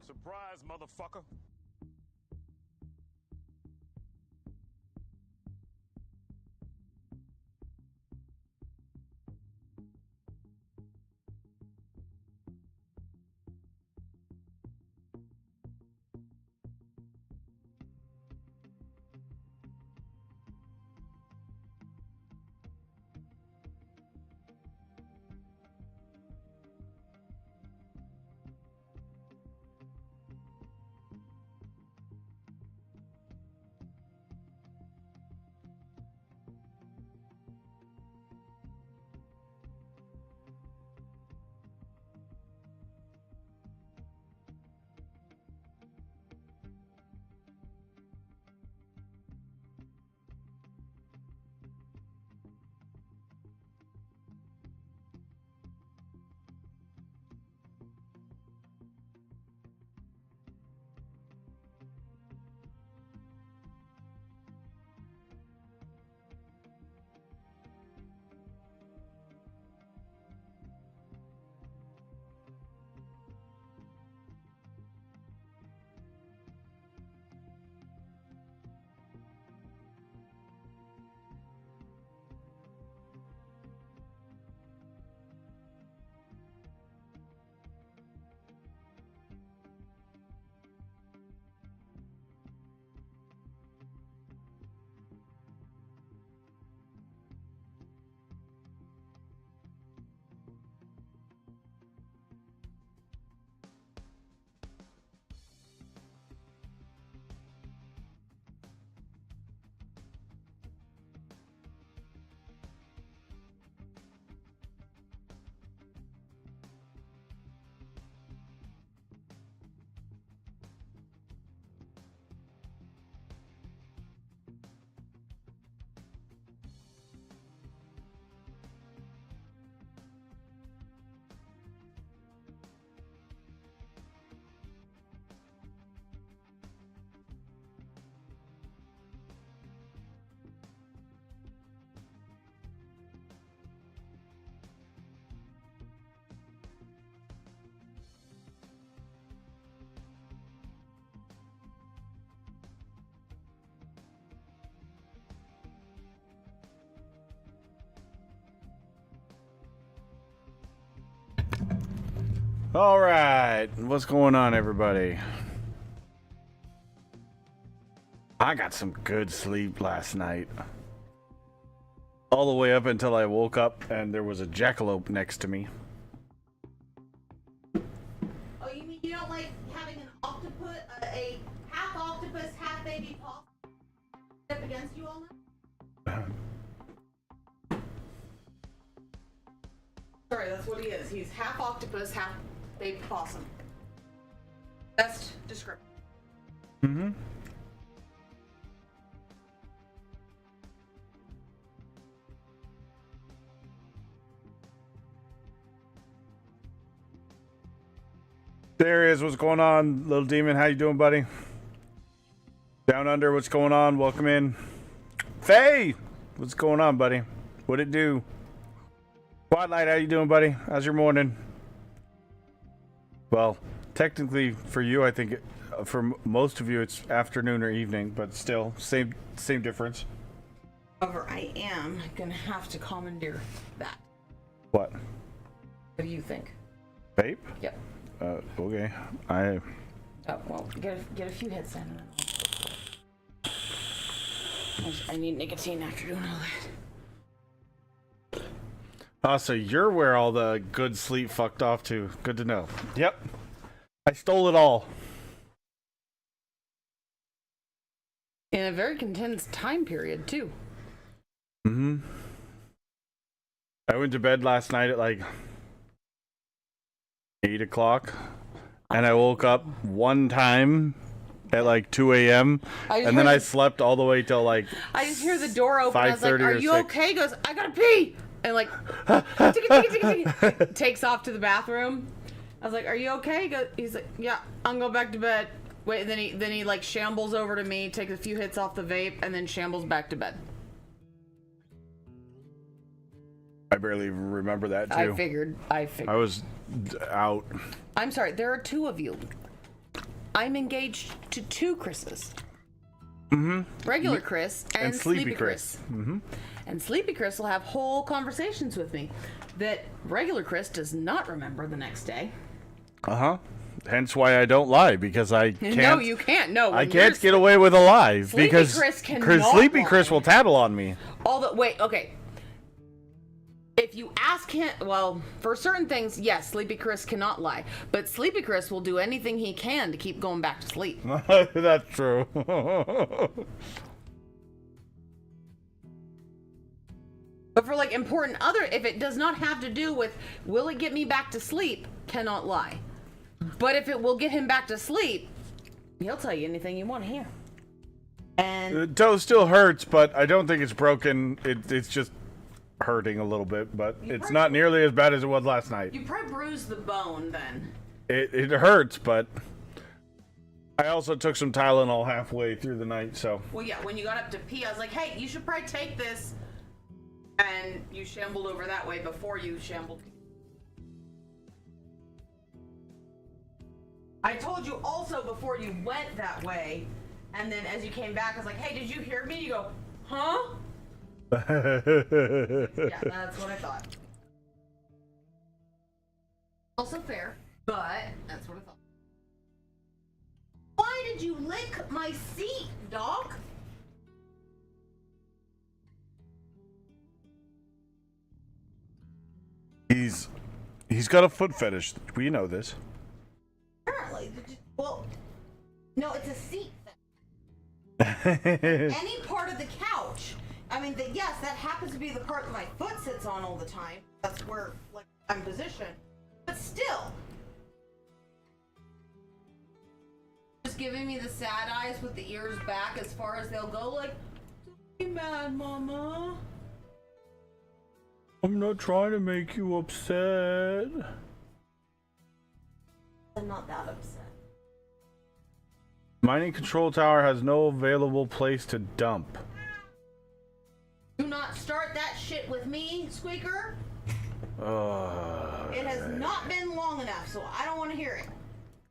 Surprise, motherfucker. All right, what's going on, everybody? I got some good sleep last night. All the way up until I woke up and there was a jackalope next to me. Oh, you mean you don't like having an octopus, a half octopus, half baby possum up against you all night? Sorry, that's what he is. He's half octopus, half baby possum. Best description. Mm-hmm. There is. What's going on, little demon? How you doing, buddy? Down under, what's going on? Welcome in. Faye, what's going on, buddy? What it do? Spotlight, how you doing, buddy? How's your morning? Well, technically for you, I think for most of you it's afternoon or evening, but still same difference. However, I am gonna have to commandeer that. What? What do you think? Vape? Yep. Okay. Oh well, get a few hits in. I need nicotine after doing all that. So you're where all the good sleep fucked off to. Good to know. Yep. I stole it all. In a very condensed time period, too. Mm-hmm. I went to bed last night at like 8 o'clock, and I woke up one time at like 2 a.m. and then I slept all the way till like I just hear the door open. I was like, "Are you 6. okay?" He goes, "I gotta pee," and like takes off to the bathroom. I was like, "Are you okay?" He's like, "Yeah, I'm going back to bed." Wait, and then he like shambles over to me, takes a few hits off the vape, and then shambles back to bed. I barely remember that too. I figured. I was out. I'm sorry. There are two of you. I'm engaged to two Chris's. Regular Chris and Sleepy Chris. And Sleepy Chris will have whole conversations with me that regular Chris does not remember the next day. Hence why I don't lie, because I can't. No, you can't. No, I can't get away with a lie Sleepy because Chris cannot Sleepy lie. Chris will tattle on me. Wait, okay. If you ask him, well, for certain things, yes, Sleepy Chris cannot lie. But Sleepy Chris will do anything he can to keep going back to sleep. That's true. But for like important if it does not have to do with will it get me back to sleep, cannot lie. But if it will get him back to sleep, he'll tell you anything you want to hear. And The toe still hurts, but I don't think it's broken. It's just hurting a little bit, but it's not nearly as bad as it was last night. you probably bruised the bone then. It hurts, but I also took some Tylenol halfway through the night, so. Well, yeah, when you got up to pee, I was like, hey, you should probably take this. And you shambled over that way before you shambled. I told you also before you went that way, and then as you came back, I was like, hey, did you hear me? You go, huh? Yeah, that's what I thought. Also fair, but that's what I thought. Why did you lick my seat, dog? He's got a foot fetish. We know this. Apparently. Well, no, it's a seat thing. Any part of the couch. I mean, yes, that happens to be the part that my foot sits on all the time. That's where, like, I'm positioned. But still. Just giving me the sad eyes with the ears back as far as they'll go, like, don't be mad, Mama. I'm not trying to make you upset. I'm not that upset. Mining control tower has no available place to dump. Do not start that shit with me, Squeaker. It has not been long enough, so I don't want to hear it.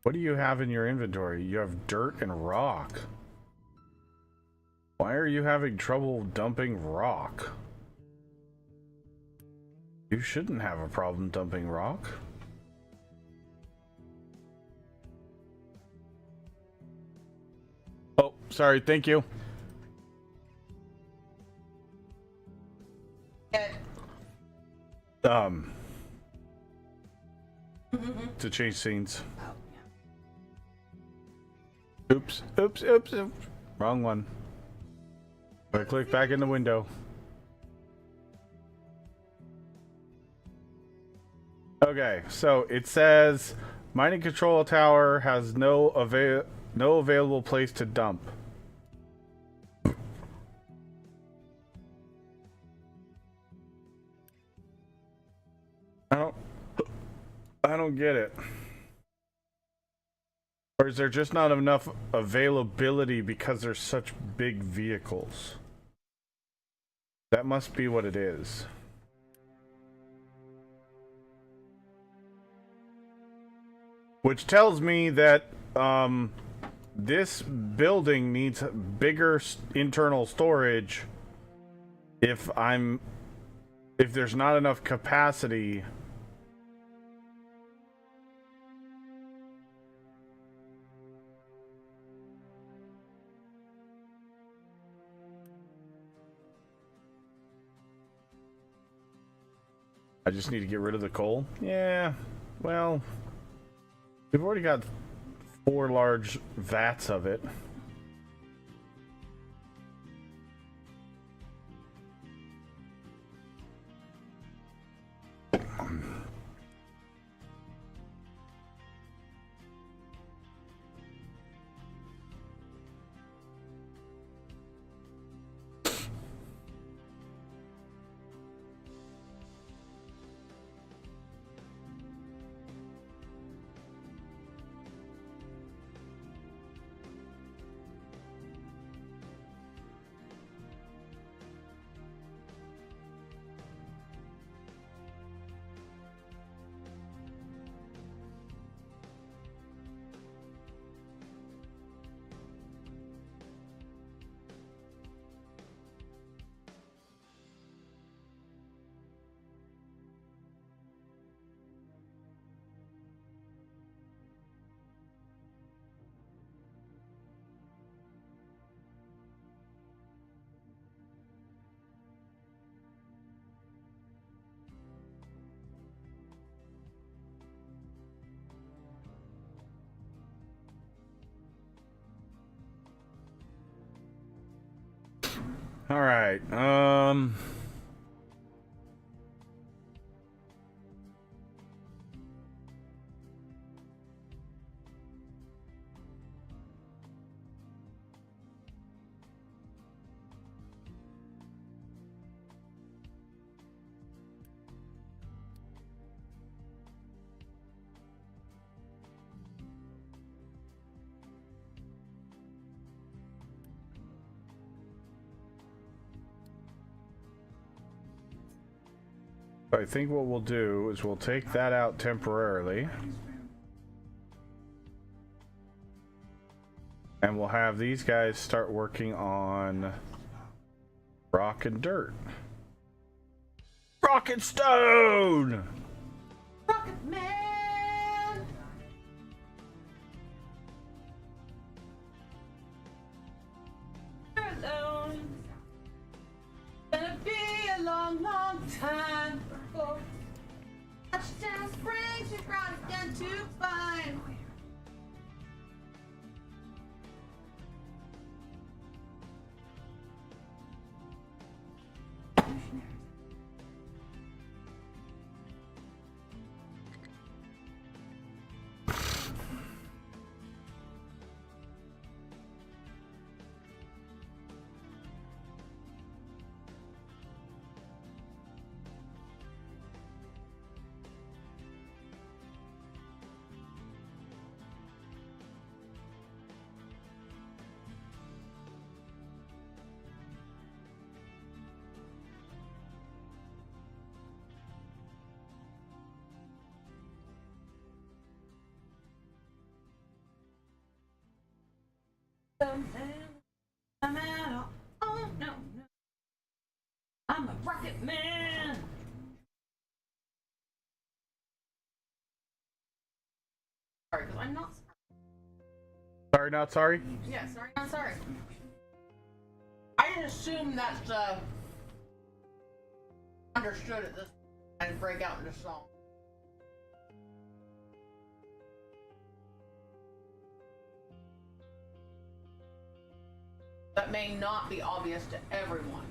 What do you have in your inventory? You have dirt and rock. Why are you having trouble dumping rock? You shouldn't have a problem dumping rock. Oh, sorry, thank you. To change scenes. Oh, yeah. Oops. Wrong one. I click back in the window. Okay, so it says mining control tower has no available place to dump. I don't get it. Or is there just not enough availability because they're such big vehicles? That must be what it is. Which tells me that this building needs bigger internal storage if there's not enough capacity. I just need to get rid of the coal. Yeah, well, we've already got 4 large vats of it. All right. I think what we'll do is we'll take that out temporarily. And we'll have these guys start working on rock and dirt. Rock and stone! Rocket Man! Alone. Gonna be a long, long time before touchdown springs you brought again to find. I'm out. Oh no, no. I'm a rocket man. Sorry, because I'm not sorry. Sorry, not sorry? Yeah, sorry, not sorry. I didn't assume that understood it this and break out into song. That may not be obvious to everyone.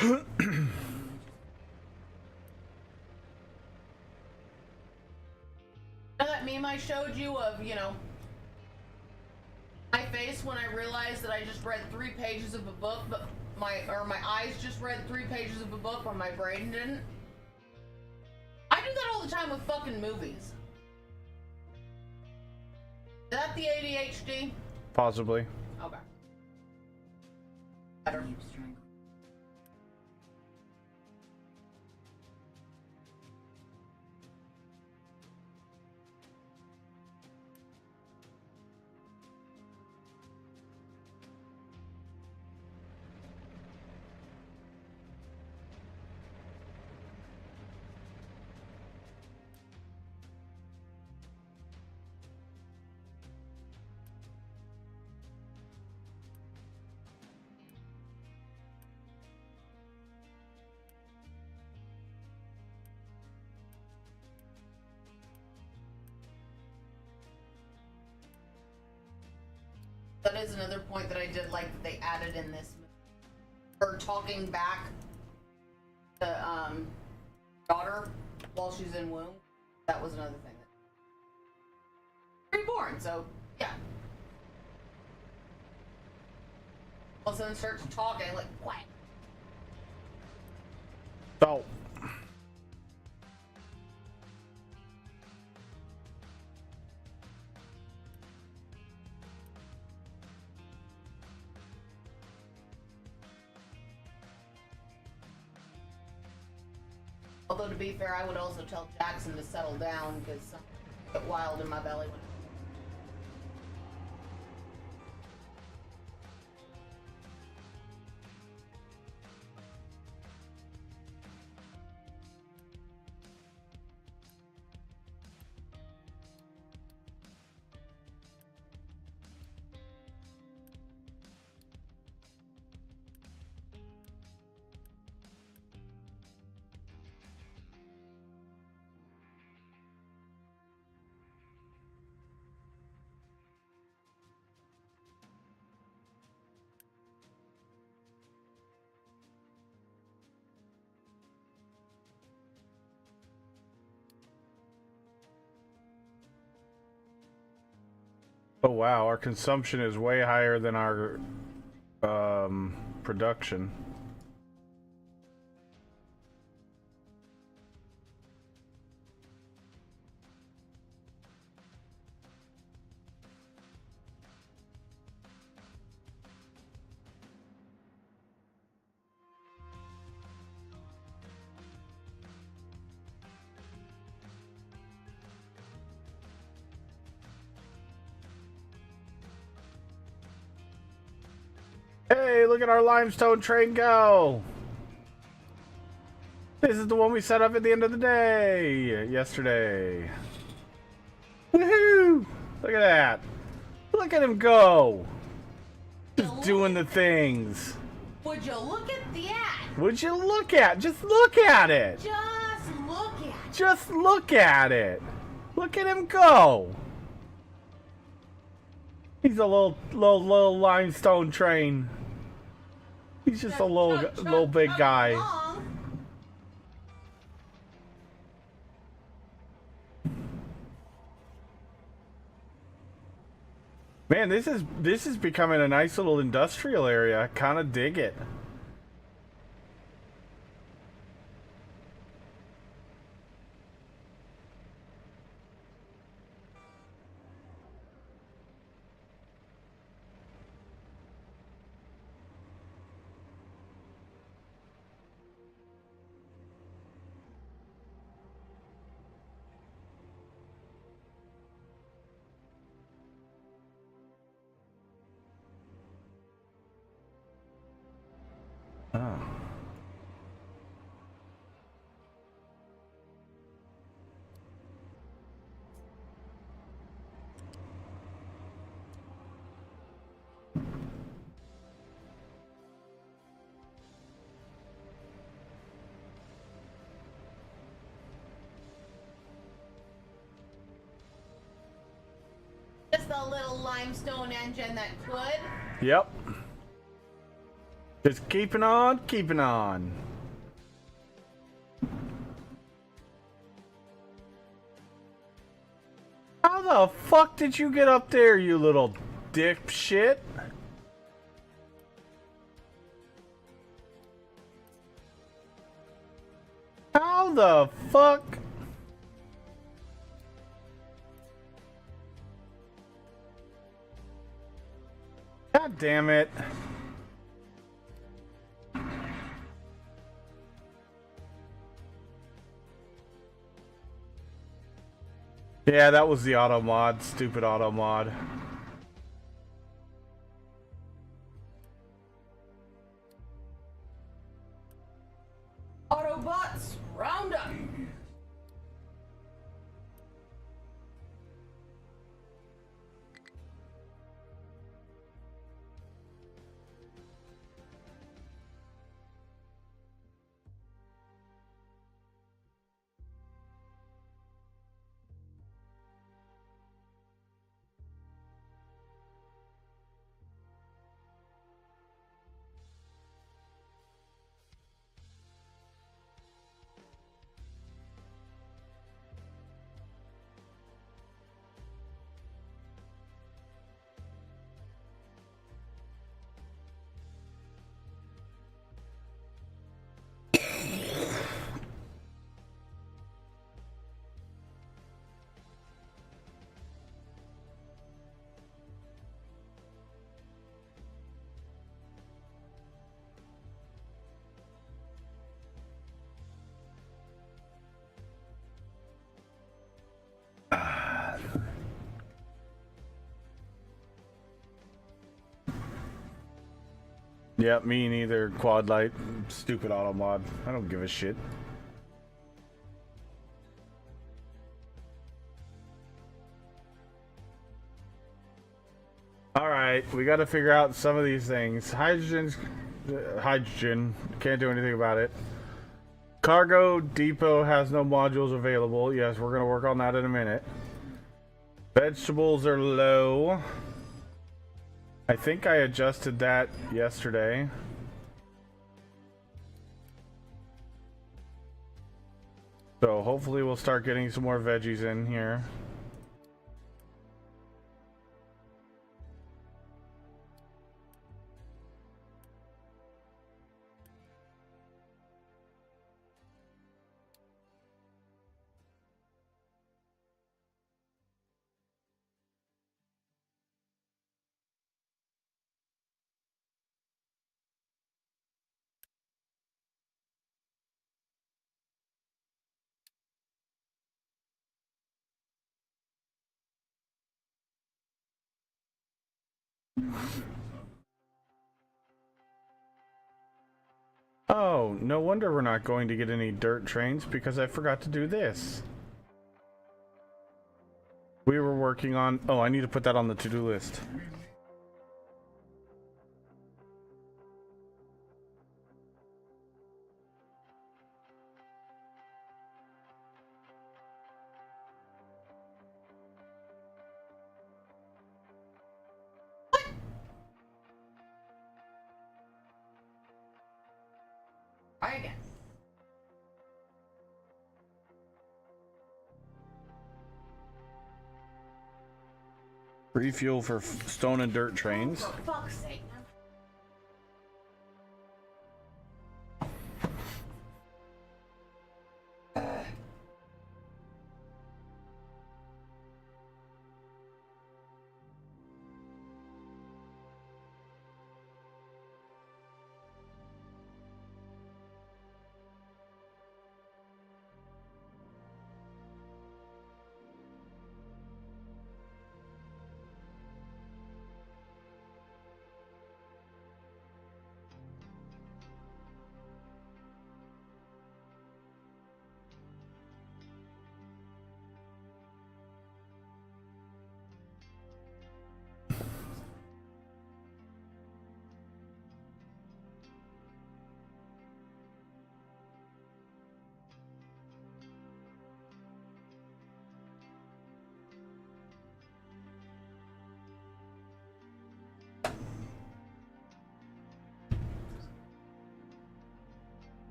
Now that meme I showed you of, you know, my face when I realized that I just read 3 pages of a book, but my eyes just read 3 pages of a book when my brain didn't? I do that all the time with fucking movies. Is that the ADHD? Possibly. Okay. Better. That is another point that I did like that they added in this. Her talking back to daughter while she's in womb. That was another thing. Reborn, so yeah. All of a sudden starts talking like what? Oh. Although to be fair, I would also tell Jackson to settle down because something got wild in my belly. Oh wow, our consumption is way higher than our production. Hey, look at our limestone train go! This is the one we set up at the end of the day yesterday. Woohoo! Look at that! Look at him go! Just doing the things. Would you look at that? Would you look at? Just look at it! Just look at it. Just look at it! Look at him go! He's a little limestone train. He's just a little big guy. Along. Man, this is becoming a nice little industrial area. I kind of dig it. Oh. Just a little limestone engine that could. Yep. Just keeping on, keeping on. How the fuck did you get up there, you little dipshit? How the fuck? God damn it. Yeah, that was the auto mod. Stupid auto mod. Autobots, round up. Yeah, me neither. Quad light, stupid auto mod. I don't give a shit. Alright, we gotta figure out some of these things. Hydrogen, can't do anything about it. Cargo depot has no modules available. Yes, we're gonna work on that in a minute. Vegetables are low. I think I adjusted that yesterday. So hopefully we'll start getting some more veggies in here. Oh, no wonder we're not going to get any dirt trains because I forgot to do this. We were working on... Oh, I need to put that on the to-do list. Try again. Refuel for stone and dirt trains. For fuck's sake.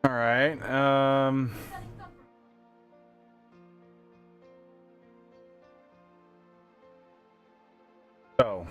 All right. So.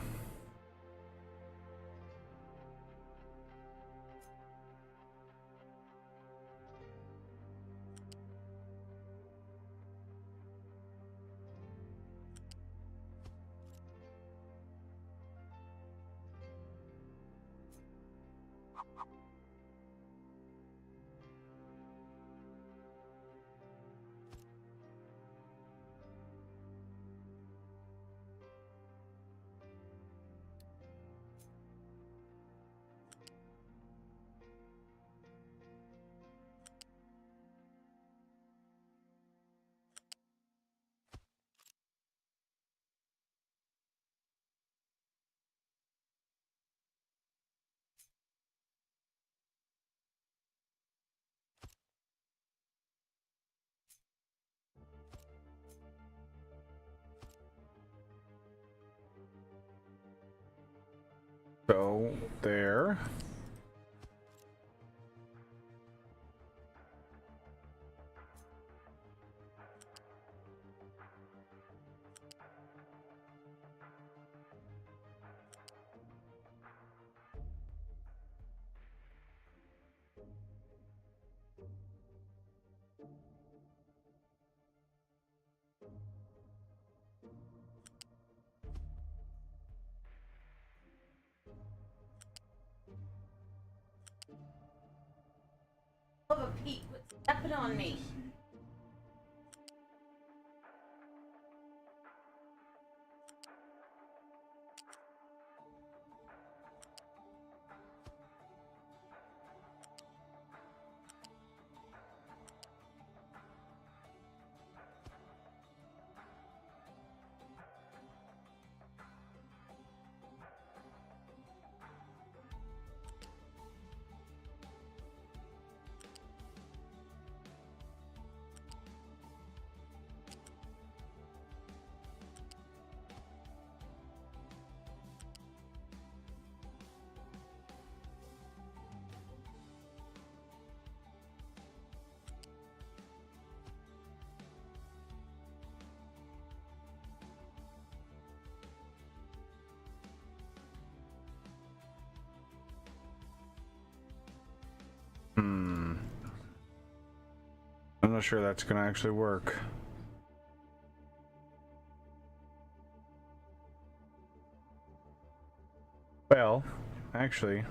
So there. Love a Pete, quit stepping on me. not sure that's gonna actually work. Well, actually,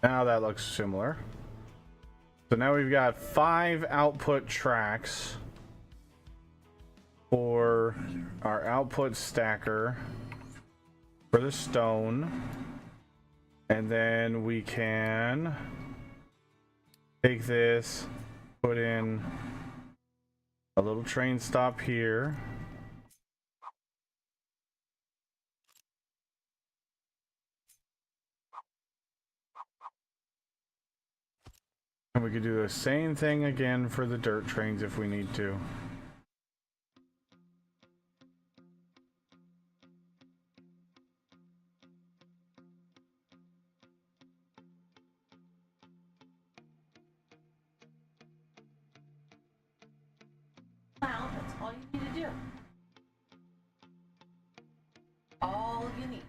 now that looks similar. So now we've got 5 output tracks for our output stacker for the stone. And then we can take this, put in a little train stop here. And we could do the same thing again for the dirt trains if we need to. Well, that's all you need to do. All you need.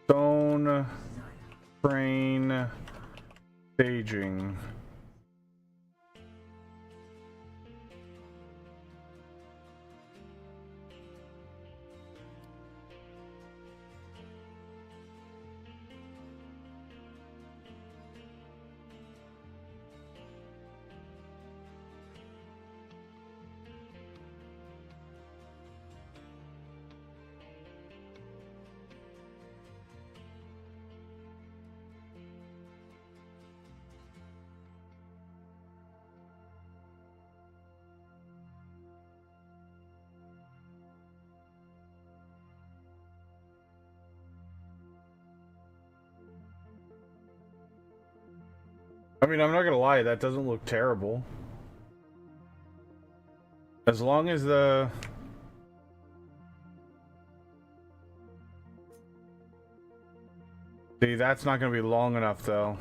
Stone train staging. I mean, I'm not gonna lie, that doesn't look terrible. As long as the... See, that's not gonna be long enough, though.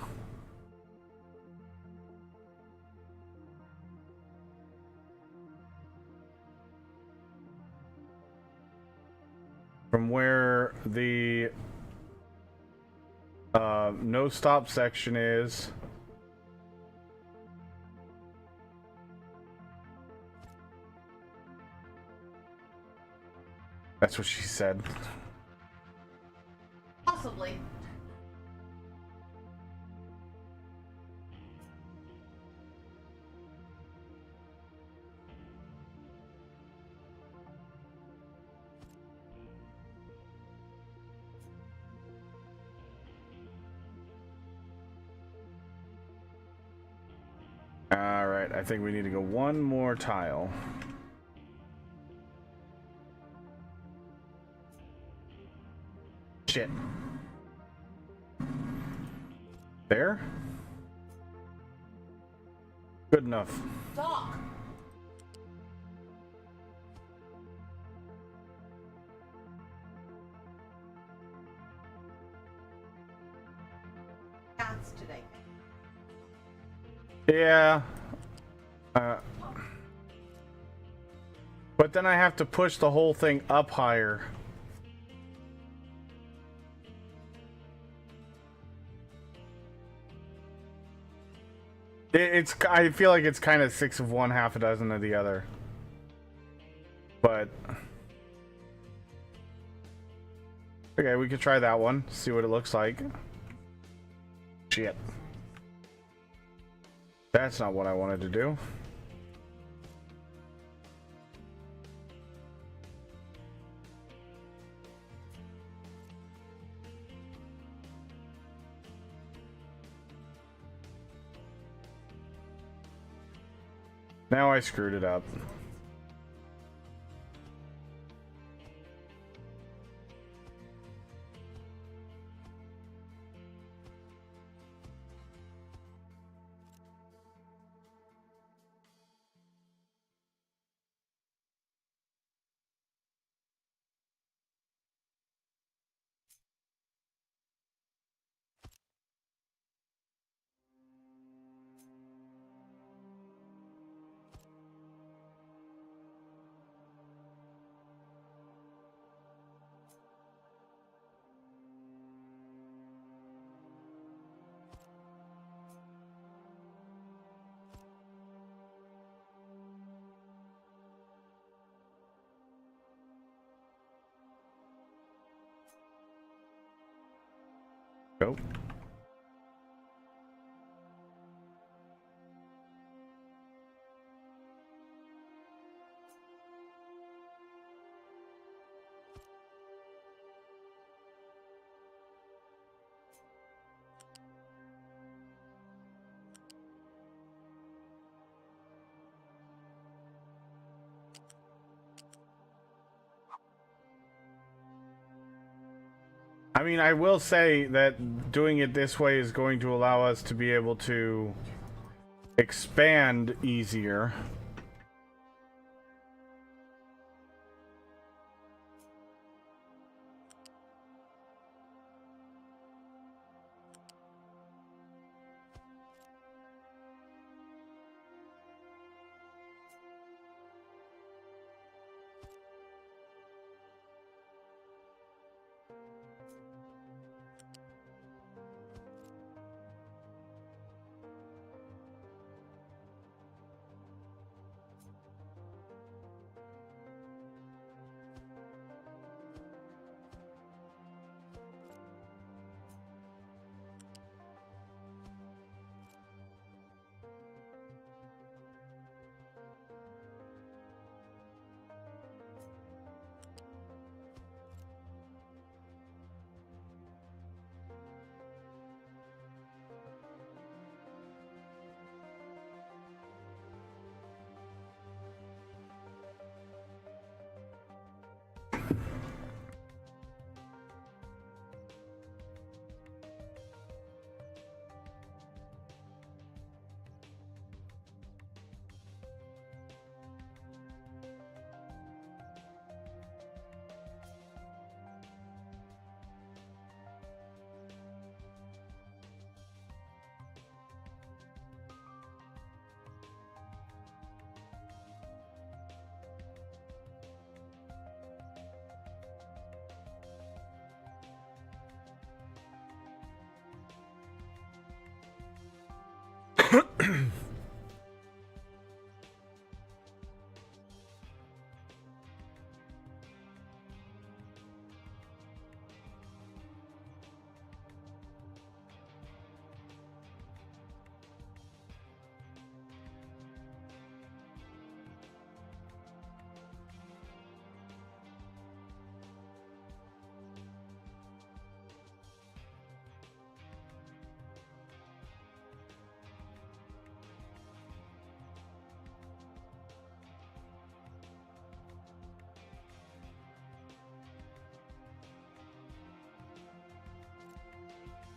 From where the no stop section is. That's what she said. Possibly. All right, I think we need to go one more tile. Shit. There? Good enough. Stop. Cats today. Yeah. But then I have to push the whole thing up higher. I feel like it's kind of 6 of one, half a dozen of the other. But okay, we could try that one. See what it looks like. Shit. That's not what I wanted to do. Now I screwed it up. Go. I mean, I will say that doing it this way is going to allow us to be able to expand easier.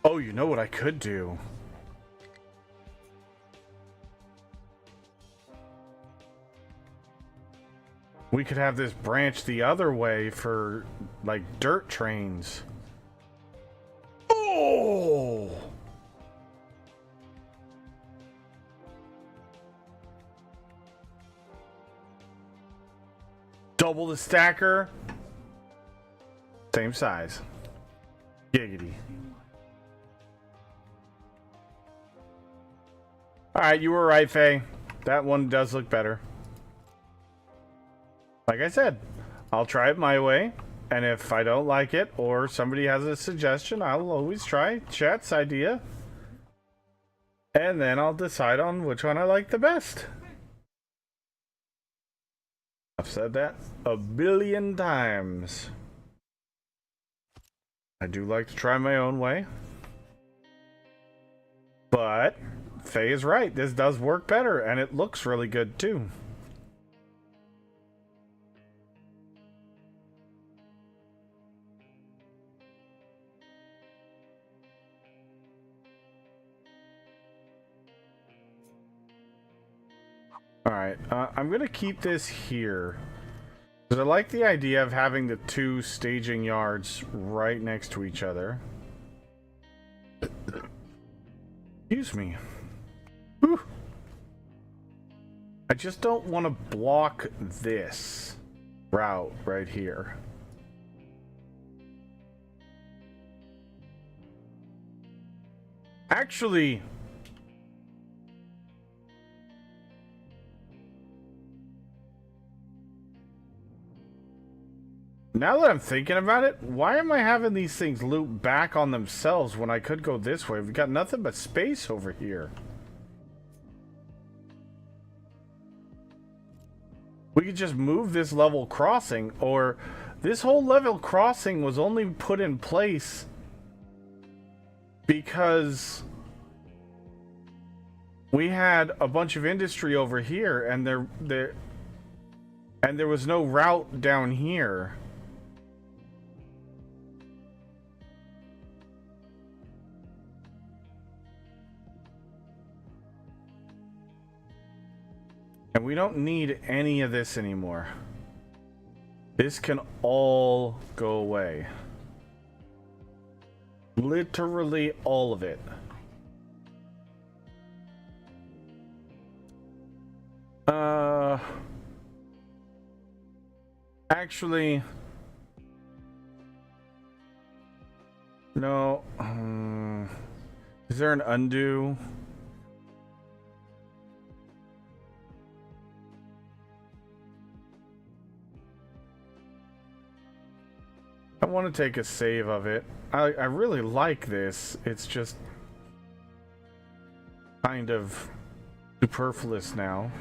Oh, you know what I could do? We could have this branch the other way for, like, dirt trains. Oh! Double the stacker. Same size. Giggity. Alright, you were right, Faye. That one does look better. Like I said, I'll try it my way, and if I don't like it, or somebody has a suggestion, I'll always try chat's idea. And then I'll decide on which one I like the best. I've said that a billion times. I do like to try my own way. But Faye is right. This does work better, and it looks really good too. Alright, I'm gonna keep this here. Because I like the idea of having the two staging yards right next to each other. Excuse me. Whew. I just don't want to block this route right here. Actually, now that I'm thinking about it, why am I having these things loop back on themselves when I could go this way? We've got nothing but space over here. We could just move this level crossing, or this whole level crossing was only put in place because we had a bunch of industry over here, and there was no route down here. And we don't need any of this anymore. This can all go away. Literally all of it. Actually, no. Is there an undo? I want to take a save of it. I really like this. It's just kind of superfluous now.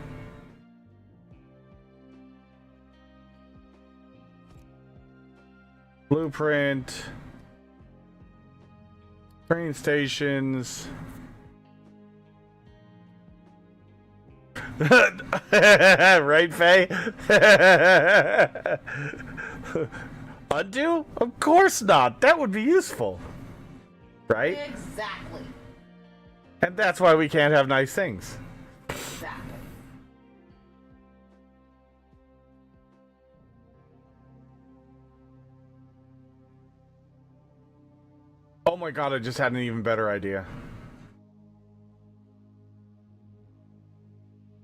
Blueprint. Train stations. Right, Faye? Undo? Of course not. That would be useful. Right? Exactly. And that's why we can't have nice things. Exactly. Oh my god, I just had an even better idea.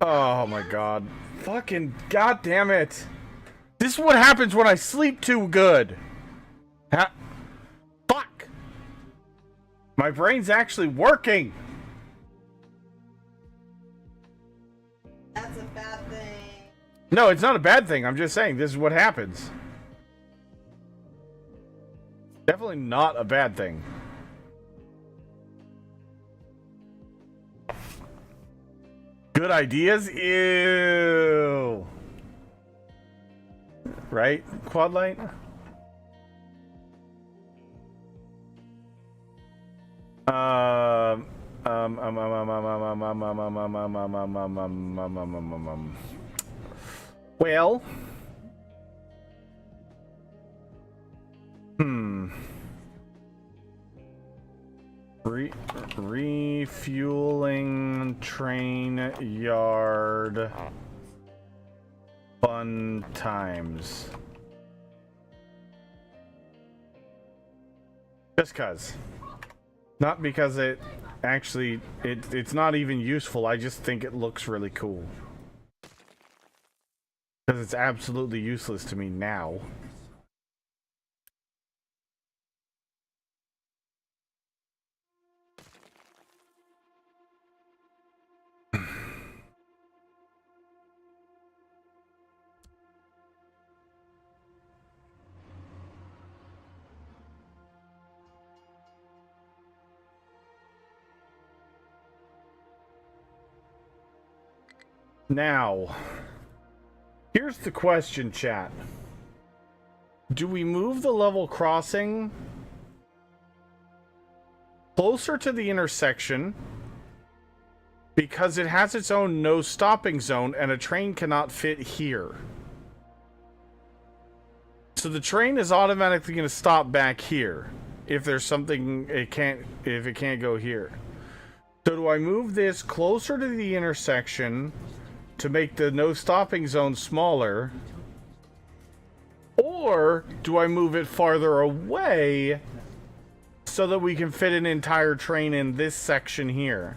Oh my god. Fucking goddamn it. This is what happens when I sleep too good. Fuck. My brain's actually working. That's a bad thing. No, it's not a bad thing. I'm just saying this is what happens. Definitely not a bad thing. Good ideas? Ew. Right, Quadlight? Well. Refueling train yard Fun times. Just cause. Not because it actually it's not even useful. I just think it looks really cool. Because it's absolutely useless to me now. Now, here's the question, chat. Do we move the level crossing closer to the intersection because it has its own no stopping zone and a train cannot fit here? So the train is automatically going to stop back here if there's something if it can't go here. So do I move this closer to the intersection to make the no stopping zone smaller? Or do I move it farther away so that we can fit an entire train in this section here?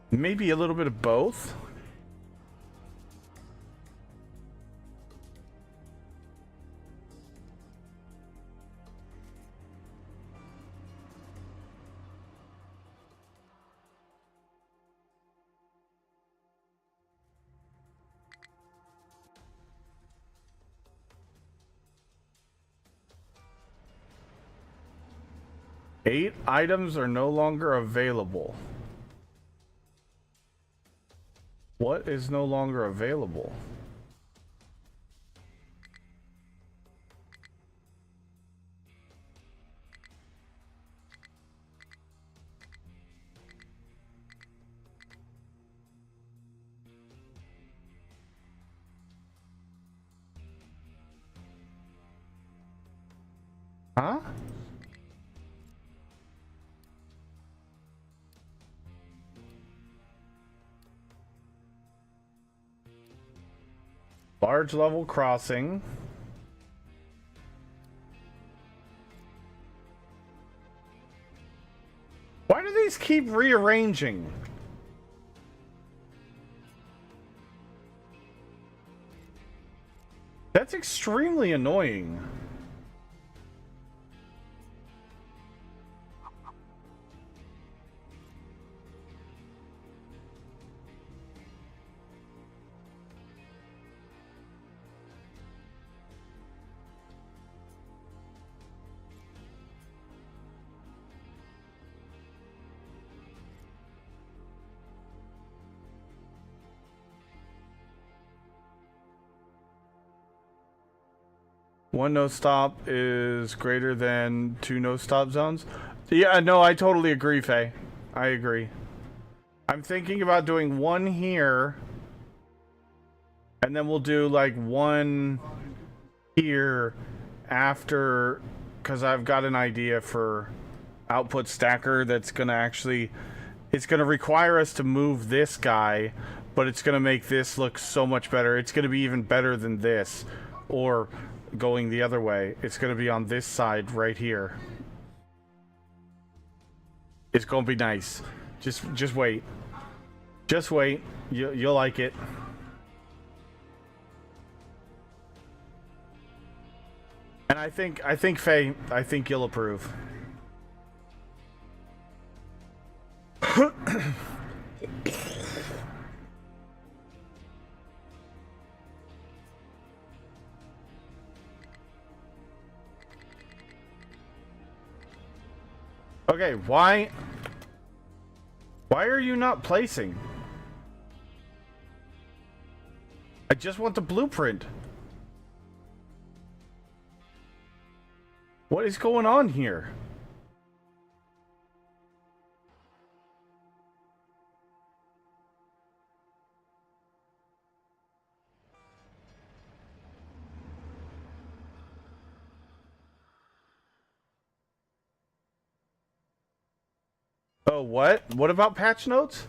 Maybe a little bit of both. Eight items are no longer available. What is no longer available? Huh? Large level crossing. Why do these keep rearranging? That's extremely annoying. One no stop is greater than two no stop zones. Yeah, no, I totally agree, Faye. I agree. I'm thinking about doing one here, and then we'll do like one here after, because I've got an idea for output stacker that's gonna actually, it's gonna require us to move this guy, but it's gonna make this look so much better. It's gonna be even better than this, or going the other way. It's gonna be on this side right here. It's gonna be nice. Just wait. Just wait. You'll like it. And I think Faye, I think you'll approve. Okay, why are you not placing? I just want the blueprint. What is going on here? Oh, what? What about patch notes?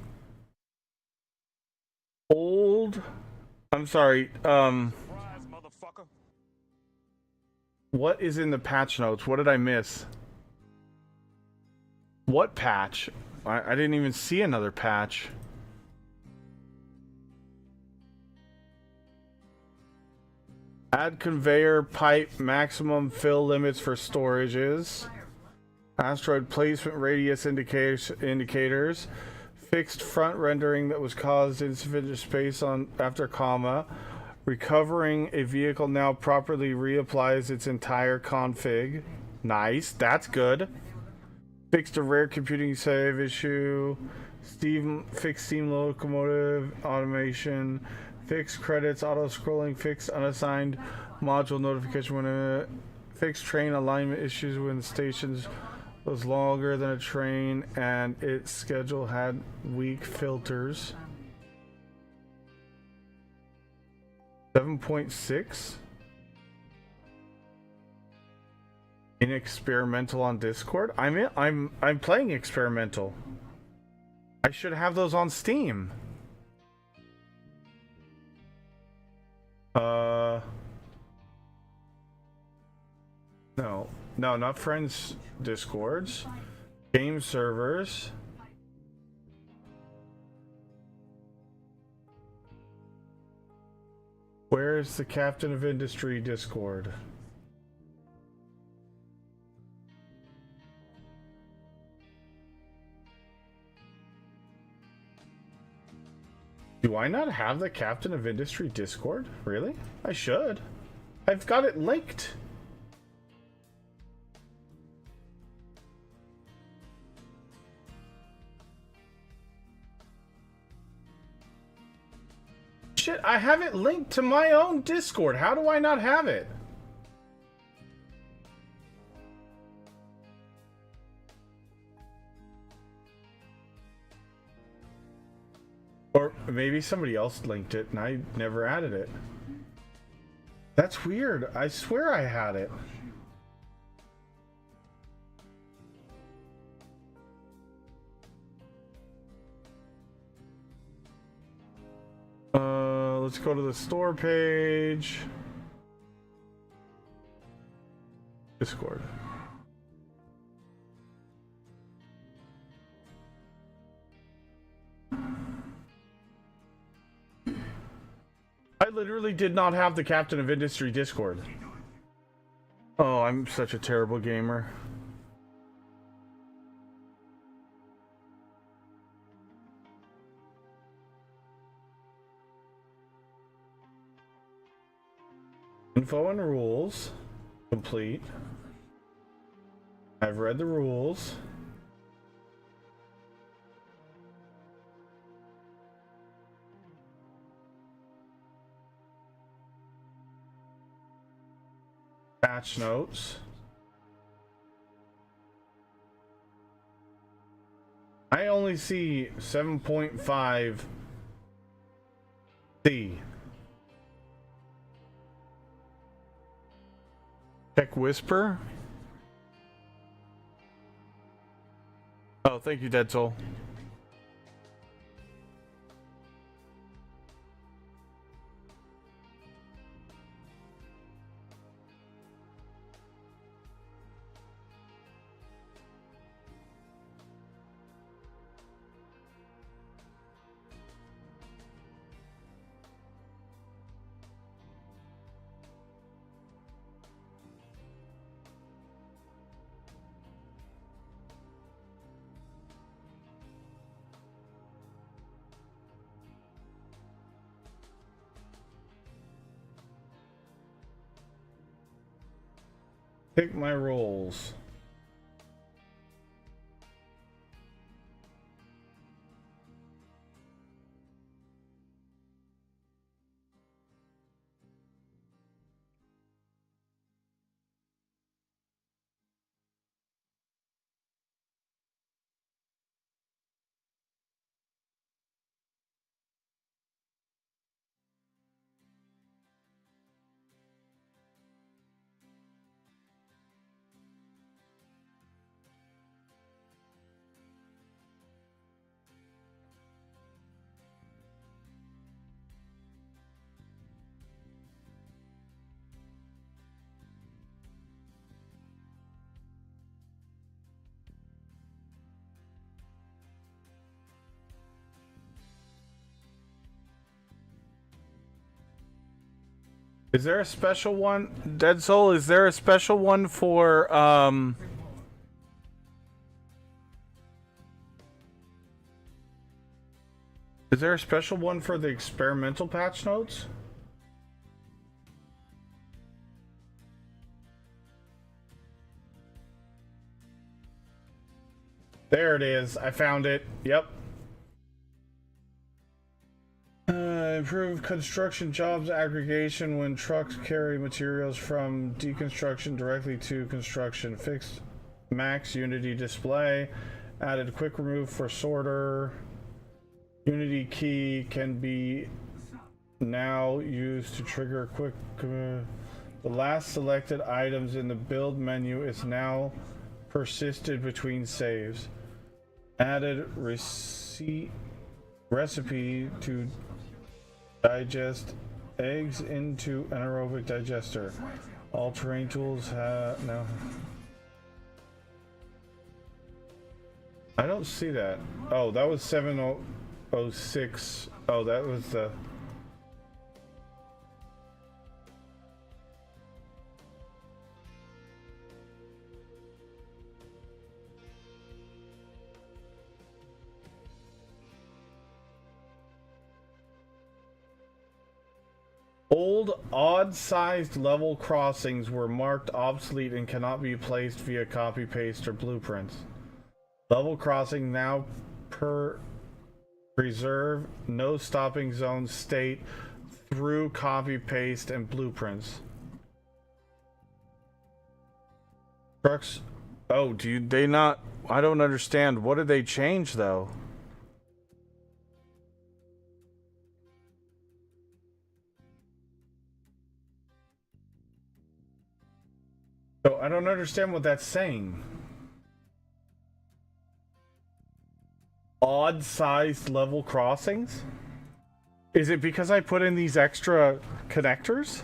Old. I'm sorry. What is in the patch notes? What did I miss? What patch? I didn't even see another patch. Add conveyor pipe maximum fill limits for storages. Asteroid placement radius indicators. Fixed front rendering that was caused insufficient space on after comma. Recovering a vehicle now properly reapplies its entire config. Nice, that's good. Fixed a rare computing save issue. Fixed steam locomotive automation. Fixed credits auto scrolling. Fixed unassigned module notification when fixed train alignment issues when the stations was longer than a train and its schedule had weak filters. 7.6 in experimental on Discord. I'm playing experimental. I should have those on Steam. No, not friends Discords. Game servers. Where is the Captain of Industry Discord? Do I not have the Captain of Industry Discord? Really? I should. I've got it linked. Shit, I have it linked to my own Discord. How do I not have it? Or maybe somebody else linked it and I never added it. That's weird. I swear I had it. Let's go to the store page. Discord. I literally did not have the Captain of Industry Discord. Oh, I'm such a terrible gamer. Info and rules. Complete. I've read the rules. Patch notes. I only see 7.5 C. Check Whisper. Oh, thank you, Dead Soul. Pick my roles. Is there a special one, Dead Soul? Is there a special one for Is there a special one for the experimental patch notes? There it is. I found it. Yep. Improve construction jobs aggregation when trucks carry materials from deconstruction directly to construction. Fixed max unity display. Added quick remove for sorter. Unity key can be now used to trigger quick. The last selected items in the build menu is now persisted between saves. Added recipe to digest eggs into anaerobic digester. All terrain tools have no. I don't see that. Oh, that was 706. Oh, that was the. Old, odd-sized level crossings were marked obsolete and cannot be placed via copy-paste or blueprints. Level crossing now preserve no stopping zone state through copy-paste and blueprints. Trucks. Oh, they not? I don't understand. What did they change though? So I don't understand what that's saying. Odd-sized level crossings? Is it because I put in these extra connectors?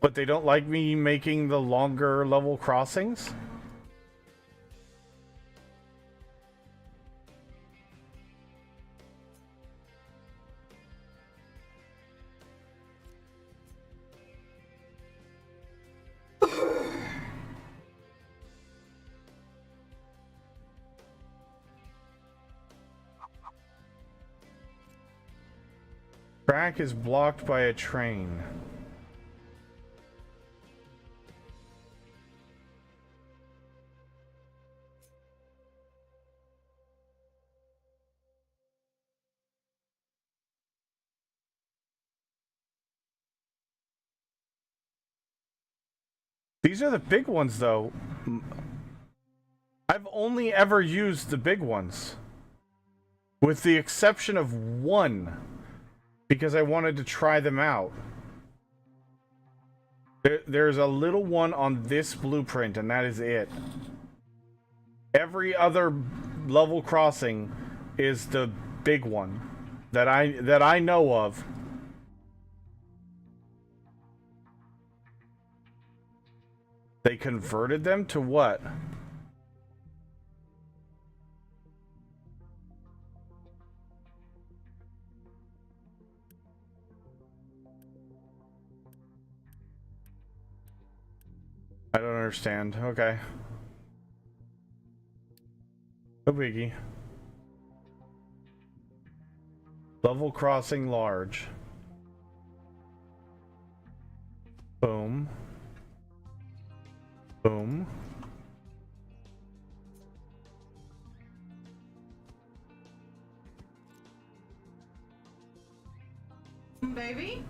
But they don't like me making the longer level crossings? Track is blocked by a train. These are the big ones, though. I've only ever used the big ones. With the exception of one. Because I wanted to try them out. There's a little one on this blueprint, and that is it. Every other level crossing is the big one that I know of. They converted them to what? I don't understand. Okay. No biggie. Level crossing large. Boom. Boom. Baby?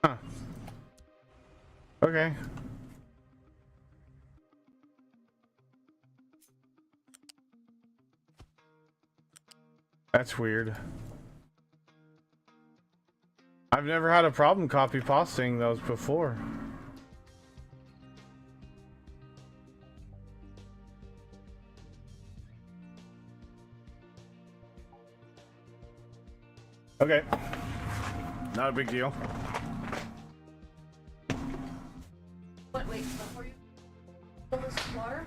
Huh. Okay. That's weird. I've never had a problem copy pasting those before. Okay. Not a big deal. What? Wait, before you fill this with water?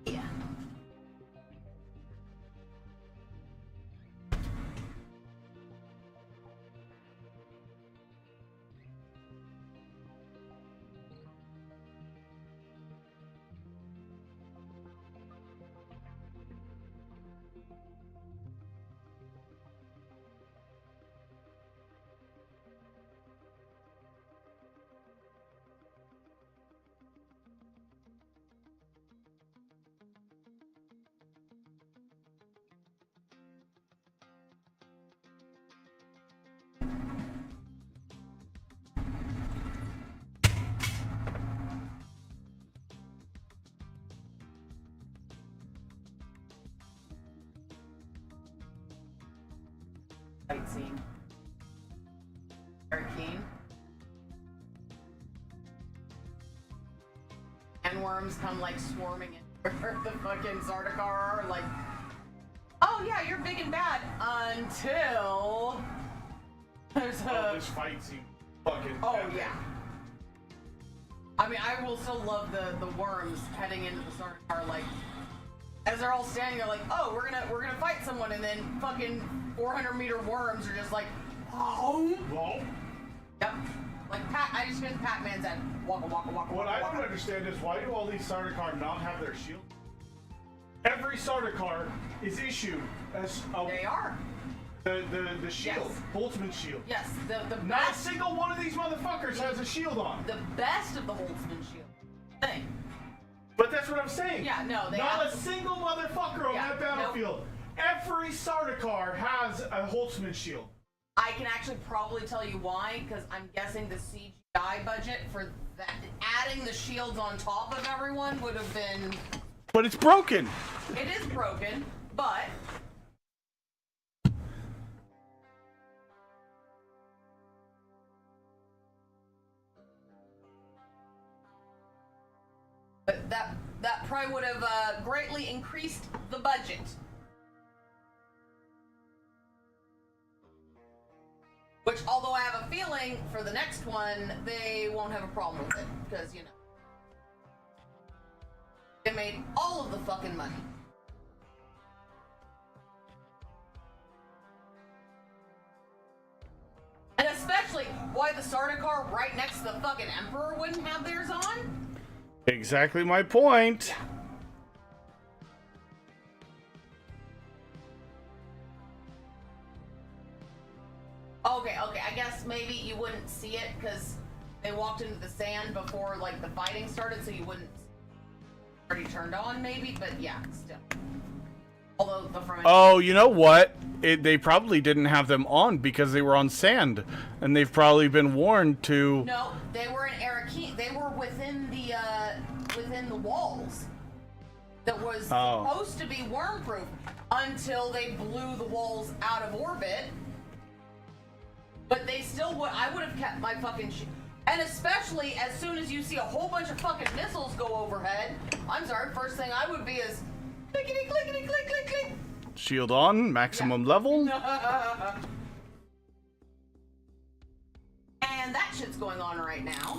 Yeah. Fight scene. Very keen. And worms come like swarming in where the fucking Sardaukar are, like, oh yeah, you're big and bad until there's a. This fight scene fucking. Oh yeah. I mean, I will still love the worms heading into the Sardaukar, like, as they're all standing there, like, oh, we're gonna fight someone, and then fucking 400-meter worms are just like, oh. Well, Yep. Like I just missed Pac-Man's at waka waka waka. what waka, I don't waka. understand is why do all these Sardaukar not have their shield? Every Sardaukar is issued as They are. the shield, Yes. Boltzmann shield. Yes. The Not a best. single one of these motherfuckers has a shield on. The best of the Holtzman shield thing. But that's what I'm saying. Yeah, no, they Not have- a single motherfucker on Yeah, that battlefield. Every Sardaukar has a Holtzman shield. I can actually probably tell you why, because I'm guessing the CGI budget for that, adding the shields on top of everyone would have been. But it's broken. It is broken, but. But that probably would have greatly increased the budget. Which, although I have a feeling for the next one, they won't have a problem with it. Because, you know, they made all of the fucking money. And especially, why the Sardaukar right next to the fucking Emperor wouldn't have theirs on? Exactly my point. Okay, I guess maybe you wouldn't see it because they walked into the sand before, like, the fighting started, so you wouldn't already turned on, maybe, but yeah, still. Although the front. Oh, you know what? They probably didn't have them on because they were on sand, and they've probably been warned to. No, they were in Arakeen. They were within the walls. That was supposed to be worm-proof until they blew the walls out of orbit. But they still would. I would have kept my fucking and especially as soon as you see a whole bunch of fucking missiles go overhead. I'm sorry. First thing I would be is clickety clickety click click click. Shield on, maximum level. And that shit's going on right now.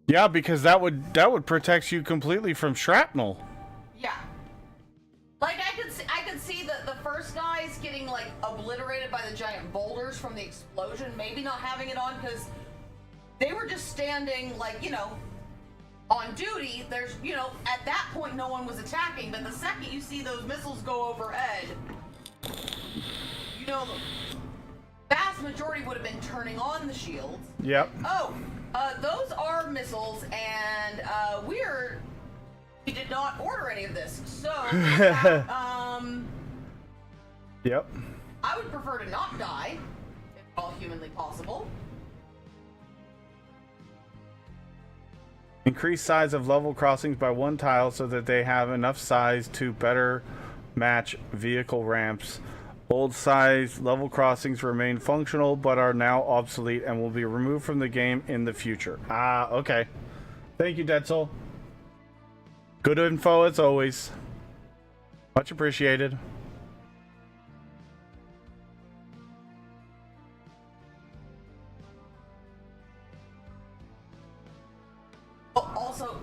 Yeah, because that would protect you completely from shrapnel. Yeah. Like I could see the first guys getting like obliterated by the giant boulders from the explosion, maybe not having it on because they were just standing like, you know, on duty. There's, you know, at that point no one was attacking, but the second you see those missiles go overhead, you know, the vast majority would have been turning on the shields. Yep. Oh, those are missiles, and we did not order any of this, so Yep. I would prefer to not die, if at all humanly possible. Increase size of level crossings by 1 tile so that they have enough size to better match vehicle ramps. Old size level crossings remain functional but are now obsolete and will be removed from the game in the future. Ah, okay. Thank you, Dead Soul. Good info as always. Much appreciated. Also,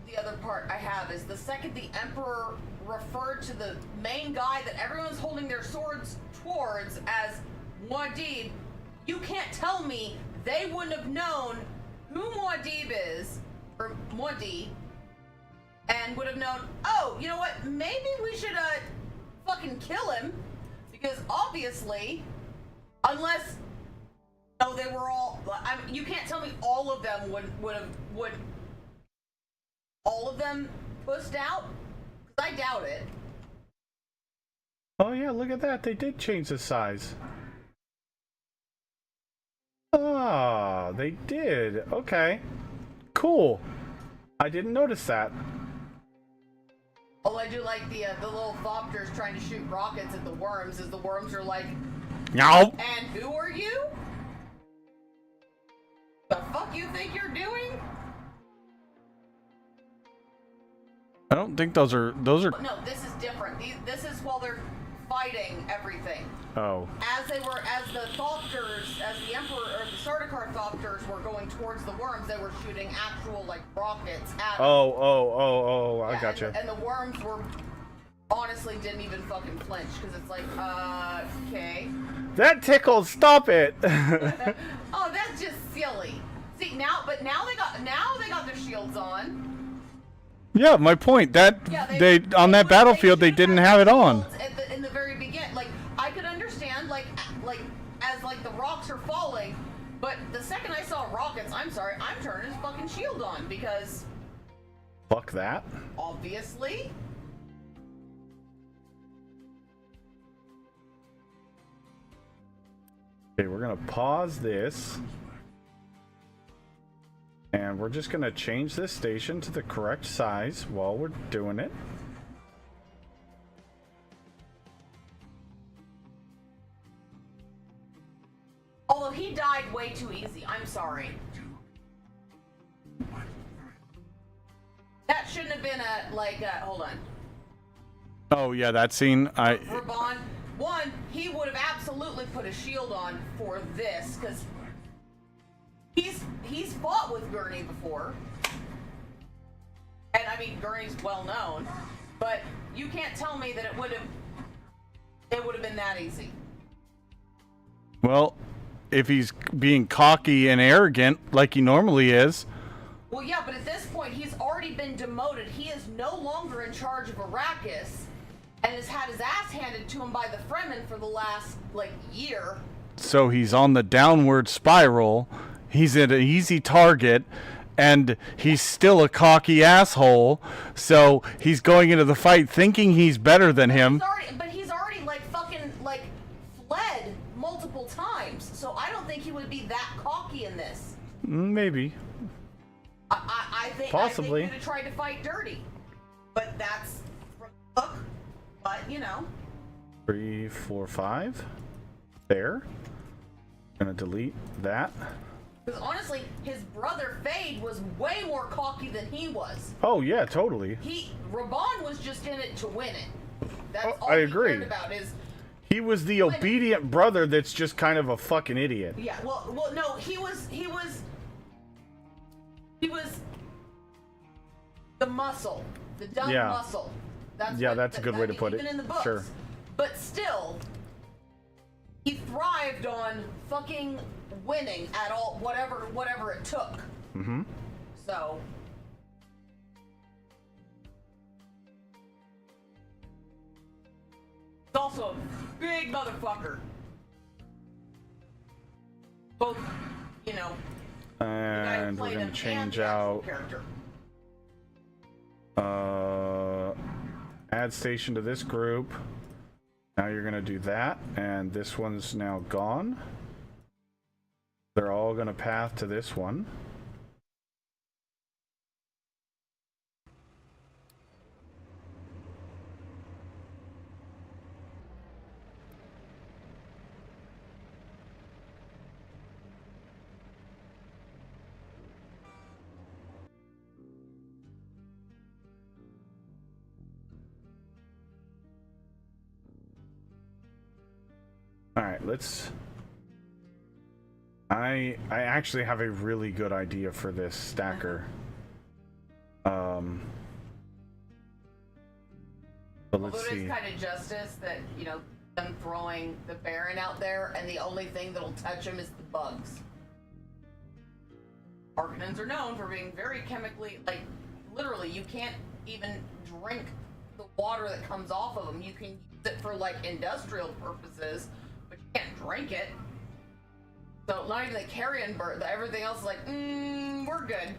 the other part I have is the second the Emperor referred to the main guy that everyone's holding their swords towards as Muad'Dib, you can't tell me they wouldn't have known who Muad'Dib is, or Muad'Dib, and would have known, oh, you know what, maybe we should fucking kill him, because obviously, unless, oh, they were all, you can't tell me all of them would all of them pushed out? Because I doubt it. Oh yeah, look at that. They did change the size. Ah, they did. Okay. Cool. I didn't notice that. Oh, I do like the little Thopters trying to shoot rockets at the worms as the worms are like, No. and who are you? The fuck you think you're doing? I don't think those are No, this is different. This is while they're fighting everything. Oh. As the Thopters, as the Emperor or the Sardaukar Thopters were going towards the worms, they were shooting actual like rockets at them. Oh, I Yeah, gotcha. And the worms were honestly didn't even fucking flinch because it's like, okay. That tickles, stop it. Oh, that's just silly. See now they got their shields on. Yeah, my point. That Yeah, they on that battlefield they didn't have it on. In the very beginning, like I could understand, like as like the rocks are falling, but the second I saw rockets, I'm sorry, I'm turning his fucking shield on because Fuck that. obviously. Okay, we're gonna pause this. And we're just gonna change this station to the correct size while we're doing it. Although he died way too easy, I'm sorry. That shouldn't have been hold on. Oh yeah, that scene. Raban, one, he would have absolutely put a shield on for this, because he's fought with Gurney before. And I mean, Gurney's well known, but you can't tell me that it would have been that easy. Well, if he's being cocky and arrogant like he normally is. Well, yeah, but at this point, he's already been demoted. He is no longer in charge of Arrakis, and has had his ass handed to him by the Fremen for the last, year. So he's on the downward spiral. He's an easy target, and he's still a cocky asshole. So he's going into the fight thinking he's better than him. He's already fled multiple times. So I don't think he would be that cocky in this. Maybe. I think Possibly. I think he'd have tried to fight dirty. But that's from the book. But, 3, 4, 5. There. Gonna delete that. Because honestly, his brother Fade was way more cocky than he was. Oh yeah, totally. Raban was just in it to win it. That's all I he agree. cared about is. He was the obedient brother that's just kind of a fucking idiot. Yeah, well, no, he was the muscle, the dumb muscle. That's a good way to put it. Even in the books. Sure. But still, he thrived on fucking winning at all, whatever it took. Mm-hmm. So. He's also a big motherfucker. Both, And we're gonna change out add station to this group. Now you're gonna do that, and this one's now gone. They're all gonna path to this one. All right, let's. I actually have a really good idea for this stacker. But let's Although it see. is kind of justice that, you know, them throwing the Baron out there and the only thing that'll touch him is the bugs. Arcanins are known for being very chemically, like, literally, you can't even drink the water that comes off of them. You can use it for, like, industrial purposes, but you can't drink it. So not even the carrion bird, everything else is like, we're good.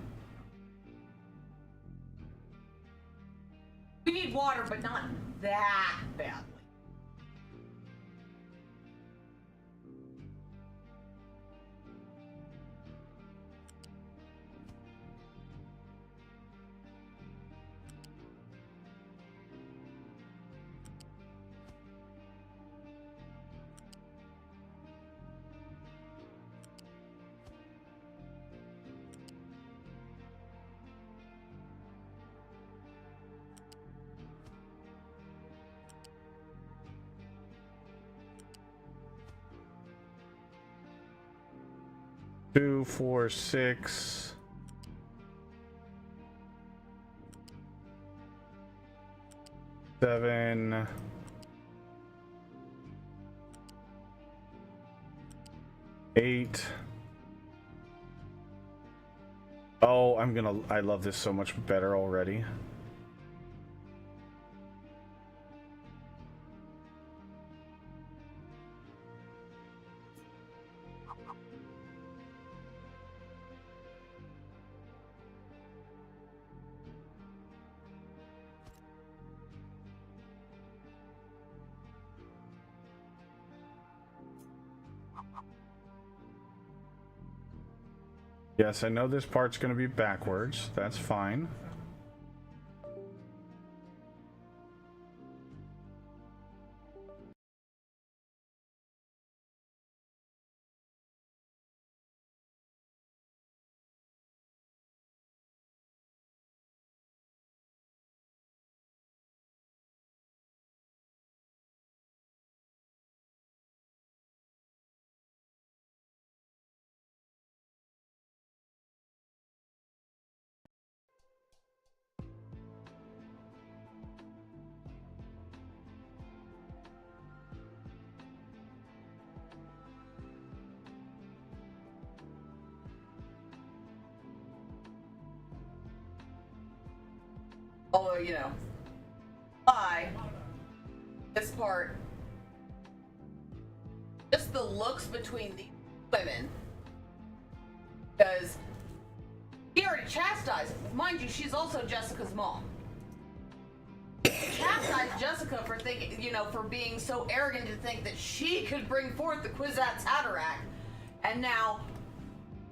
We need water, but not that badly. Two, 4, 6. Seven. 8. Oh, I love this so much better already. Yes, I know this part's going to be backwards. That's fine. Although, you know, this part, just the looks between these women, because he already chastised, mind you, she's also Jessica's mom. Chastised Jessica for thinking, you know, for being so arrogant to think that she could bring forth the Kwisatz Haderach, and now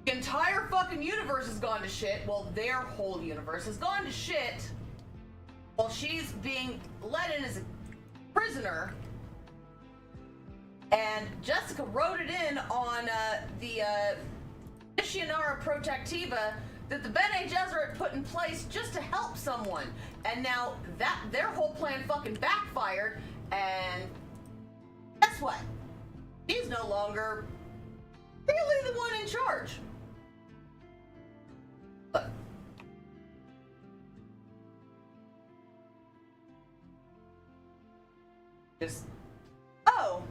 the entire fucking universe has gone to shit. Well, their whole universe has gone to shit. While she's being let in as a prisoner, and Jessica wrote it in on the Missionara Protectiva that the Bene Gesserit put in place just to help someone, and now that their whole plan fucking backfired, and guess what? He's no longer really the one in charge. Look. Just, oh,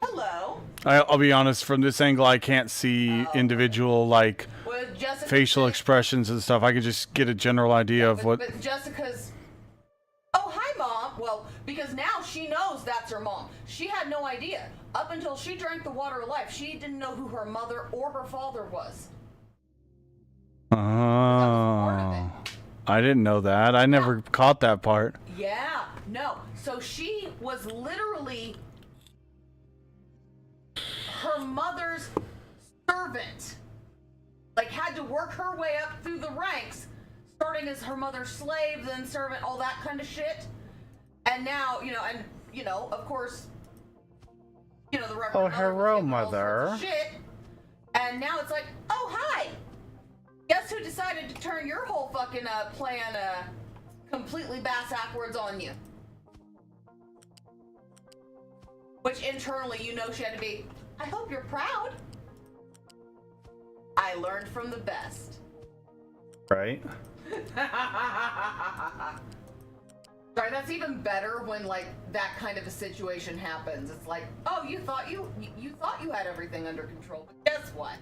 hello. I'll be honest, from this angle, I can't see individual, like, Well, Jessica, facial expressions and stuff. I could just get a general idea of what... But Jessica's, oh, hi, Mom. Well, because now she knows that's her mom. She had no idea. Up until she drank the water of life, she didn't know who her mother or her father was. Oh, part of I didn't know that. I never caught that part. Yeah, no. So she was literally her mother's servant. Like, had to work her way up through the ranks, starting as her mother's slave, then servant, all that kind of shit. And now, of course, the Reverend Oh, Mother hello, was given all Mother. sorts of shit. And now it's like, oh, hi. Guess who decided to turn your whole fucking plan completely backwards on you? Which internally, you know, she had to be, I hope you're proud. I learned from the best. Right? Sorry, that's even better when like that kind of a situation happens. It's like, oh, you thought you thought you had everything under control, but guess what?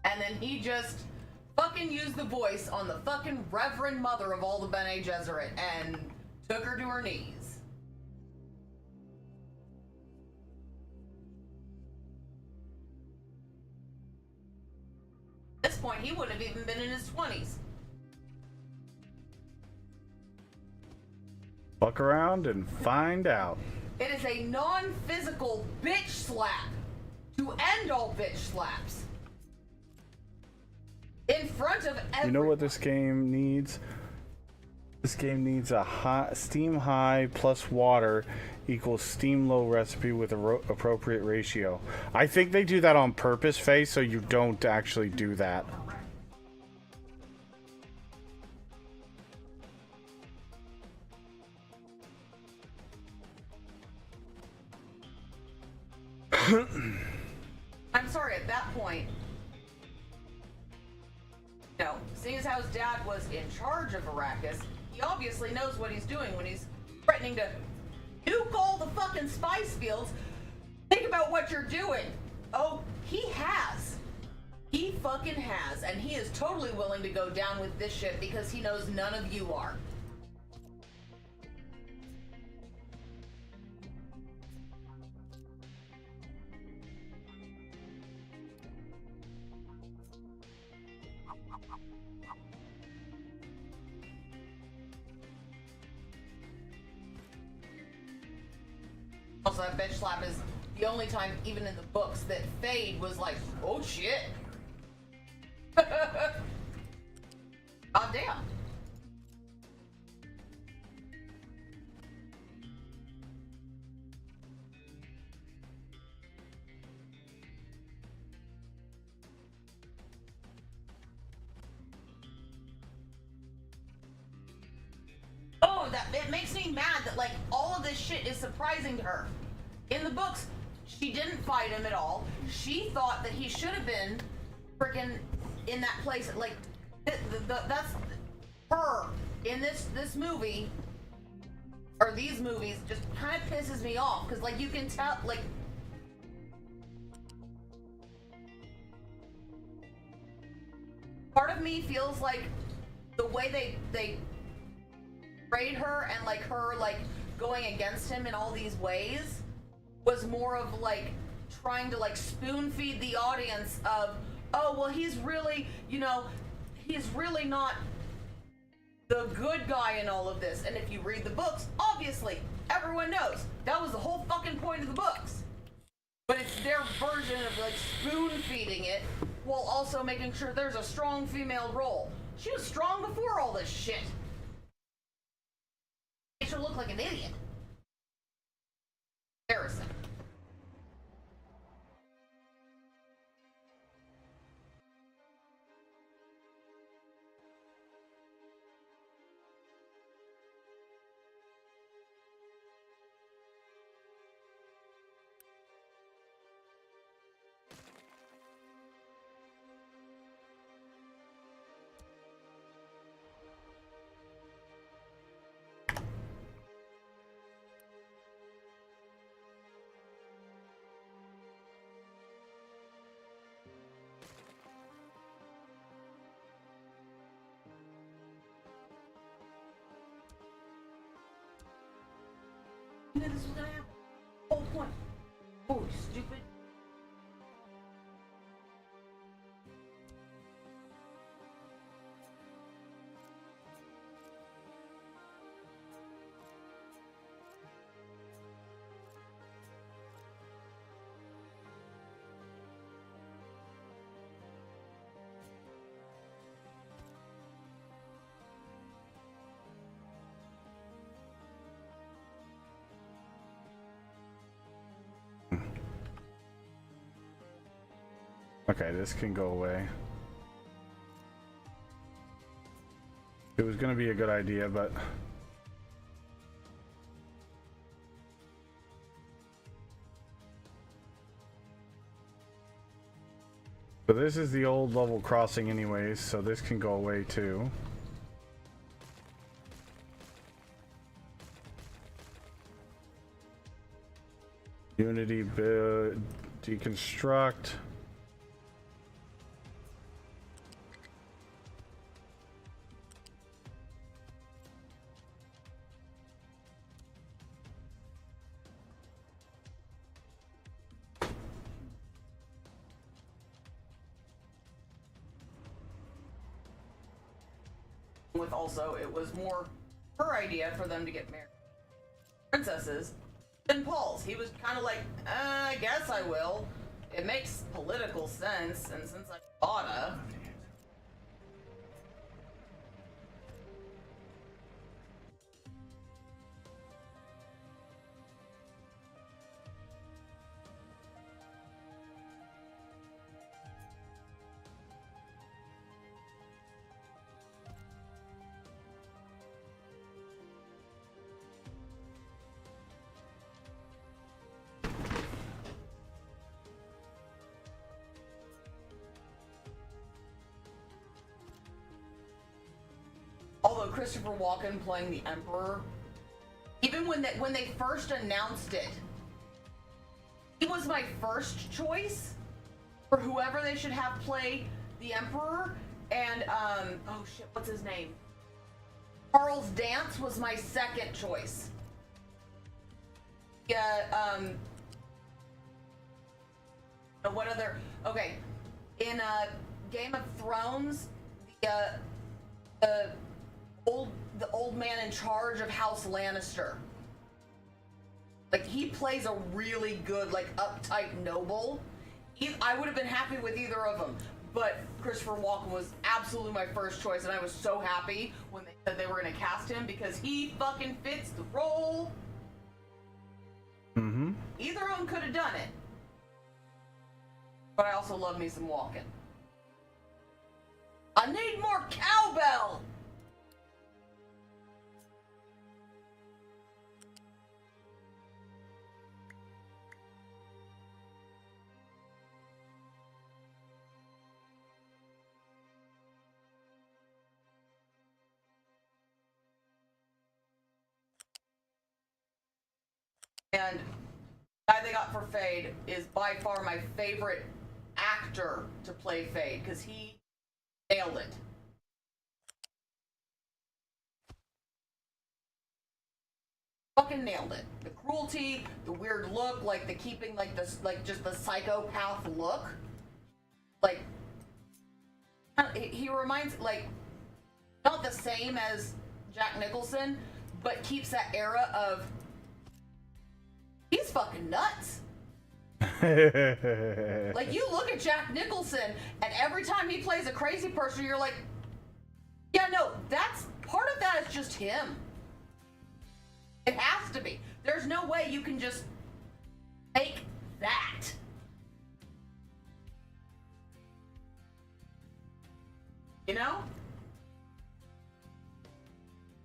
And then he just fucking used the voice on the fucking Reverend Mother of all the Bene Gesserit and took her to her knees. At this point, he wouldn't have even been in his 20s. Fuck around and find out. It is a non-physical bitch slap to end all bitch slaps. In front of everyone. You know what this game needs? This game needs a high, steam high plus water equals steam low recipe with a appropriate ratio. I think they do that on purpose, Faye, so you don't actually do that. I'm sorry, at that point, no, seeing as how his dad was in charge of Arrakis, he obviously knows what he's doing when he's threatening to nuke all the fucking spice fields. Think about what you're doing. Oh, he has. He fucking has, and he is totally willing to go down with this shit because he knows none of you are. Also, that bitch slap is the only time, even in the books, that Fade was like, oh shit. God damn. Oh, it makes me mad that like all of this shit is surprising to her. In the books, she didn't fight him at all. She thought that he should have been freaking in that place. Like that's her in this movie or these movies just kind of pisses me off because like you can tell like part of me feels like the way they portrayed her and like her like going against him in all these ways was more of like trying to like spoon feed the audience of, oh well, he's really, you know, he's really not the good guy in all of this. And if you read the books, obviously everyone knows that was the whole fucking point of the books. But it's their version of like spoon feeding it while also making sure there's a strong female role. She was strong before all this shit. Makes her look like an idiot. Embarrassing. You knew this was gonna happen. Whole point. Oh, you stupid. Okay, this can go away. It was gonna be a good idea, but so this is the old level crossing anyways, so this can go away too. Unity build, deconstruct. With also, it was more her idea for them to get married. Princesses than Paul's. He was kind of like, I guess I will. It makes political sense, and since I oughta. Although Christopher Walken playing the Emperor, even when they first announced it, he was my first choice for whoever they should have play the Emperor. And oh shit, what's his name? Charles Dance was my second choice. Yeah. What other? Okay, in Game of Thrones, the old man in charge of House Lannister. Like, he plays a really good, like, uptight noble. I would have been happy with either of them, but Christopher Walken was absolutely my first choice, and I was so happy when they said they were going to cast him because he fucking fits the role. Mm-hmm. Either of them could have done it. But I also love me some Walken. I need more cowbell! And the guy they got for Fade is by far my favorite actor to play Fade because he nailed it. Fucking nailed it. The cruelty, the weird look, like the keeping, like this, like just the psychopath look. Like, he reminds, like, not the same as Jack Nicholson, but keeps that era of, he's fucking nuts. Like, you look at Jack Nicholson, and every time he plays a crazy person, you're like, yeah, no, that's, part of that is just him. It has to be. There's no way you can just take that. You know?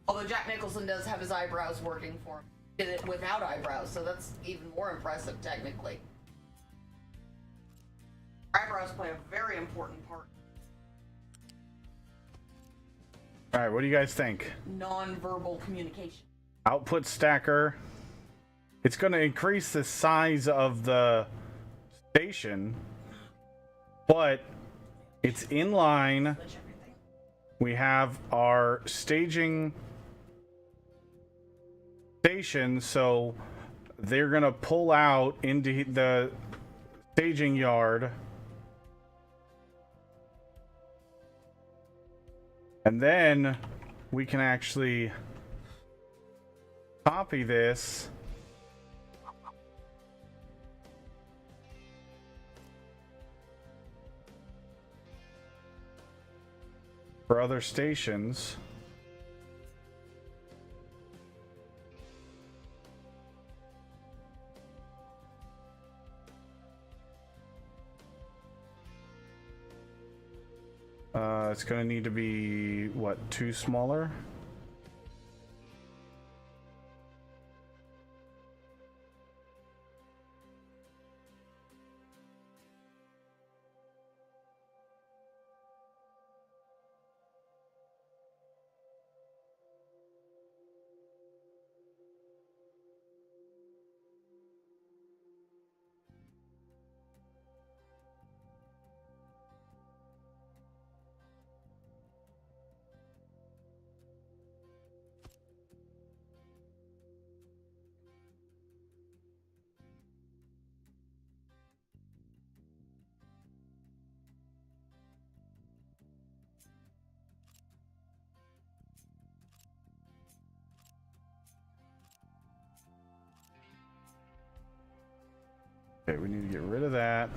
Although Jack Nicholson does have his eyebrows working for him. Did it without eyebrows, so that's even more impressive, technically. Eyebrows play a very important part. Alright, what do you guys think? Non-verbal communication. Output stacker. It's going to increase the size of the station, but it's in line. We have our staging station, so they're going to pull out into the staging yard. And then we can actually copy this for other stations. It's gonna need to be, what, 2 smaller? Okay, we need to get rid of that.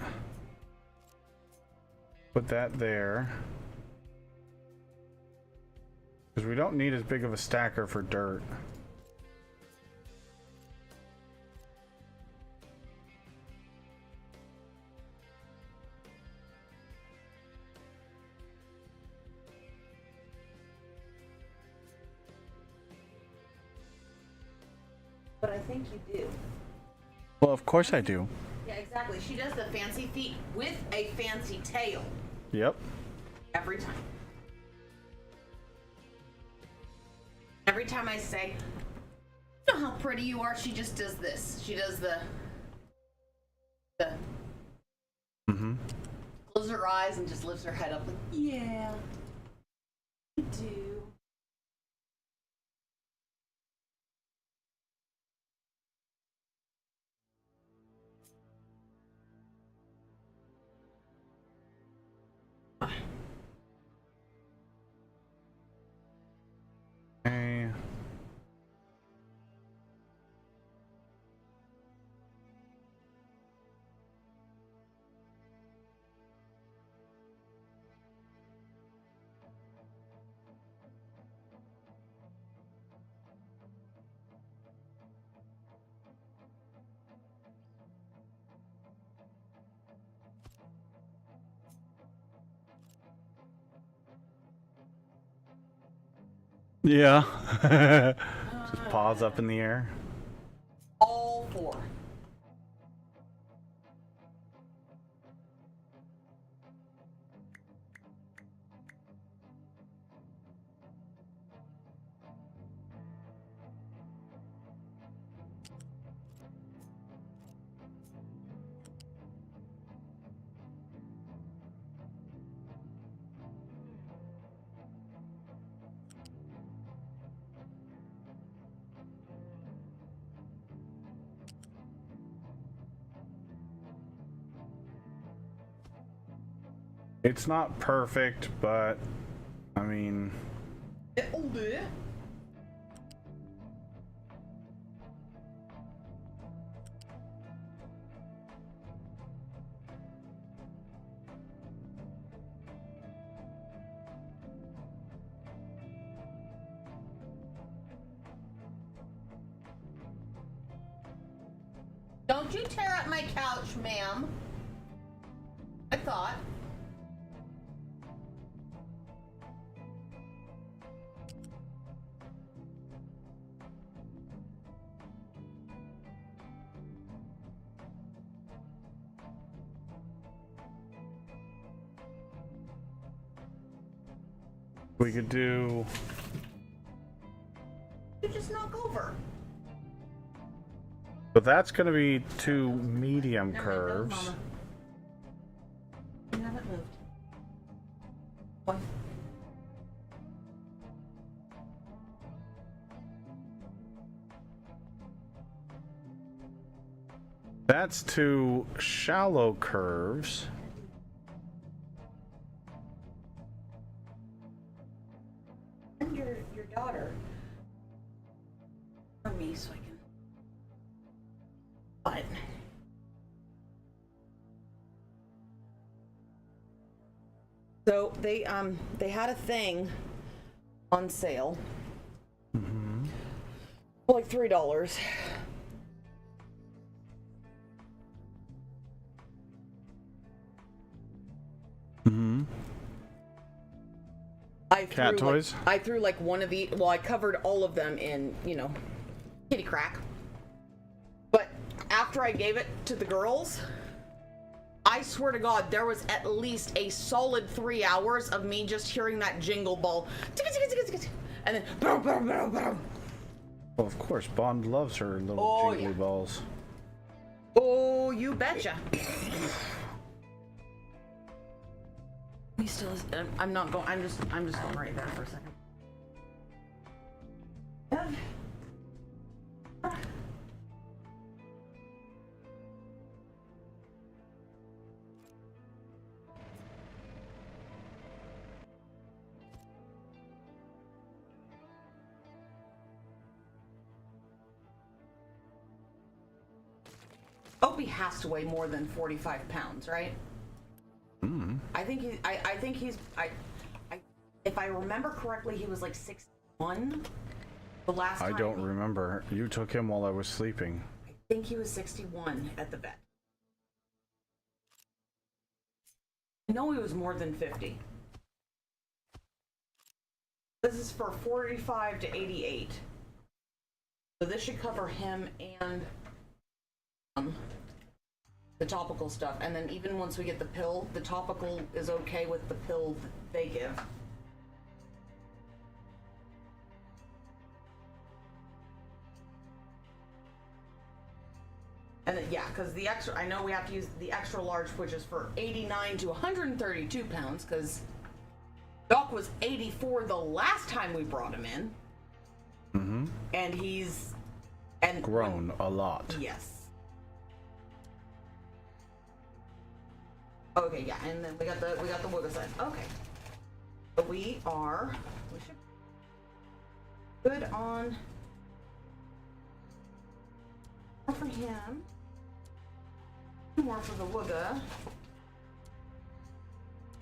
Put that there. Because we don't need as big of a stacker for dirt. But I think you do. Well, of course I do. Yeah, exactly. She does the fancy feet with a fancy tail. Yep. Every time. Every time I say, you know how pretty you are, she just does this. She does the closes her eyes and just lifts her head up like, yeah, I do. Okay. Yeah. Just paws up in the air. All 4. It's not perfect, but I mean, It'll do. Don't you tear up my couch, ma'am. I thought. we could do. You just knock over. But that's going to be 2 medium Never mind, curves. no, Mama. You haven't moved. One. That's 2 shallow curves. And your daughter. For me, so I can. But. So they had a thing on sale. For like $3. Cat toys? I threw like one of the. Well, I covered all of them in, kitty crack. But after I gave it to the girls, I swear to God, there was at least a solid 3 hours of me just hearing that jingle ball, and then boom, boom, boom, boom. Well, of course, Bond loves her little jiggly balls. Oh, you betcha. He still is. I'm not going. I'm just going right there for a second. Opie has to weigh more than 45 pounds, right? I think if I remember correctly, he was like 61 the last time. I don't remember. You took him while I was sleeping. I think he was 61 at the vet. I know he was more than 50. This is for 45 to 88. So this should cover him and the topical stuff, and then even once we get the pill, the topical is okay with the pill that they give. And then, yeah, because the extra, I know we have to use the extra large, which is for 89 to 132 pounds, because Doc was 84 the last time we brought him in. And he's grown a lot. Yes. Okay, yeah, and then we got the Wooga side. Okay. So we should good on more for him. 2 more for the Wooga.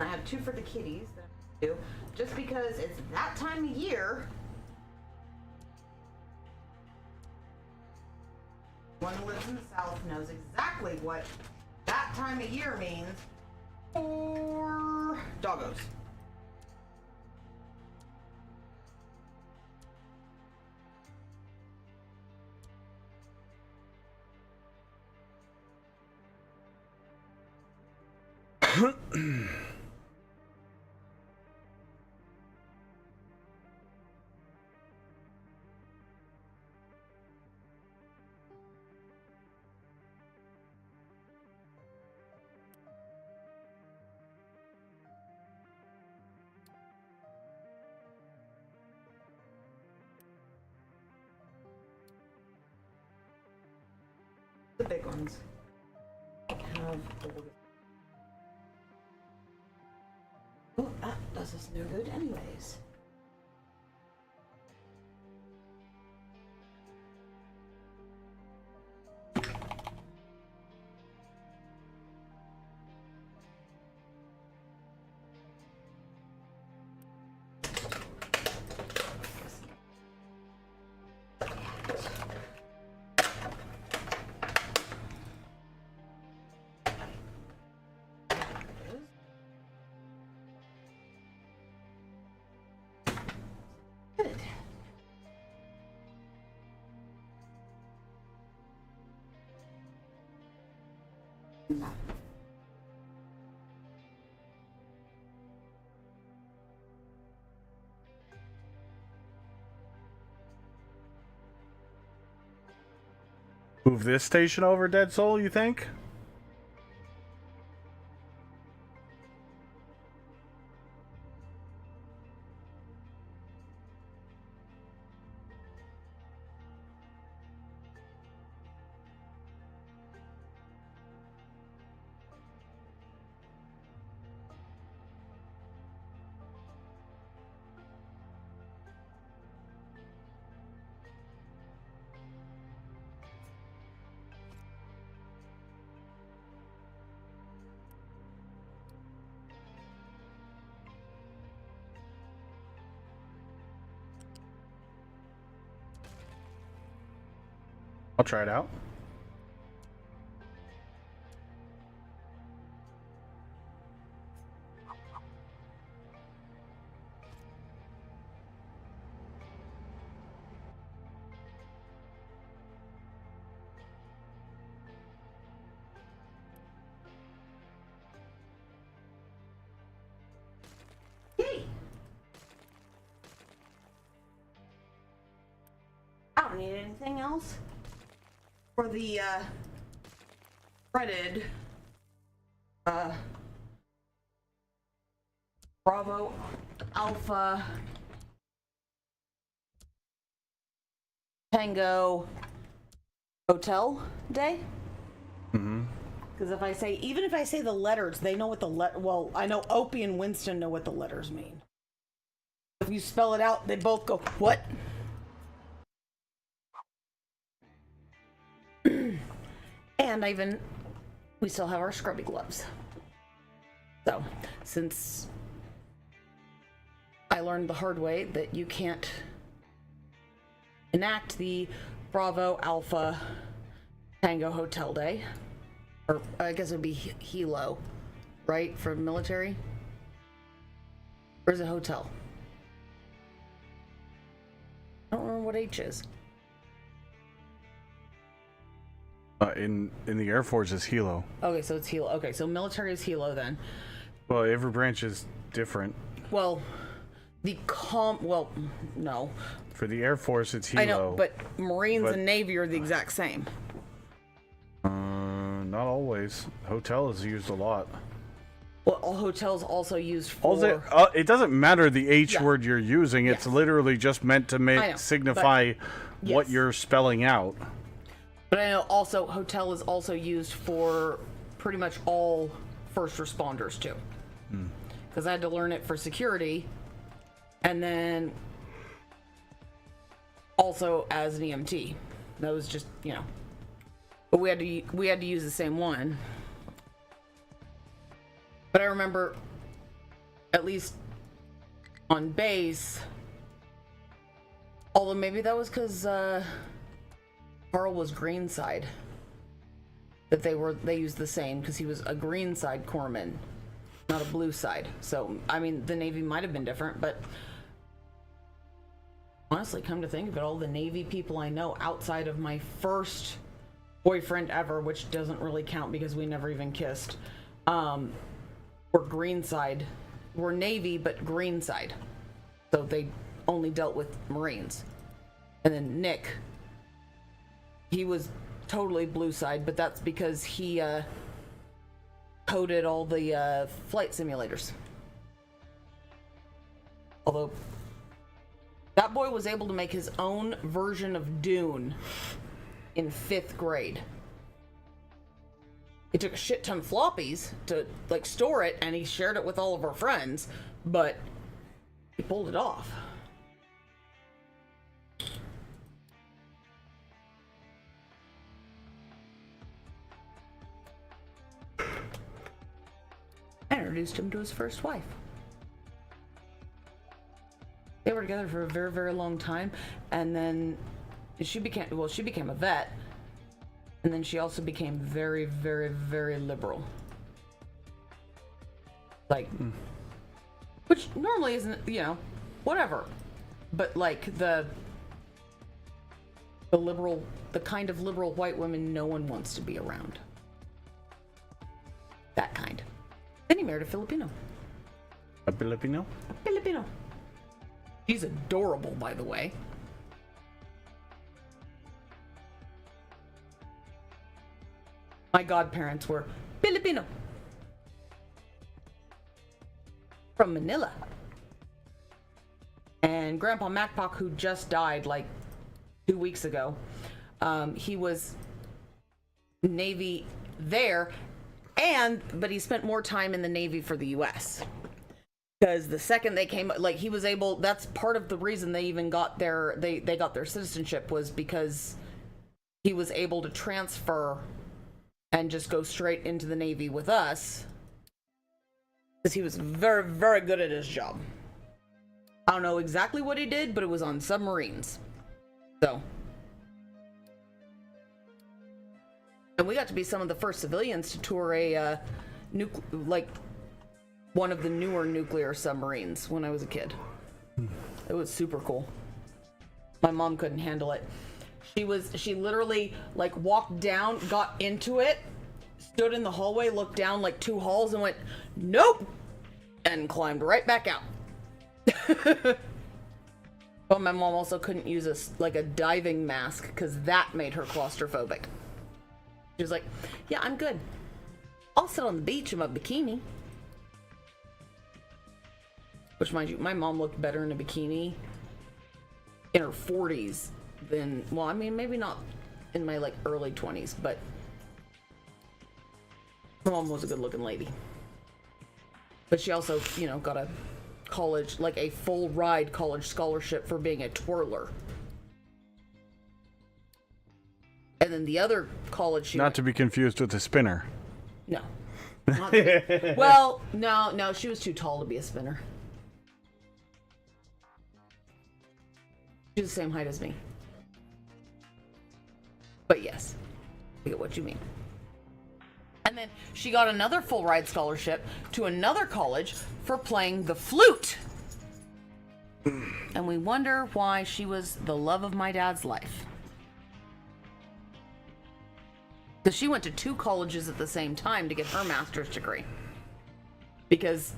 I have 2 for the kitties that I do. Just because it's that time of year. One who lives in the South knows exactly what that time of year means for doggos. The big ones have the oh, that does us no good anyways. Good. Move this station over, Dead Soul, you think? I'll try it out. don't need anything else. For the threaded Bravo Alpha Tango Hotel Day. Because even if I say the letters, they know what well, I know Opie and Winston know what the letters mean. If you spell it out, they both go, what? And we still have our scrubby gloves. So, since I learned the hard way that you can't enact the Bravo Alpha Tango Hotel Day, or I guess it would be Hilo, right, for military? Or is it hotel? I don't remember what H is. In the Air Force is Hilo. Okay, so it's Hilo. Okay, so military is Hilo then. Well, every branch is different. Well, no. For the Air Force, it's Hilo. I know, but Marines and Navy are the exact same. Not always. Hotel is used a lot. Well, all hotels also used for... it doesn't matter the H word you're using. It's literally just meant to signify what you're spelling out. But I know also hotel is also used for pretty much all first responders too. Because I had to learn it for security, and then also as an EMT. That was just, but we had to use the same one. But I remember, at least on base, although maybe that was because Carl was Greenside, that they used the same because he was a Greenside corpsman, not a Blue Side. So I mean, the Navy might have been different, but honestly, come to think of it, all the Navy people I know outside of my first boyfriend ever, which doesn't really count because we never even kissed, were Greenside, were Navy but Greenside, so they only dealt with Marines. And then Nick, he was totally Blue Side, but that's because he coded all the flight simulators. Although that boy was able to make his own version of Dune in 5th grade. He took a shit ton of floppies to store it, and he shared it with all of our friends, but he pulled it off. I introduced him to his first wife. They were together for a very, very long time, and then she became a vet, and then she also became very, very, very liberal. Which normally isn't, whatever. But the liberal, the kind of liberal white women no one wants to be around. That kind. Then he married a Filipino. A Filipino? A Filipino. She's adorable, by the way. My godparents were Filipino. From Manila. And Grandpa Macpock, who just died 2 weeks ago, he was Navy there, but he spent more time in the Navy for the U.S. Because the second they came, he was able, that's part of the reason they even got they got their citizenship, was because he was able to transfer and just go straight into the Navy with us. Because he was very, very good at his job. I don't know exactly what he did, but it was on submarines. So. And we got to be some of the first civilians to tour a one of the newer nuclear submarines when I was a kid. It was super cool. My mom couldn't handle it. She literally walked down, got into it, stood in the hallway, looked down 2 halls and went, "Nope," and climbed right back out. But my mom also couldn't use a diving mask because that made her claustrophobic. She was like, yeah, I'm good. I'll sit on the beach in my bikini. Which, mind you, my mom looked better in a bikini in her 40s than, well, I mean, maybe not in my, like, early 20s, but my mom was a good-looking lady. But she also, you know, got a college, like a full-ride college scholarship for being a twirler. And then the other college she Not to be confused with a spinner. No. Not to well, no, she was too tall to be a spinner. She's the same height as me. But yes, I get what you mean. And then she got another full ride scholarship to another college for playing the flute. And we wonder why she was the love of my dad's life. Because she went to 2 colleges at the same time to get her master's degree. Because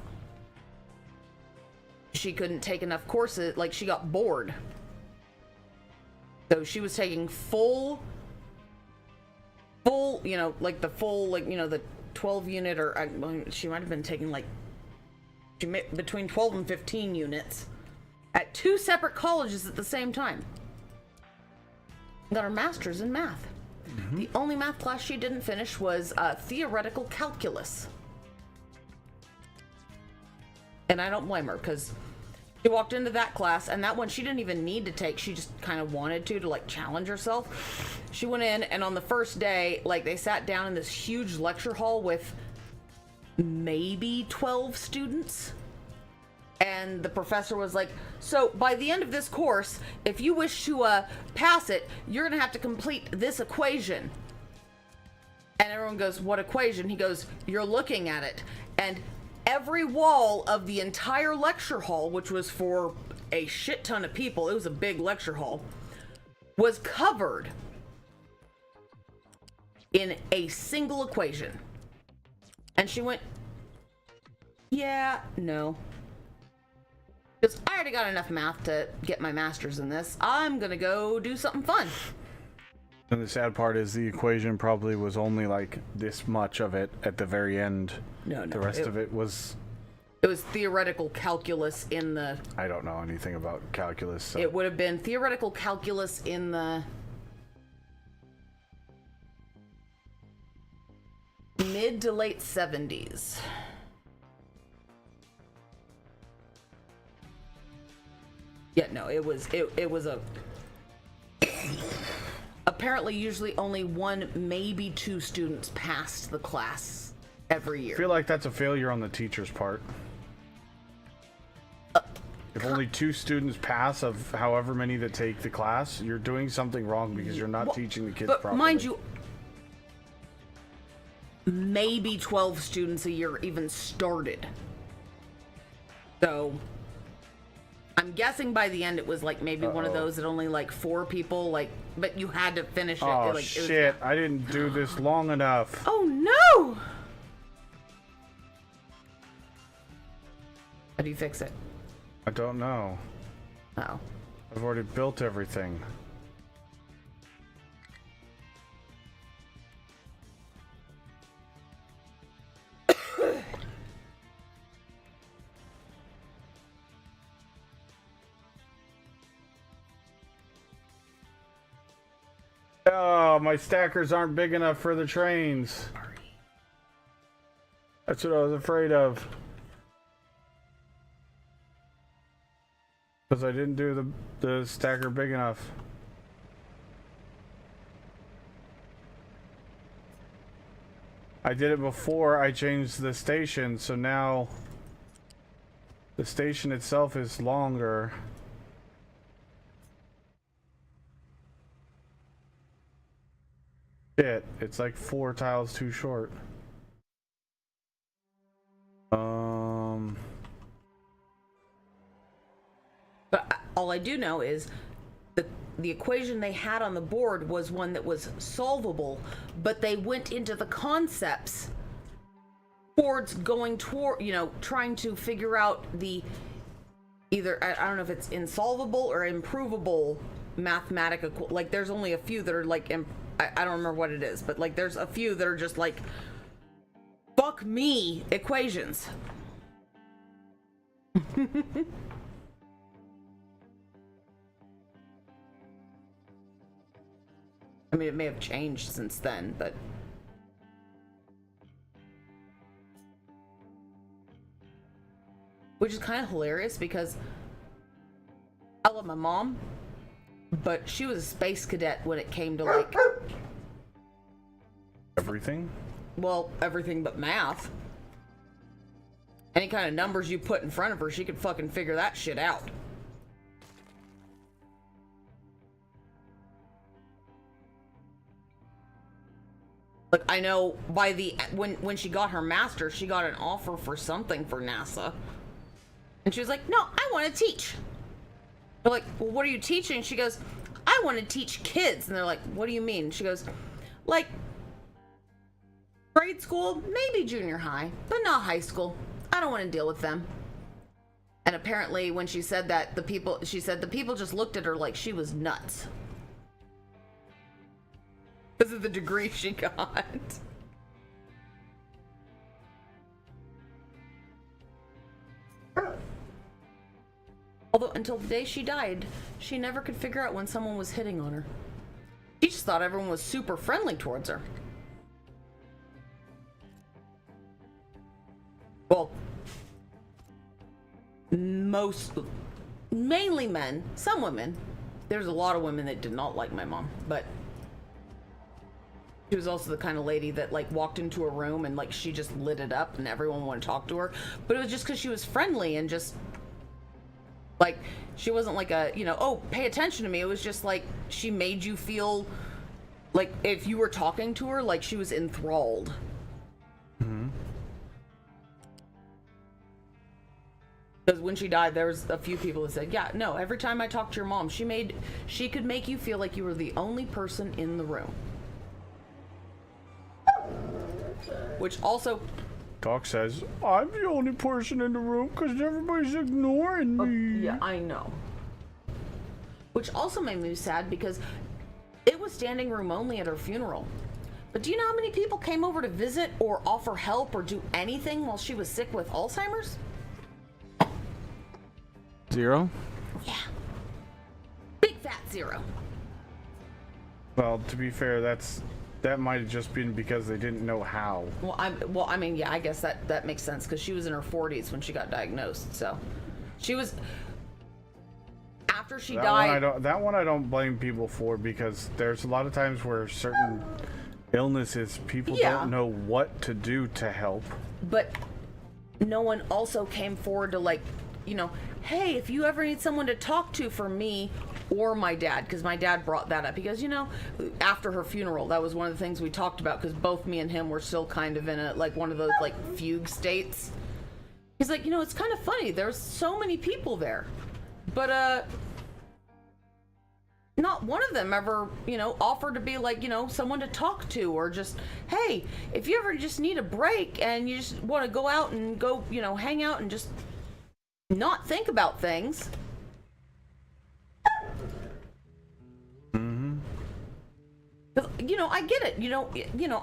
she couldn't take enough courses, like she got bored. So she was taking full, you know, like the full, like, you know, the 12 unit, or she might have been taking like between 12 and 15 units at 2 separate colleges at the same time. Got her master's in math. Mm-hmm. The only math class she didn't finish was theoretical calculus. And I don't blame her, because she walked into that class, and that one she didn't even need to take. She just kind of wanted to like challenge herself. She went in, and on the first day, like, they sat down in this huge lecture hall with maybe 12 students. And the professor was like, so by the end of this course, if you wish to pass it, you're going to have to complete this equation. And everyone goes, what equation? He goes, you're looking at it. And every wall of the entire lecture hall, which was for a shit ton of people, it was a big lecture hall, was covered in a single equation. And she went, yeah, no. Because I already got enough math to get my master's in this. I'm gonna go do something fun. And the sad part is the equation probably was only like this much of it at the very end. No. The rest of it was... It was theoretical calculus in the... I don't know anything about calculus, so... It would have been theoretical calculus in the... mid to late 70s. Yeah, no, it was a... Apparently, usually only 1, maybe 2 students passed the class every year. I feel like that's a failure on the teacher's part. If only 2 students pass of however many that take the class, you're doing something wrong because you're not teaching the kids properly. But mind you, maybe 12 students a year even started. So... I'm guessing by the end it was like maybe one of those that only like 4 people, like, but you had to finish it. Oh, like, shit. I didn't do this long enough. Oh, no! How do you fix it? I don't know. Oh. I've already built everything. Oh, my stackers aren't big enough for the trains. That's what I was afraid of. Because I didn't do the stacker big enough. I did it before I changed the station, so now the station itself is longer. Shit, it's like 4 tiles too short. But all I do know is the equation they had on the board was one that was solvable, but they went into the concepts towards going toward, you know, trying to figure out the either, I don't know if it's insolvable or improvable like there's only a few that are like, I don't remember what it is, but like there's a few that are just like, fuck me equations. I mean, it may have changed since then, but... Which is kind of hilarious because I love my mom, but she was a space cadet when it came to, like... Everything? Well, everything but math. Any kind of numbers you put in front of her, she could fucking figure that shit out. Like, I know by when she got her master's, she got an offer for something for NASA. And she was like, no, I want to teach. They're like, well, what are you teaching? She goes, I want to teach kids. And they're like, what do you mean? She goes, like, grade school, maybe junior high, but not high school. I don't want to deal with them. And apparently when she said that, she said the people just looked at her like she was nuts. Because of the degree she got. Although until the day she died, she never could figure out when someone was hitting on her. She just thought everyone was super friendly towards her. Well, mainly men, some women. There's a lot of women that did not like my mom, but she was also the kind of lady that like walked into a room and like she just lit it up and everyone wanted to talk to her. But it was just because she was friendly and just like she wasn't like a, you know, oh, pay attention to me. It was just like she made you feel like if you were talking to her, like she was enthralled. Mm-hmm. Because when she died, there was a few people that said, yeah, no, every time I talked to your mom, she could make you feel like you were the only person in the room. Which also... Doc says, I'm the only person in the room because everybody's ignoring me. Yeah, I know. Which also made me sad because it was standing room only at her funeral. But do you know how many people came over to visit or offer help or do anything while she was sick with Alzheimer's? 0? Yeah. Big fat 0. Well, to be fair, that might have just been because they didn't know how. Well, I mean, yeah, I guess that makes sense because she was in her 40s when she got diagnosed. So, she was after she died. That one I don't blame people for because there's a lot of times where certain illnesses people don't know what to do to help. But no one also came forward to like, you know, hey, if you ever need someone to talk to for me or my dad, because my dad brought that up. He goes, you know, after her funeral, that was one of the things we talked about because both me and him were still kind of in a, like one of those like fugue states. He's like, you know, it's kind of funny. There's so many people there, but not one of them ever, you know, offered to be like, you know, someone to talk to or just, hey, if you ever just need a break and you just want to go out and go, you know, hang out and just not think about things. Mm-hmm. You know, I get it. You know,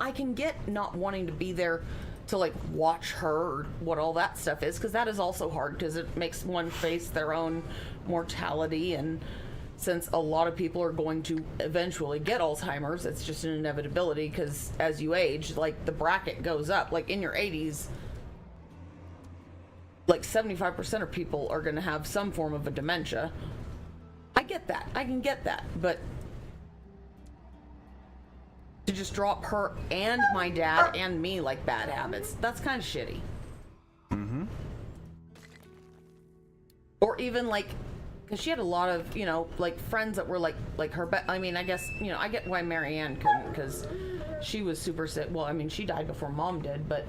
I can get not wanting to be there to like watch her or what all that stuff is, because that is also hard because it makes one face their own mortality, and since a lot of people are going to eventually get Alzheimer's, it's just an inevitability because as you age, like the bracket goes up. Like in your 80s, like 75% of people are going to have some form of a dementia. I get that. I can get that. But to just drop her and my dad and me like bad habits, that's kind of shitty. Mm-hmm. Or even like, because she had a lot of, you know, like friends that were like her. I mean, I guess, you know, I get why Marianne couldn't because she was super sick. Well, I mean, she died before Mom did, but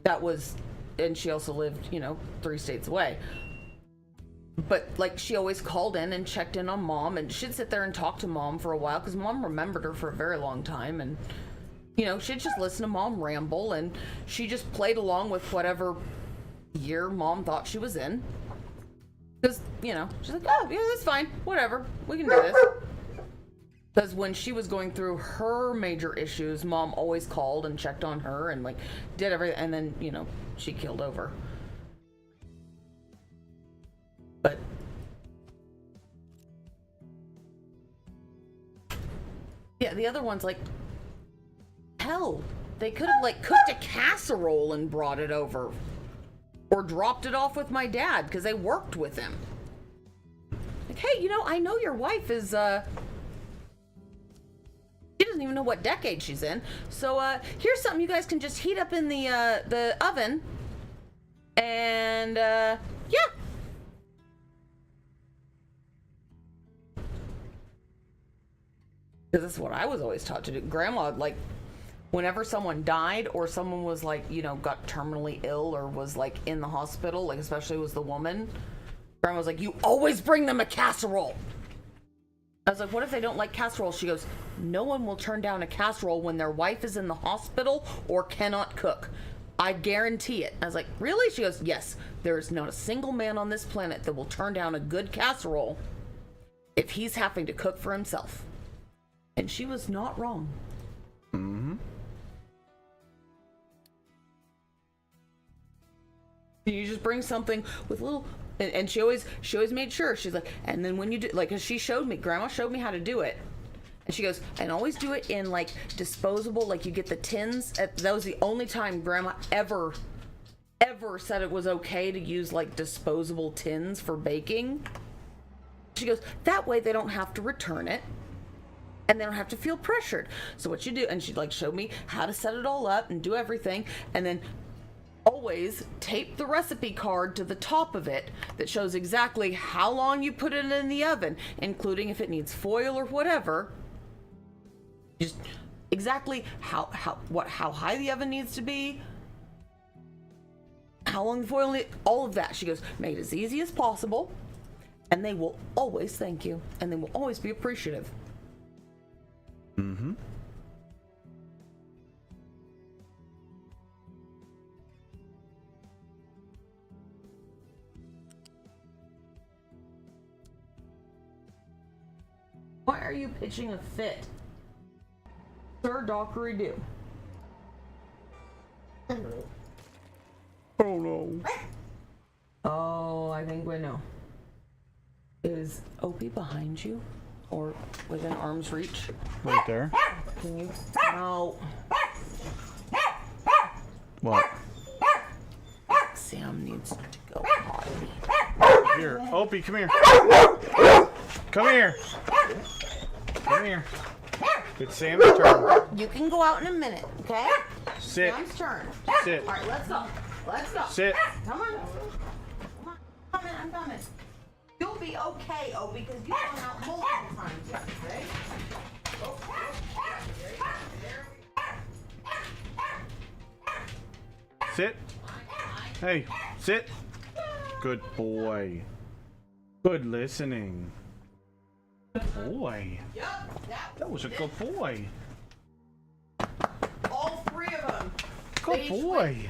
that was... And she also lived, you know, 3 states away. But, like, she always called in and checked in on Mom. And she'd sit there and talk to Mom for a while because Mom remembered her for a very long time. And, you know, she'd just listen to Mom ramble. And she just played along with whatever year Mom thought she was in. Because, you know, she's like, oh, yeah, that's fine. Whatever. We can do this. Because when she was going through her major issues, Mom always called and checked on her and, like, did everything. And then, you know, she keeled over. But... yeah, the other one's like, hell, they could have, like, cooked a casserole and brought it over. Or dropped it off with my dad, because they worked with him. Like, hey, you know, I know your wife is, she doesn't even know what decade she's in. So, here's something you guys can just heat up in the oven. And, yeah. Because this is what I was always taught to do. Grandma, like, whenever someone died or someone was, like, you know, got terminally ill or was, like, in the hospital, like, especially was the woman, Grandma was like, you always bring them a casserole. I was like, what if they don't like casserole? She goes, no one will turn down a casserole when their wife is in the hospital or cannot cook. I guarantee it. I was like, really? She goes, yes. There is not a single man on this planet that will turn down a good casserole if he's having to cook for himself. And she was not wrong. Mm-hmm. You just bring something with little, and she always made sure, she's like, and then when you do, like, cause she showed me, Grandma showed me how to do it. And she goes, and always do it in, like, disposable, like, you get the tins. That was the only time Grandma ever said it was okay to use, like, disposable tins for baking. She goes, that way they don't have to return it. And they don't have to feel pressured. So what you do, and she, like, showed me how to set it all up and do everything. And then always tape the recipe card to the top of it that shows exactly how long you put it in the oven, including if it needs foil or whatever. Just exactly how high the oven needs to be, how long the foil needs, all of that. She goes, make it as easy as possible, and they will always thank you, and they will always be appreciative. Mm-hmm. Why are you pitching a fit? Sir Dockery do. Oh no. Oh, I think we know. Is Opie behind you? Or within arm's reach? Right there. Can you? No. What? Sam needs to go potty. Here, Opie, come here. Come here. Come here. It's Sam's turn. You can go out in a minute, okay? Sit. Sam's turn. Sit. All right, let's go. Let's go. Sit. Come on. Come on. I'm coming. You'll be okay, Opie, because you've gone out multiple times yesterday. Sit. Hey, sit. Good boy. Good listening. Good boy. Yep, That was a good boy. all three of them. Good They each boy.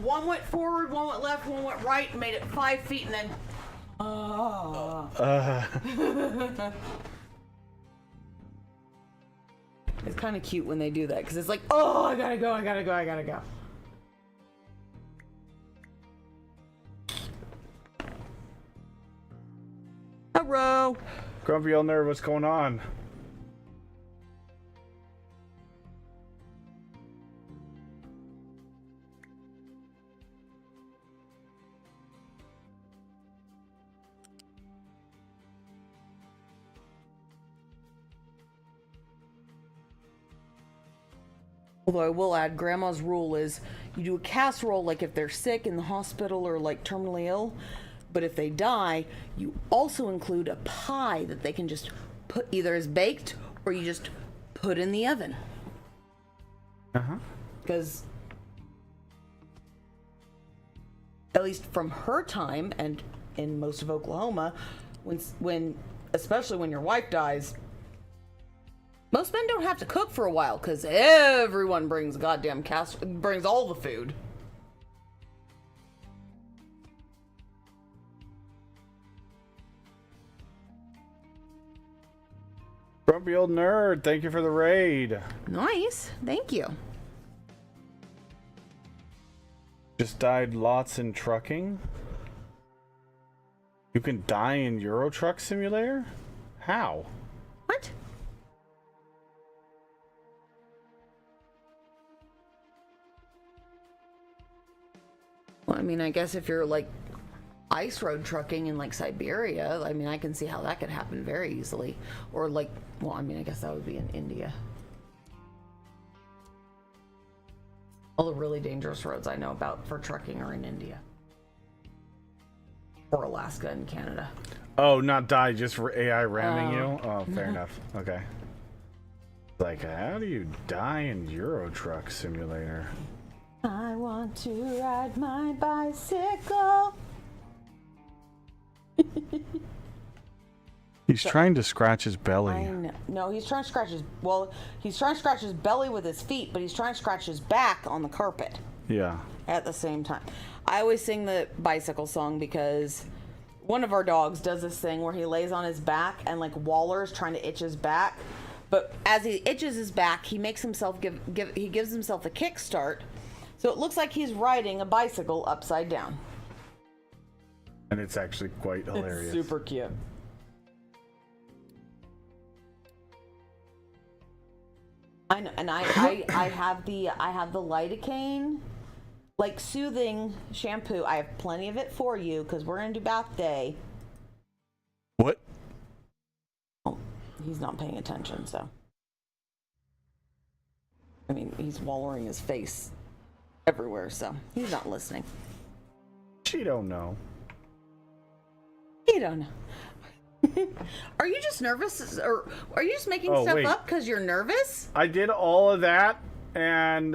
One went forward, one went left, one went right, and made it 5 feet, and then. It's kind of cute when they do that, because it's like, oh, I gotta go. Hello. Grumpy old nerd, what's going on? Although I will add, Grandma's rule is you do a casserole like if they're sick in the hospital or like terminally ill, but if they die, you also include a pie that they can just put either as baked or you just put in the oven. Uh-huh. Because at least from her time and in most of Oklahoma, when especially when your wife dies, most men don't have to cook for a while because everyone brings goddamn brings all the food. Grumpy old nerd, thank you for the raid. Nice. Thank you. Just died lots in trucking. You can die in Euro Truck Simulator? How? What? Well, I mean, I guess if you're like ice road trucking in like Siberia, I mean, I can see how that could happen very easily. Or like, well, I mean, I guess that would be in India. All the really dangerous roads I know about for trucking are in India. Or Alaska and Canada. Oh, not die just for AI ramming you? Oh, fair enough. Okay. Like, how do you die in Euro Truck Simulator? I want to ride my bicycle. He's trying to scratch his belly. I know. No, he's trying to scratch his... Well, he's trying to scratch his belly with his feet, but he's trying to scratch his back on the carpet Yeah. at the same time. I always sing the bicycle song because one of our dogs does this thing where he lays on his back and like Waller's trying to itch his back. But as he itches his back, he makes himself he gives himself a kickstart. So it looks like he's riding a bicycle upside down. And it's actually quite hilarious. It's super cute. I know, and I have the lidocaine, like soothing shampoo. I have plenty of it for you because we're gonna do bath day. What? Oh, he's not paying attention, so. I mean, he's wallowing his face everywhere, so he's not listening. She don't know. You don't know. Are you just nervous, or are you just making stuff wait. up because you're nervous? I did all of that and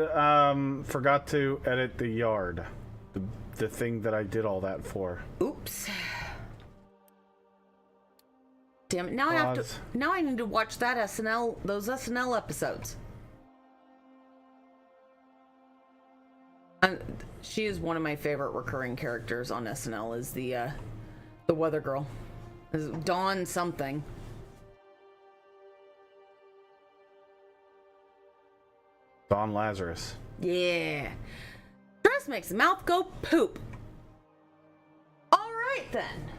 forgot to edit the yard. The thing that I did all that for. Oops. Damn it! Now I have to. Now I need to watch that those SNL episodes. She is one of my favorite recurring characters on SNL. Is the weather girl. Is Dawn something. Don Lazarus. Yeah. Stress makes the mouth go poop. All right then.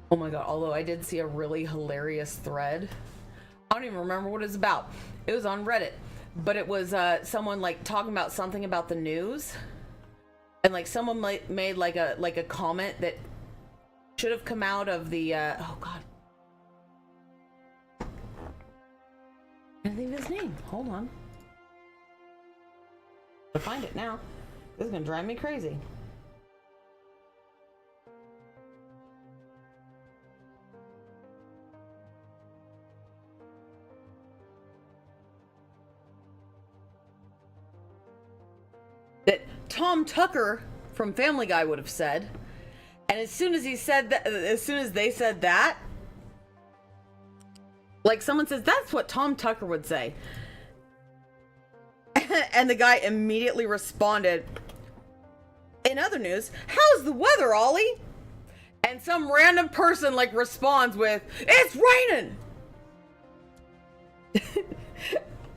Oh my god, although I did see a really hilarious thread. I don't even remember what it was about. It was on Reddit. But it was someone like talking about something about the news. And like someone made like a comment that should have come out of the oh god. I can't think of his name. Hold on. I'll find it now. This is gonna drive me crazy. That Tom Tucker from Family Guy would have said. And as soon as he said that, as soon as they said that, like someone says, that's what Tom Tucker would say. And the guy immediately responded, in other news, how's the weather, Ollie? And some random person like responds with, it's raining.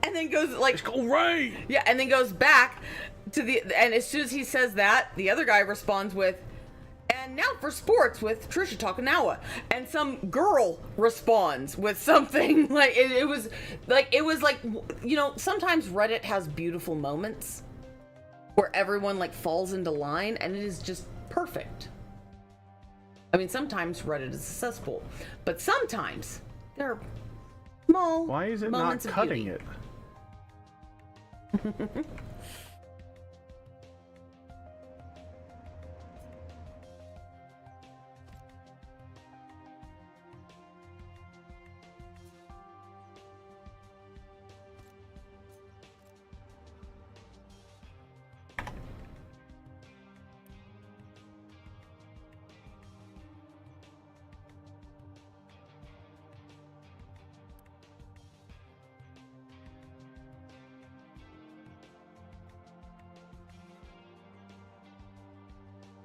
And then goes like, It's gonna rain. yeah, and then goes back to and as soon as he says that, the other guy responds with, and now for sports with Trisha Takanawa. And some girl responds with something like it was like you know, sometimes Reddit has beautiful moments where everyone like falls into line and it is just perfect. I mean, sometimes Reddit is successful, but sometimes there are small Why is it not moments cutting of beauty. it?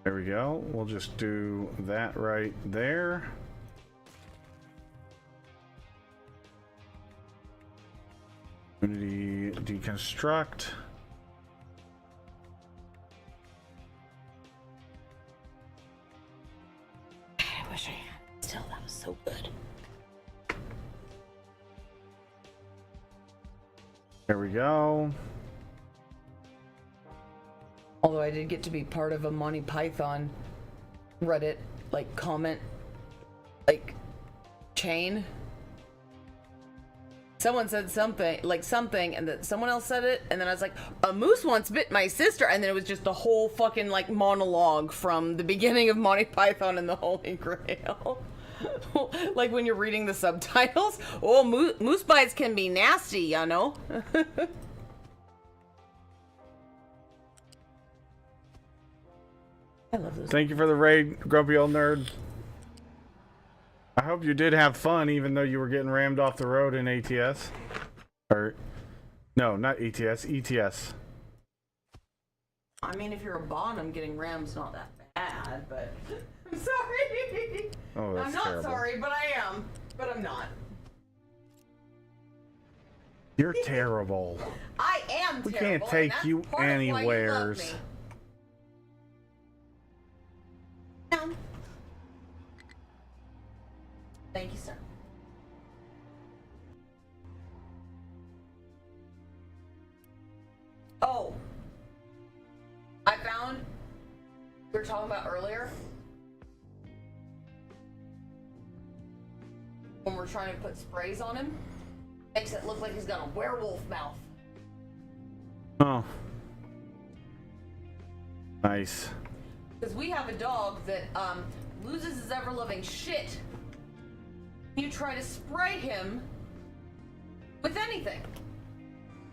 There we go. We'll just do that right there. Unity deconstruct. I wish I had. Still, that was so good. There we go. Although I did get to be part of a Monty Python Reddit, like, comment, like, chain. Someone said something, and then someone else said it, and then I was like, a moose once bit my sister, and then it was just a whole fucking, like, monologue from the beginning of Monty Python and the Holy Grail. Like when you're reading the subtitles. Oh, moose bites can be nasty, you know? I love those. Thank you for the raid, Grumpy Old Nerd. I hope you did have fun, even though you were getting rammed off the road in ATS. Or, no, not ATS, ETS. I mean, if you're a bottom, getting ram's not that bad, but... I'm sorry! Oh, that's I'm not terrible. sorry, but I am. But I'm not. You're terrible. I am We terrible. can't take and that's you part of why you love anywheres. me. No. Thank you, sir. Oh. I found we were talking about earlier when we're trying to put sprays on him. Makes it look like he's got a werewolf mouth. Oh. Nice. Because we have a dog that loses his ever-loving shit. You try to spray him with anything.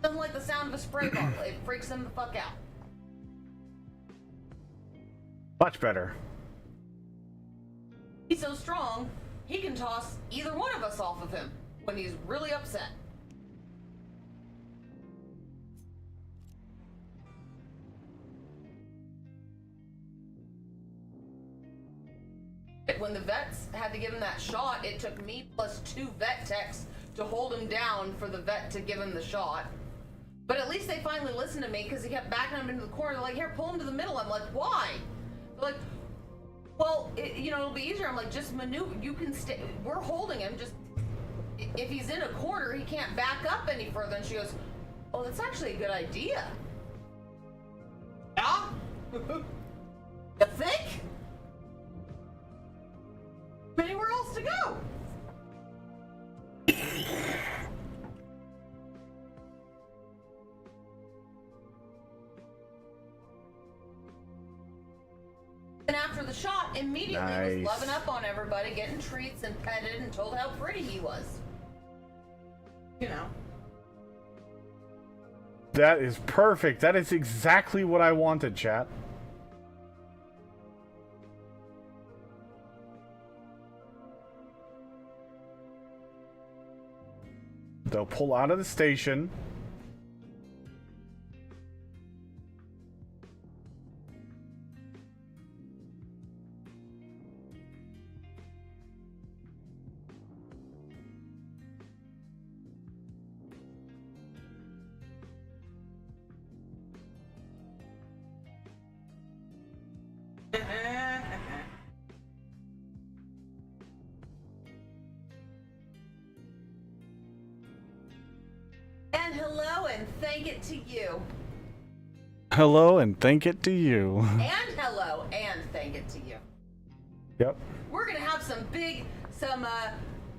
Doesn't like the sound of a spray bottle. It freaks him the fuck out. Much better. He's so strong, he can toss either one of us off of him when he's really upset. When the vets had to give him that shot, it took me plus 2 vet techs to hold him down for the vet to give him the shot. But at least they finally listened to me because he kept backing him into the corner. They're like, here, pull him to the middle. I'm like, why? They're like, well, it'll be easier. I'm like, just maneuver. You can stay. We're holding him. Just if he's in a corner, he can't back up any further. And she goes, oh, that's actually a good idea. Yeah? You think? Anywhere else to go? And after the shot, immediately was loving up on everybody, getting treats and petted and told how pretty he was. You know. That is perfect. That is exactly what I wanted, chat. They'll pull out of the station. And hello and thank it to you. Hello and thank it to you. And hello and thank it to you. Yep. We're gonna have some big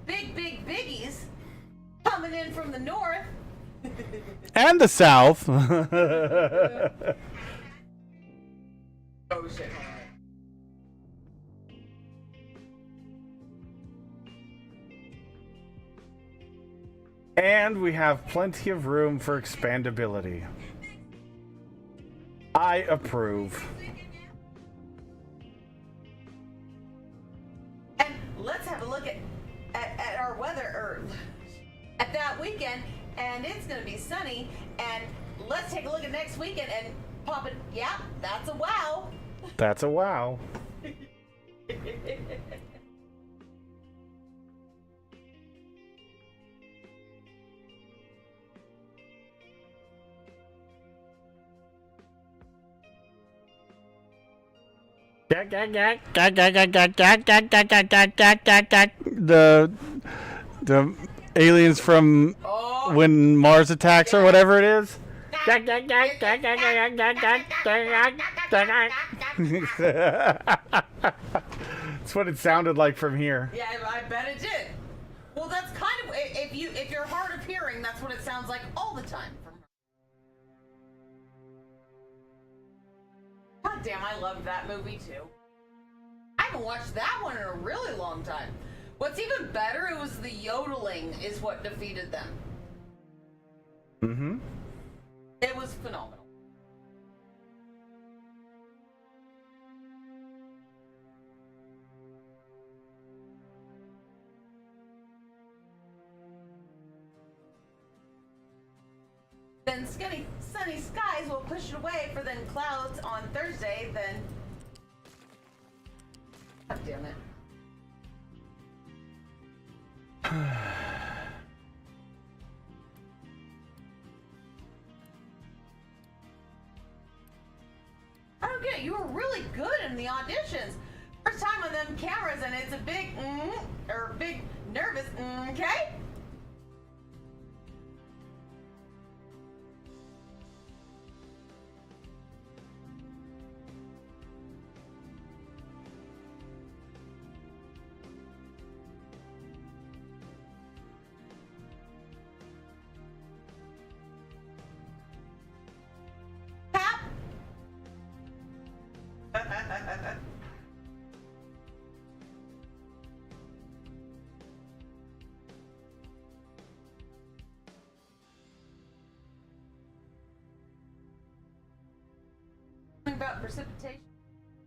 biggies coming in from the north. And the south. Oh shit. And we have plenty of room for expandability. I approve. And let's have a look at our weather, or at that weekend, and it's gonna be sunny, and let's take a look at next weekend and pop it. Yeah, that's a wow. That's a wow. The aliens from when Mars attacks or whatever it is. That's what it sounded like from here. Yeah, I bet it did. Well, that's kind of if you're hard of hearing, that's what it sounds like all the time from her. God damn, I loved that movie too. I haven't watched that one in a really long time. What's even better, it was the yodeling is what defeated them. Mm-hmm. It was phenomenal. Then sunny skies will push it away for then clouds on Thursday, then... God damn it. I don't get it. You were really good in the auditions. First time on them cameras, and it's a big or big nervous okay? About precipitation.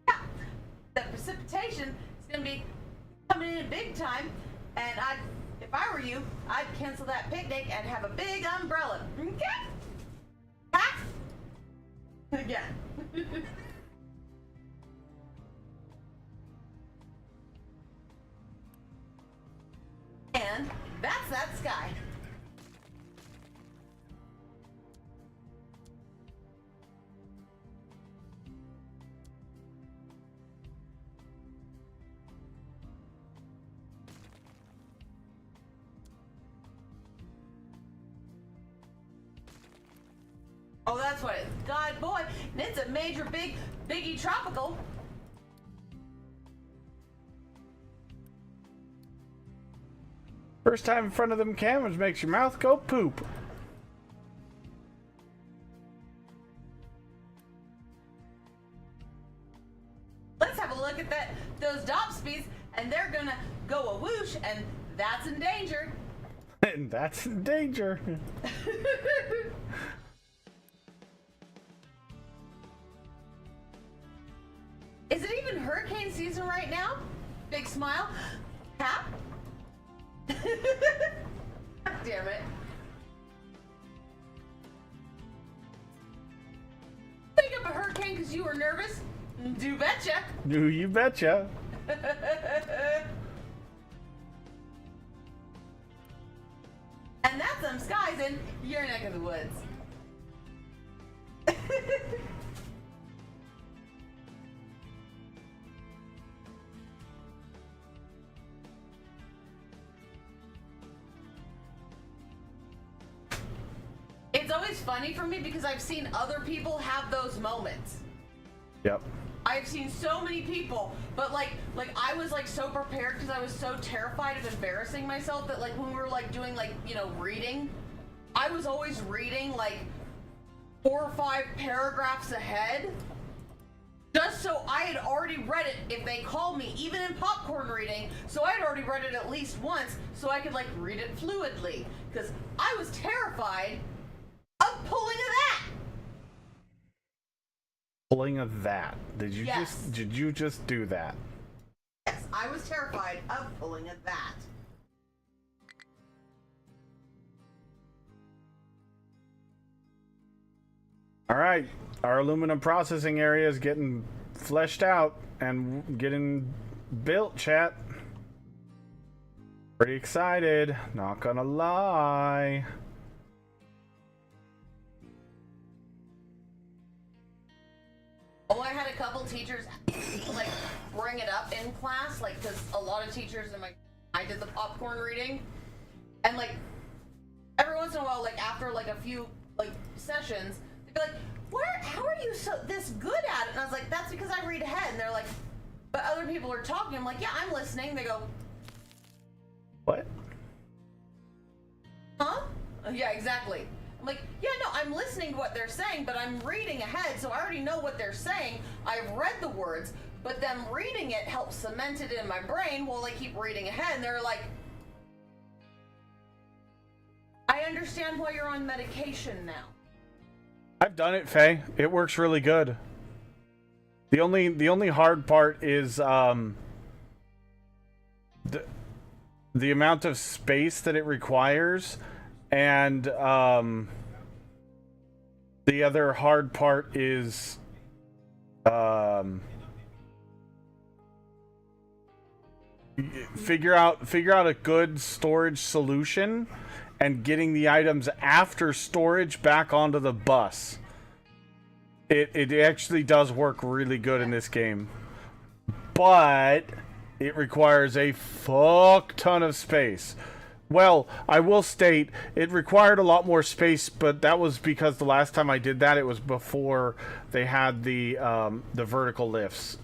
Yeah, the precipitation is going to be coming in big time, and if I were you, I'd cancel that picnic and have a big umbrella. Okay? Ha! Again. And that's that sky. Oh, that's what it is. God, boy. And it's a major, biggie tropical. First time in front of them cameras makes your mouth go poop. Let's have a look at those DOP speeds, and they're gonna go a whoosh, and that's in danger. And that's in danger. Is it even hurricane season right now? Big smile. Cap? Damn it. Think of a hurricane because you were nervous? Do betcha. Do you betcha. And that's them skies in your neck of the woods. It's always funny for me because I've seen other people have those moments. Yep. I've seen so many people, but like I was like so prepared because I was so terrified of embarrassing myself that like when we were like doing like, you know, reading, I was always reading like 4 or 5 paragraphs ahead. Just so I had already read it if they called me, even in popcorn reading, so I had already read it at least once so I could like read it fluidly. Because I was terrified of pulling a that. Pulling a that. Did you Yes. just do that? Yes, I was terrified of pulling a that. All right, our aluminum processing area is getting fleshed out and getting built, chat. Pretty excited, not gonna lie. Oh, I had a couple teachers like bring it up in class, like because a lot of teachers in I did the popcorn reading, and like every once in a while, like after like a few like sessions, they'd be like, how are you so this good at it? And I was like, that's because I read ahead. And they're like, but other people are talking. I'm like, yeah, I'm listening. They go, what? huh? Yeah, exactly. I'm like, yeah, no, I'm listening to what they're saying, but I'm reading ahead, so I already know what they're saying. I've read the words, but them reading it helps cement it in my brain while I keep reading ahead. And they're like, I understand why you're on medication now. I've done it, Faye. It works really good. The only hard part is the amount of space that it requires, and the other hard part is figure out a good storage solution and getting the items after storage back onto the bus. It actually does work really good in this game, but it requires a fuck ton of space. Well, I will state it required a lot more space, but that was because the last time I did that, it was before they had the vertical lifts.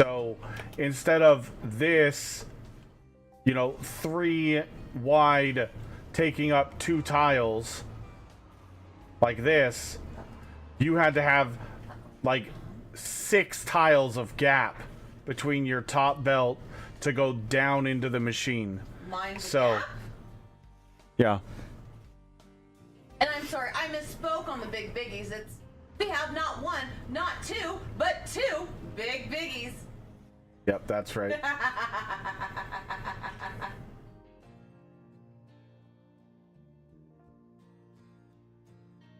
So instead of this, 3 wide taking up 2 tiles like this, you had to have like 6 tiles of gap between your top belt to go down into the machine. Mine's So, gap. Yeah. And I'm sorry, I misspoke on the big biggies. We have not 1, not 2, but 2 big biggies. Yep, that's right.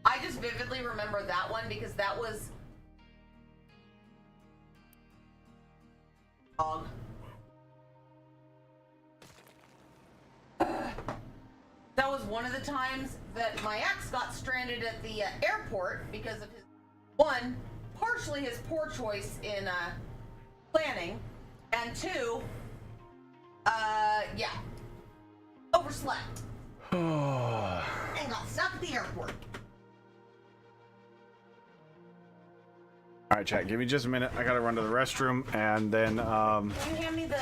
I just vividly remember that one because that was dog. That was one of the times that my ex got stranded at the airport because of his partially his poor choice in planning, and 2, overslept and got stuck at the airport. All right, chat. Give me just a minute. I gotta run to the restroom, and then Can you hand me the?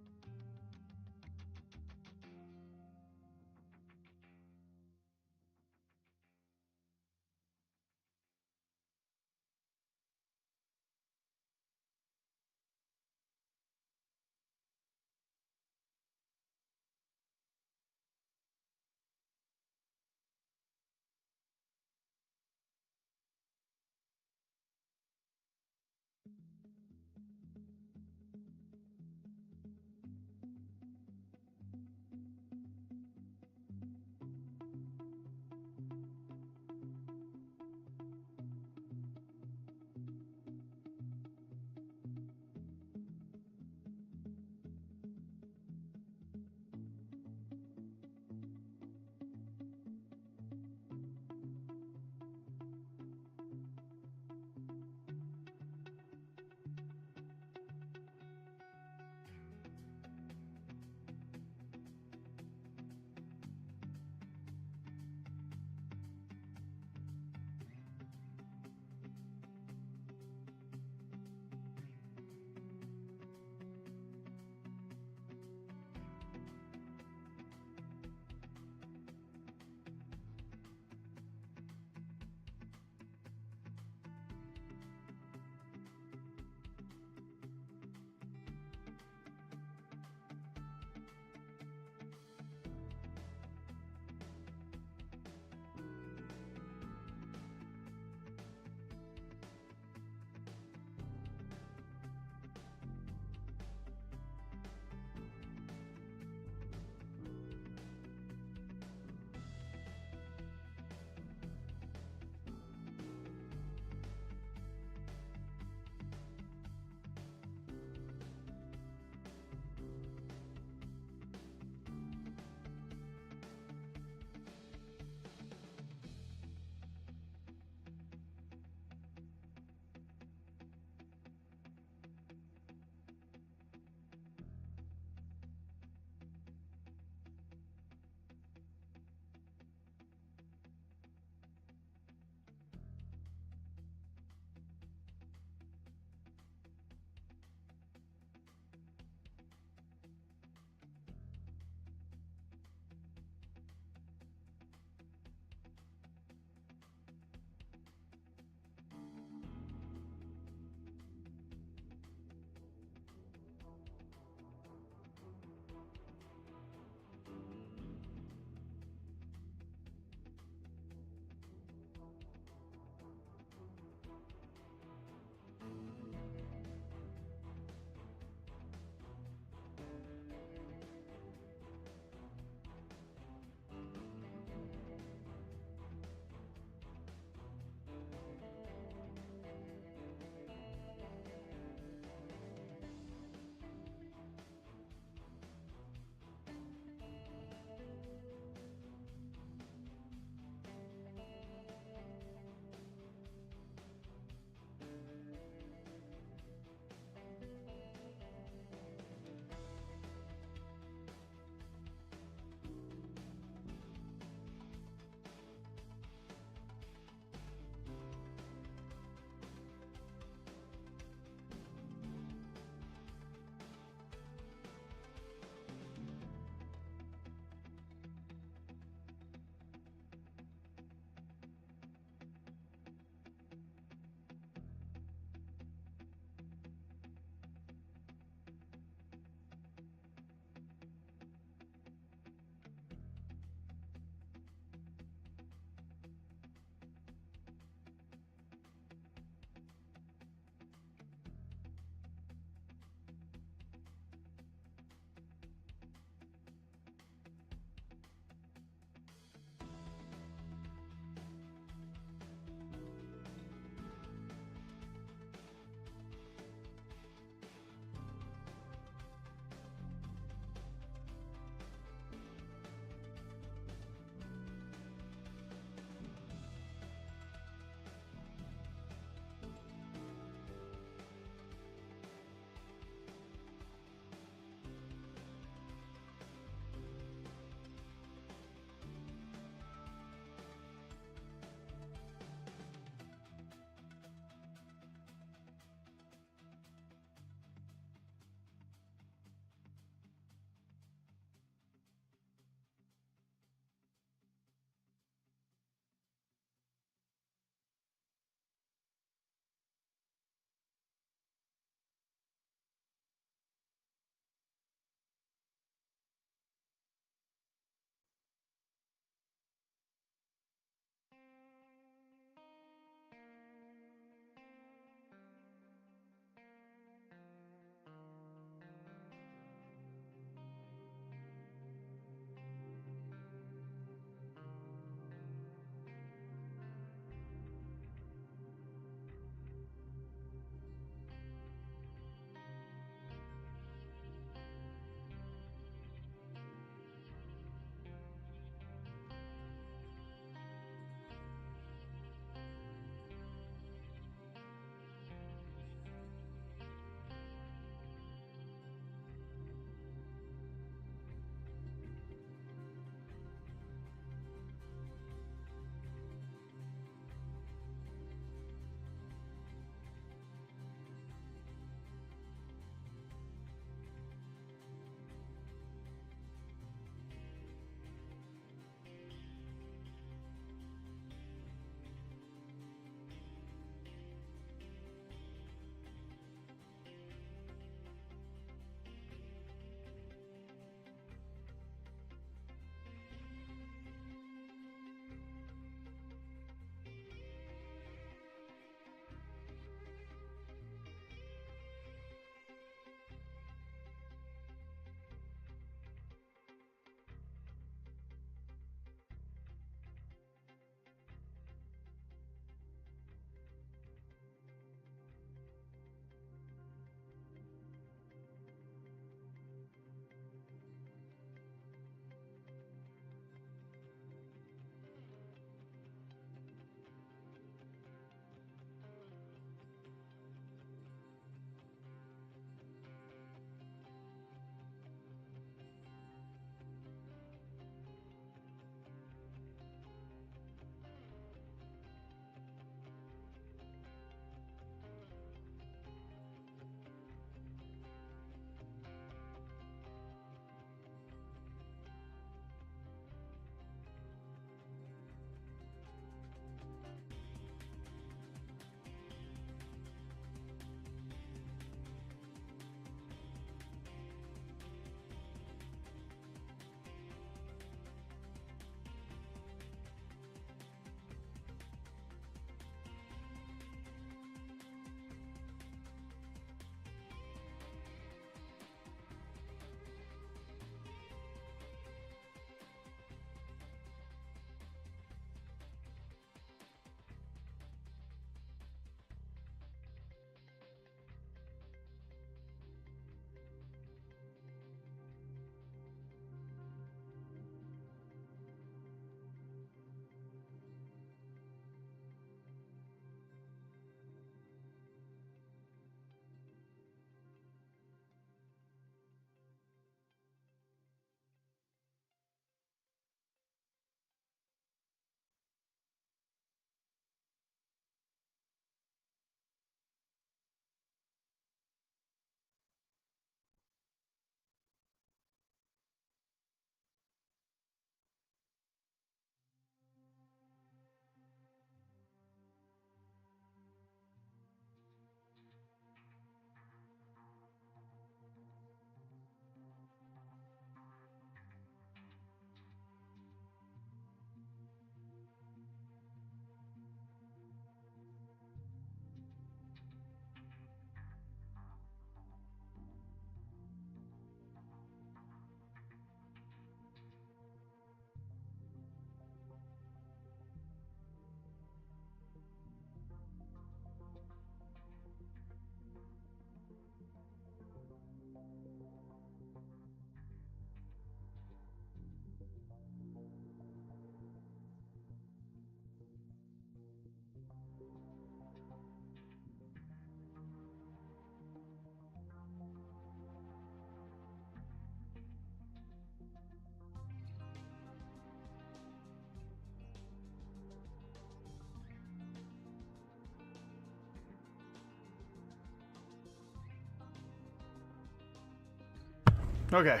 Okay.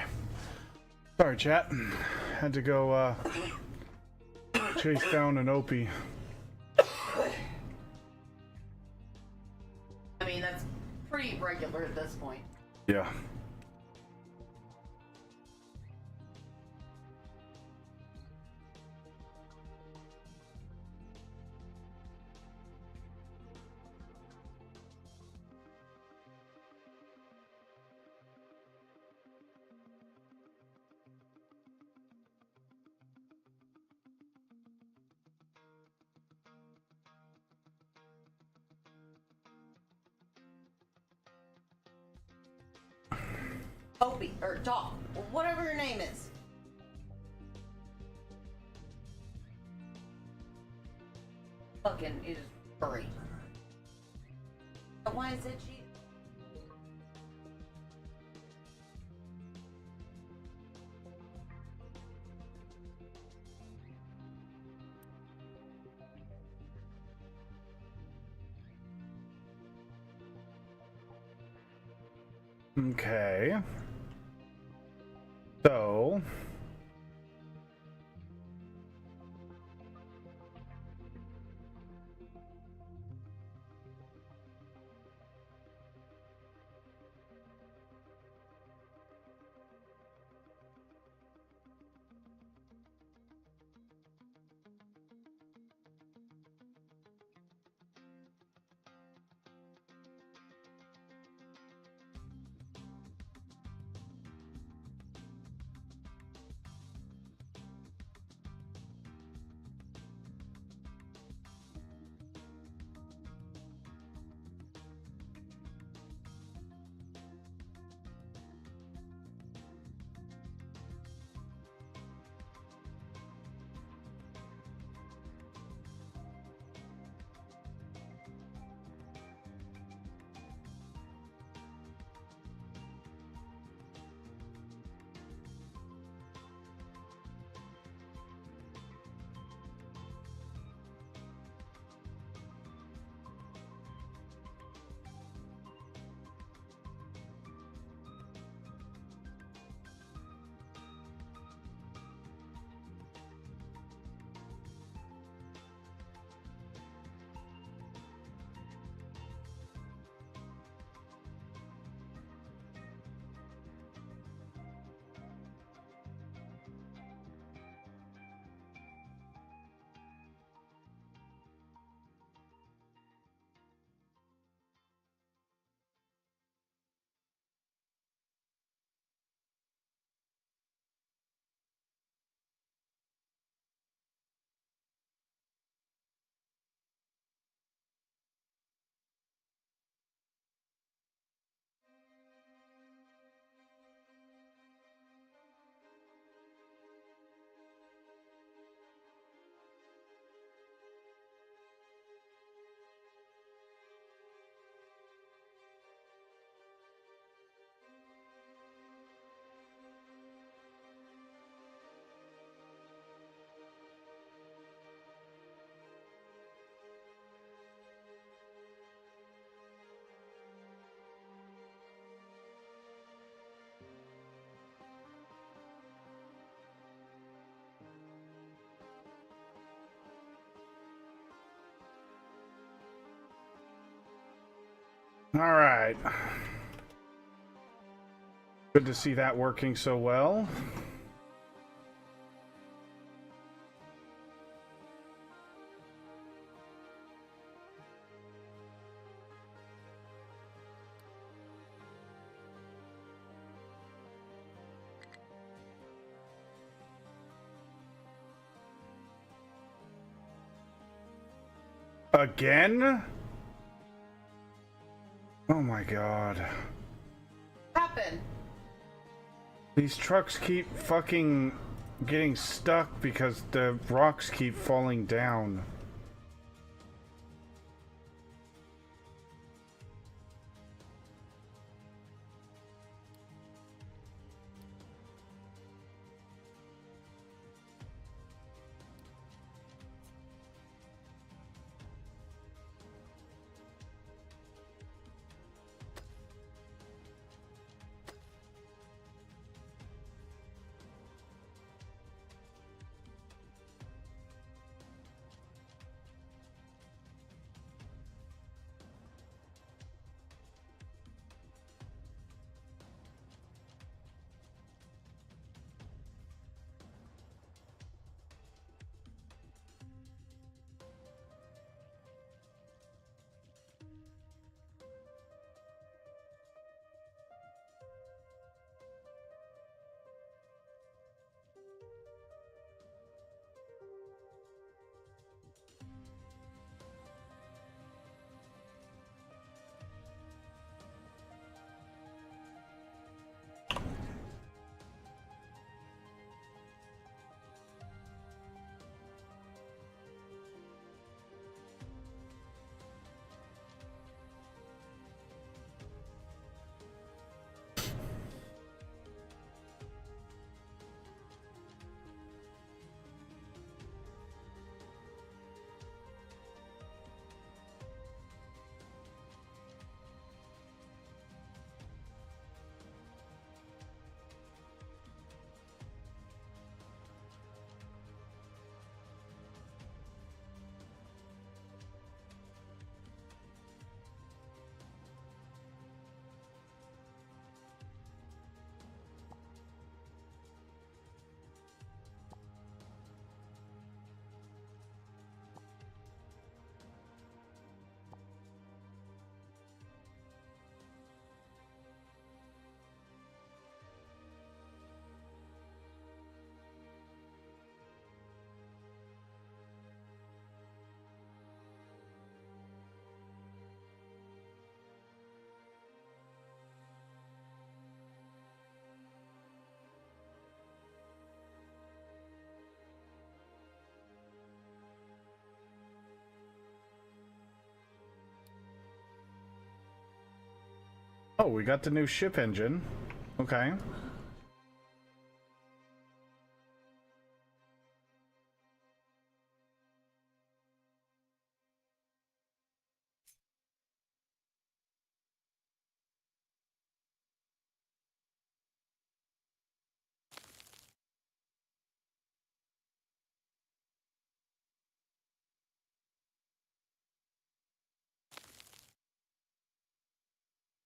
Sorry, chat. Had to go chase down an Opie. I mean, that's pretty regular at this point. Yeah. Opie, or Doc, or whatever your name is. Fucking is furry. But why is it cheap? Okay. So. All right. Good to see that working so well. Again? Oh my god. Happen. These trucks keep fucking getting stuck because the rocks keep falling down. Oh, we got the new ship engine. Okay.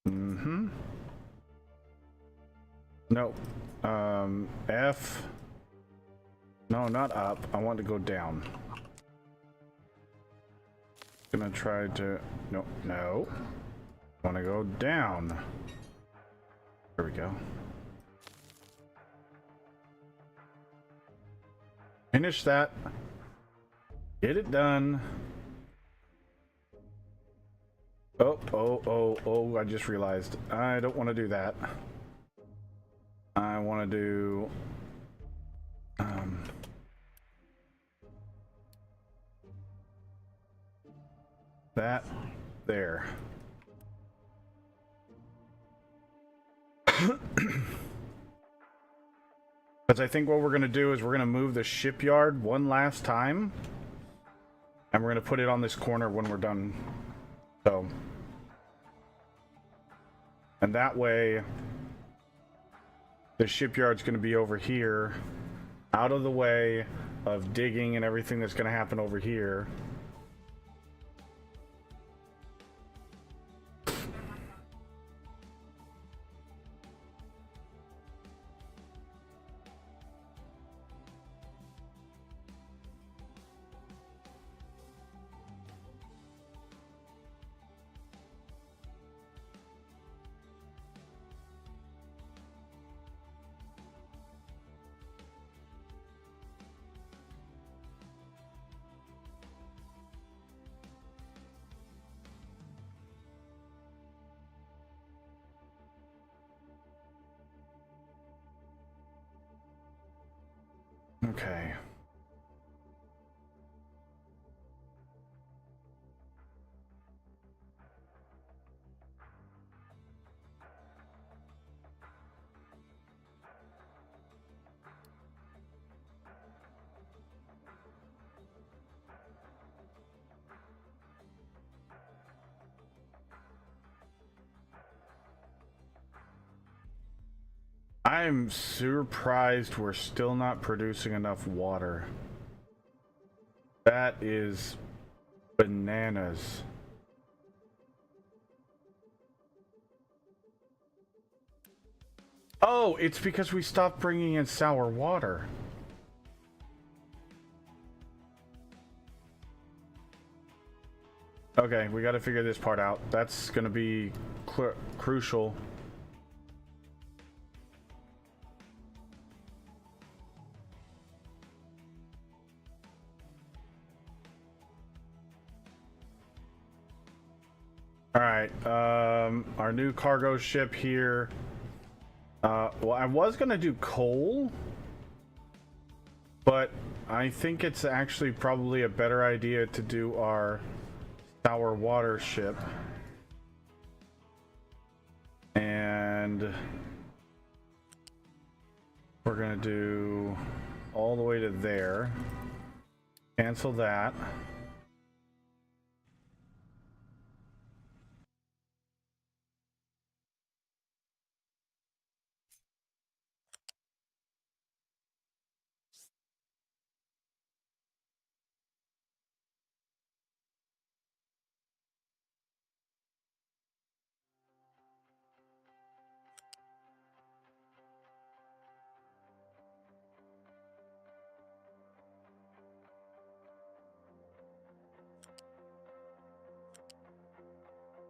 Mm-hmm. No. F. No, not up. I want to go down. Gonna try to... No, no. Want to go down. There we go. Finish that. Get it done. Oh, I just realized. I don't want to do that. I want to do... that there. Because I think what we're going to do is we're going to move the shipyard one last time. And we're going to put it on this corner when we're done. So. And that way, the shipyard's going to be over here, out of the way of digging and everything that's going to happen over here. Okay. I'm surprised we're still not producing enough water. That is bananas. Oh, it's because we stopped bringing in sour water. Okay, we got to figure this part out. That's going to be crucial. Alright, our new cargo ship here. Well, I was gonna do coal, but I think it's actually probably a better idea to do our sour water ship. And we're gonna do all the way to there. Cancel that.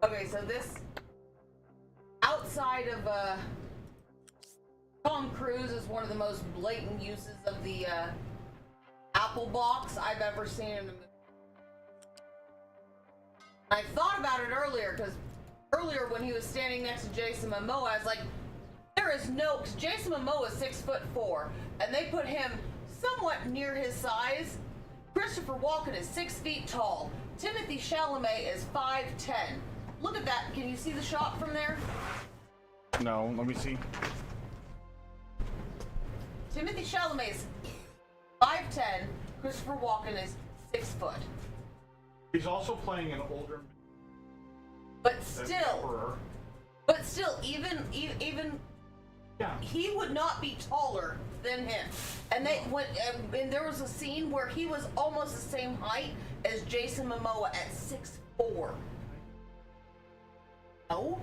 Okay, so this outside of Tom Cruise is one of the most blatant uses of the Apple box I've ever seen in a movie. I thought about it earlier because earlier when he was standing next to Jason Momoa, I was like, there is no, because Jason Momoa is 6'4", and they put him somewhat near his size. Christopher Walken is 6 feet tall. Timothy Chalamet is 5'10". look at that. Can you see the shot from there? No, let me see. Timothy Chalamet is 5'10". Christopher Walken is 6 foot. He's also playing an older. But still, even yeah, he would not be taller than him. And and there was a scene where he was almost the same height as Jason Momoa at 6'4". No.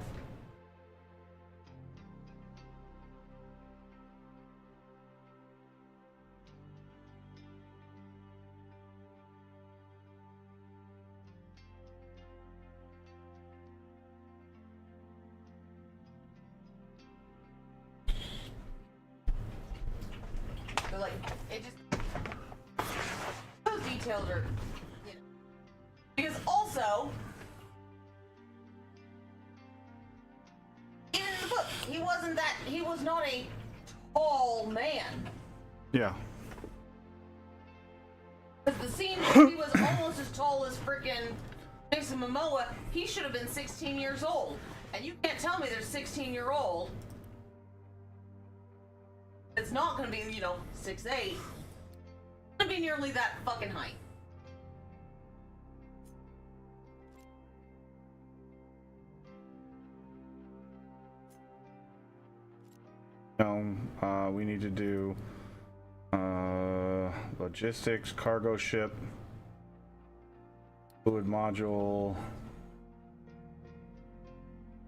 But like, it just, those details are, you know, because also, even in the book, he was not a tall man. yeah. Because the scene where he was almost as tall as frickin' Jason Momoa, he should have been 16 years old. And you can't tell me there's 16-year-old. It's not gonna be, 6'8". It's gonna be nearly that fucking height. No, we need to do logistics, cargo ship, fluid module,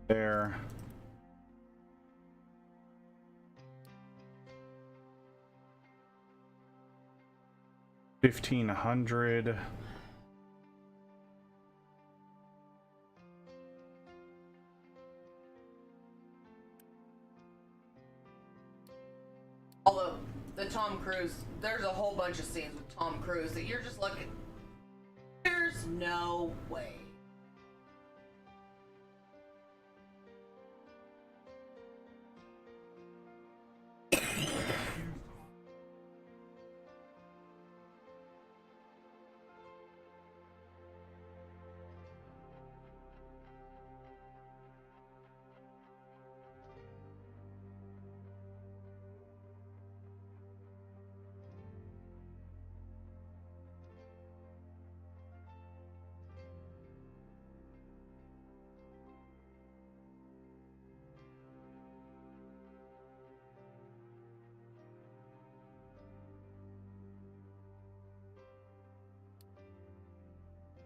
there. $1,500. Although the Tom Cruise, there's a whole bunch of scenes with Tom Cruise that you're just like, there's no way.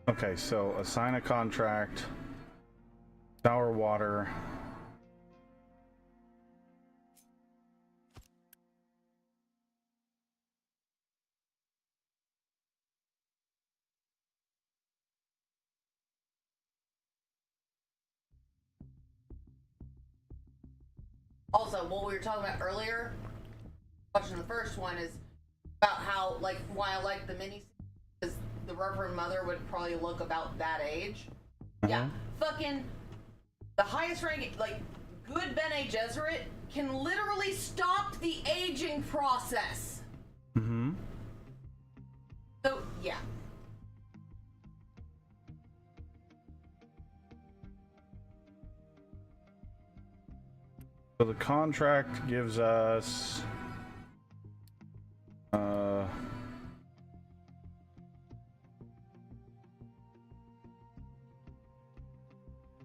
Okay, so assign a contract, sour water. Also, what we were talking about earlier, watching the first one, is about how, like, why I like the mini, because the Reverend Mother would probably look about that age. Yeah, fucking the highest ranking, like, good Bene Gesserit can literally stop the aging process. Mm-hmm. So, yeah. So the contract gives us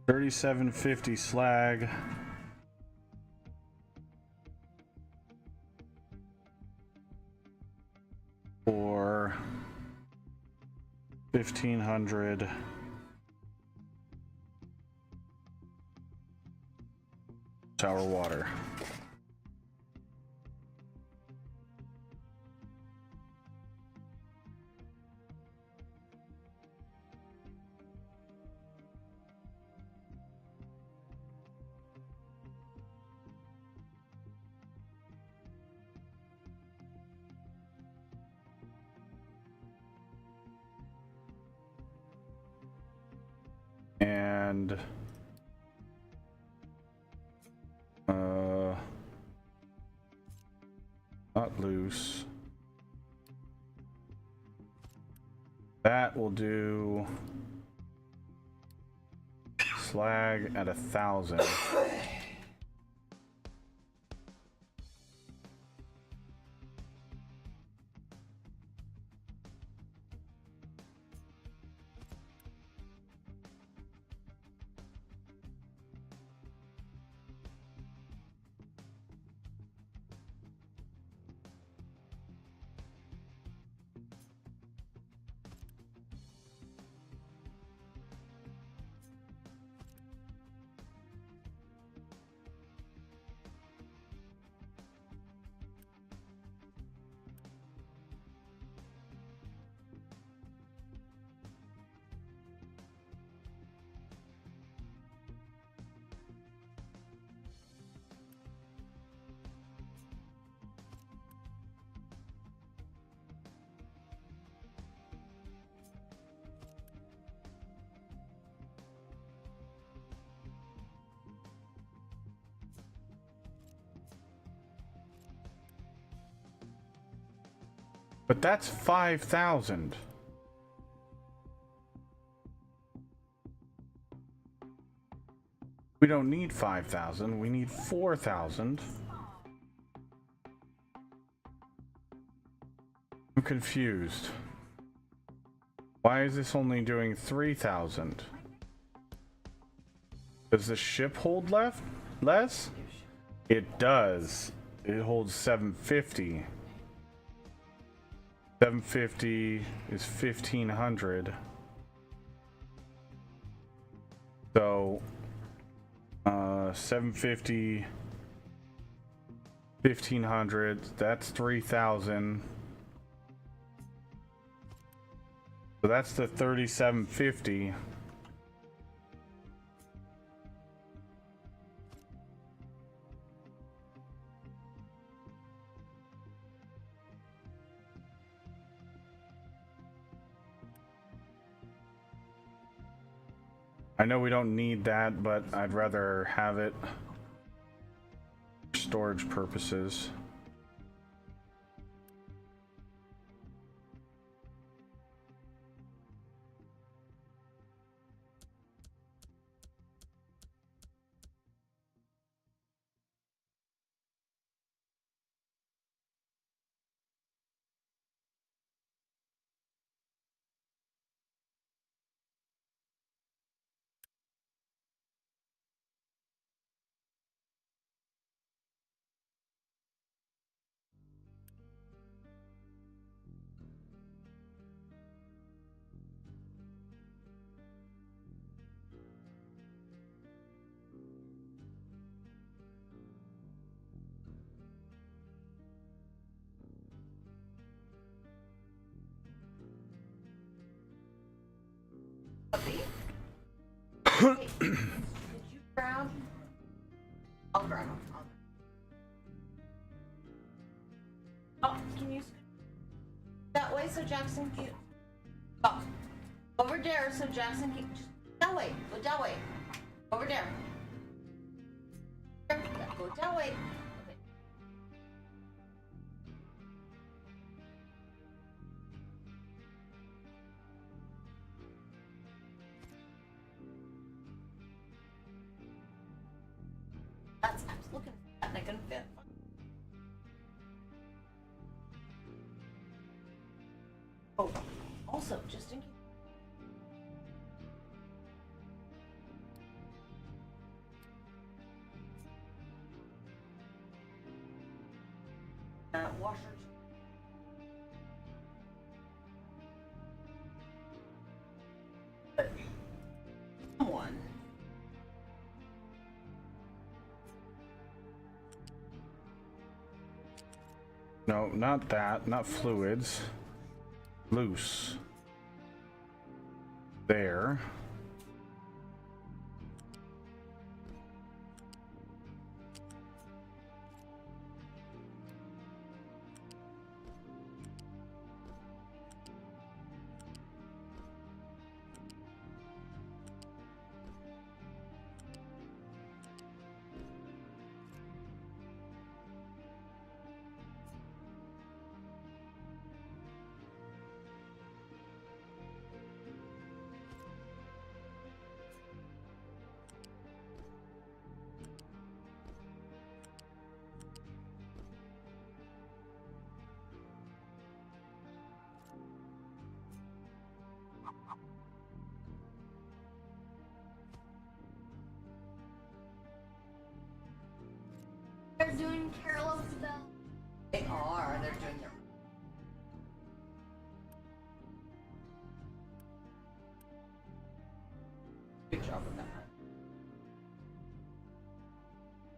$37.50 slag. For 1,500 sour water. And not loose. That will do slag at 1,000. But that's 5,000. We don't need 5,000. We need 4,000. I'm confused. Why is this only doing 3,000? Does the ship hold less? It does. It holds 750. 750 is 1,500. So, 750, 1,500, that's 3,000. So that's the 3,750. I know we don't need that, but I'd rather have it for storage purposes. Did you grab? I'll grab them. Oh, can you that way so Jackson can? Oh, over there so Jackson can. Just that way. Go that way. Over there. Go that way. Okay. That's I was looking for that and I couldn't fit. Oh, also just in case. Washer. One. No, not that. Not fluids. Loose. There. doing Carol of the Bell. They are. They're doing their. Good job with that.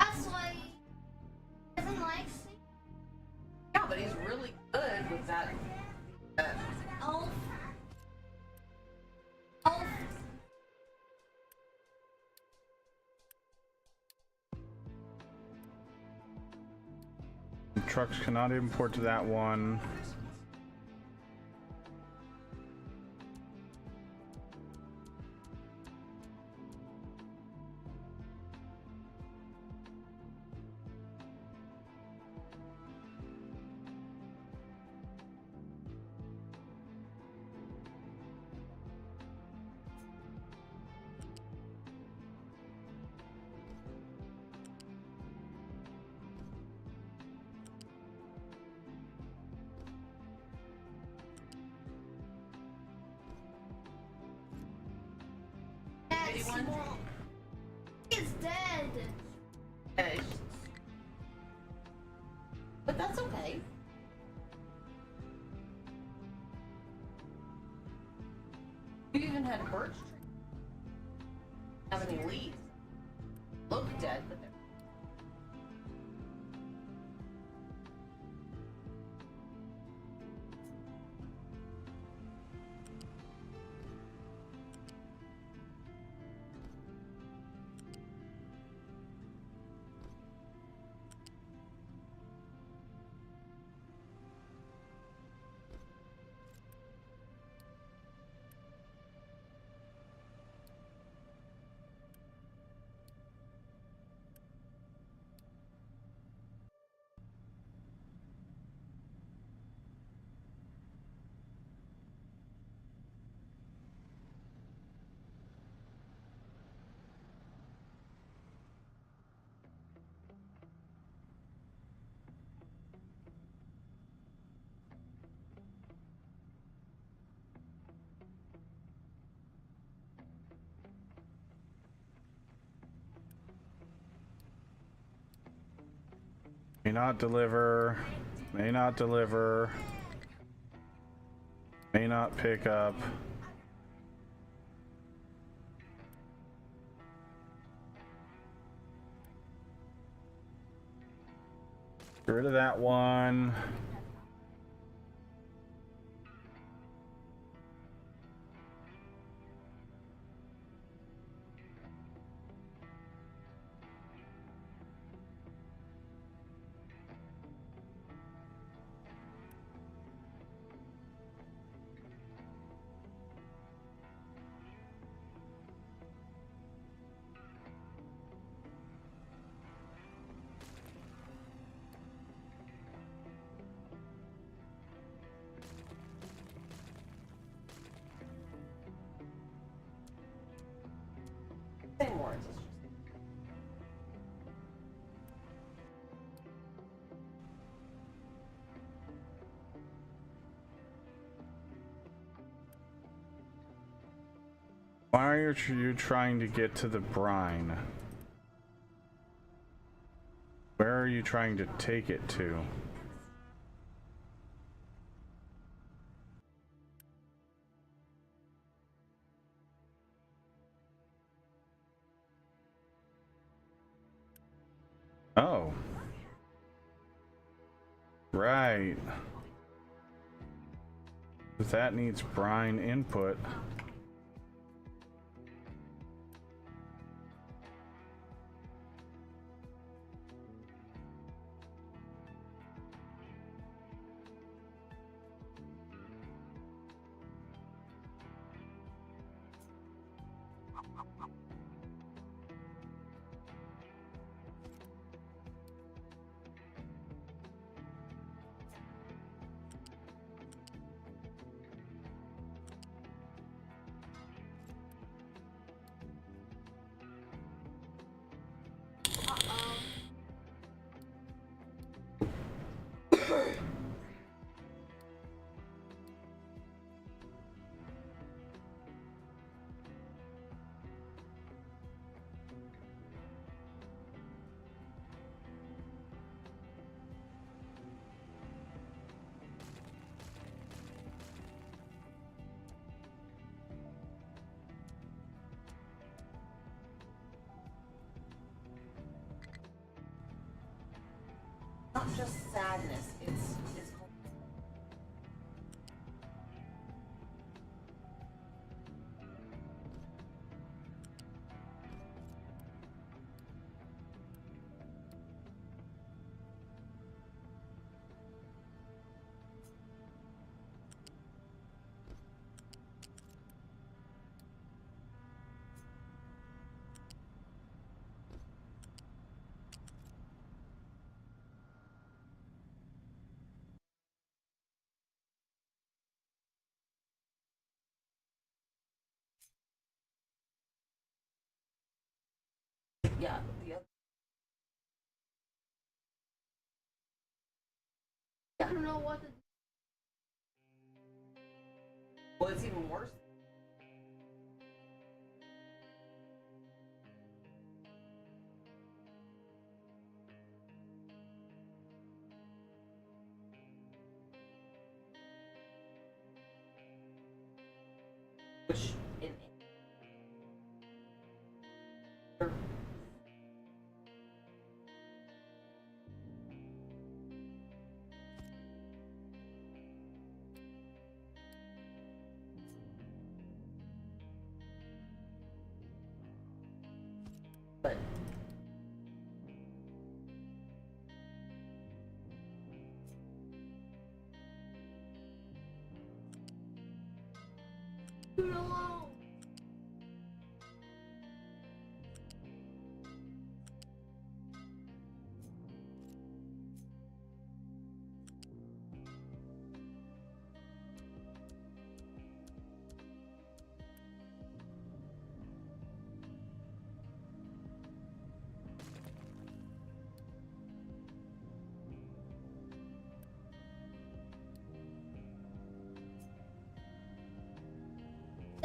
That's why he doesn't like singing. Yeah, but he's really good with that. Elf. Elf. Trucks cannot import to that one. Yes, Anyone? he's dead. Okay. But that's okay. You even had birch trees. Have any leaves? Look dead, but they're. May not deliver. May not deliver. May not pick up. Get rid of that one. Same words. Why are you trying to get to the brine? Where are you trying to take it to? Oh. Right. But that needs brine input. not just sadness. It's yeah. I don't know what to do. Well, it's even worse. Which in but Leave it alone.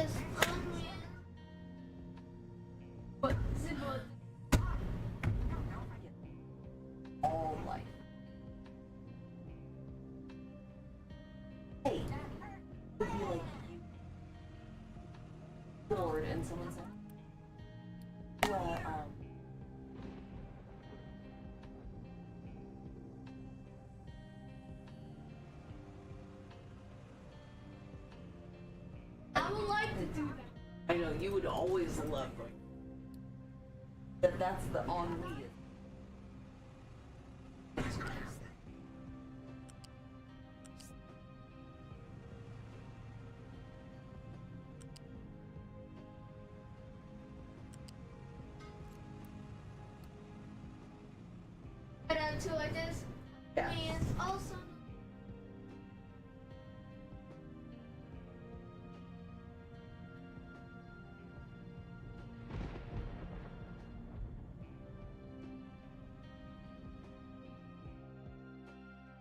It's unreal. But Zibba, all life. Hey, would be like you bored and someone said, well, I would like to do that. I know you would always love going. That's the ennui. But until like this, Yeah. and also.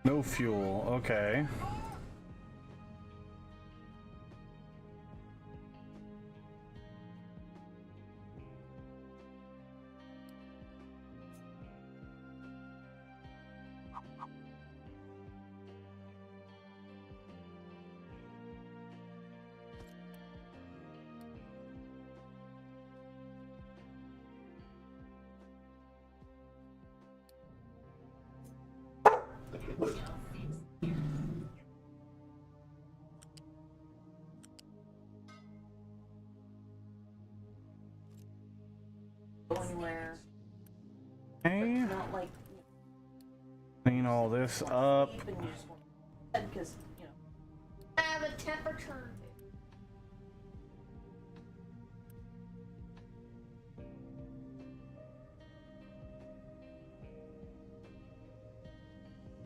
No fuel. Okay. Go anywhere. Okay. Not like Clean all this up. sleep and you just want because you know. I have a temperature.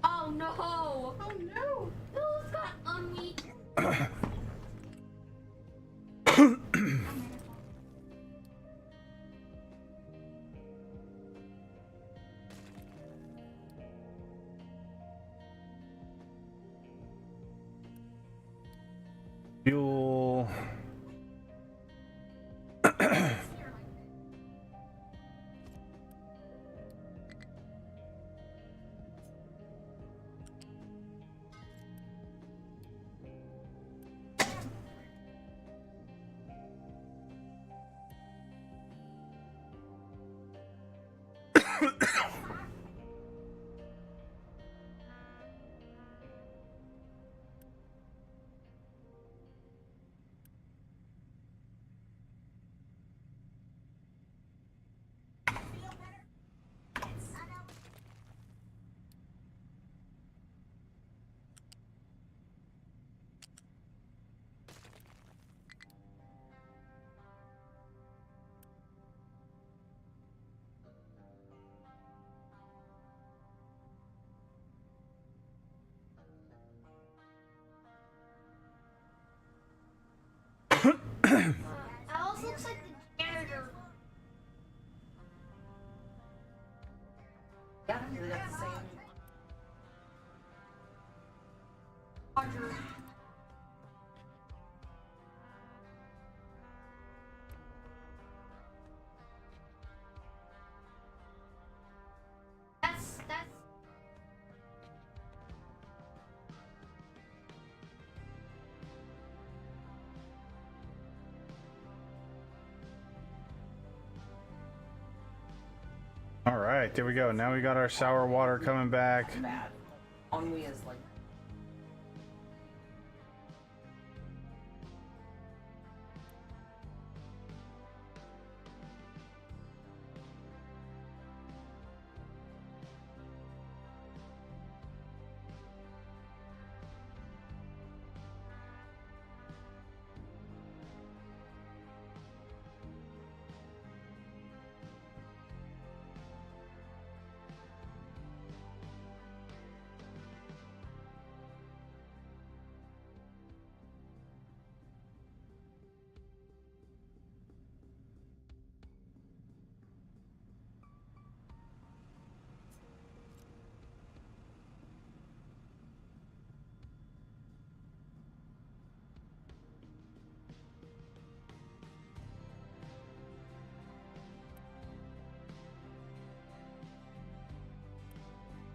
Oh no! Oh no! Bill's got on me. Fuel. Alice looks like the janitor. Yeah, they got the same. Roger. That's All right, there we go. Now we got our sour water coming back. Bad. Ennui is like.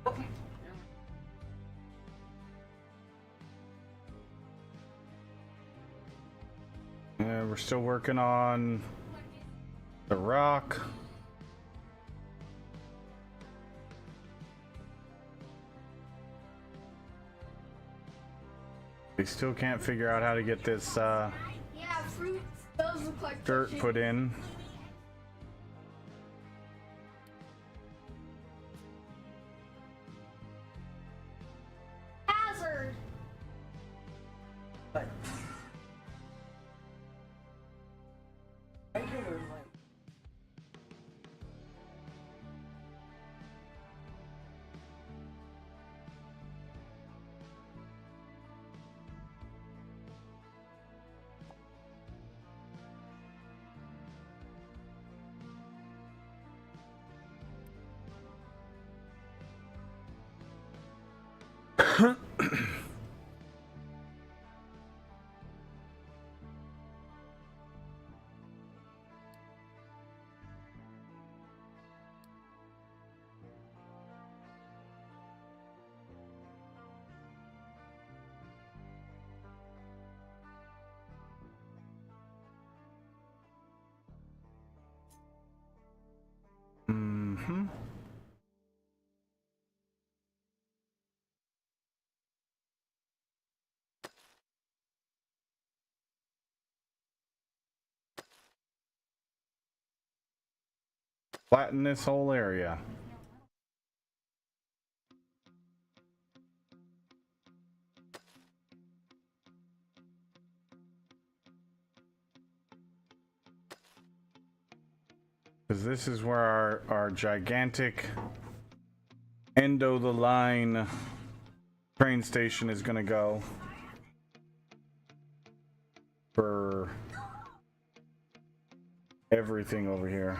Okay. We're still working on the rock. We still can't figure out how to get this yeah, fruit does look like dirt chicken. put in. Hazard. But regular like. Mm-hmm. Flatten this whole area. Because this is where our gigantic end of the line train station is going to go for everything over here.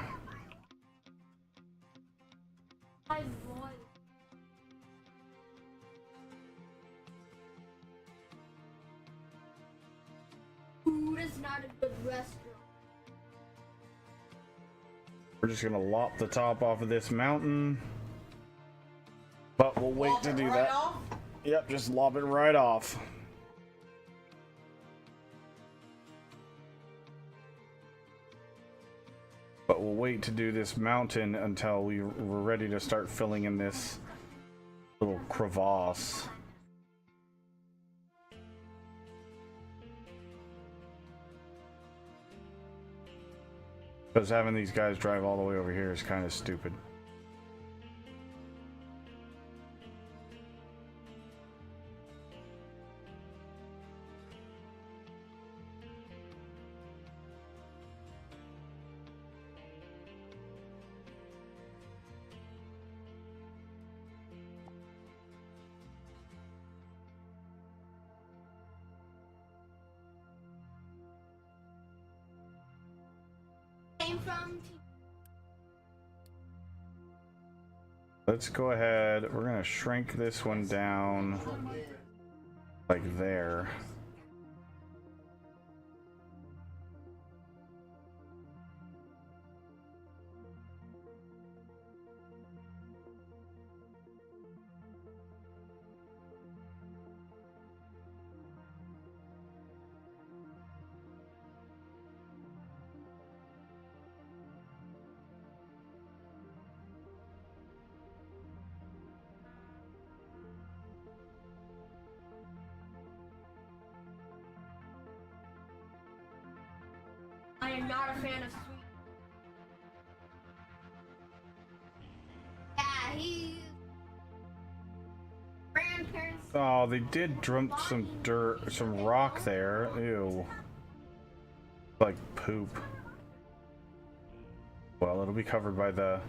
My boy. Food is not a good restaurant. We're just gonna lop the top off of this mountain, but we'll wait to do that. Off? Yep, just lop it right off. But we'll wait to do this mountain until we're ready to start filling in this little crevasse. Because having these guys drive all the way over here is kind of stupid. from Let's go ahead. We're gonna shrink this one down like there. I am not a fan of sweet. Yeah, he. Grandparents. Oh, they did dump some dirt, some rock there. Ew. Like poop. Well, it'll be covered by the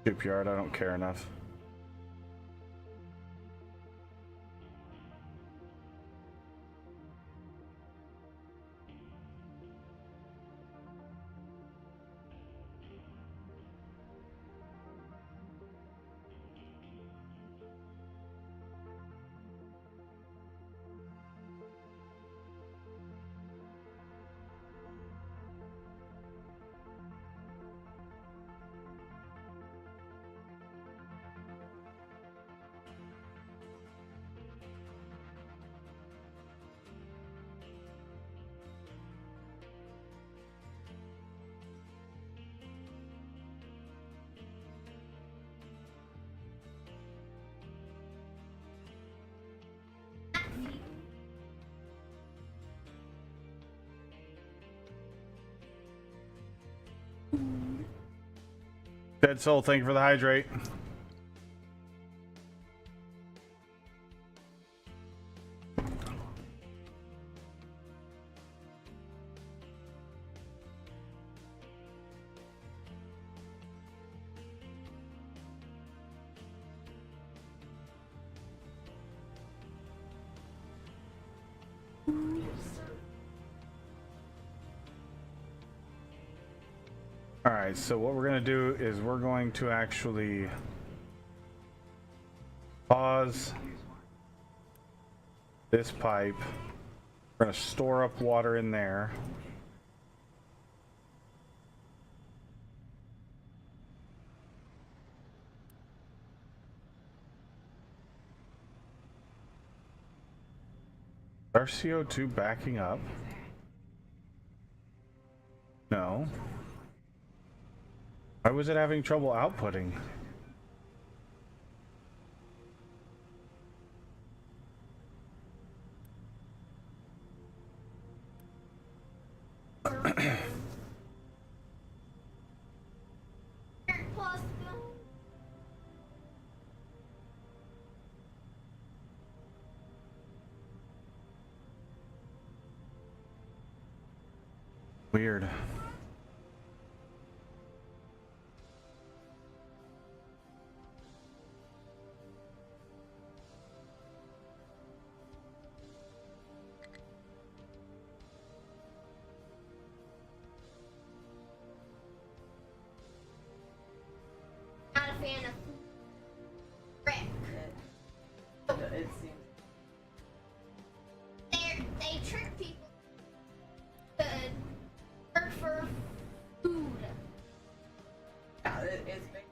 soup yard. I don't care enough. Dead Soul, thank you for the hydrate. Alright, so what we're going to do is we're going to actually pause this pipe. We're going to store up water in there. Is our CO2 backing up? No. Why was it having trouble outputting? Weird. Not a fan of brick. It seems. They trick people to work for food. Yeah, it's big.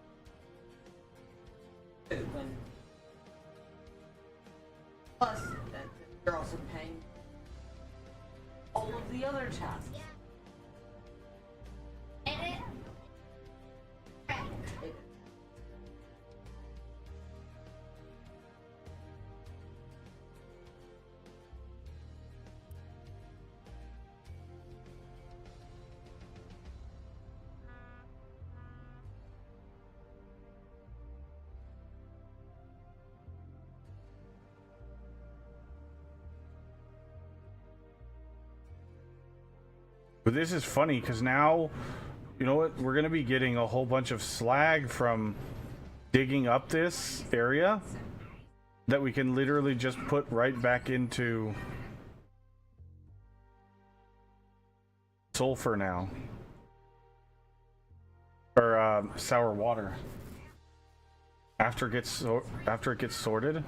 When plus, you're also paying all of the other tasks. Yeah. And it. Right. But this is funny because now, you know what? We're going to be getting a whole bunch of slag from digging up this area that we can literally just put right back into sulfur now. or sour water. After it gets sorted.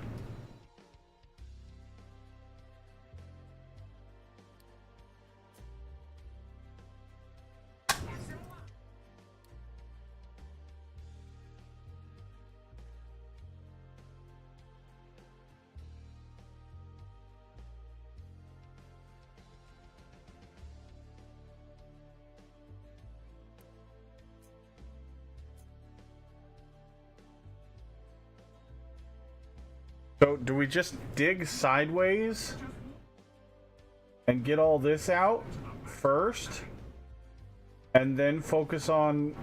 So do we just dig sideways and get all this out first and then focus on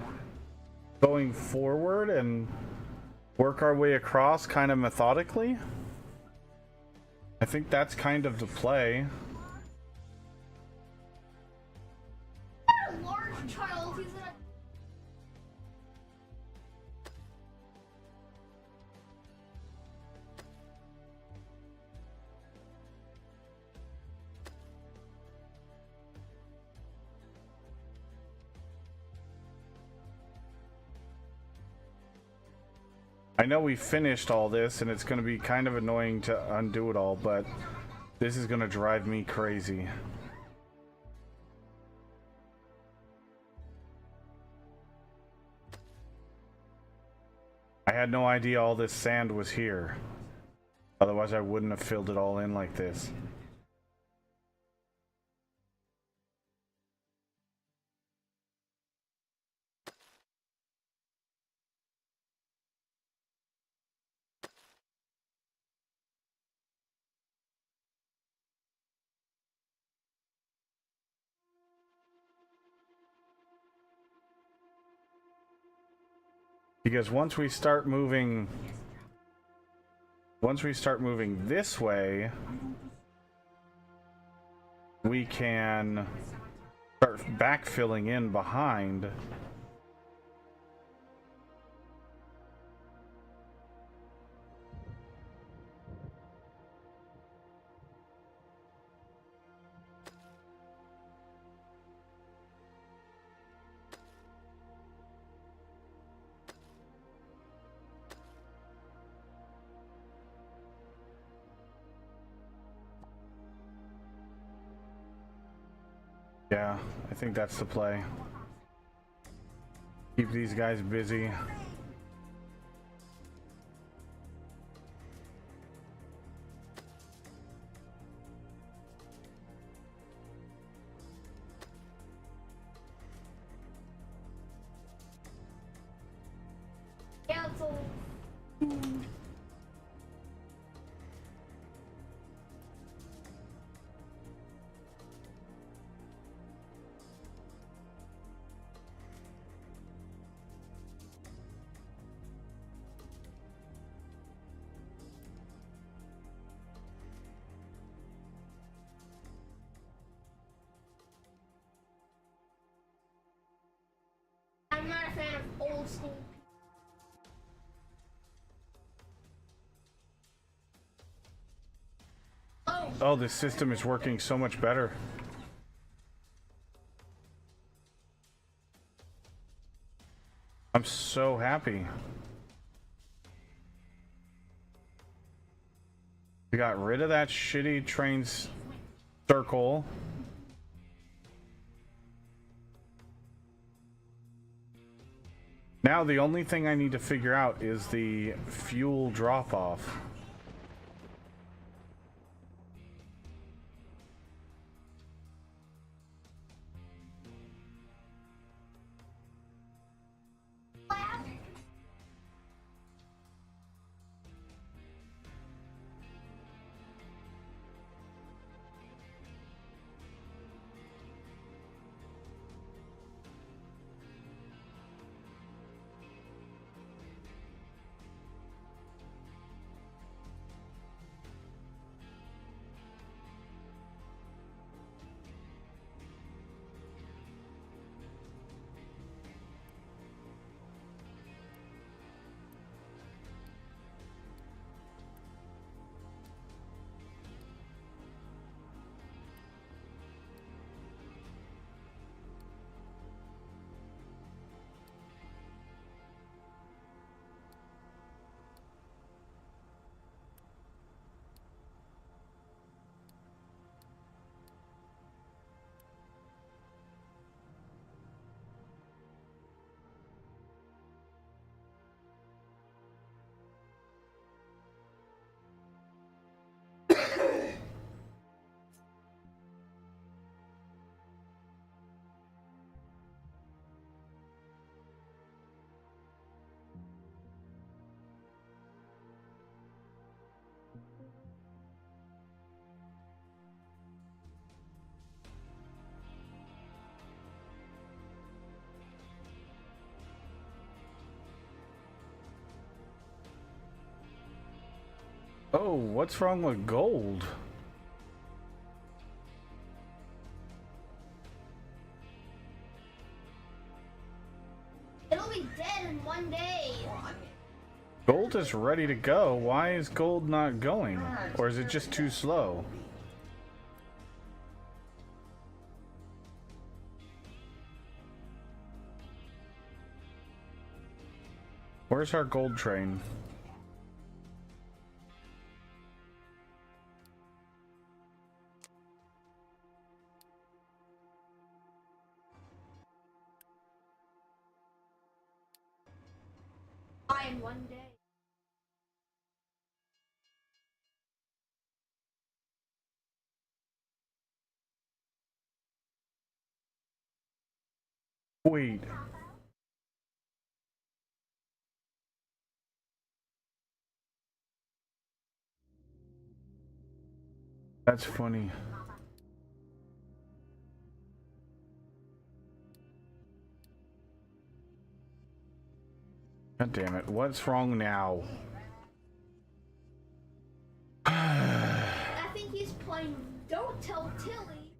going forward and work our way across kind of methodically? I think that's kind of the play. A large child. He's in a. I know we finished all this and it's going to be kind of annoying to undo it all, but this is going to drive me crazy. I had no idea all this sand was here. Otherwise I wouldn't have filled it all in like this. Because once we start moving this way, we can start backfilling in behind. Yeah, I think that's the play. Keep these guys busy. Yeah, it's all. I'm not a fan of old school. Oh, this system is working so much better. I'm so happy. We got rid of that shitty train's circle. Now the only thing I need to figure out is the fuel drop-off. Oh, what's wrong with gold? It'll be dead in 1 day. Gold is ready to go. Why is gold not going? Or is it just too slow? Where's our gold train? In 1 day. Wait. That's funny. God damn it. What's wrong now? I think he's playing Don't Tell Tilly.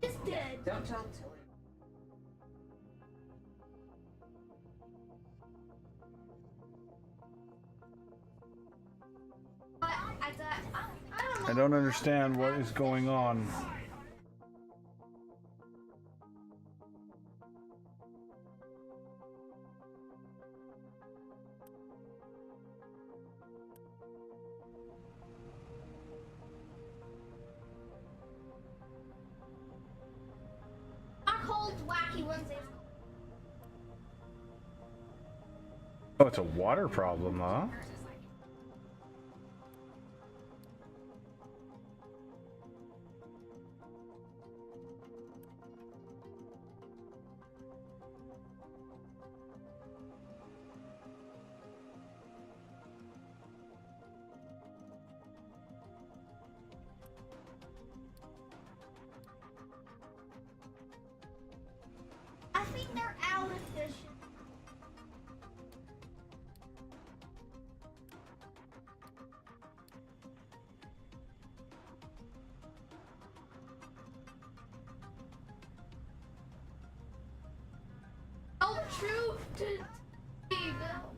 He's dead. Don't tell Tilly. But I I don't understand what is going on. Cold Wacky Wednesdays. Oh, it's a water problem, huh? I think they're out of fish. Oh, true to evil.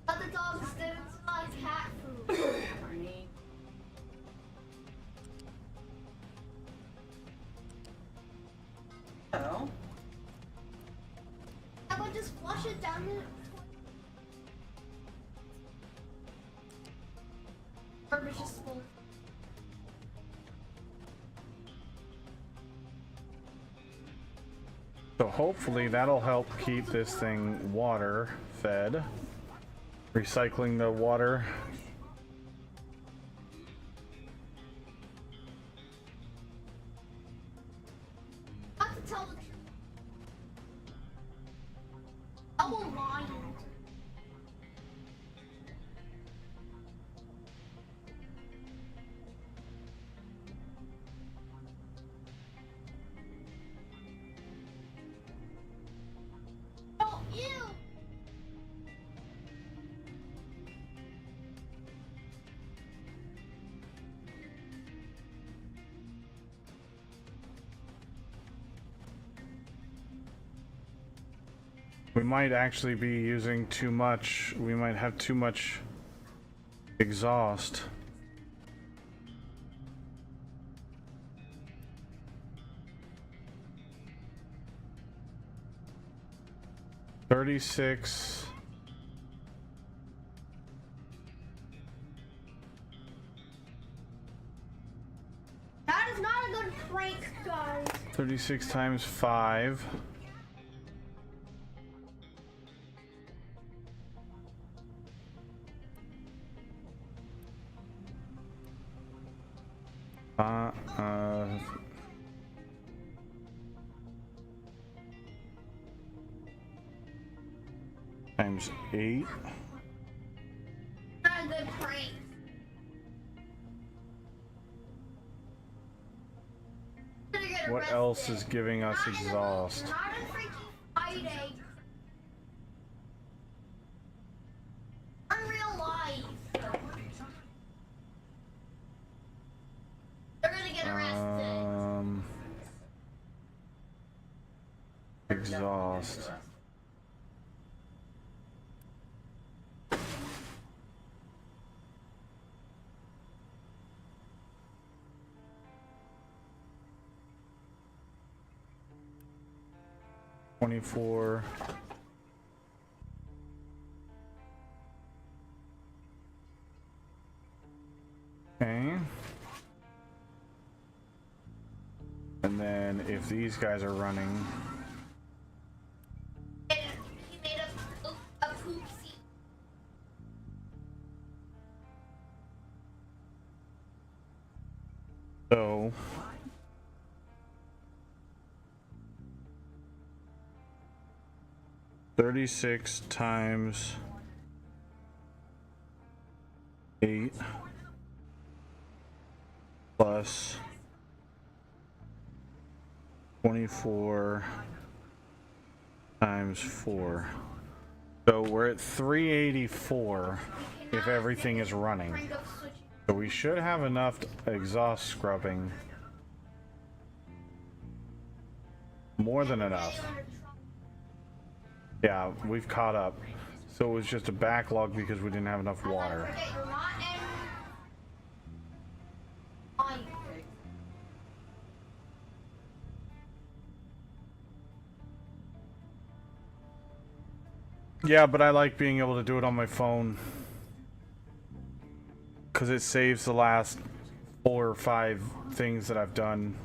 But the dogs didn't smell cat food. Oh. I would just flush it down the garbage is full. So hopefully that'll help keep this thing water fed. Recycling the water. Not to tell the truth. Double lying. Oh, ew! We might actually be using too much. We might have too much exhaust. $36. That is not a good prank, guys. 36 times 5. Uh, times 8. Not a good prank. Gonna get What else is arrested. giving us Not in the- exhaust? Not a freaking fighting. Unreal life. They're gonna get arrested. Exhaust. $24. Okay. And then if these guys are running, And he made a poopsie. so 36 times 8 plus 24 times 4. So we're at 384 if everything is running. Bring up switching. So we should have enough exhaust scrubbing. More than enough. Yeah, we've caught up. So it was just a backlog because we didn't have enough water. Forget your lot and Yeah, but I like being able to do it on my phone. Because it saves the last 4 or 5 things that I've done.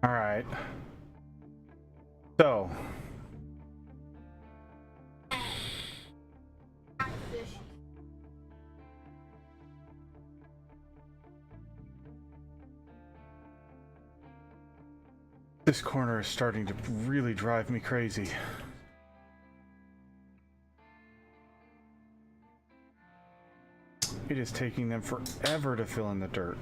Alright. So. fish. This corner is starting to really drive me crazy. It is taking them forever to fill in the dirt.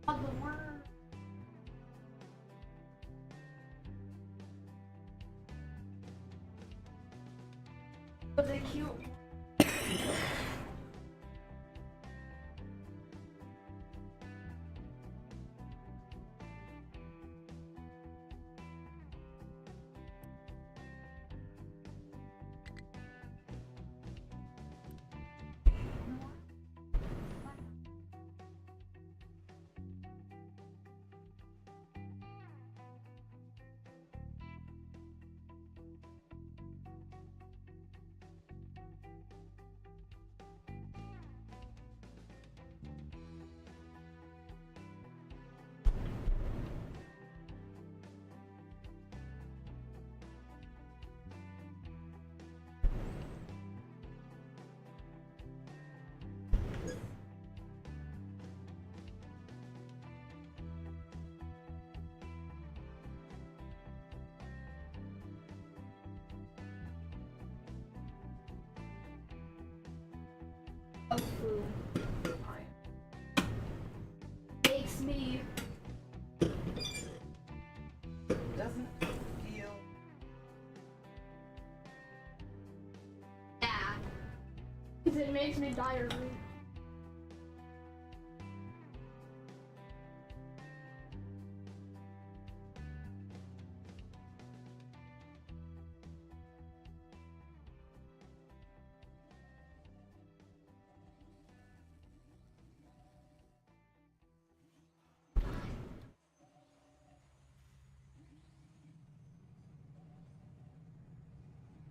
Of the word. Was it cute? true. Makes me Doesn't feel. bad. Because it makes me diarrhea.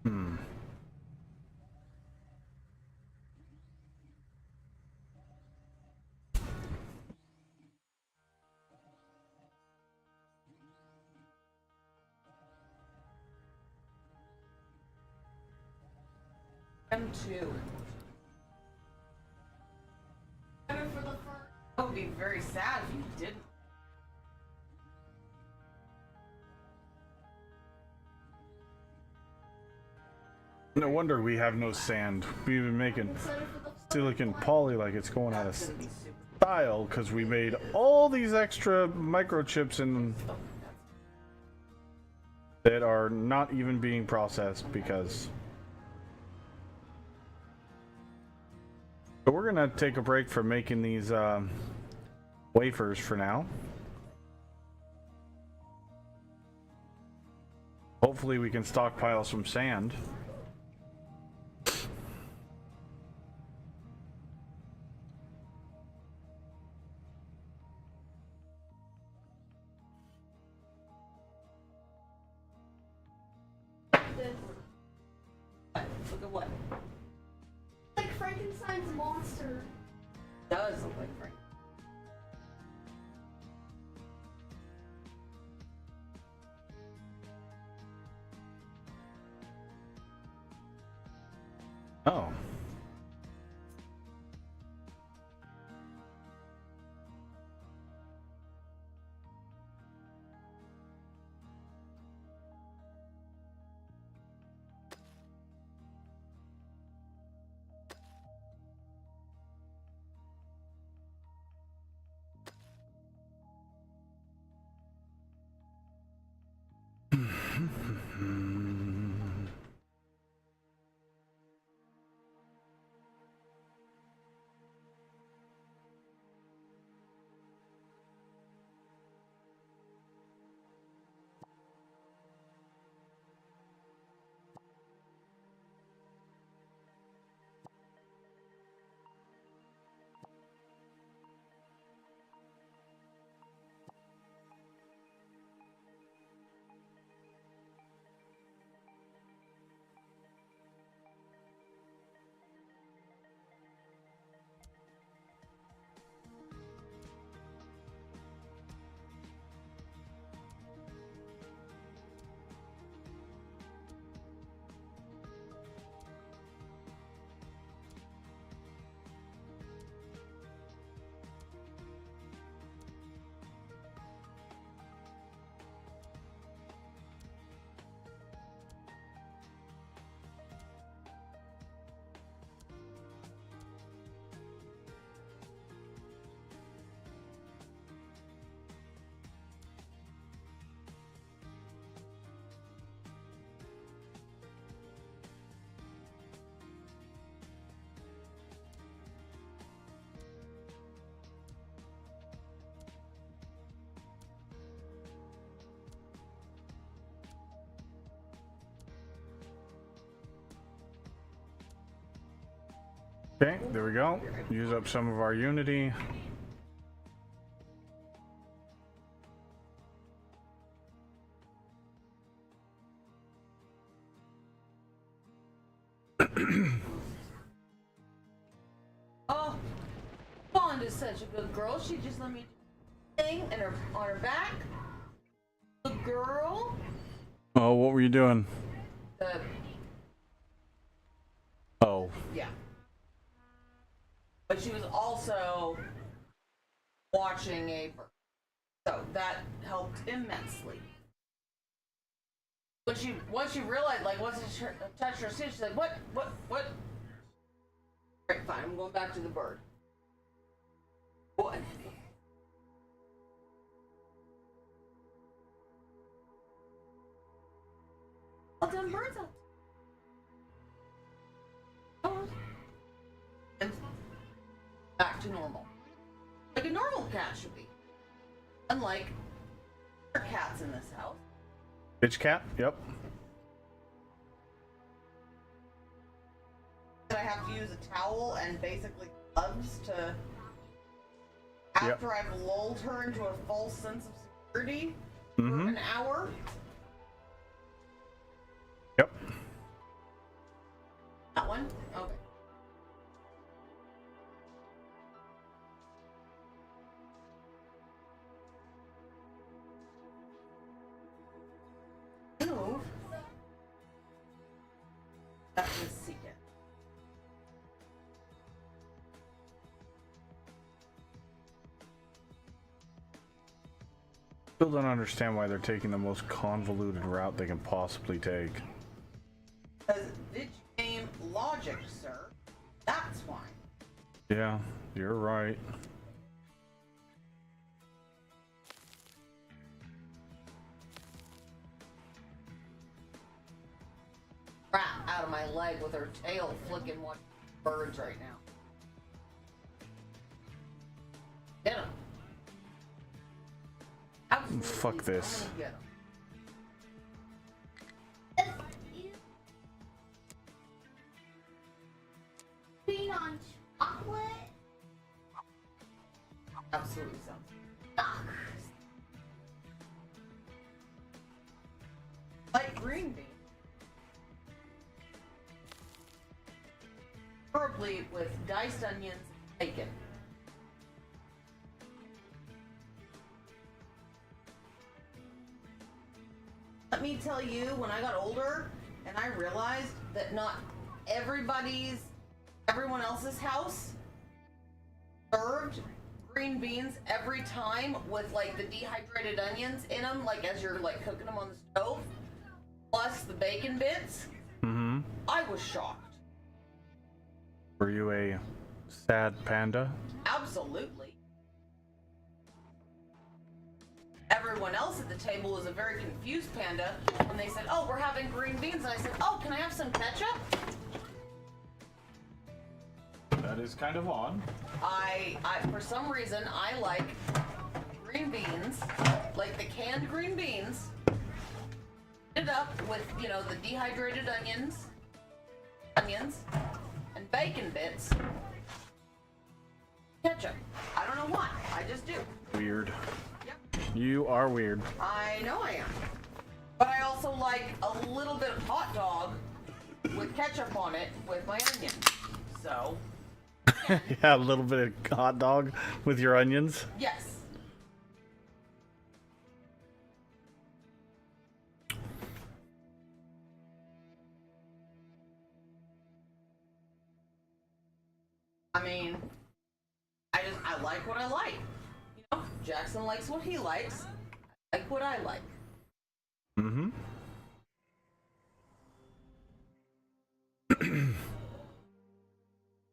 Hmm. M2. Remember for the first. That would be very sad if you didn't. No wonder we have no sand. We've been making Excited for the silicon poly like it's going out of That's gonna be super. style because we made all these extra microchips and Oh, that are not even being processed because. So we're gonna take a break from making these wafers for now. Hopefully we can stockpile some sand. Look at what? like Frankenstein's monster. Does look like Frank. Oh. Okay, there we go. Use up some of our Unity. Oh, Bond is such a good girl. She just let me do thing and her on her back. Good girl. Oh, what were you doing? The Oh. yeah. But she was also watching a bird. So that helped immensely. When she once she realized, like, once it touched her skin, she's like, what? Alright, fine. I'm going back to the bird. What? All done birds up. And back to normal. Like a normal cat should be. Unlike other cats in this house. Bitch cat? Yep. I have to use a towel and basically gloves to, after I've lulled her into a false sense of security for an hour. Yep. That one? Okay. Move. That's the secret. Still don't understand why they're taking the most convoluted route they can possibly take. Because video game logic, sir. That's why. Yeah, you're right. Rat out of my leg with her tail flicking watching birds right now. Get him. Absolutely. Fuck this. I'm gonna get him. If you being on chocolate, Absolutely sounds. ugh. Like green bean. Preferably with diced onions and bacon. Let me tell you, when I got older and I realized that not everyone else's house served green beans every time with like the dehydrated onions in them, like as you're like cooking them on the stove, plus the bacon bits, I was shocked. Were you a sad panda? Absolutely. Everyone else at the table was a very confused panda when they said, "Oh, we're having green beans," and I said, "Oh, can I have some ketchup?" That is kind of odd. I for some reason I like green beans, like the canned green beans, it up with, you know, the dehydrated onions, and bacon bits, ketchup. I don't know why. I just do. Weird. Yep. You are weird. I know I am. But I also like a little bit of hot dog with ketchup on it with my onion. So, Yeah, a little bit of hot dog with your onions. yes. I mean, I like what I like. You know, Jackson likes what he likes. I like what I like. Mm-hmm.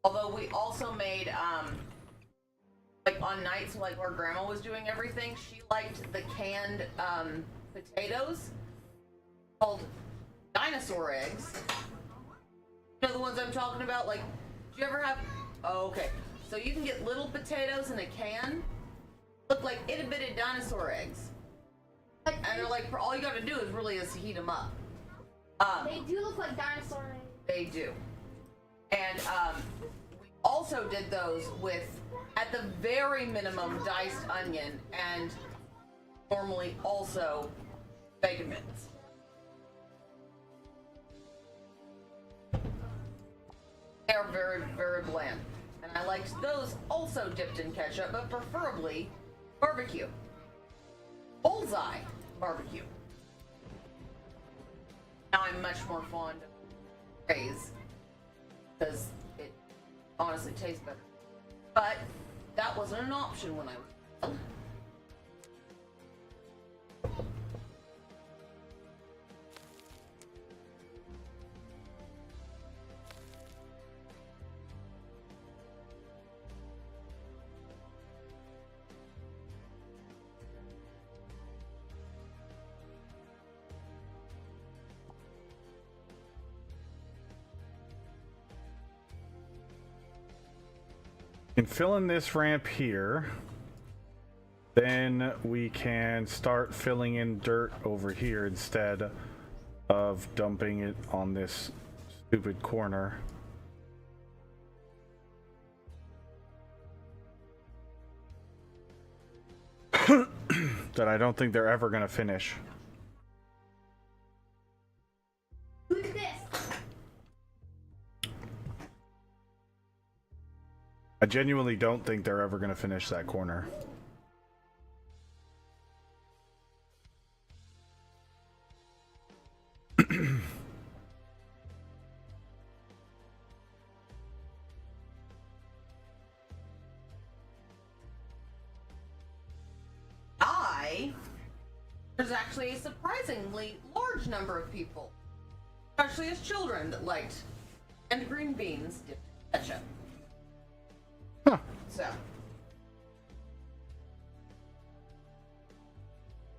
Although we also made, like on nights like where Grandma was doing everything, she liked the canned potatoes called dinosaur eggs. You know the ones I'm talking about? Like, did you ever have? Oh, okay. So you can get little potatoes in a can, look like itty bitty dinosaur eggs, and they're like, for all you gotta do is really just heat them up. They do look like dinosaur eggs. They do. And we also did those with, at the very minimum, diced onion and normally also bacon bits. They are very, very bland. And I liked those also dipped in ketchup, but preferably barbecue. Bullseye barbecue. Now I'm much more fond of Ray's because it honestly tastes better. But that wasn't an option when I was young. can fill in this ramp here. Then we can start filling in dirt over here instead of dumping it on this stupid corner. That I don't think they're ever going to finish. Look at this. I genuinely don't think they're ever going to finish that corner. There's actually a surprisingly large number of people, especially as children, that liked and green beans dipped in ketchup. Huh. So,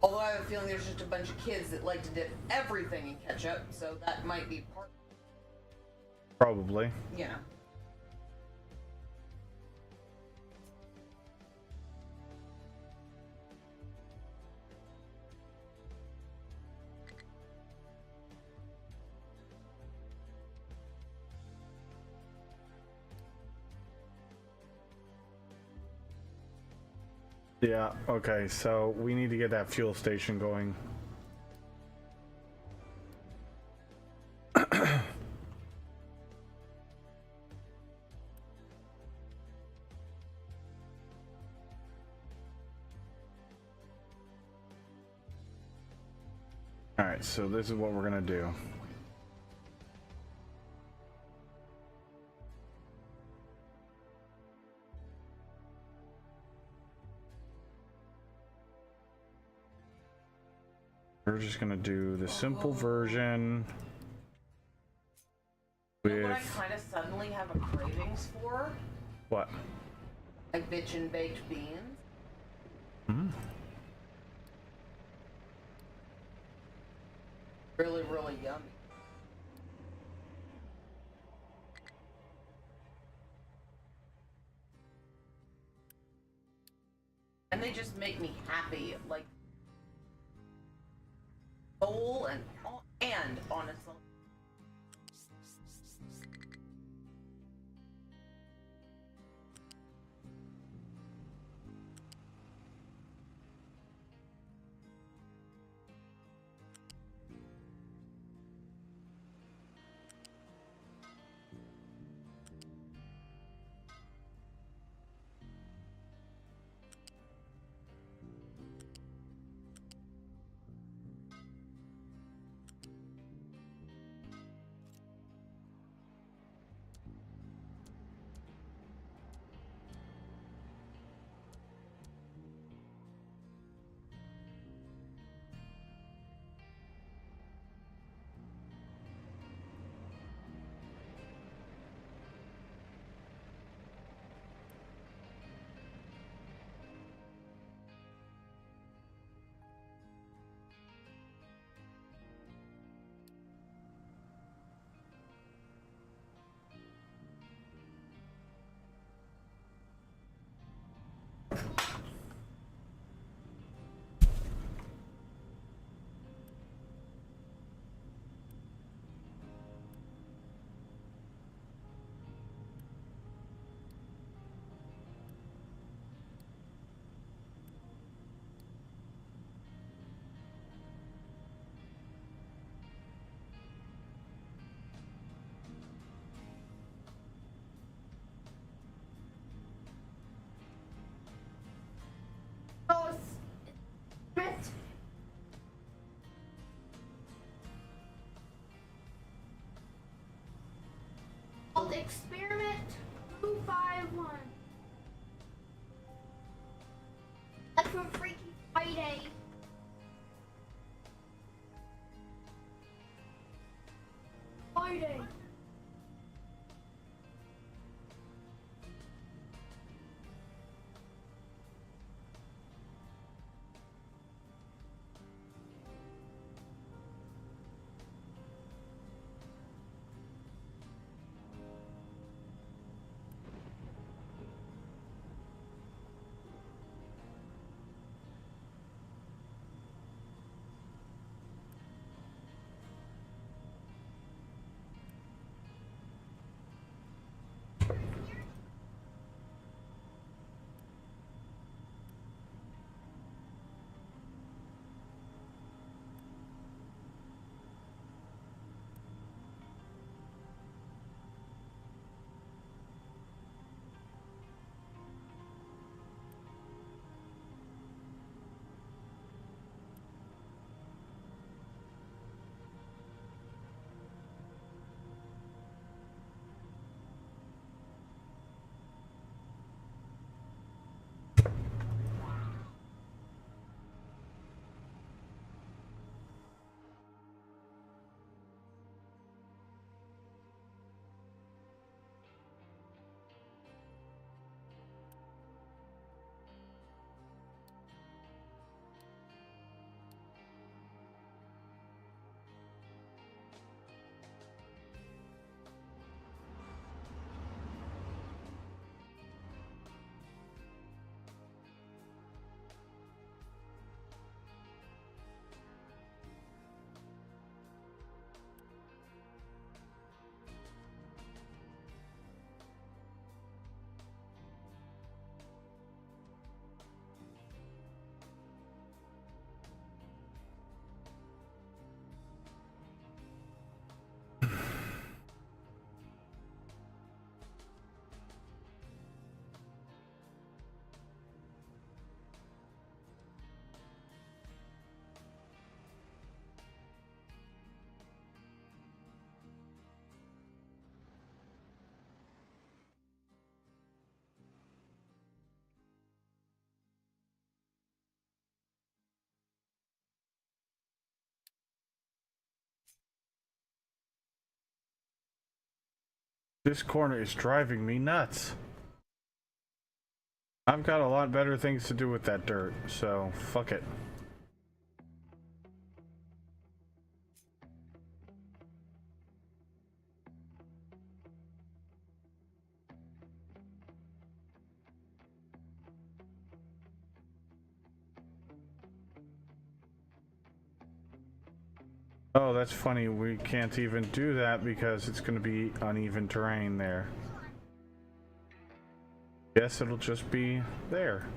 although I have a feeling there's just a bunch of kids that like to dip everything in ketchup, so that might be part. Probably. You know. Yeah, okay, so we need to get that fuel station going. Alright, so this is what we're gonna do. We're just gonna do the simple version You know what I with kind of suddenly have a cravings for? what? Like bitchin' baked beans. Hmm. Really, really yummy. And they just make me happy, like soul and honestly. Oh, it's called Experiment 251. That's from Freaky Friday. Friday. This corner is driving me nuts. I've got a lot better things to do with that dirt, so fuck it. Oh, that's funny. We can't even do that because it's going to be uneven terrain there. Guess it'll just be there.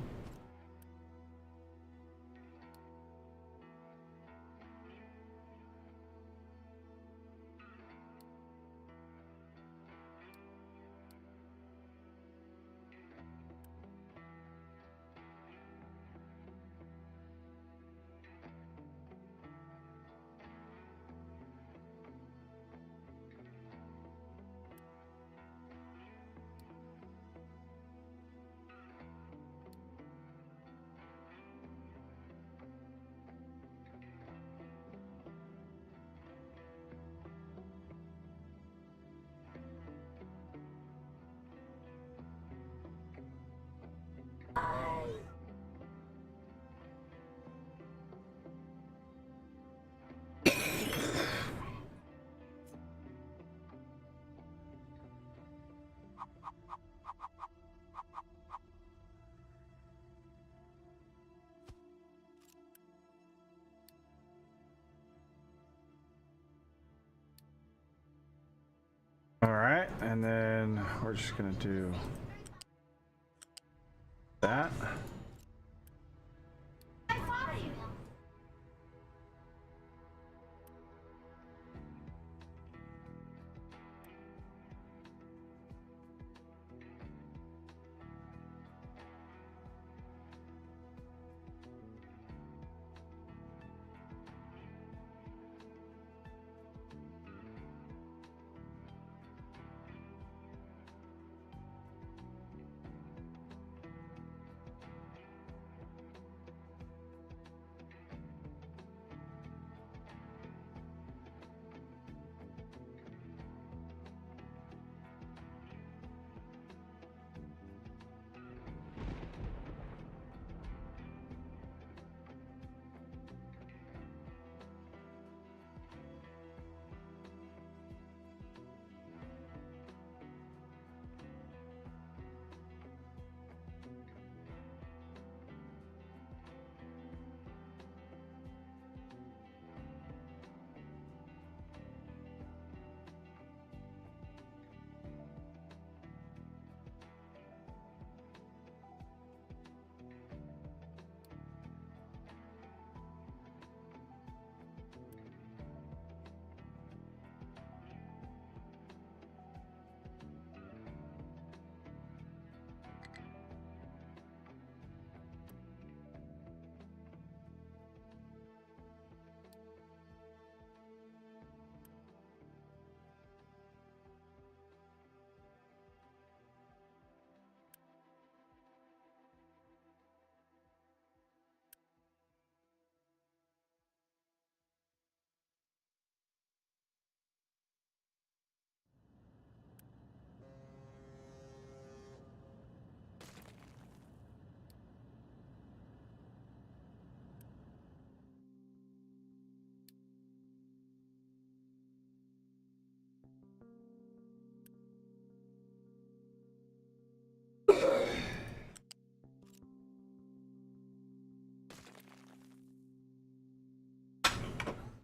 Alright, and then we're just gonna do that. I follow you.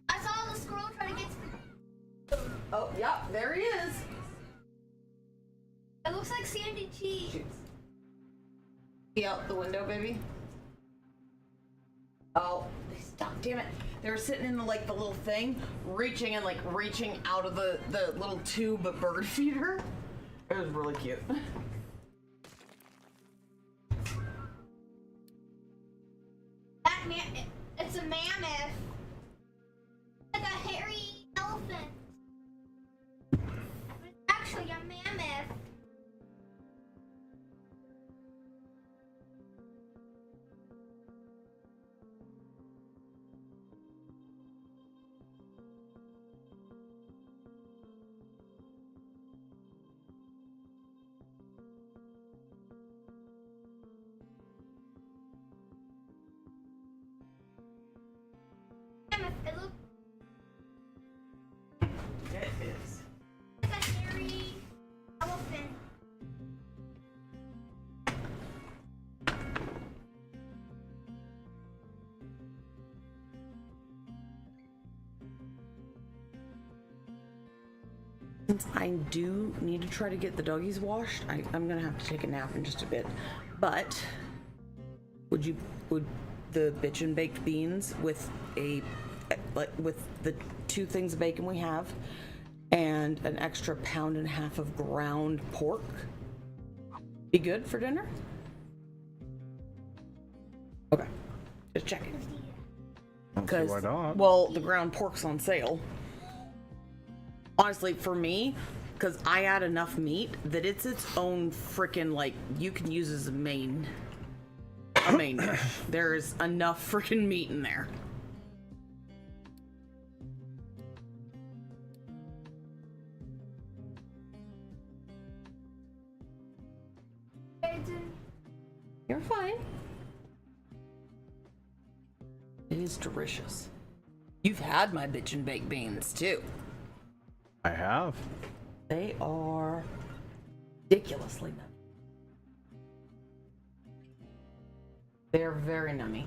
I saw the squirrel try to get to the... Oh, yep, there he is. It looks like Sandy Cheese. See out the window, baby? Oh, stop, damn it. They were sitting in the, like, the little thing, reaching out of the little tube of bird feeder. It was really cute. That it's a mammoth. Like a hairy elephant. It's actually a mammoth. It looks It is. like a hairy elephant. Since I do need to try to get the doggies washed, I'm gonna have to take a nap in just a bit. But would the bitchin' baked beans with with the 2 things of bacon we have and an extra 1.5 pounds of ground pork be good for dinner? Okay, just checking. Don't see why not. Well, the ground pork's on sale. Honestly, for me, because I add enough meat that it's its own freaking, like, you can use as a main dish. There's enough freaking meat in there. You're fine. It is delicious. You've had my bitchin' baked beans too. I have. They are ridiculously nummy. They're very nummy.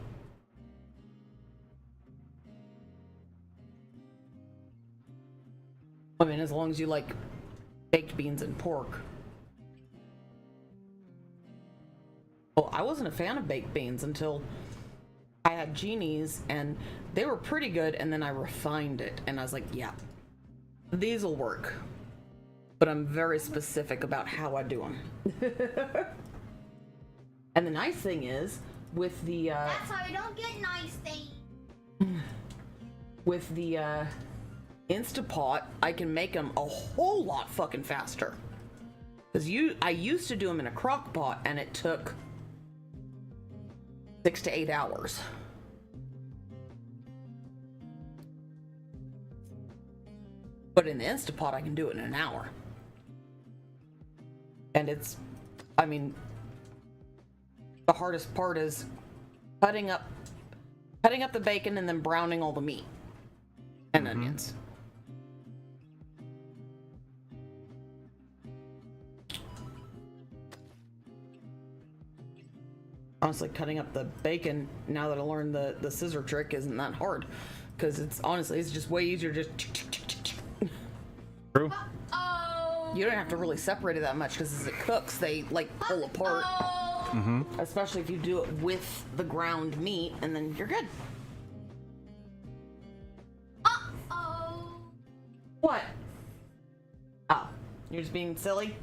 I mean, as long as you like baked beans and pork. Well, I wasn't a fan of baked beans until I had Genie's, and they were pretty good, and then I refined it, and I was like, yeah, these will work. But I'm very specific about how I do them. And the nice thing is, with the That's how you don't get nice things. with the Instapot, I can make them a whole lot fucking faster. Because I used to do them in a crock pot, and it took 6 to 8 hours. But in the Instapot, I can do it in an hour. And it's, I mean, the hardest part is cutting up the bacon and then browning all the meat and onions. Honestly, cutting up the bacon, now that I learned the scissor trick, isn't that hard. Because it's just way easier just... True. Oh. You don't have to really separate it that much, because as it cooks, they like pull apart. Oh. Especially if you do it with the ground meat, and then you're good. Uh-oh. What? Oh, you're just being silly?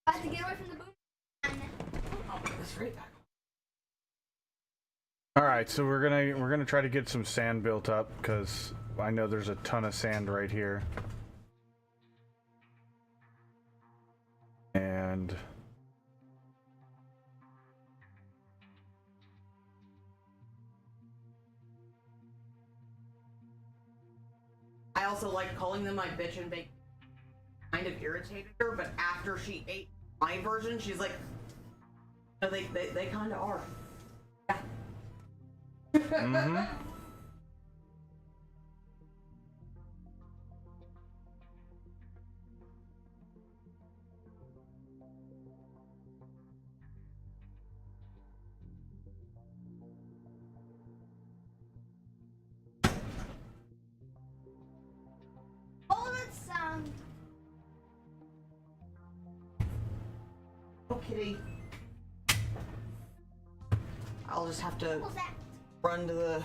I have to get away from the boom. I'll put this right back. All right, so we're gonna try to get some sand built up because I know there's a ton of sand right here. And I also like calling them my bitch and bake. Kind of irritated her, but after she ate my version, she's like, no, they kind of are. Yeah. All of it sound. Oh, kitty. I'll just have to What was that? run to the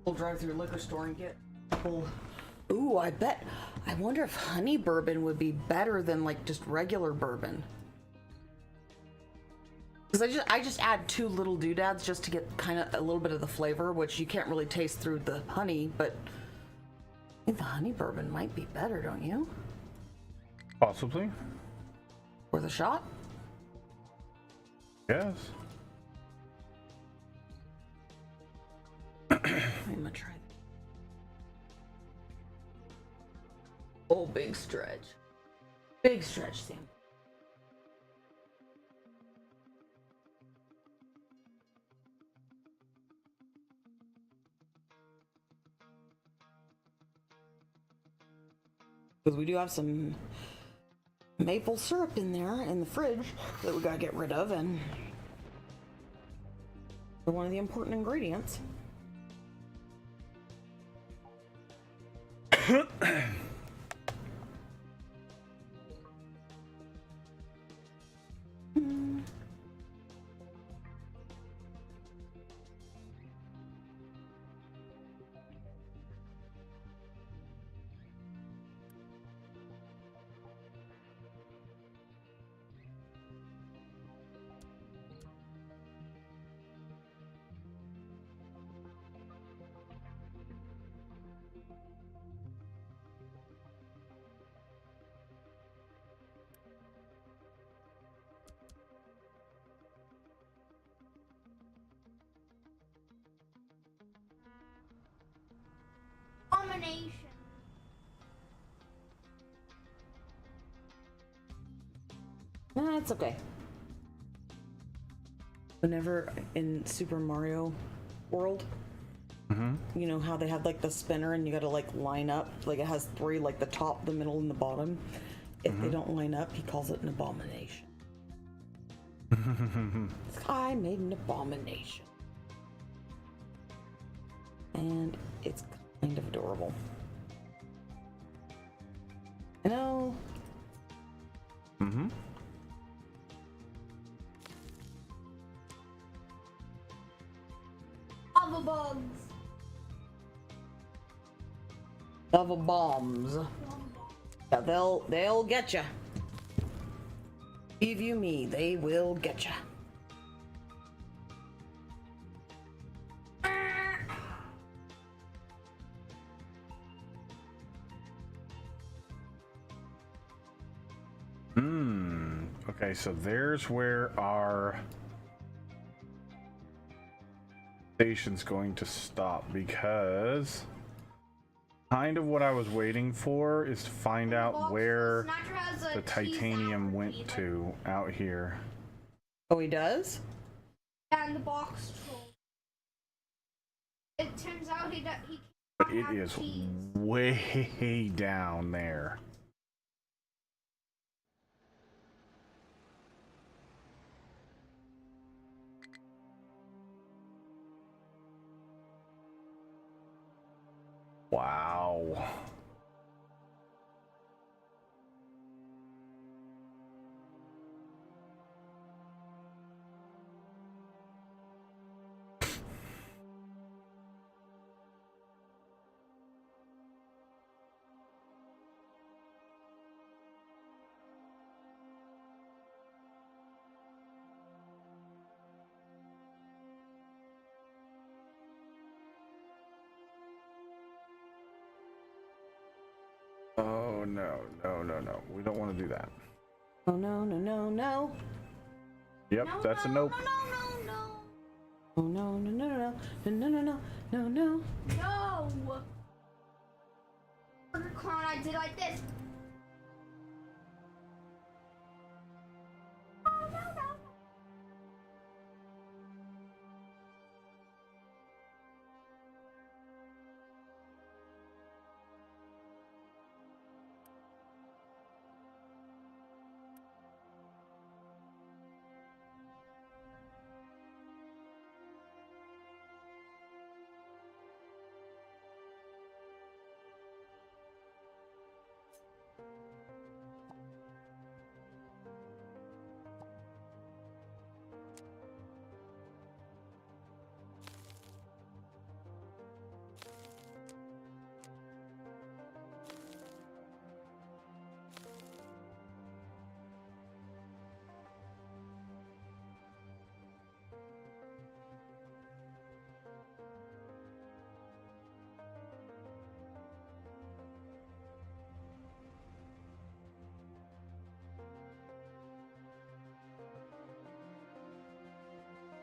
old drive-through liquor store and get a couple. Ooh, I wonder if honey bourbon would be better than like just regular bourbon. Because I just add 2 little doodads just to get kind of a little bit of the flavor, which you can't really taste through the honey, but I think the honey bourbon might be better, don't you? possibly. Worth a shot? Yes. I'm gonna try. Oh, big stretch. Big stretch, Sam. Because we do have some maple syrup in there in the fridge that we gotta get rid of, and they're one of the important ingredients. Abomination. That's okay. Whenever in Super Mario World, you know how they have like the spinner and you gotta like line up, like it has three, like the top, the middle, and the bottom. If they don't line up, he calls it an abomination. I made an abomination. And it's kind of adorable. I know. Lava bugs. Lava bombs. Yeah, they'll get ya. Believe you me, they will get ya. Okay, so there's where our station's going to stop, because kind of what I was waiting for is to find out where Snatcher has a the cheese titanium allergy. went to out here. Oh, he does? And the box troll. It turns out he can't But it have is cheese. way down there. Wow. Oh no, no, no, no. We don't want to do that. Oh no, no, no, no. Yep, No, that's no, a nope. No. Oh no, no, no, no, no, no, no, no, no, no. No. Burger Clown, I did like this. No.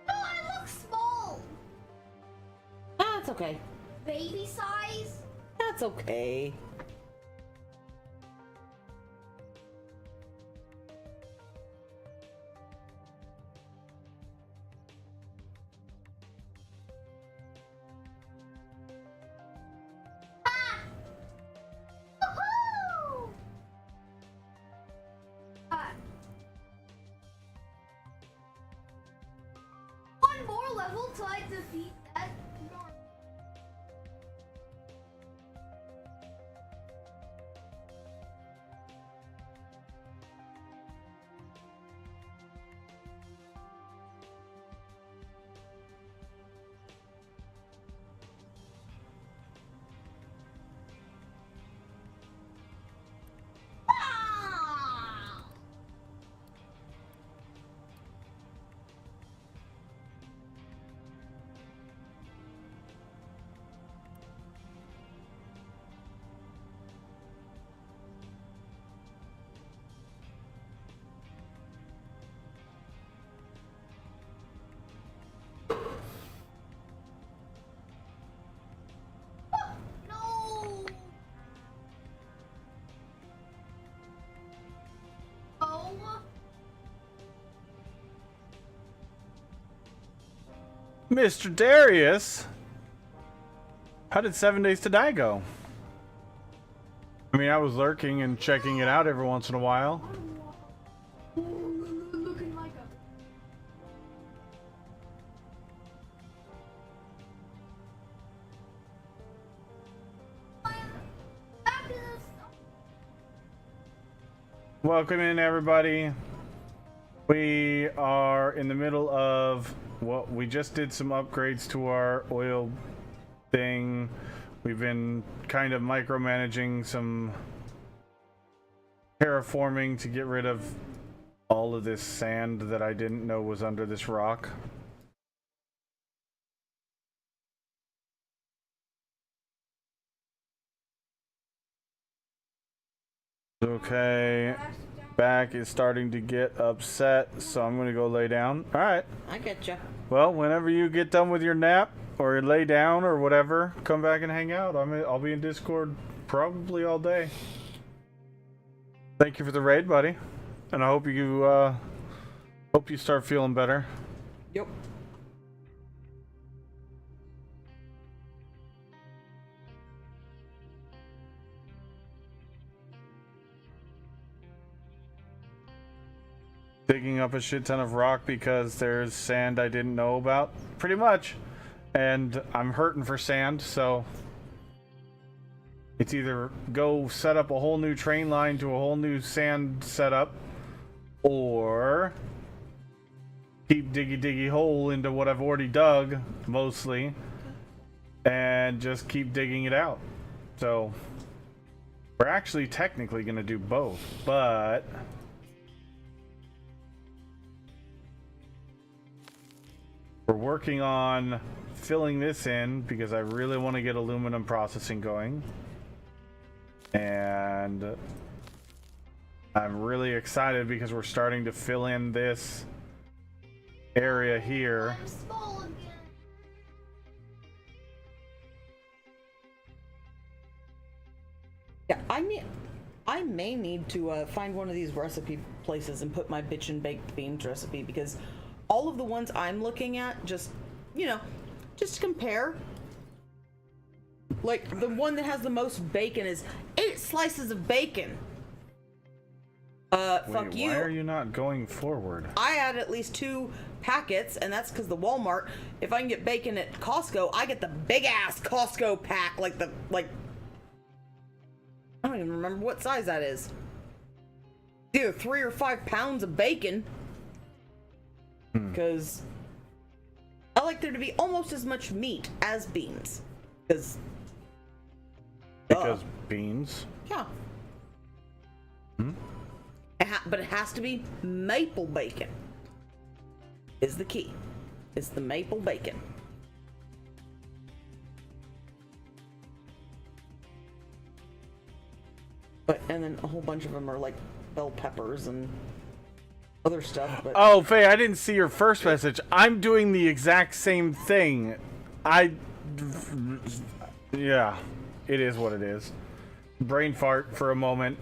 No, I look small. That's okay. Baby size. That's okay. Woohoo! until I defeat that north. Ah! No! Oh! Mr. Darius, how did 7 Days to Die go? I mean, I was lurking and checking it out every once in a while. Looking like a... Back to this. Welcome in, everybody. We are in the middle of, well, we just did some upgrades to our oil thing. We've been kind of micromanaging some terraforming to get rid of all of this sand that I didn't know was under this rock. Okay, back is starting to get upset, so I'm gonna go lay down. All right. I get you. Well, whenever you get done with your nap or lay down or whatever, come back and hang out. I'll be in Discord probably all day. Thank you for the raid, buddy, and I hope you start feeling better. Yep. Digging up a shit ton of rock because there's sand I didn't know about, pretty much, and I'm hurting for sand, so it's either go set up a whole new train line to a whole new sand setup, or keep diggy hole into what I've already dug, mostly, and just keep digging it out. So we're actually technically going to do both, but we're working on filling this in because I really want to get aluminum processing going. And I'm really excited because we're starting to fill in this area here. I'm small again. Yeah, I may need to find one of these recipe places and put my bitchin' baked beans recipe, because all of the ones I'm looking at, just, just to compare. Like, the one that has the most bacon is 8 slices of bacon. Fuck Wait, you. why are you not going forward? I had at least 2 packets, and that's because the Walmart, if I can get bacon at Costco, I get the big ass Costco pack, I don't even remember what size that is. It's either 3 or 5 pounds of bacon. Because I like there to be almost as much meat as beans. Because beans? Yeah. But it has to be maple bacon. Is the key. It's the maple bacon. And then a whole bunch of them are like bell peppers and other stuff. But Oh, Faye, I didn't see your first message. I'm doing the exact same thing. Yeah, it is what it is. Brain fart for a moment.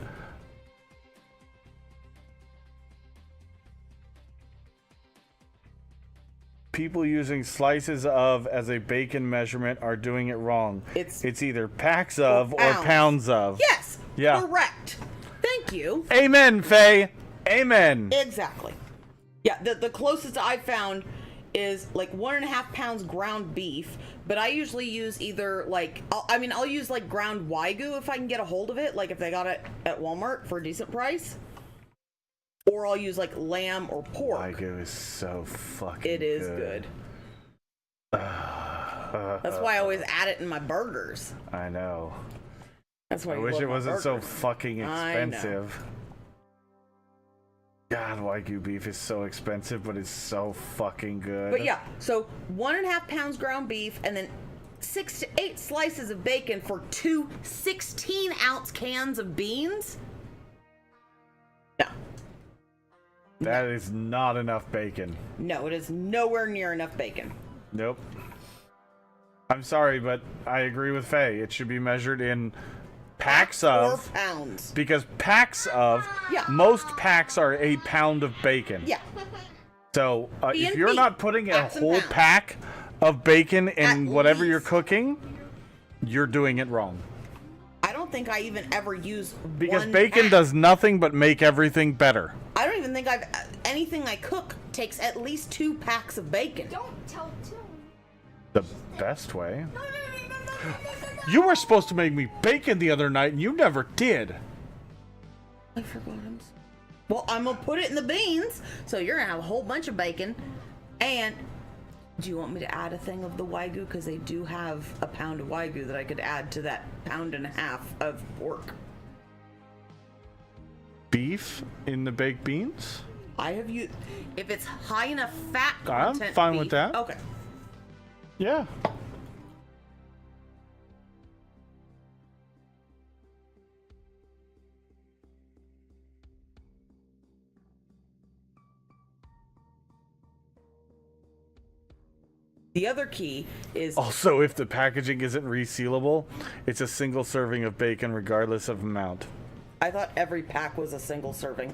People using slices of as a bacon measurement are doing it wrong. It's either packs of or pounds. pounds of. Yes. Yeah. Correct. Thank you. Amen, Faye. Amen. Exactly. Yeah. The closest I found is like 1.5 pounds ground beef, but I usually use either like, I'll use like ground Wagyu if I can get a hold of it, like if they got it at Walmart for a decent price. Or I'll use like lamb or pork. Wagyu is so fucking It is good. That's why I always add it in my burgers. I know. That's why I you wish love it my wasn't so burgers. fucking I know. expensive. God, Wagyu beef is so expensive, but it's so fucking good. But yeah, so 1.5 pounds ground beef and then 6 to 8 slices of bacon for 2 16-ounce cans of beans. No. That is not enough bacon. No, it is nowhere near enough bacon. Nope. I'm sorry, but I agree with Faye. It should be measured in packs of... 4 pounds. Because packs of... Yeah. Most packs are a pound of bacon. Yeah. So, if B&B, you're not putting a packs and whole pounds. pack of bacon in At whatever you're least. cooking, you're doing it wrong. I don't think I even ever use Because one bacon pack. does nothing but make everything better. I don't even think anything I cook takes at least 2 packs of bacon. Don't tell Toon. The best way. No, no, no, no, no, no, no. You were supposed to make me bacon the other night, and you never did. I forgot him. Well, I'm gonna put it in the beans, so you're gonna have a whole bunch of bacon. And do you want me to add a thing of the Wagyu? Because they do have a pound of Wagyu that I could add to that 1.5 pounds of pork. Beef in the baked beans? I have used, if it's high enough fat I'm content. fine beef, with that. Okay. Yeah. The other key is Also, if the packaging isn't resealable, it's a single serving of bacon regardless of amount. I thought every pack was a single serving.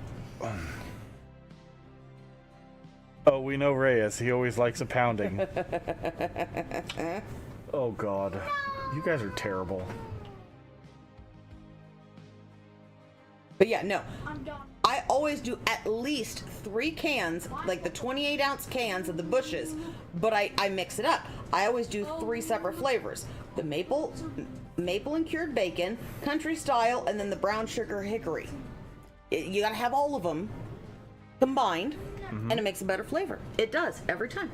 Oh, we know Reyes. He always likes a pounding. Oh, God. You guys are terrible. But yeah, no. I'm done. I always do at least 3 cans, like the 28-ounce cans of the Bushes, but I mix it up. I always do 3 separate flavors. The maple and cured bacon, country style, and then the brown sugar hickory. You gotta have all of them combined, and it makes a better flavor. It does, every time.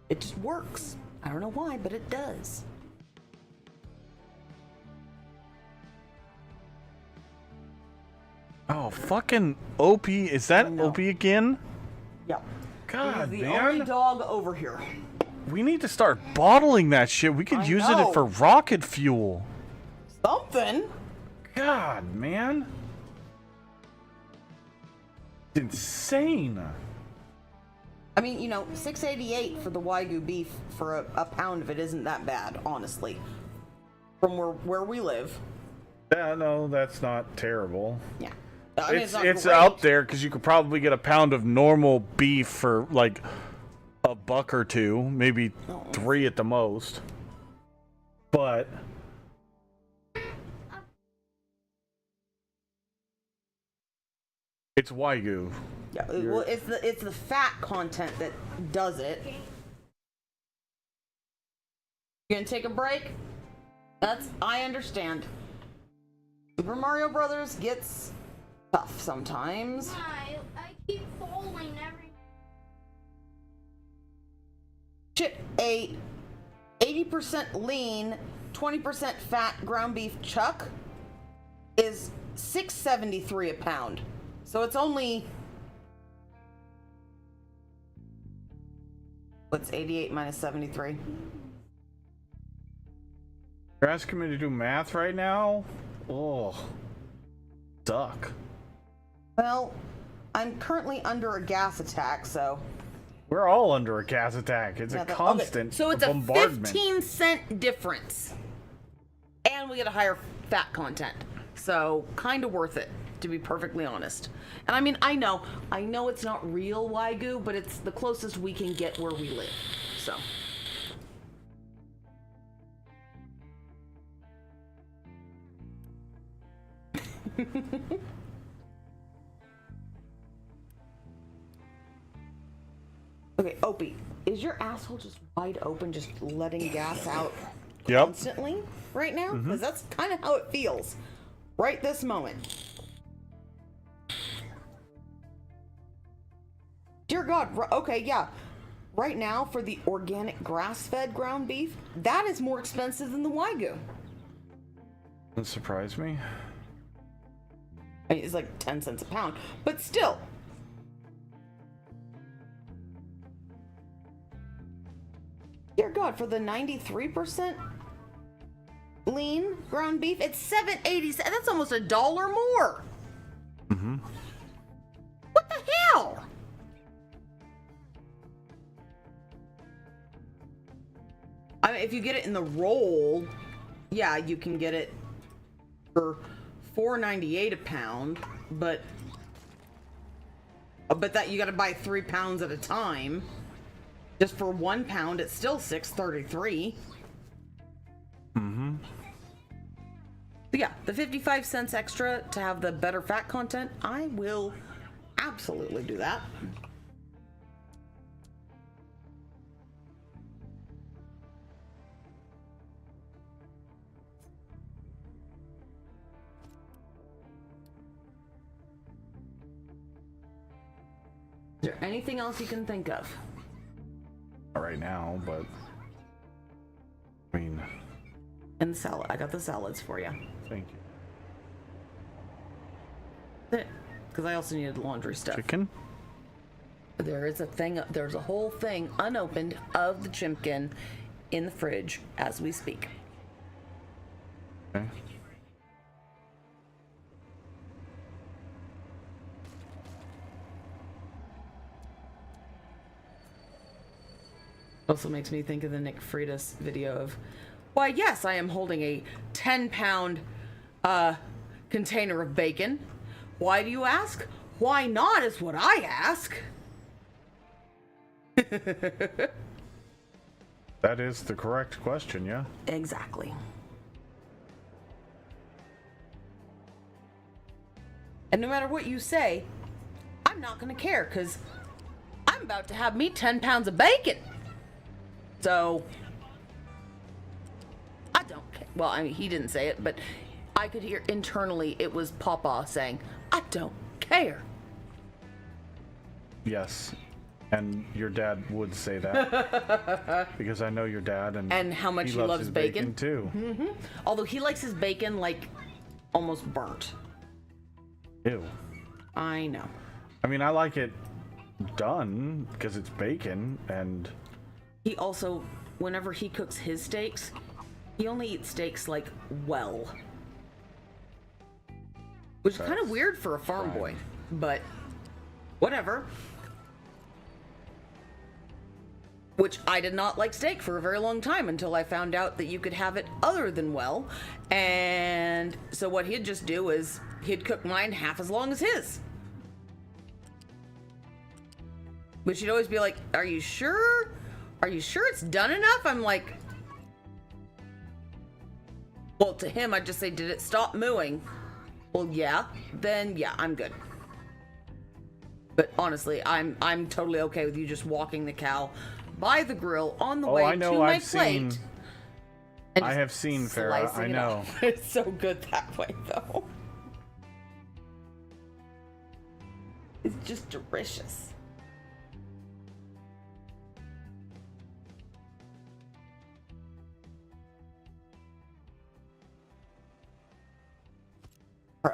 It just works. I don't know why, but it does. Oh, fucking Opie. Is that No. Opie again? Yep. God, He's the only man. dog over here. We need to start bottling that shit. We could I use know. it for rocket fuel. Something. God, man. It's insane. I mean, you know, $6.88 for the Wagyu beef for a pound of it isn't that bad, honestly. From where we live. Yeah, no, that's not terrible. Yeah. I mean, It's not it's great. up there because you could probably get a pound of normal beef for like $1 or $2, maybe Oh. 3 at the most. But it's Wagyu. Yeah, well, it's the fat content that does it. You gonna take a break? I understand. Super Mario Brothers gets tough sometimes. I keep falling every. Shit, a 80% lean, 20% fat ground beef chuck is $6.73 a pound. So it's only, what's 88 minus 73? You're asking me to do math right now? Oh, suck. Well, I'm currently under a gas attack, so. We're all under a gas attack. It's Yeah, a okay, constant so it's a bombardment. 15-cent difference. And we get a higher fat content. So, kind of worth it, to be perfectly honest. And I mean, I know it's not real Wagyu, but it's the closest we can get where we live. So. Okay, Opie, is your asshole just wide open, just letting gas out Yep. constantly right now? Because that's kind of how it feels right this moment. Dear God, okay, yeah. Right now, for the organic grass-fed ground beef, that is more expensive than the Wagyu. Doesn't surprise me. I mean, it's like 10 cents a pound, but still. Dear God, for the 93% lean ground beef, it's $7.80. That's almost $1 more. Mm-hmm. What the hell? I mean, if you get it in the roll, yeah, you can get it for $4.98 a pound, but that you got to buy 3 pounds at a time. Just for 1 pound, it's still $6.33. Mm-hmm. But yeah, the 55 cents extra to have the better fat content, I will absolutely do that. Is there anything else you can think of? Not right now, but I mean, And the salad. I got the salads for you. thank you. Because I also needed laundry stuff. Chicken? There is a thing, there's a whole thing unopened of the Chimkin in the fridge as we speak. Okay. Also makes me think of the Nick Freitas video of, why yes, I am holding a 10-pound container of bacon. Why do you ask? Why not is what I ask. That is the correct question, yeah. Exactly. And no matter what you say, I'm not going to care because I'm about to have me 10 pounds of bacon. So, I don't care. Well, I mean, he didn't say it, but I could hear internally it was Papa saying, I don't care. Yes. And your dad would say that. Because I know your dad And how much he loves his bacon. too. Although he likes his bacon like almost burnt. Ew. I know. I mean, I like it done because it's bacon and He also, whenever he cooks his steaks, he only eats steaks like well. Which is kind of weird for a farm boy, but whatever. Which I did not like steak for a very long time until I found out that you could have it other than well. And so what he'd just do is he'd cook mine half as long as his. But she'd always be like, are you sure? Are you sure it's done enough? I'm like, well, to him, I'd just say, did it stop mooing? Well, yeah. Then, yeah, I'm good. But honestly, I'm totally okay with you just walking the cow by the grill on the way I know, to my I've plate. seen- and I just have seen Farah, slicing I it know. off. It's so good that way, though. It's just delicious.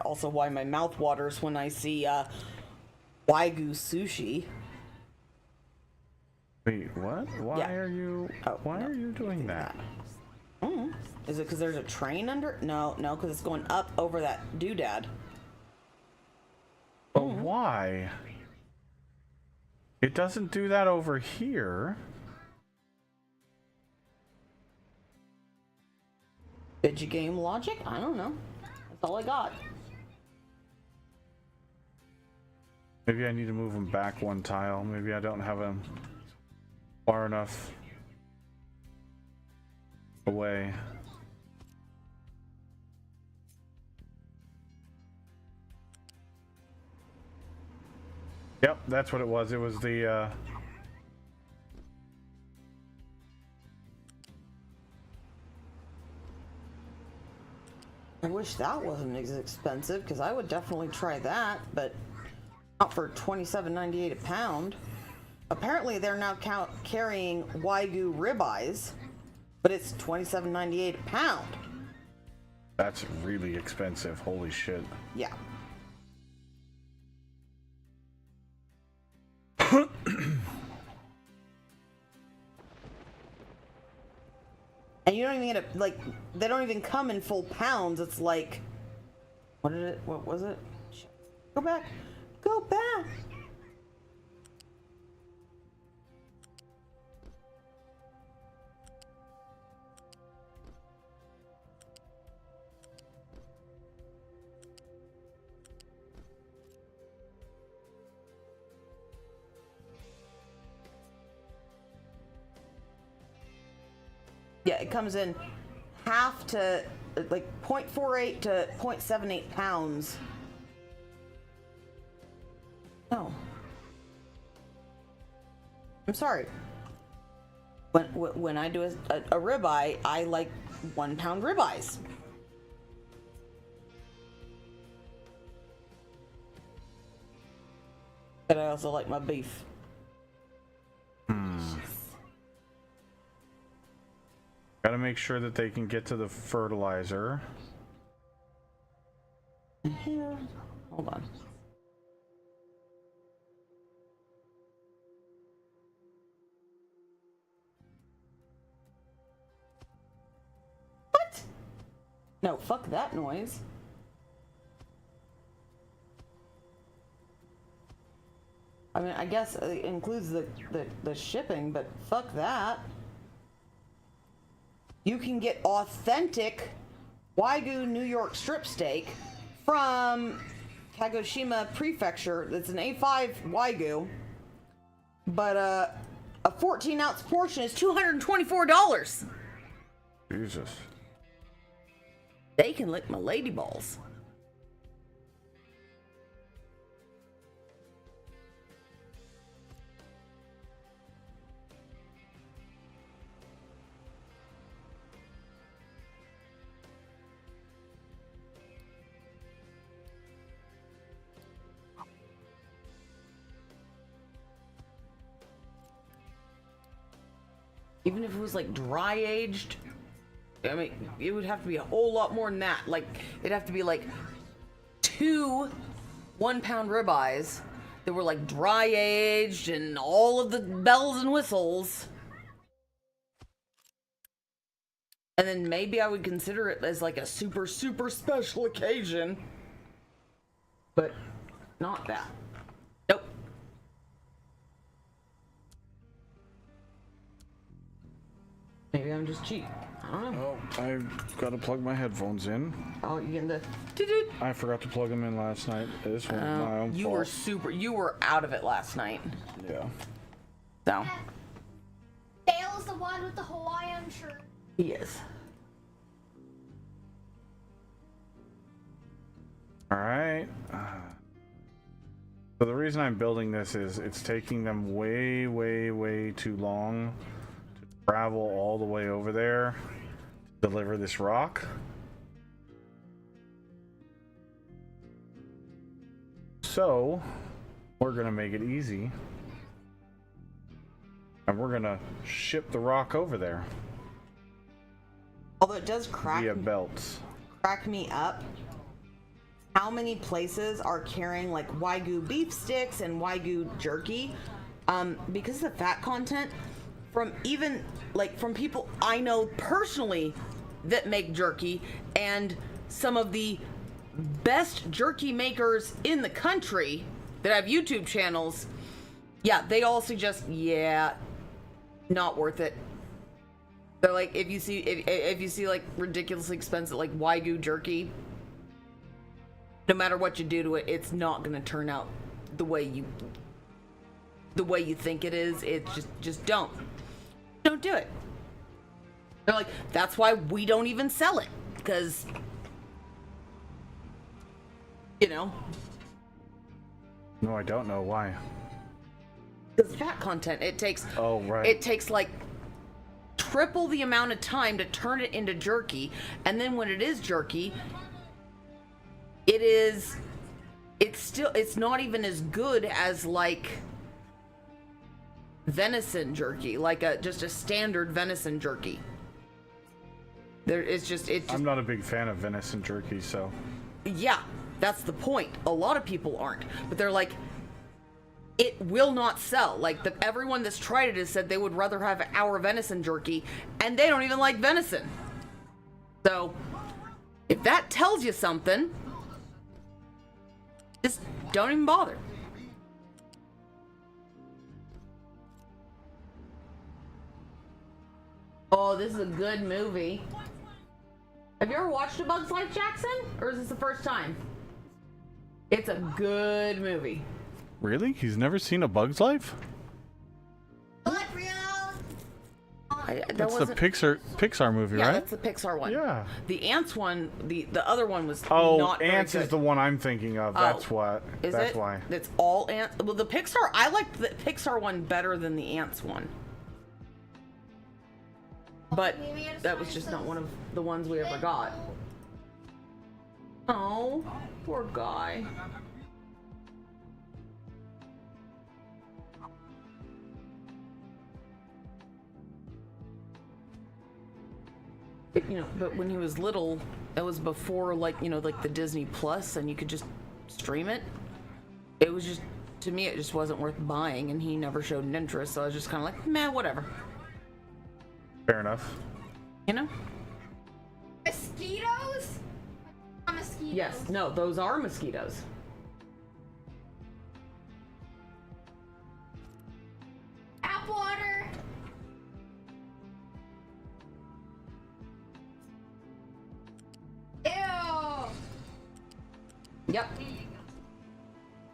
Also why my mouth waters when I see Wagyu sushi. wait, what? Why Yeah. are you Oh, why no, are you doing that? Is it because there's a train under? No, because it's going up over that doodad. But why? It doesn't do that over here. Video game logic? I don't know. That's all I got. Maybe I need to move them back one tile. Maybe I don't have them far enough away. Yep, that's what it was. It was the I wish that wasn't as expensive, because I would definitely try that, but not for $27.98 a pound. Apparently they're now carrying Wagyu ribeyes, but it's $27.98 a pound. That's really expensive. Holy shit. Yeah. And you don't even get like, they don't even come in full pounds. It's like, what was it? Shit. Go back. Go back. Yeah, it comes in half to like 0.48 to 0.78 pounds. No. I'm sorry. When I do a ribeye, I like 1 pound ribeyes. But I also like my beef. Gotta make sure that they can get to the fertilizer. Here, hold on. What? No, fuck that noise. I mean, I guess it includes the shipping, but fuck that. You can get authentic Wagyu New York strip steak from Kagoshima Prefecture. It's an A5 Wagyu, but a 14-ounce portion is $224. Jesus. They can lick my lady balls. Even if it was like dry aged, I mean, it would have to be a whole lot more than that. Like, it'd have to be like 2 1 pound ribeyes that were like dry aged and all of the bells and whistles. And then maybe I would consider it as like a super, super special occasion. But not that. Nope. Maybe I'm just cheap. I don't know. Oh, I've got to plug my headphones in. Oh, you getting the... I forgot to plug them in last night. This was my own fault. You were out of it last night. Yeah. So. Dale is the one with the Hawaiian shirt. He is. All right. So the reason I'm building this is it's taking them way, way, way too long to travel all the way over there to deliver this rock. So we're gonna make it easy, and we're gonna ship the rock over there Although it does crack via belts. me up. How many places are carrying like Wagyu beef sticks and Wagyu jerky? Because of the fat content, from even like from people I know personally that make jerky, and some of the best jerky makers in the country that have YouTube channels, yeah, they all suggest, yeah, not worth it. They're like, if you see like ridiculously expensive like Wagyu jerky, no matter what you do to it, it's not gonna turn out the way you think it is. It's just don't do it. They're like, that's why we don't even sell it, because No, I don't know why. Because fat content, it takes Oh, right. it takes like triple the amount of time to turn it into jerky, and then when it is jerky, it's not even as good as like venison jerky, like just a standard venison jerky. I'm not a big fan of venison jerky, so. Yeah, that's the point. A lot of people aren't, but they're like, it will not sell. Like everyone that's tried it has said they would rather have our venison jerky, and they don't even like venison. So, if that tells you something, just don't even bother. Oh, this is a good movie. Have you ever watched A Bug's Life, Jackson? Or is this the first time? It's a good movie. Really? He's never seen A Bug's Life? What, Rio? That's the Pixar movie, yeah, right? that's the Pixar one. Yeah. The Ants one, the other one was Oh, not very Ants good. is the one I'm thinking of. That's what. Is That's it? why. It's all Ants. Well, the Pixar, I liked the Pixar one better than the Ants one. But that was just not one of the ones we ever got. Oh, poor guy. But when he was little, it was before like the Disney Plus, and you could just stream it. It was just, to me, it just wasn't worth buying, and he never showed an interest, so I was just kind of like, meh, whatever. Fair enough. Mosquitoes? Mosquitoes. Yes, no, those are mosquitoes. Tap water. Ew. Yep.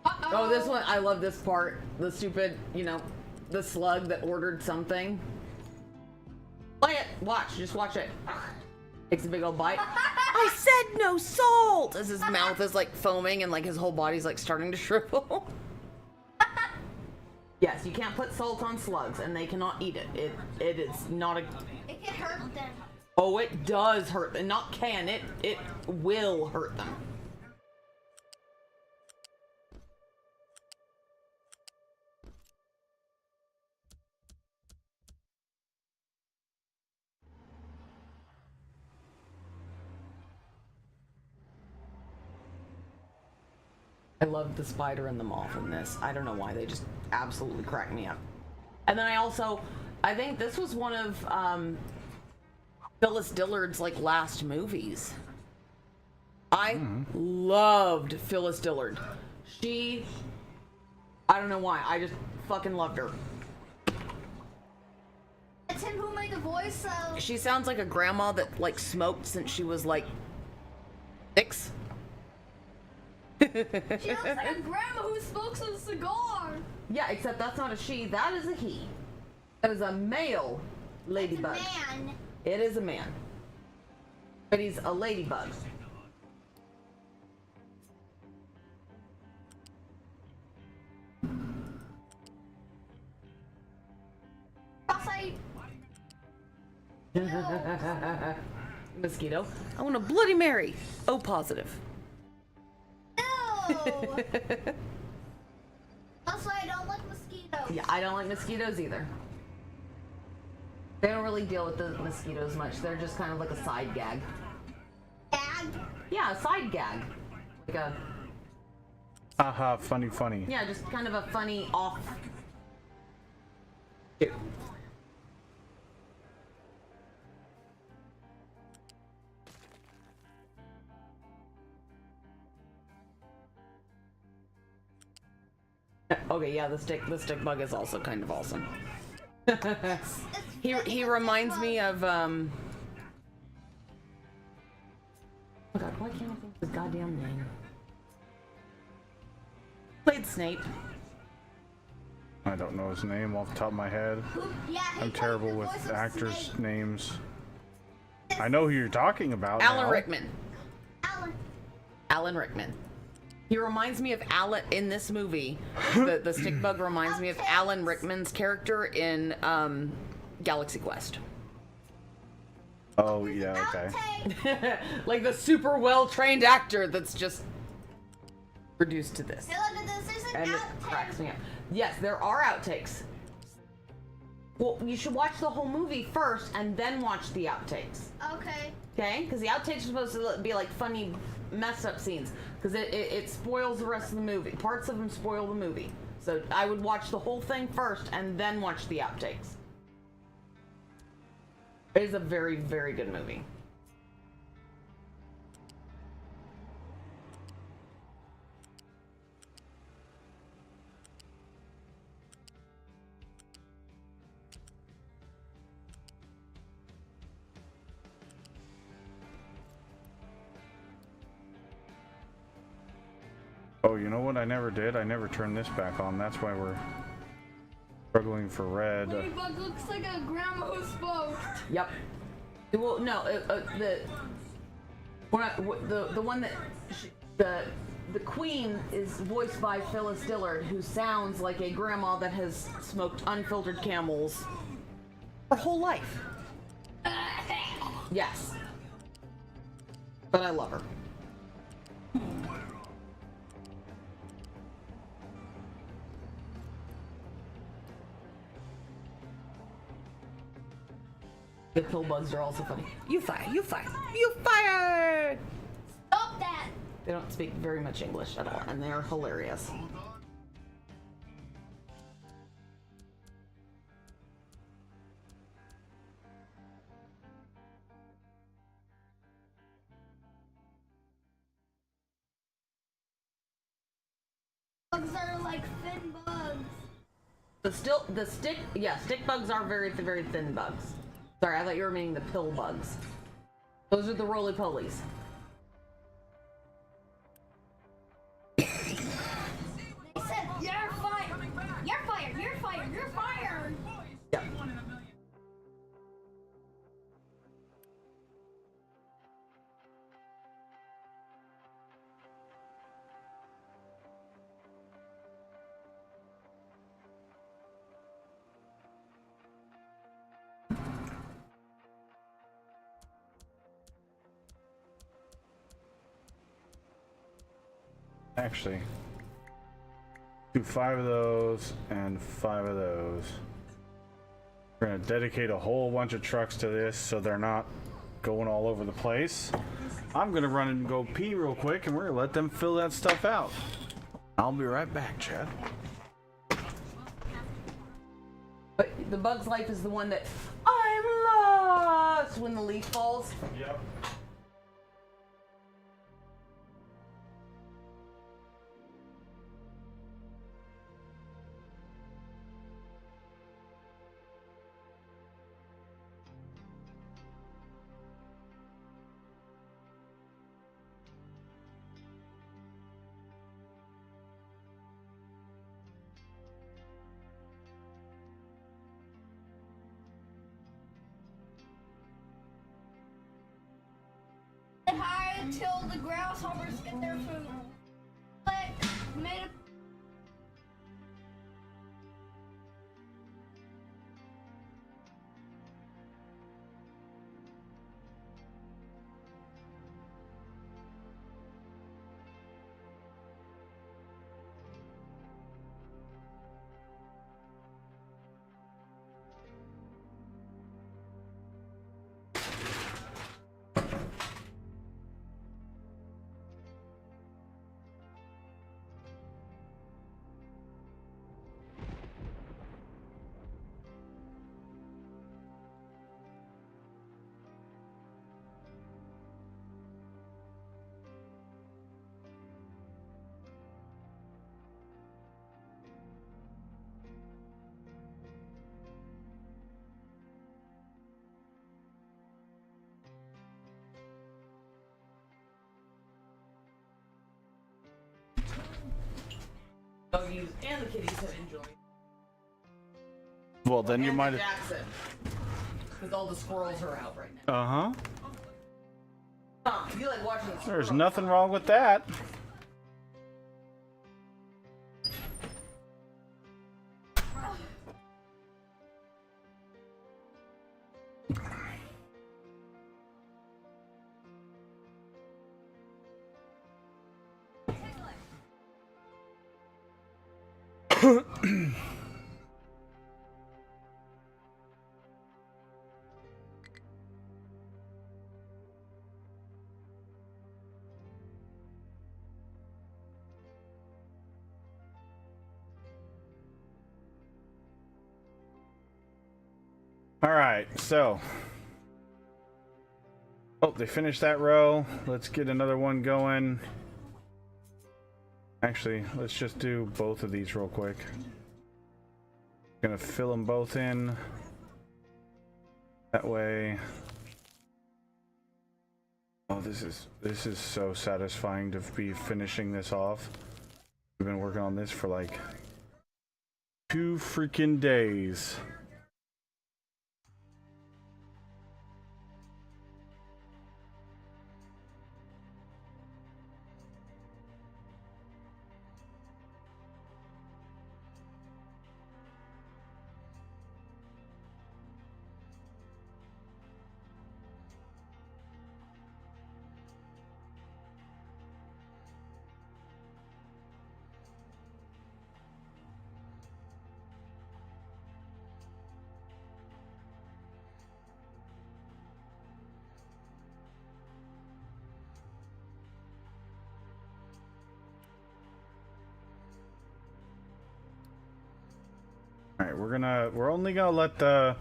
Uh-oh. Oh, this one, I love this part. The stupid, the slug that ordered something. Play it. Watch. Just watch it. Takes a big old bite. I said no salt! As his mouth is like foaming and like his whole body's like starting to shrivel. Yes, you can't put salt on slugs and they cannot eat it. It is not a... It can hurt them. Oh, it does hurt them. Not can, it will hurt them. I love the spider and the moth in this. I don't know why, they just absolutely crack me up. And then I think this was one of Phyllis Dillard's like last movies. I loved Phyllis Dillard. I don't know why, I just fucking loved her. It's him who made the voice of... She sounds like a grandma that like smoked since she was like 6. She looks like a grandma who smokes a cigar. Yeah, except that's not a she, that is a he. That is a male ladybug. It's a man. It is a man. But he's a ladybug. Outside. Mosquito. I want a Bloody Mary. O positive. No. That's why I don't like mosquitoes. Yeah, I don't like mosquitoes either. They don't really deal with the mosquitoes much. They're just kind of like a side gag. Gag. Yeah, a side gag. Like a... Haha, funny. Yeah, just kind of a funny off... Okay, yeah, the stick bug is also kind of awesome. He reminds me of oh god, why can't I think of his goddamn name? Played Snape. I don't know his name off the top of my head. Yeah, he I'm plays terrible the with voice of actors' Snape. names. I know who you're talking about Alan now. Rickman. Alan. Alan Rickman. He reminds me of Alan in this movie. The stick bug reminds me of Alan Rickman's character in Galaxy Quest. Oh yeah, okay. Outtake. Like the super well-trained actor that's just reduced to this. Hey, look at this. There's an And it outtake. cracks me up. Yes, there are outtakes. Well, you should watch the whole movie first and then watch the outtakes. Okay. Okay? Because the outtakes are supposed to be like funny mess up scenes. Because it spoils the rest of the movie. Parts of them spoil the movie. So I would watch the whole thing first and then watch the outtakes. It is a very, very good movie. Oh, you know what I never did? I never turned this back on. That's why we're struggling for red. Ladybug looks like a grandma who spoke. Yep. Well, no, the one that the queen is voiced by Phyllis Dillard, who sounds like a grandma that has smoked unfiltered Camels her whole life. Yes. But I love her. The pill bugs are also funny. You fire! You fire! You fired! Stop that. They don't speak very much English at all, and they are hilarious. Bugs are like thin bugs. Stick bugs are very, very thin bugs. Sorry, I thought you were meaning the pill bugs. Those are the roly-polies. They said, you're fired. You're fired. You're fired. You're fired. Yep. Actually, do 5 of those and 5 of those. We're gonna dedicate a whole bunch of trucks to this so they're not going all over the place. I'm gonna run and go pee real quick and we're gonna let them fill that stuff out. I'll be right back, Chad. But the bug's life is the one that I'm lost when the leaf falls. Yep. They hide until the grasshoppers get their food. Like, made a Doggies and the kitties have enjoyed. Well, then you And might the have. Jackson. Because all the squirrels are out right now. Uh-huh. Huh, you like watching the squirrels. There's nothing wrong with that. All right, so. Oh, they finished that row. Let's get another one going. Actually, let's just do both of these real quick. Gonna fill them both in. That way. Oh, this is so satisfying to be finishing this off. We've been working on this for like 2 freaking days. Alright, we're only gonna let the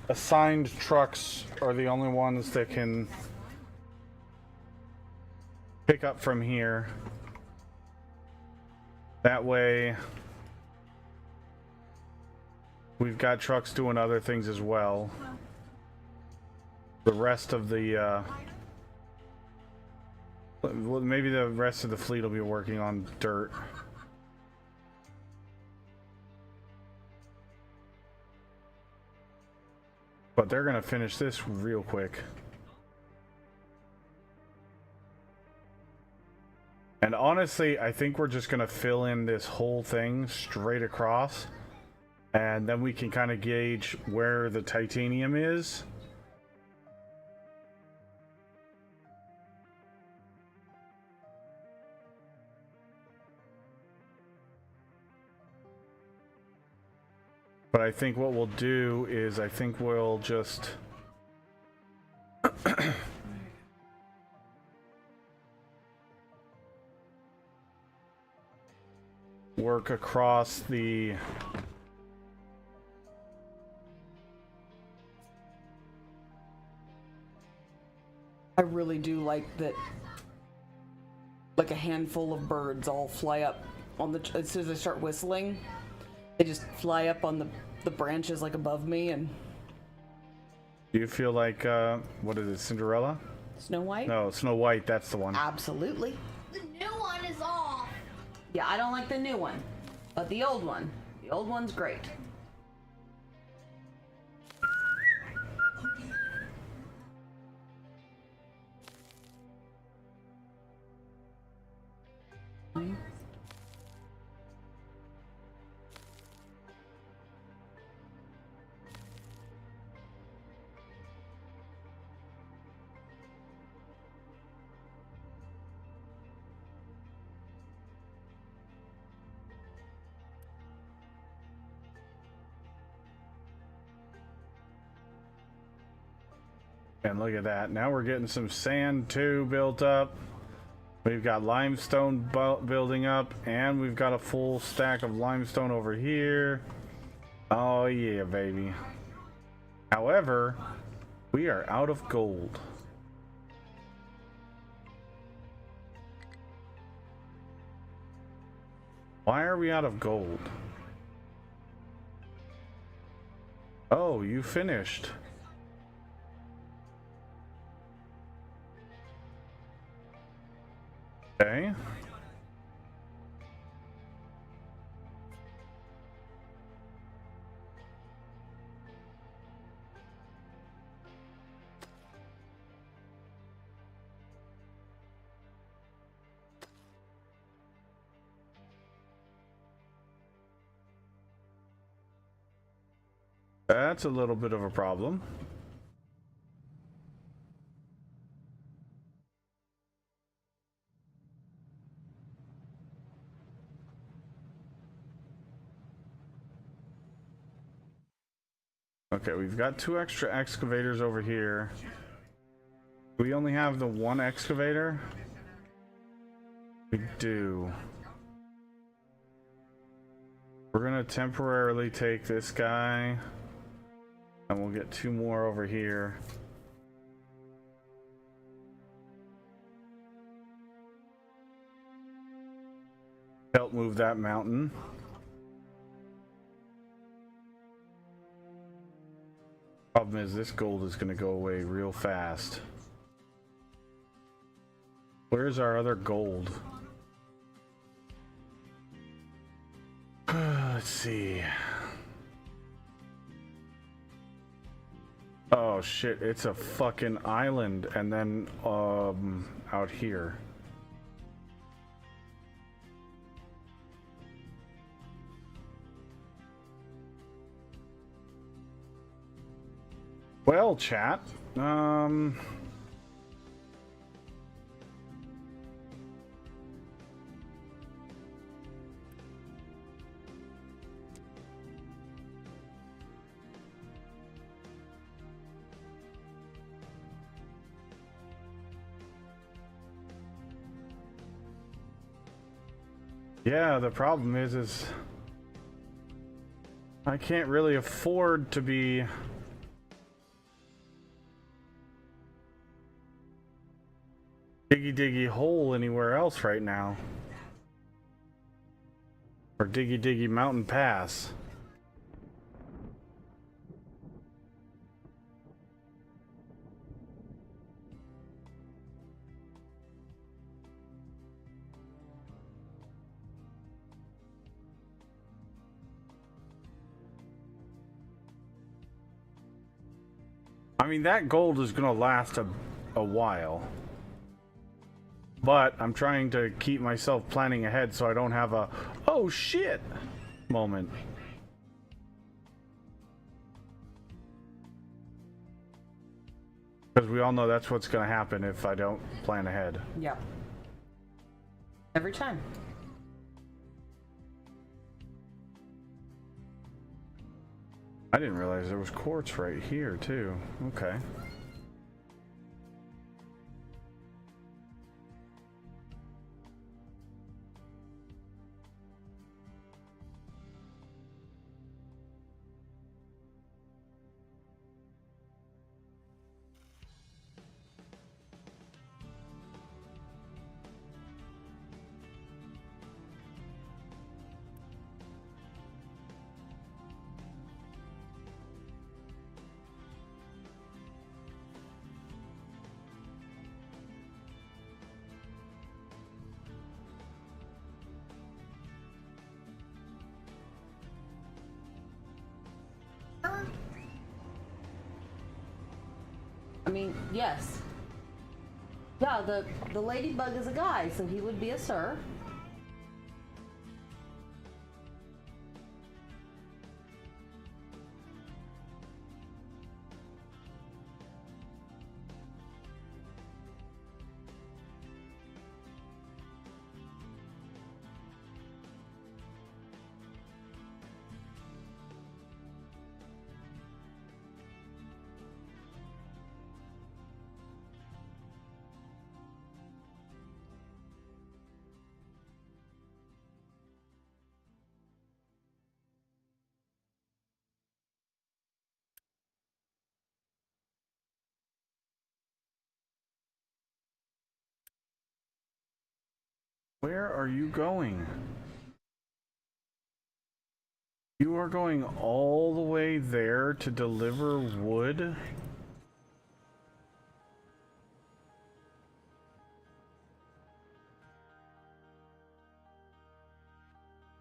assigned trucks are the only ones that can pick up from here. That way we've got trucks doing other things as well. The rest of the well, maybe the rest of the fleet will be working on dirt. But they're gonna finish this real quick. And honestly, I think we're just gonna fill in this whole thing straight across. And then we can kind of gauge where the titanium is. But I think what we'll do is I think we'll just work across the I really do like that, like a handful of birds all fly up on the, as soon as I start whistling, they just fly up on the branches like above me. And do you feel like what is it, Cinderella? Snow White? No, Snow White, that's the one. Absolutely. The new one is off. Yeah, I don't like the new one, but the old one's great. And look at that. Now we're getting some sand too built up. We've got limestone building up, and we've got a full stack of limestone over here. Oh yeah, baby. However, we are out of gold. Why are we out of gold? Oh, you finished. Okay. That's a little bit of a problem. Okay, we've got 2 extra excavators over here. We only have the 1 excavator? We do. We're gonna temporarily take this guy, and we'll get 2 more over here. Help move that mountain. Problem is, this gold is gonna go away real fast. Where's our other gold? Let's see. Oh shit, it's a fucking island, and then out here. Well, chat, yeah, the problem is I can't really afford to be diggy hole anywhere else right now. Or diggy mountain pass. I mean, that gold is gonna last a while. But I'm trying to keep myself planning ahead so I don't have a oh shit moment. Because we all know that's what's going to happen if I don't plan ahead. Yeah. Every time. I didn't realize there was quartz right here too. Okay. I mean, yes. Yeah, the ladybug is a guy, so he would be a sir. Where are you going? You are going all the way there to deliver wood?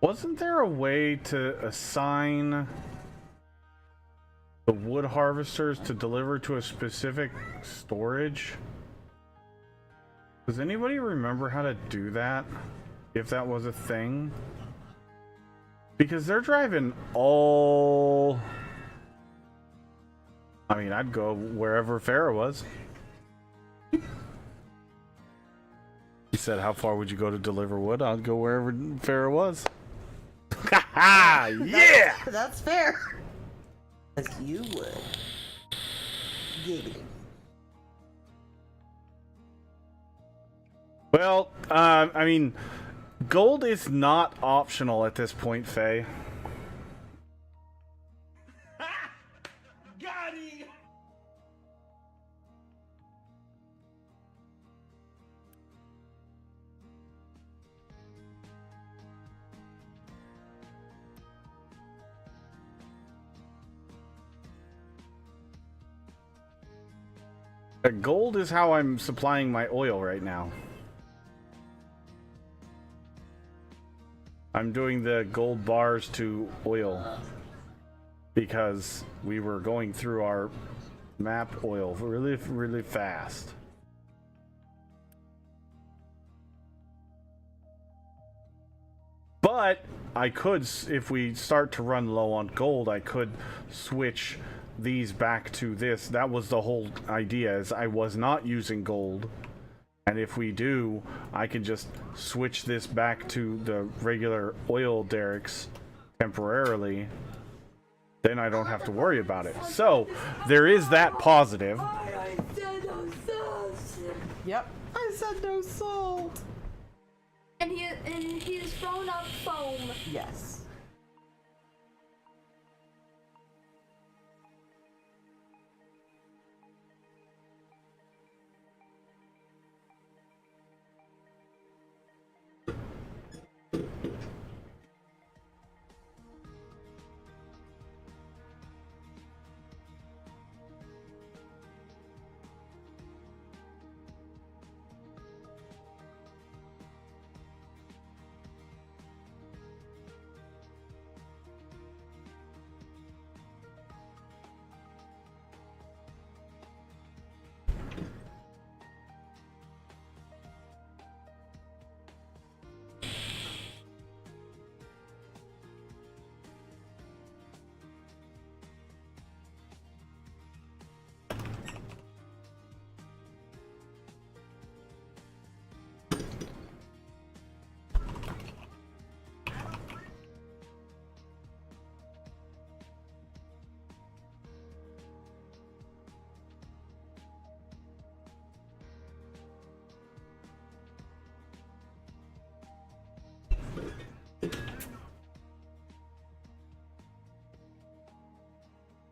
Wasn't there a way to assign the wood harvesters to deliver to a specific storage? Does anybody remember how to do that? If that was a thing? Because they're driving all... I mean, I'd go wherever Farah was. He said, how far would you go to deliver wood? I'd go wherever Farah was. Yeah! That's fair. As you would. Giggity. Well, I mean, gold is not optional at this point, Faye. Got it! Gold is how I'm supplying my oil right now. I'm doing the gold bars to oil because we were going through our map oil really, really fast. But I could, if we start to run low on gold, I could switch these back to this. That was the whole idea, is I was not using gold. And if we do, I can just switch this back to the regular oil derricks temporarily. Then I don't have to worry about it. So, there is that positive. Yep. I said no salt. And he's thrown up foam. Yes.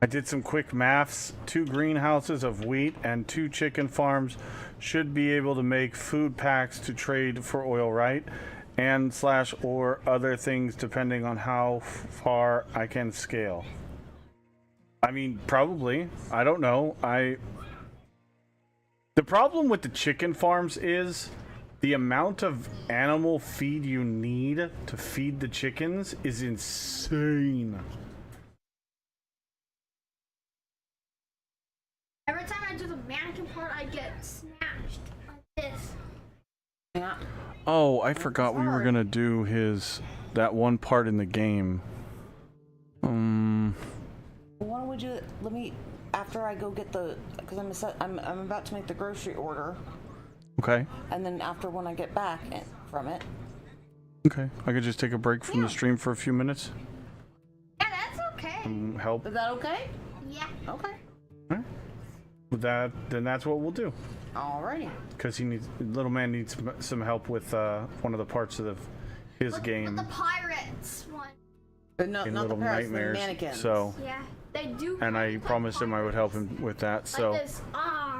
I did some quick maths. 2 greenhouses of wheat and 2 chicken farms should be able to make food packs to trade for oil, right? And slash or other things depending on how far I can scale. I mean, probably. I don't know. The problem with the chicken farms is the amount of animal feed you need to feed the chickens is insane. Every time I do the mannequin part, I get smashed like this. Yeah. Oh, I forgot we were Sorry. gonna do that one part in the game. Why don't we do it? Let me, after I go get because I'm about to make the grocery order, Okay. and then after when I get back from it. Okay. I could just take a break from the stream for a few minutes. Yeah, that's okay. Help. Is that okay? Yeah. Okay. With that, then that's what we'll do. Alrighty. Because little man needs some help with one of the parts of his game. With the pirates one. But not in the Little parrots, the Nightmares. mannequins. So, Yeah, they do. and I like promised him I would help him with that. Like So, this.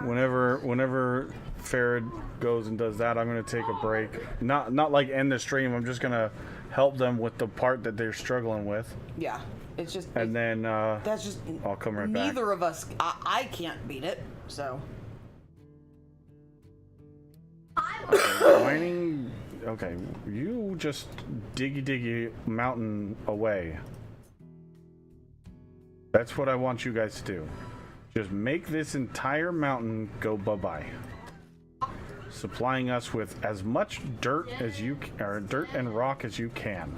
whenever Farad goes and does that, I'm gonna take a break. Not like end the stream. I'm just gonna help them with the part that they're struggling with, Yeah. It's just. and then that's just. I'll come right back. Neither of us. I can't beat it. So. Mining. Okay, you just diggy mountain away. That's what I want you guys to do. Just make this entire mountain go bye-bye. Supplying us with as much dirt as dirt and rock as you can.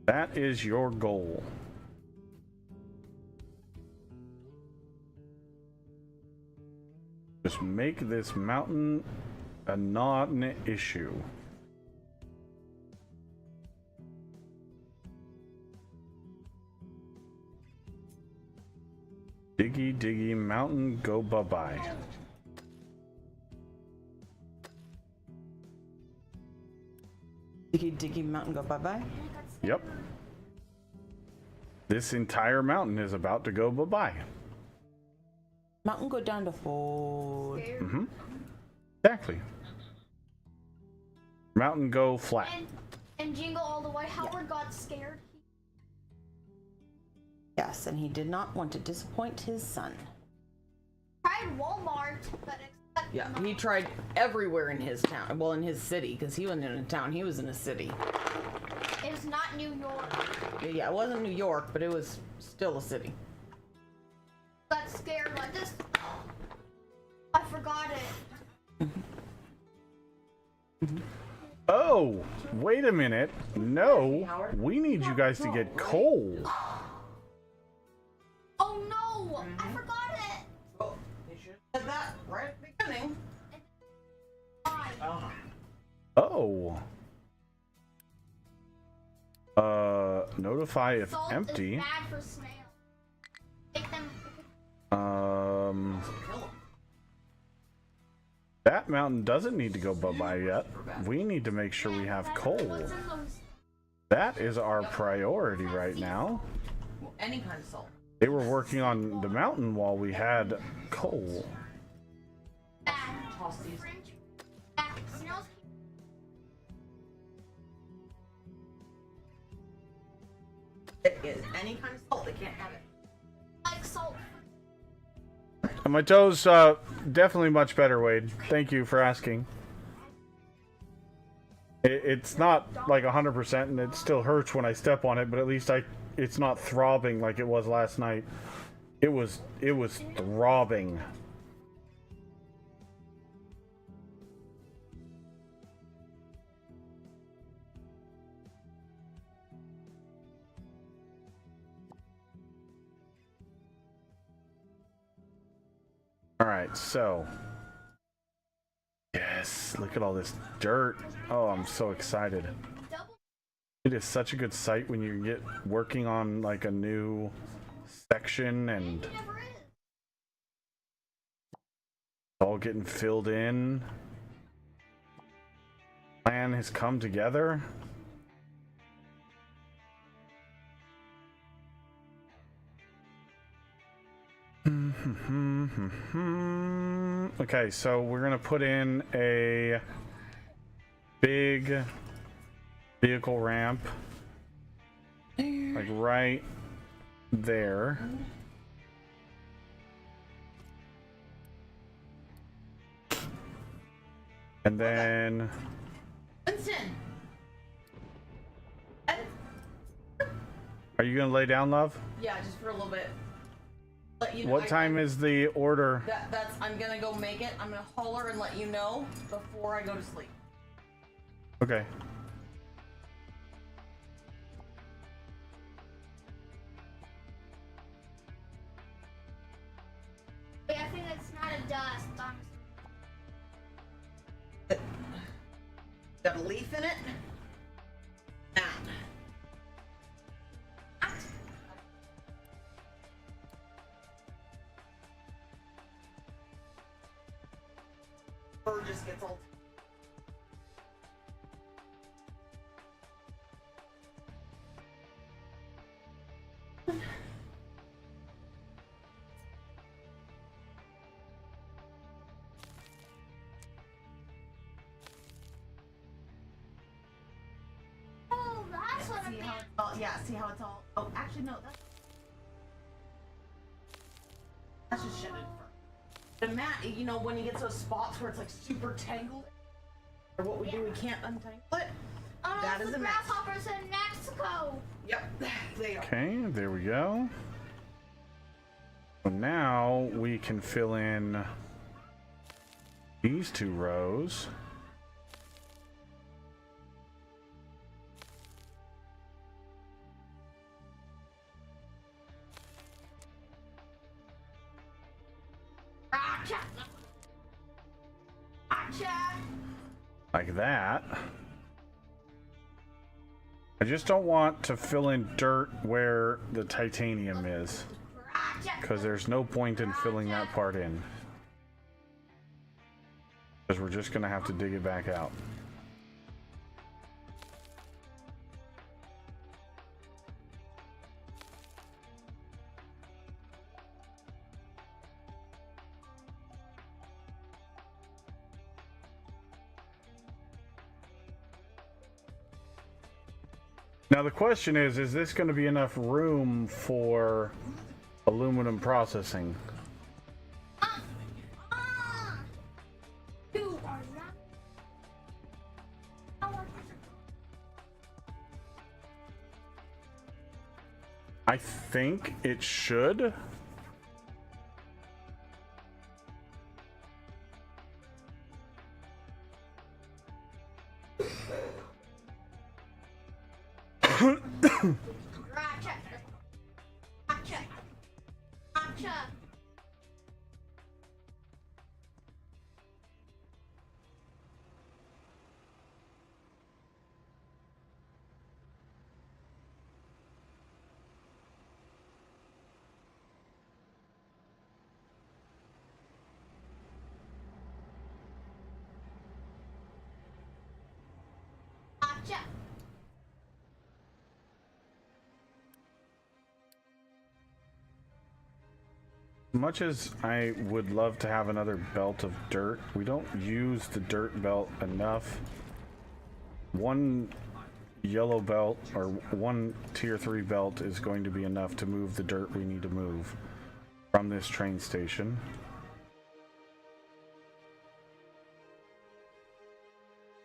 That is your goal. Just make this mountain a non-issue. Diggy diggy mountain, go bye-bye. Diggy mountain, go bye-bye. Yep. This entire mountain is about to go bye-bye. Mountain go down to 4. Mm-hmm. Exactly. Mountain go flat. And Jingle All the Way, Howard got scared. Yes, and he did not want to disappoint his son. Tried Walmart, but except Yeah, he tried everywhere in his town. Well, in his city, because he wasn't in a town. He was in a city. it's not New York. Yeah, it wasn't New York, but it was still a city. Got scared like this. I forgot it. Oh, wait a minute. No, we need you guys to get coal. Oh no! I forgot it. Oh, you should have said that right at the beginning. Fine. Oh. Notify if Salt empty. is bad for snails. Take them. That mountain doesn't need to go bye-bye yet. We need to make sure we have coal. What's in those? That is our priority right now. Well, any kind of salt. They were working on the mountain while we had coal. Bad. Toss these. Bad. Snails It is any kind of salt. They can't have it. like salt. My toes, definitely much better, Wade. Thank you for asking. It's not like 100%, and it still hurts when I step on it, but at least it's not throbbing like it was last night. It was throbbing. All right, so yes, look at all this dirt. Oh, I'm so excited. Double. It is such a good sight when you get working on like a new section and It never is. all getting filled in. Plan has come together. Okay, so we're gonna put in a big vehicle ramp, like right there. And then, Winston. are you gonna lay down, love? Yeah, just for a little bit. Let you know. What time is the order? That's. I'm gonna go make it. I'm gonna holler and let you know before I go to sleep. Okay. Wait, I think it's not a dust. Got a leaf in it. Nah. Bird just gets all. Oh, that's what I'm See how it's all, yeah, see how it's all. Oh, actually, no, that's just shitted fur. The mat, you know, when you get those spots where it's like super tangled, or what we do, we can't untangle it. That is the a mess. grasshoppers in Mexico. Yep, they are. Okay, there we go. So now we can fill in these 2 rows. Gotcha. Gotcha. Like that. I just don't want to fill in dirt where the titanium is. because there's no point in filling that part in. Because we're just going to have to dig it back out. Now the question is this going to be enough room for aluminum processing? You are not. I think it should. Gotcha. Gotcha. Gotcha. Gotcha. Much as I would love to have another belt of dirt, we don't use the dirt belt enough. One yellow belt or one tier 3 belt is going to be enough to move the dirt we need to move from this train station.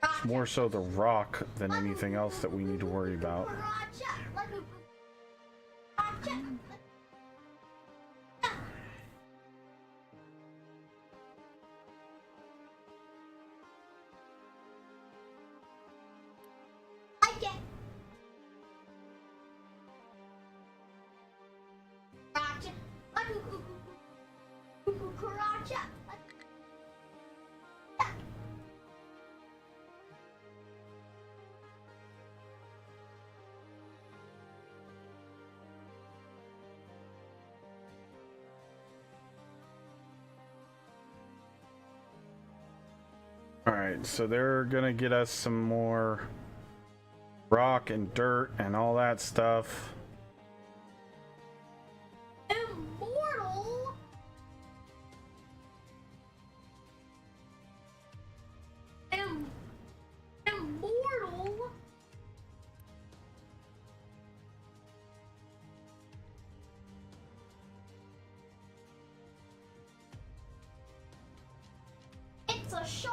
It's more so the rock than anything else that we need to worry about. Gotcha. Gotcha. Alright, so they're gonna get us some more rock and dirt and all that stuff. Immortal. Immortal. It's a show.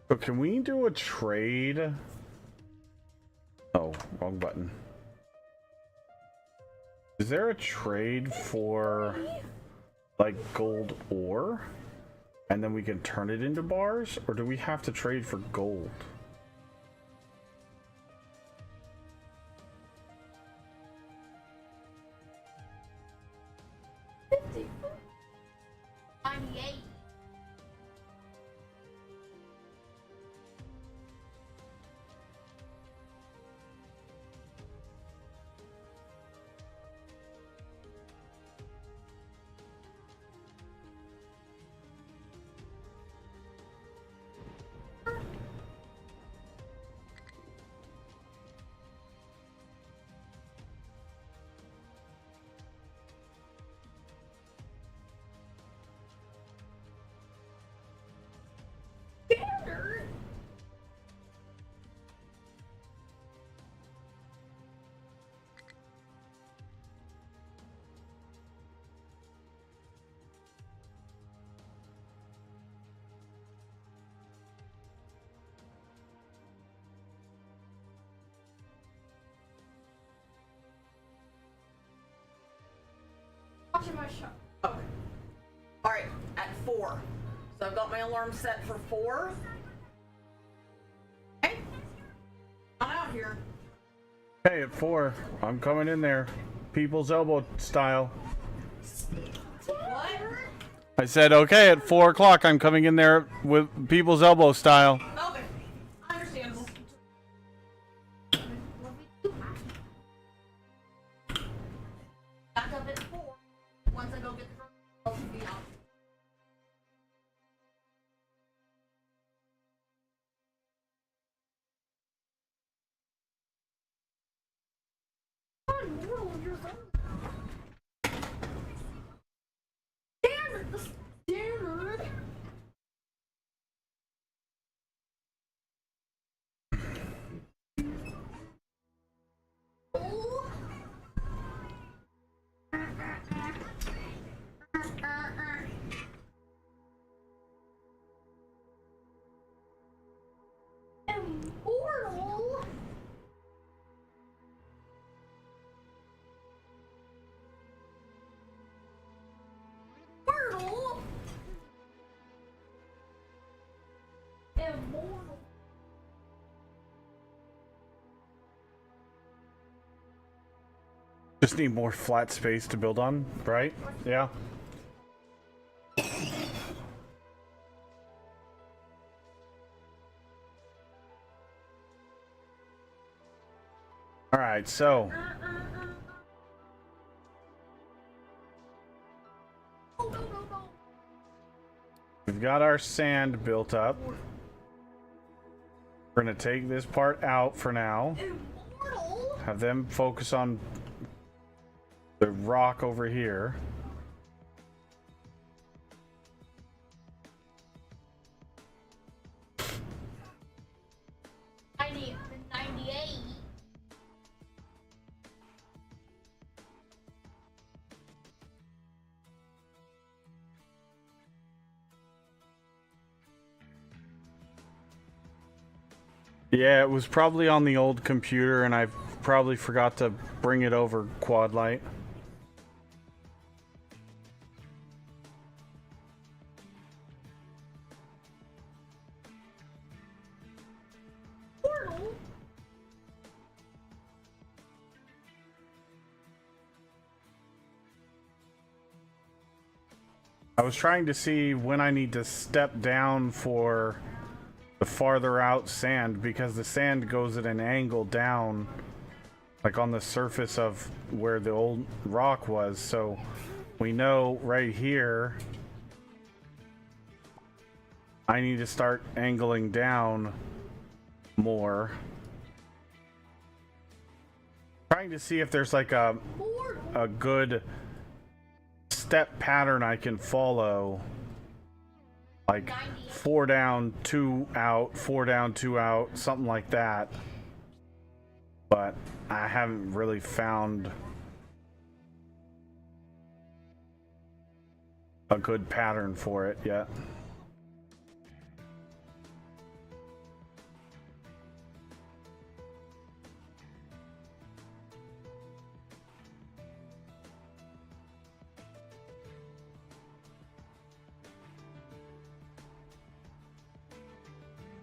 So can we do a trade? Oh, wrong button. Is there a trade for like gold ore? And then we can turn it into bars? Or do we have to trade for gold? Watching my shot. Okay. Alright, at 4. So I've got my alarm set for 4. Okay. I'm out here. Hey, at 4, I'm coming in there. People's elbow style. What? I said, okay, at 4 o'clock, I'm coming in there with people's elbow style. Okay. Understandable. Back up at 4. Once I go get the I'll be out. Damn it, the standard. Immortal. Immortal. Immortal. Just need more flat space to build on, right? Yeah. All right, so we've got our sand built up. We're gonna take this part out for now. Immortal. Have them focus on the rock over here. I need 98. Yeah, it was probably on the old computer, and I probably forgot to bring it over quad light. Immortal. I was trying to see when I need to step down for the farther out sand, because the sand goes at an angle down, like on the surface of where the old rock was. So we know right here I need to start angling down more. Trying to see if there's like a good step pattern I can follow, like 4 down, 2 out, 4 down, 2 out, something like that. But I haven't really found a good pattern for it yet.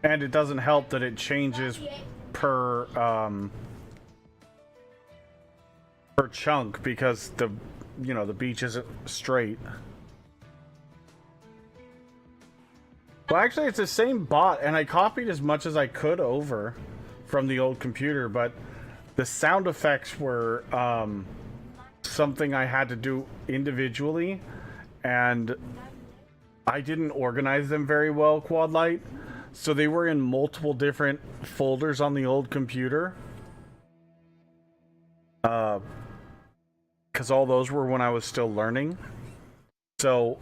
And it doesn't help that it changes per chunk, because the beach isn't straight. Well, actually, it's the same bot, and I copied as much as I could over from the old computer, but the sound effects were something I had to do individually, and I didn't organize them very well, Quad Light. So they were in multiple different folders on the old computer. Because all those were when I was still learning. So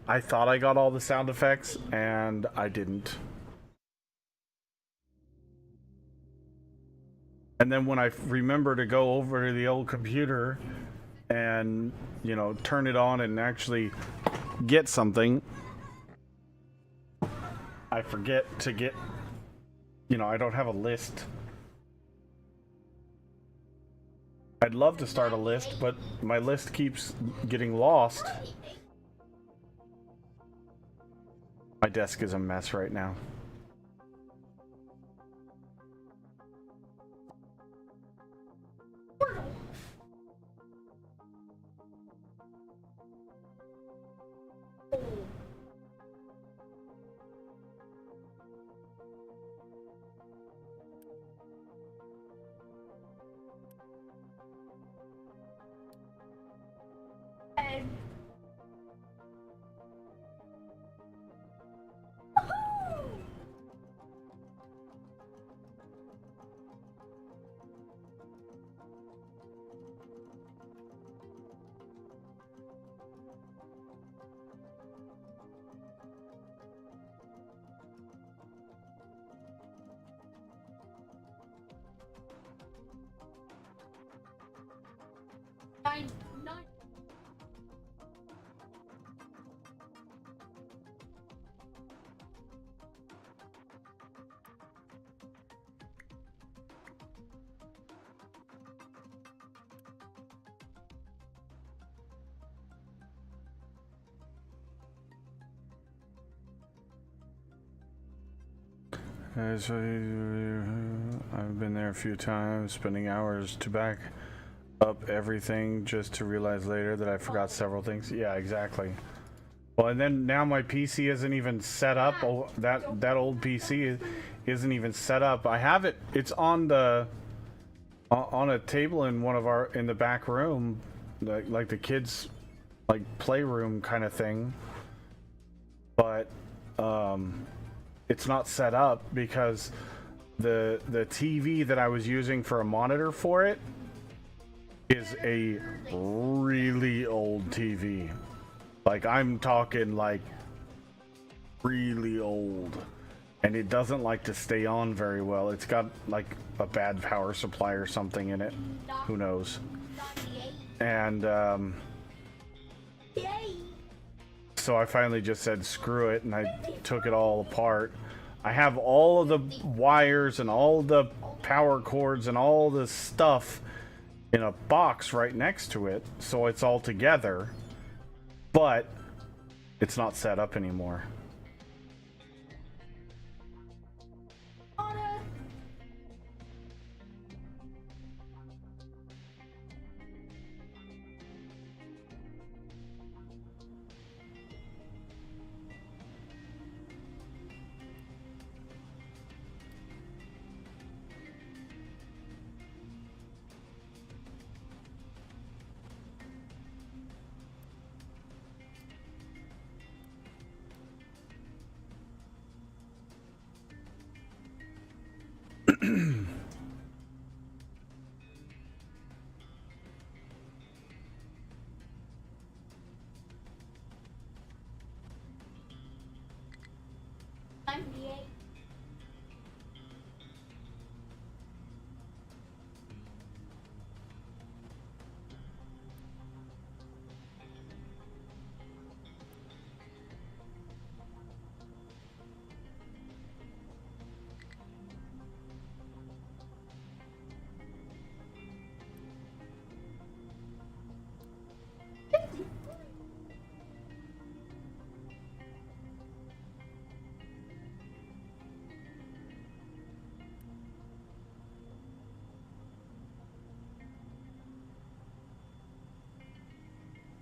I thought I got all the sound effects, and I didn't. And then when I remember to go over to the old computer and, turn it on and actually get something, I forget to get, I don't have a list. I'd love to start a list, but my list keeps getting lost. My desk is a mess right now. And nine. So I've been there a few times, spending hours to back up everything just to realize later that I forgot several things. Yeah, exactly. Well, and then now my PC isn't even set up. Oh, that old PC isn't even set up. I have it. It's on the on a table in in the back room, like the kids like playroom kind of thing. But it's not set up because the TV that I was using for a monitor for it is a really old TV. Like, I'm talking like really old, and it doesn't like to stay on very well. It's got like a bad power supply or something in it. Who knows? And so I finally just said screw it, and I took it all apart. I have all of the wires and all the power cords and all the stuff in a box right next to it, so it's all together, but it's not set up anymore.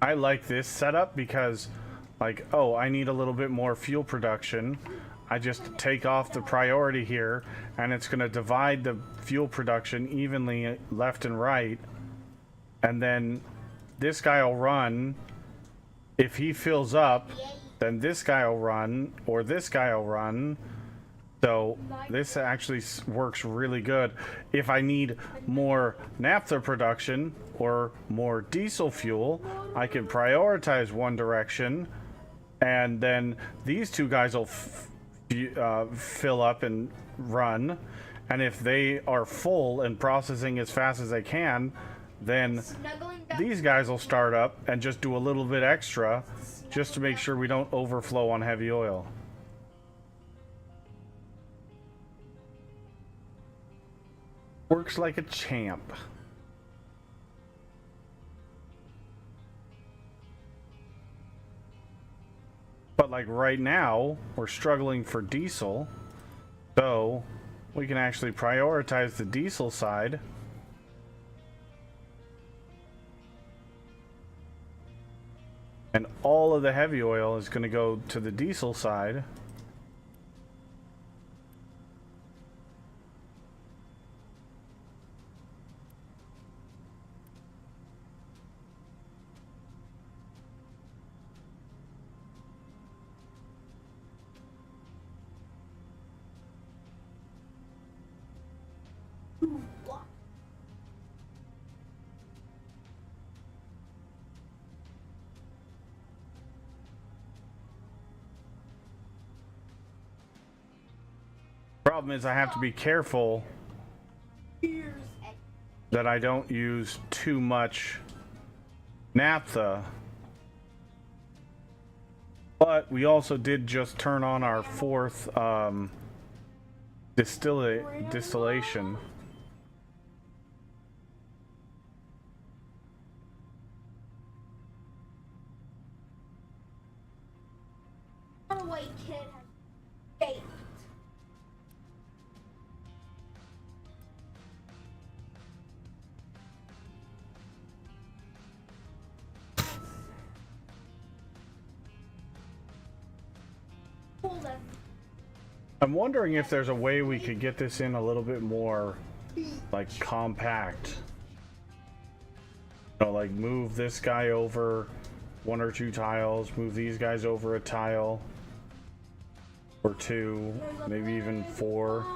I like this setup because, like, oh, I need a little bit more fuel production. I just take off the priority here, and it's going to divide the fuel production evenly left and right. And then this guy will run. If he fills up, then this guy will run, or this guy will run. So this actually works really good. If I need more naphtha production or more diesel fuel, I can prioritize one direction, and then these two guys will fill up and run. And if they are full and processing as fast as they can, then these guys will start up and just do a little bit extra just to make sure we don't overflow on heavy oil. Works like a champ. But like right now, we're struggling for diesel. So we can actually prioritize the diesel side. And all of the heavy oil is going to go to the diesel side. Problem is I have to be careful that I don't use too much naphtha. But we also did just turn on our fourth distillation. Runaway kid has escaped. Hold on. I'm wondering if there's a way we could get this in a little bit more like compact. You know, like move this guy over 1 or 2 tiles, move these guys over a tile or 2, maybe even 4,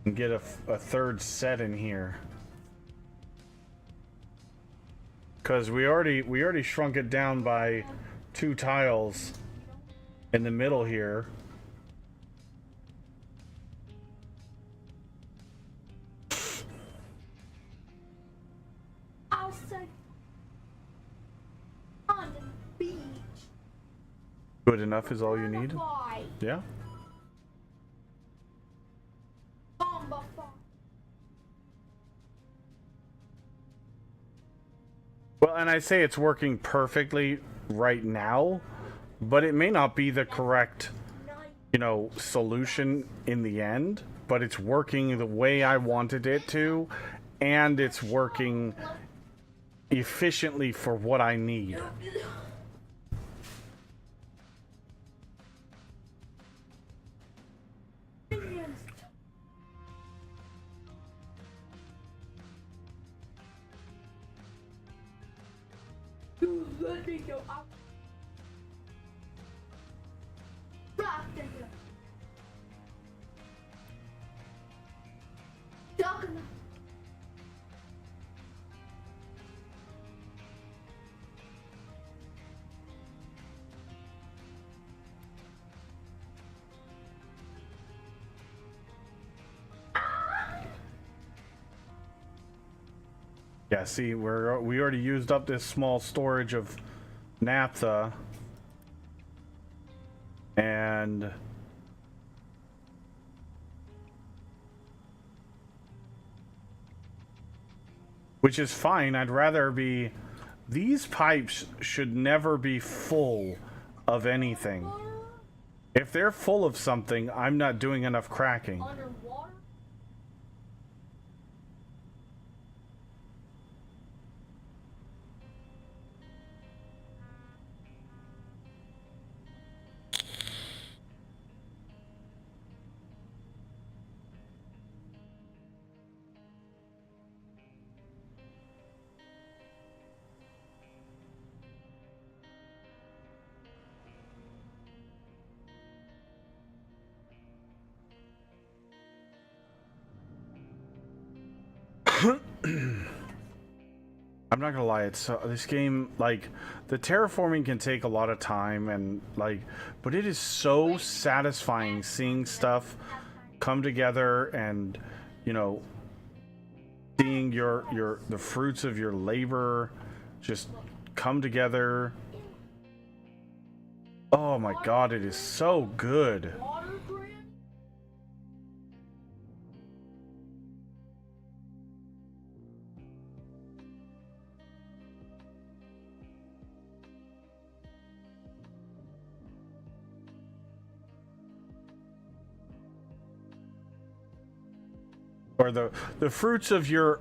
and get a third set in here. Because we already shrunk it down by 2 tiles in the middle here. Outside on the beach. Good enough is all you need? Why? Yeah? Well, and I say it's working perfectly right now, but it may not be the correct, you know, solution in the end, but it's working the way I wanted it to, and it's working efficiently for what I need. Let me go out. Rock the hill. Duck in the Yeah, see, we already used up this small storage of naphtha, and which is fine. I'd rather be, these pipes should never be full of anything. If they're full of something, I'm not doing enough cracking. underwater. I'm not gonna lie, it's this game, like, the terraforming can take a lot of time, and like, but it is so satisfying seeing stuff come together, and you know, seeing the fruits of your labor just come together. Oh my god, it is so good. Water grid. or the fruits of your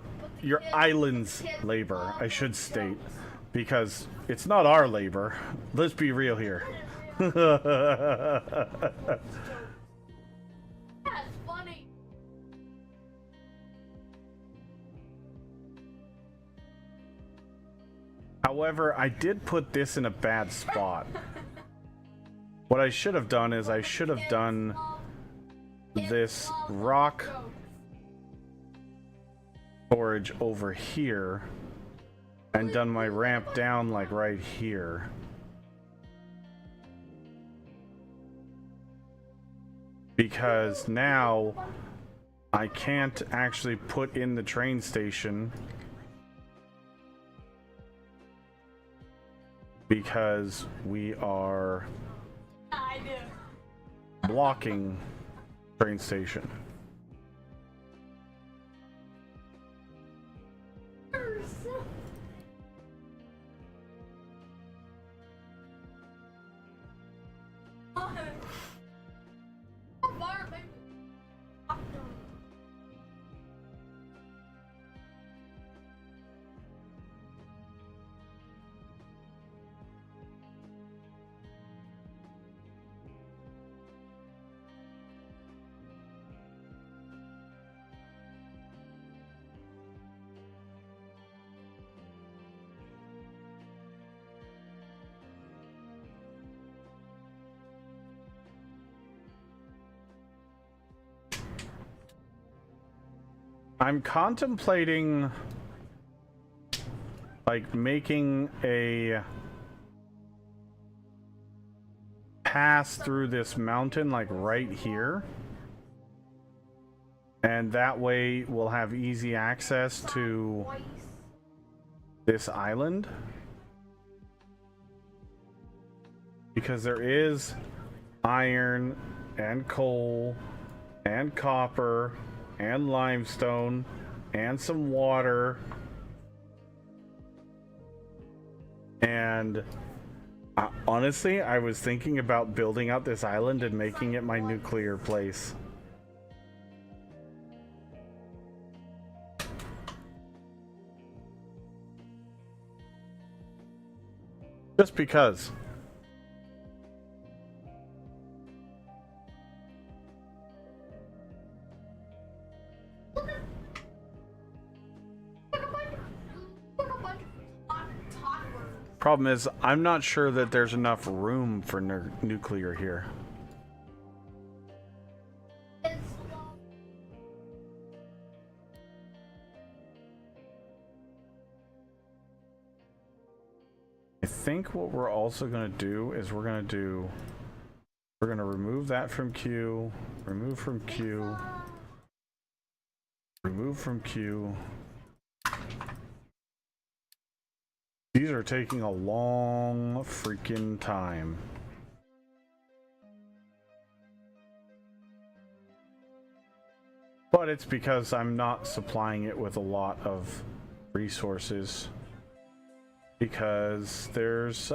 island's labor, I should state, because it's not our labor. Let's be real here. That's funny. However, I did put this in a bad spot. What I should have done is I should have done this rock storage over here and done my ramp down like right here. Because now I can't actually put in the train station because we are blocking train station. I'm contemplating like making a pass through this mountain like right here, and that way we'll have easy access to this island, because there is iron and coal and copper and limestone and some water, and honestly, I was thinking about building out this island and making it my nuclear place. Just because. Problem is, I'm not sure that there's enough room for nuclear here. I think what we're also going to do is we're going to remove that from queue, remove from queue, remove from queue. These are taking a long freaking time. But it's because I'm not supplying it with a lot of resources. Because there's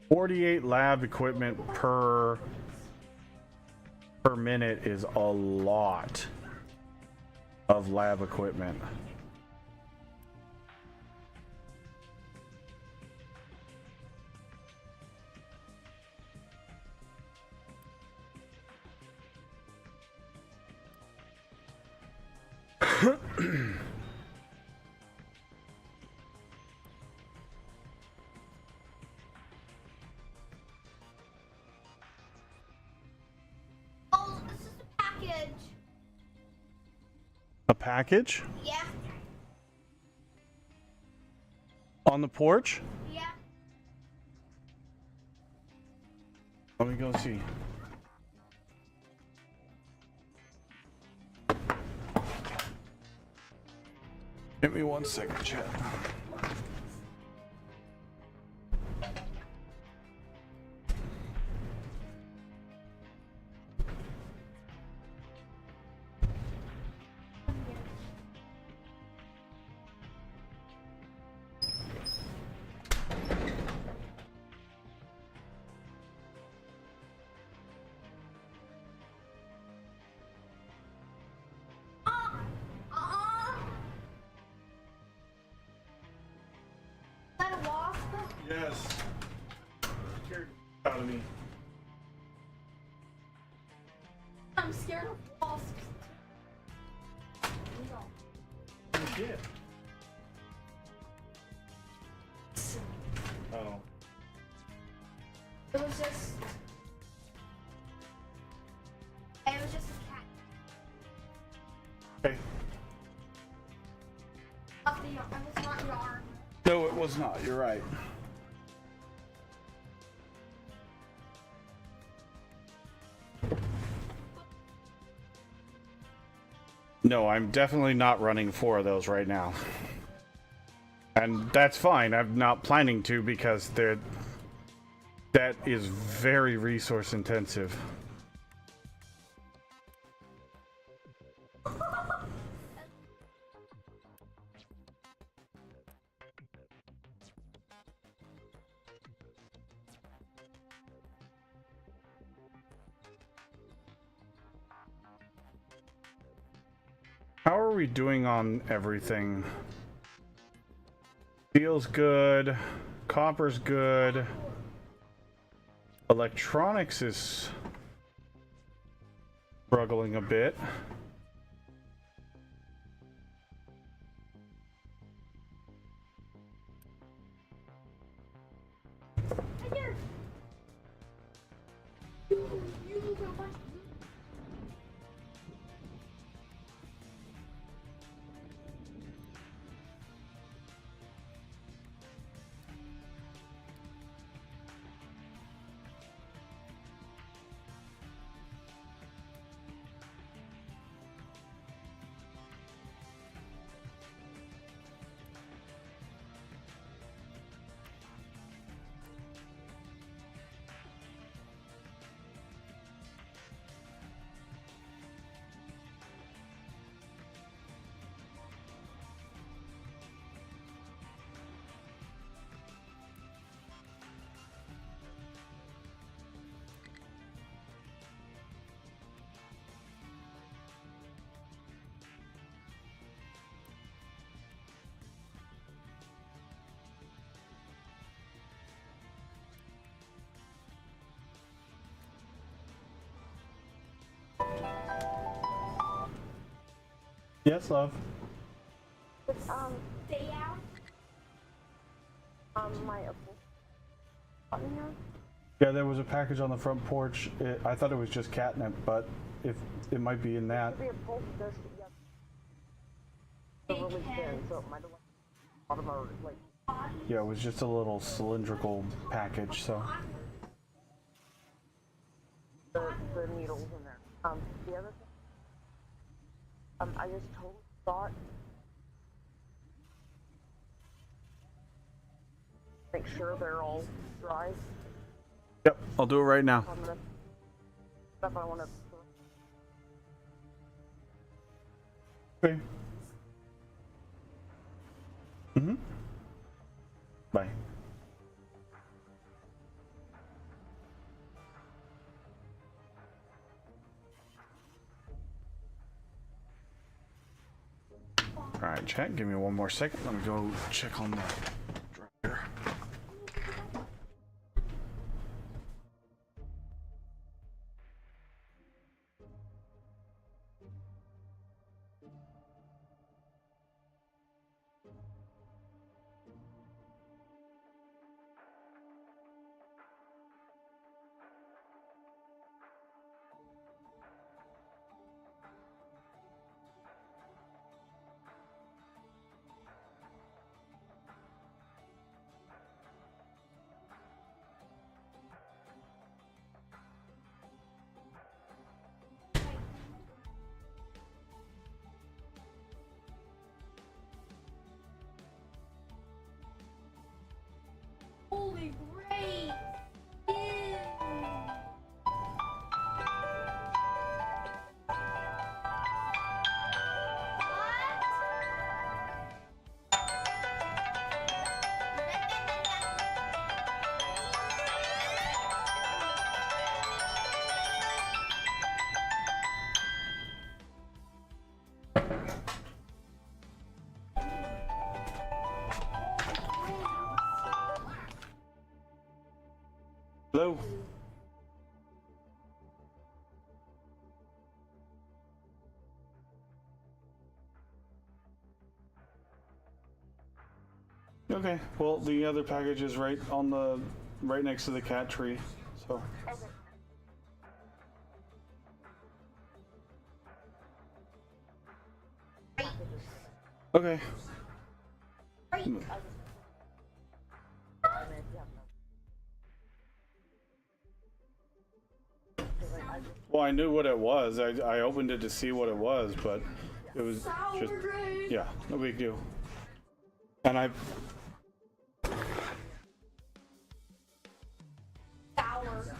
$48 lab equipment per minute is a lot of lab equipment. Oh, this is a package. A package? Yeah, On the porch? yeah. Let me go see. Give me 1 second, chat. Yes. Scared out of me. I'm scared of wasps. Yeah. Oh. It was just a cat. Okay. Off the yard. It was not yard. No, it was not. You're right. No, I'm definitely not running 4 of those right now. And that's fine. I'm not planning to because that is very resource intensive. How are we doing on everything? Steel's good. Copper's good. Electronics is struggling a bit. Yes, love. Stay out. My button here. Yeah, there was a package on the front porch. I thought it was just catnip, but if it might be in that. Be a pulse dust really thin, so it might have bottom or like. Yeah, it was just a little cylindrical package, so. The needles in there. The other thing. I just totally thought. Make sure they're all dry. Yep, I'll do it right now. I'm gonna. Stuff I want to. Okay. Bye. Alright, chat, give me one more second. Let me go check on the dryer. Hello? Okay, well, the other package is right next to the cat tree, so. Okay. Well, I knew what it was. I opened it to see what it was, but it was just, Sour grapes. yeah, no big deal. And I, Sour grapes.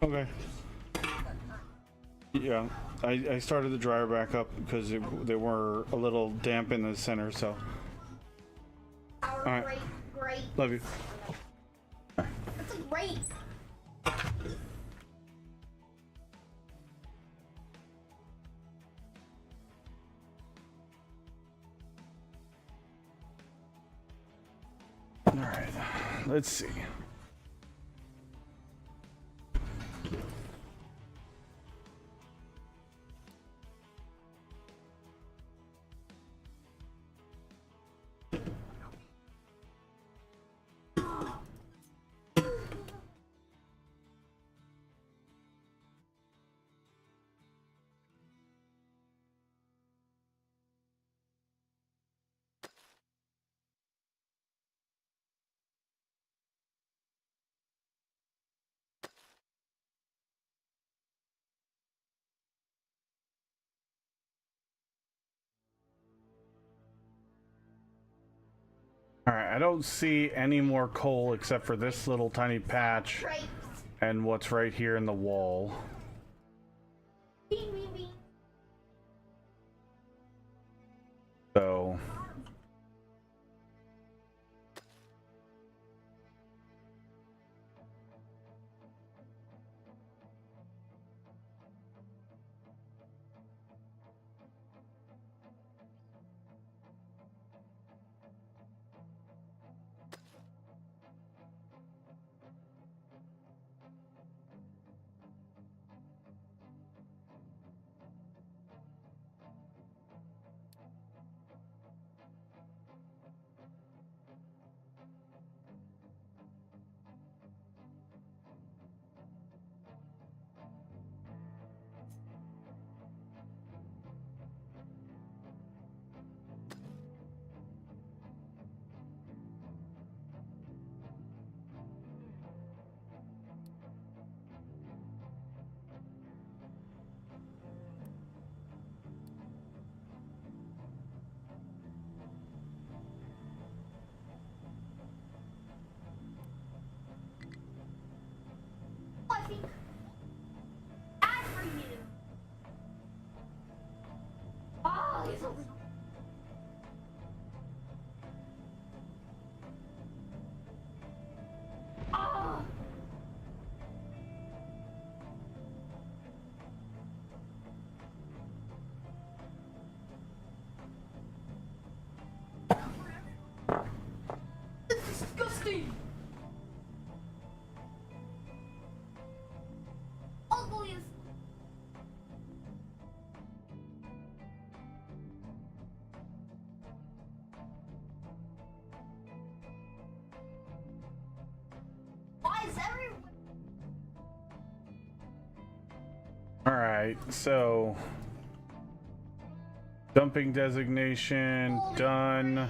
okay. Yeah, I started the dryer back up because they were a little damp in the center, so. Sour Alright. grape. Love you. It's a grape. All right, let's see. All right, I don't see any more coal except for this little tiny patch Grapes. and what's right here in the wall. Bean, bean, bean. So, I think bad for you. Oh, he's a oh. It's disgusting. Ugliest. Why is everyone? all right, so dumping designation done.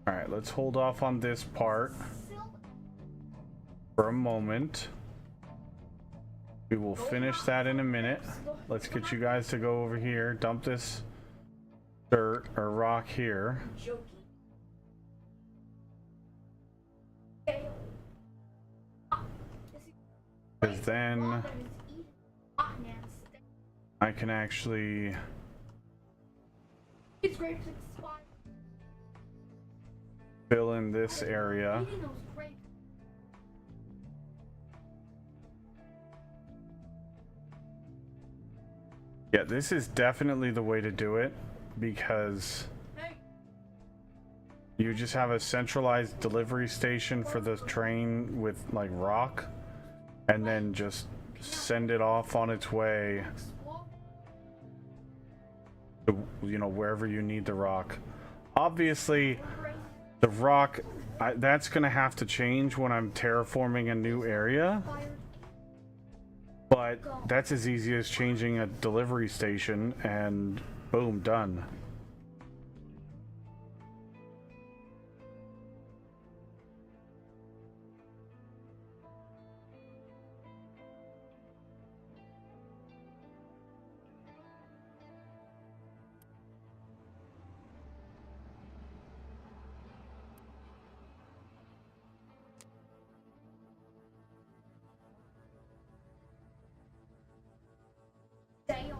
All right, let's hold off on this part for a moment. We will finish that in a minute. Let's get you guys to go over here, dump this dirt or rock here. Joking. Because then I can actually These grapes expired. fill in this area. Eating those grapes. Yeah, this is definitely the way to do it because you just have a centralized delivery station for the train with like rock, and then just send it off on its way to, you know, wherever you need the rock. Obviously, the rock, that's gonna have to change when I'm terraforming a new area. But that's as easy as changing a delivery station and boom, done. Damn.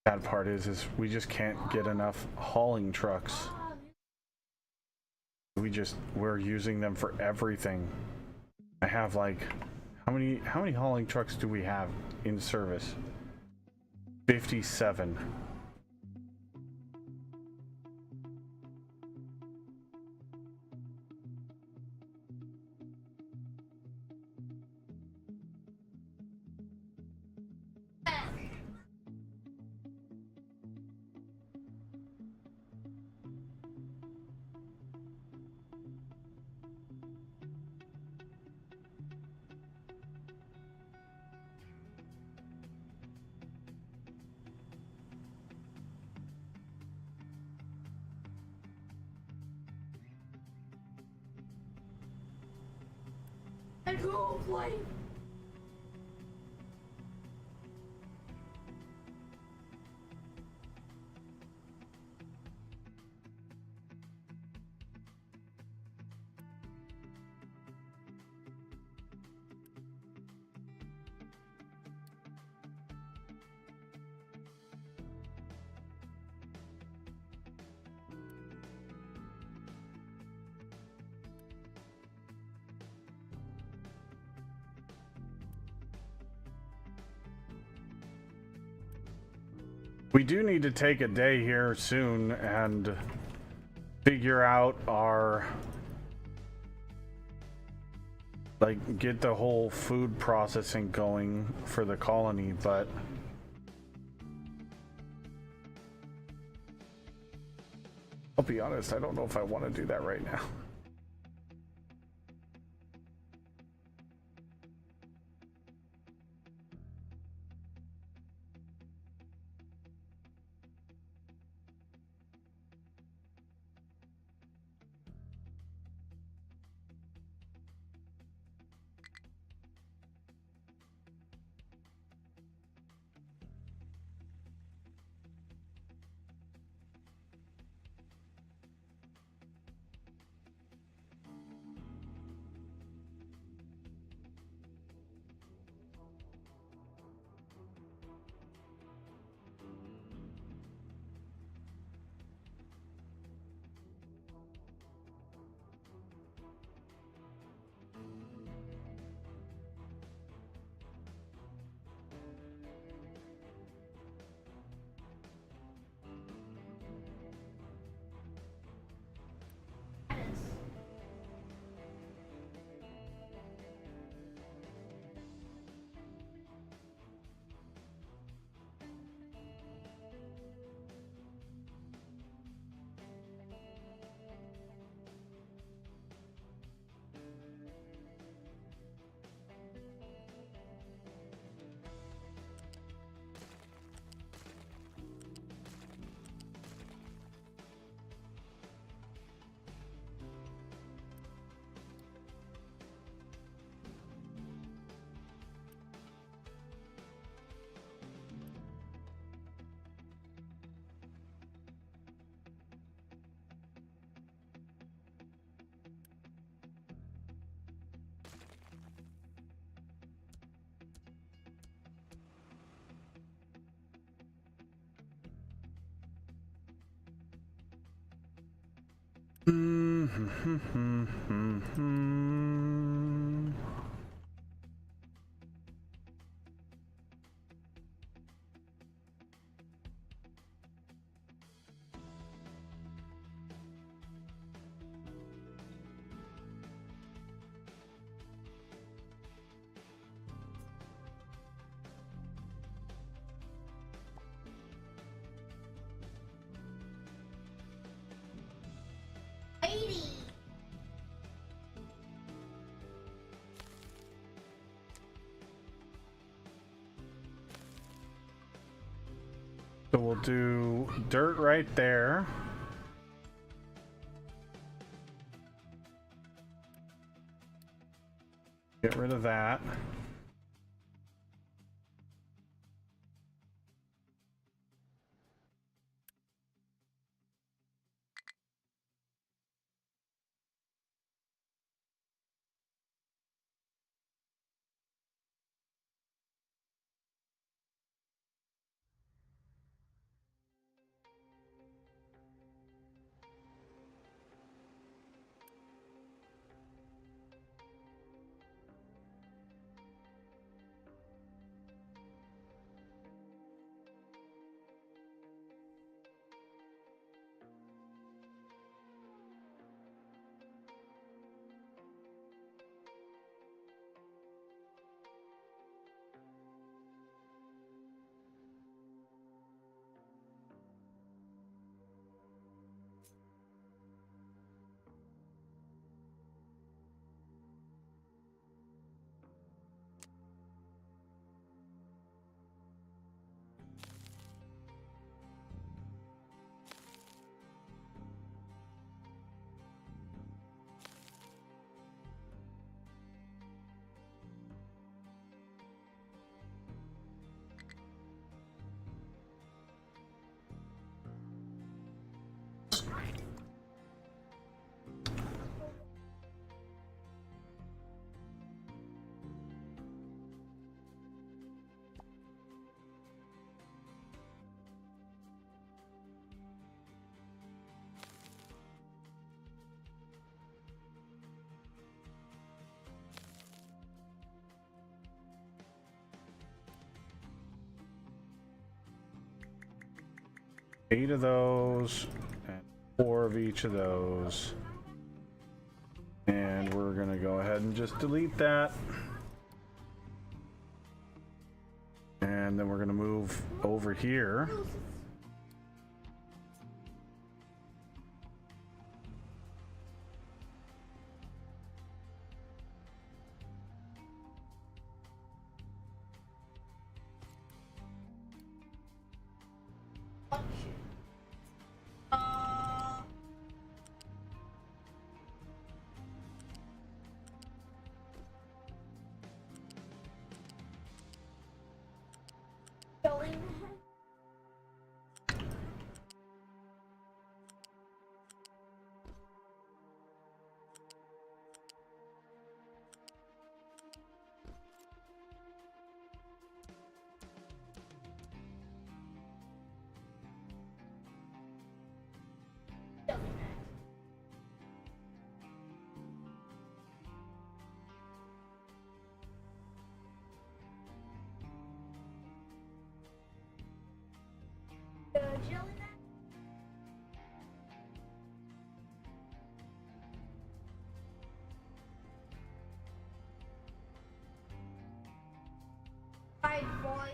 Bad part is we just can't get enough hauling trucks. We're using them for everything. I have like, how many hauling trucks do we have in service? 57. And who will play? We do need to take a day here soon and figure out our, like, get the whole food processing going for the colony, but I'll be honest, I don't know if I want to do that right now. Lady. So we'll do dirt right there. Get rid of that. Eight of those and 4 of each of those. And we're gonna go ahead and just delete that. And then we're gonna move over here. Going. Right, boy.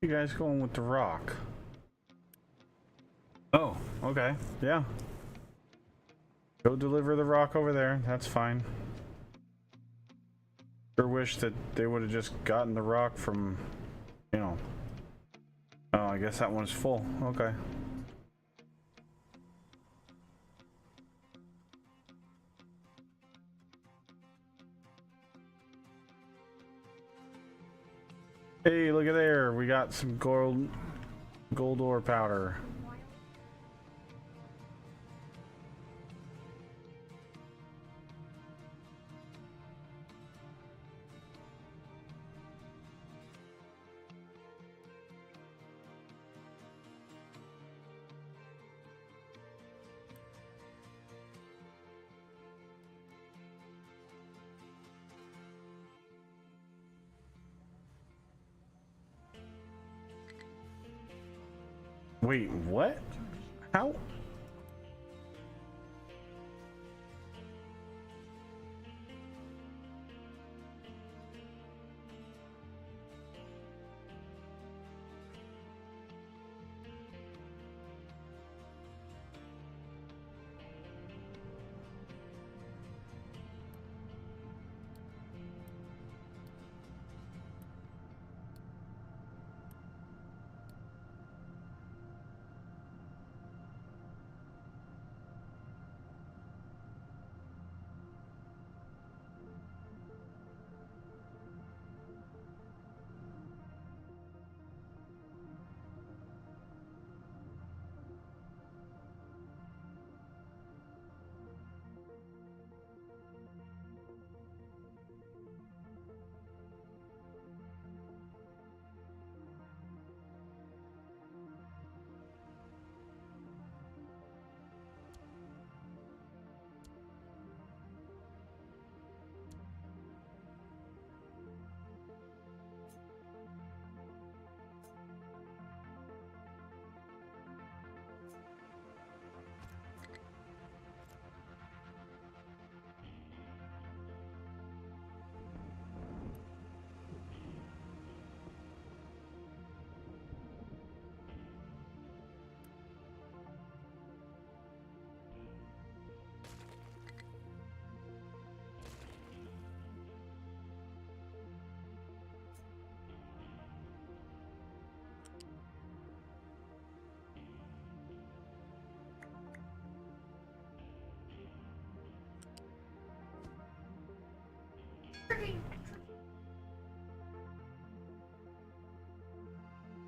You guys going with the rock? Oh, okay. Yeah. Go deliver the rock over there. That's fine. Sure wish that they would have just gotten the rock from, you know. Oh, I guess that one's full. Okay. Hey, look at there. We got some gold ore powder. Wait, what? How?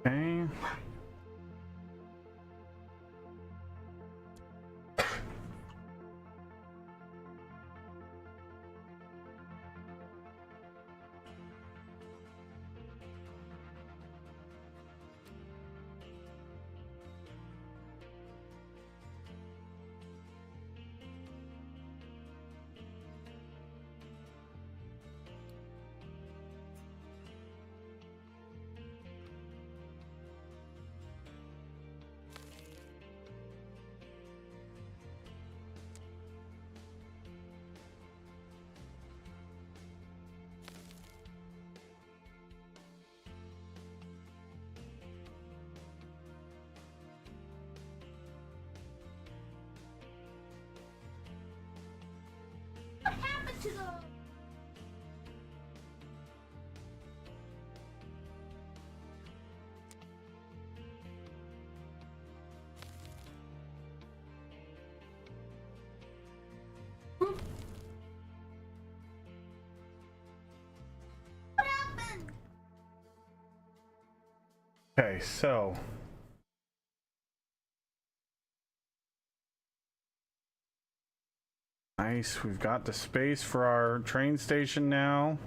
Okay. What happened to the... What happened? Okay, so nice. We've got the space for our train station now.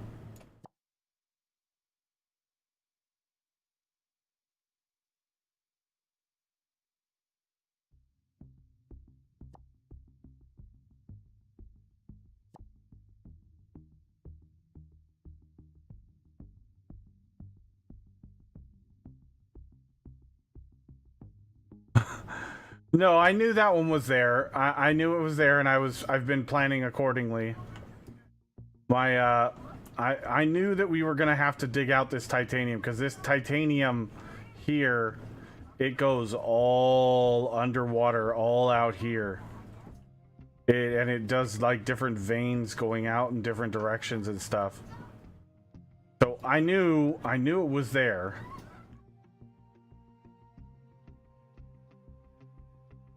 No, I knew that one was there. I knew it was there, and I've been planning accordingly. I knew that we were gonna have to dig out this titanium because this titanium here, it goes all underwater, all out here. And it does like different veins going out in different directions and stuff. So I knew it was there.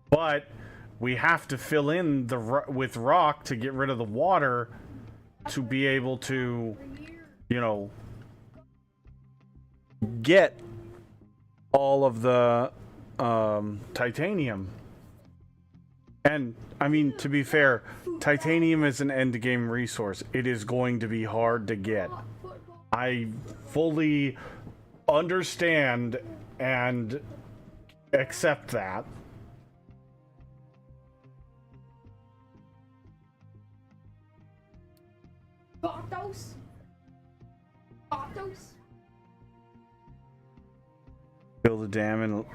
But we have to fill in with rock to get rid of the water to be able to, you know, get all of the titanium. And I mean, to be fair, titanium is an end game resource. It is going to be hard to get. I fully understand and accept that. Gatos. Gatos. Fill the dam and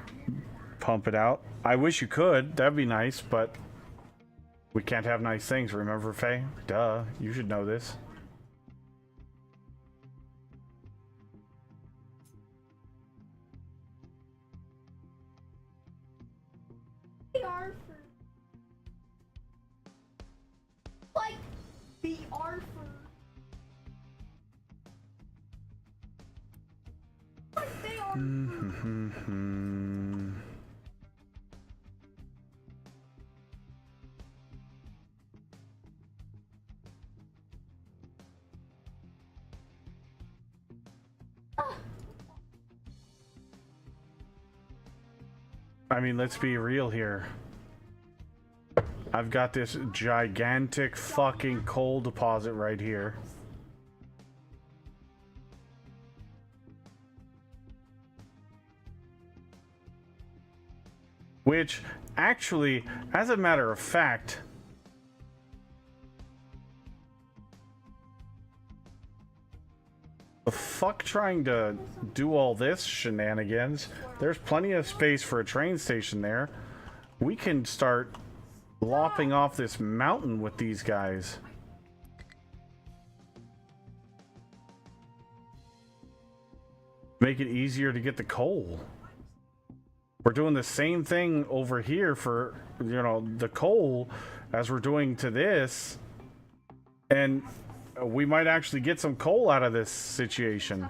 pump it out. I wish you could. That'd be nice, but we can't have nice things, remember, Faye? Duh. You should know this. The Arthur. Like the Arthur. Like they are. I mean, let's be real here. I've got this gigantic fucking coal deposit right here. Which, actually, as a matter of fact, the fuck trying to do all this shenanigans? There's plenty of space for a train station there. We can start lopping off this mountain with these guys. Make it easier to get the coal. We're doing the same thing over here for, you know, the coal as we're doing to this. And we might actually get some coal out of this situation.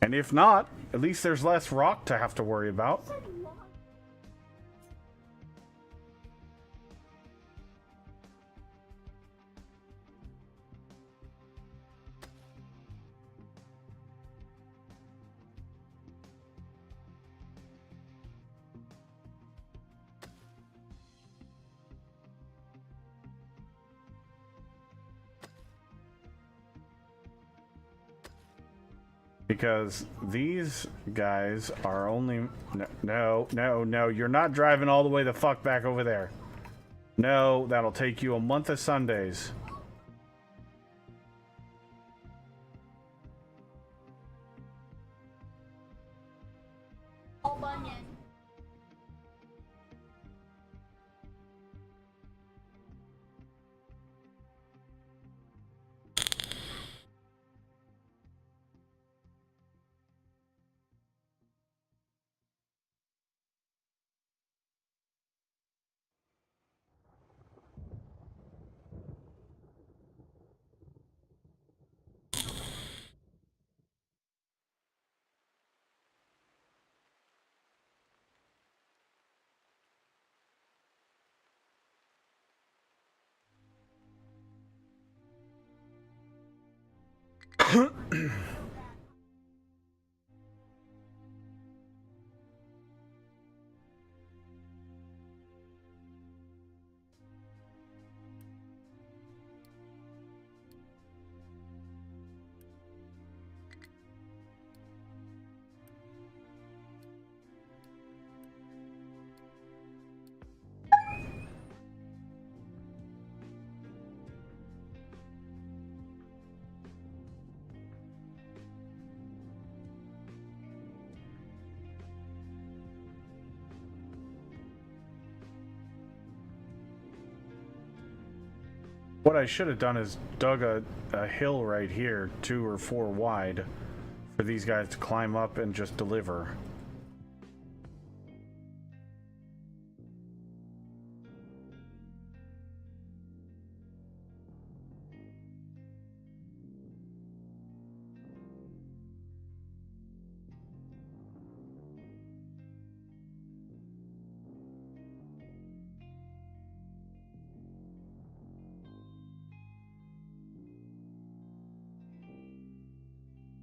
And if not, at least there's less rock to have to worry about. Because these guys are only... No, you're not driving all the way the fuck back over there. No, that'll take you a month of Sundays. All Bunyan. What I should have done is dug a hill right here, 2 or 4 wide, for these guys to climb up and just deliver.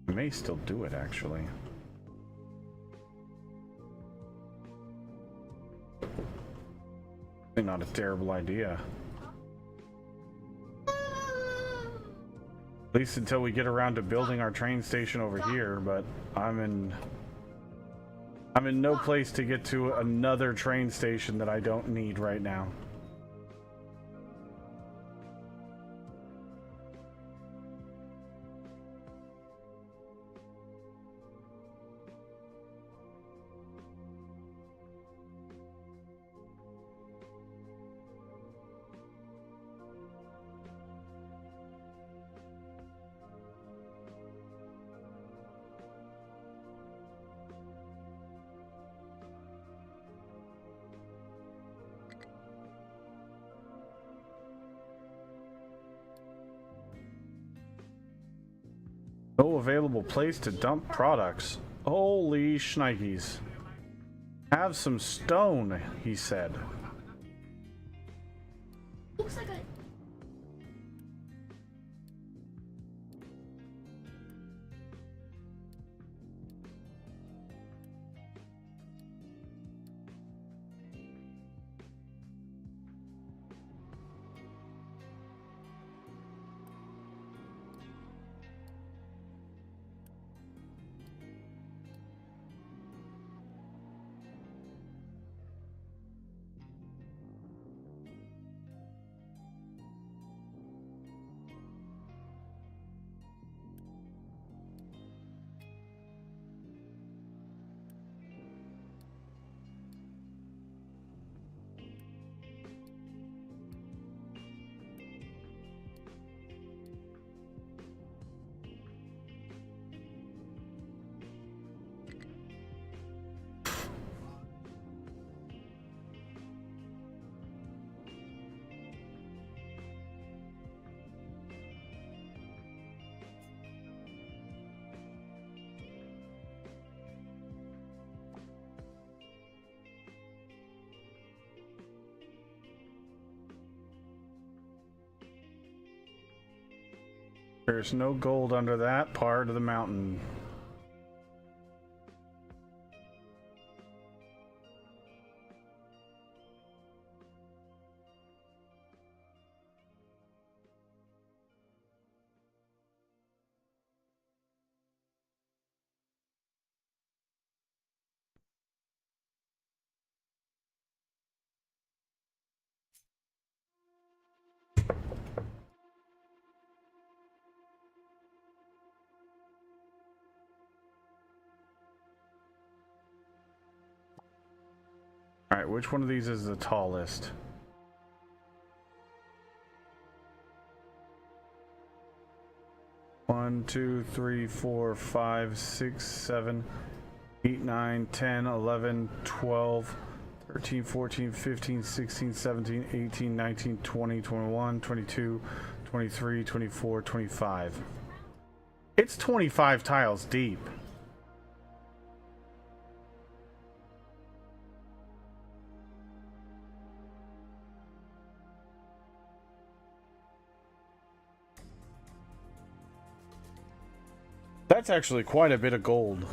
I may still do it, actually. Not a terrible idea. At least until we get around to building our train station over here, but I'm in no place to get to another train station that I don't need right now. No available place to dump products. Holy shnikes. Have some stone, he said. Looks like a... There's no gold under that part of the mountain. Alright, which one of these is the tallest? One, 2, 3, 4, 5, 6, 7, 8, 9, 10, 11, 12, 13, 14, 15, 16, 17, 18, 19, 20, 21, 22, 23, 24, 25. It's 25 tiles deep. That's actually quite a bit of gold.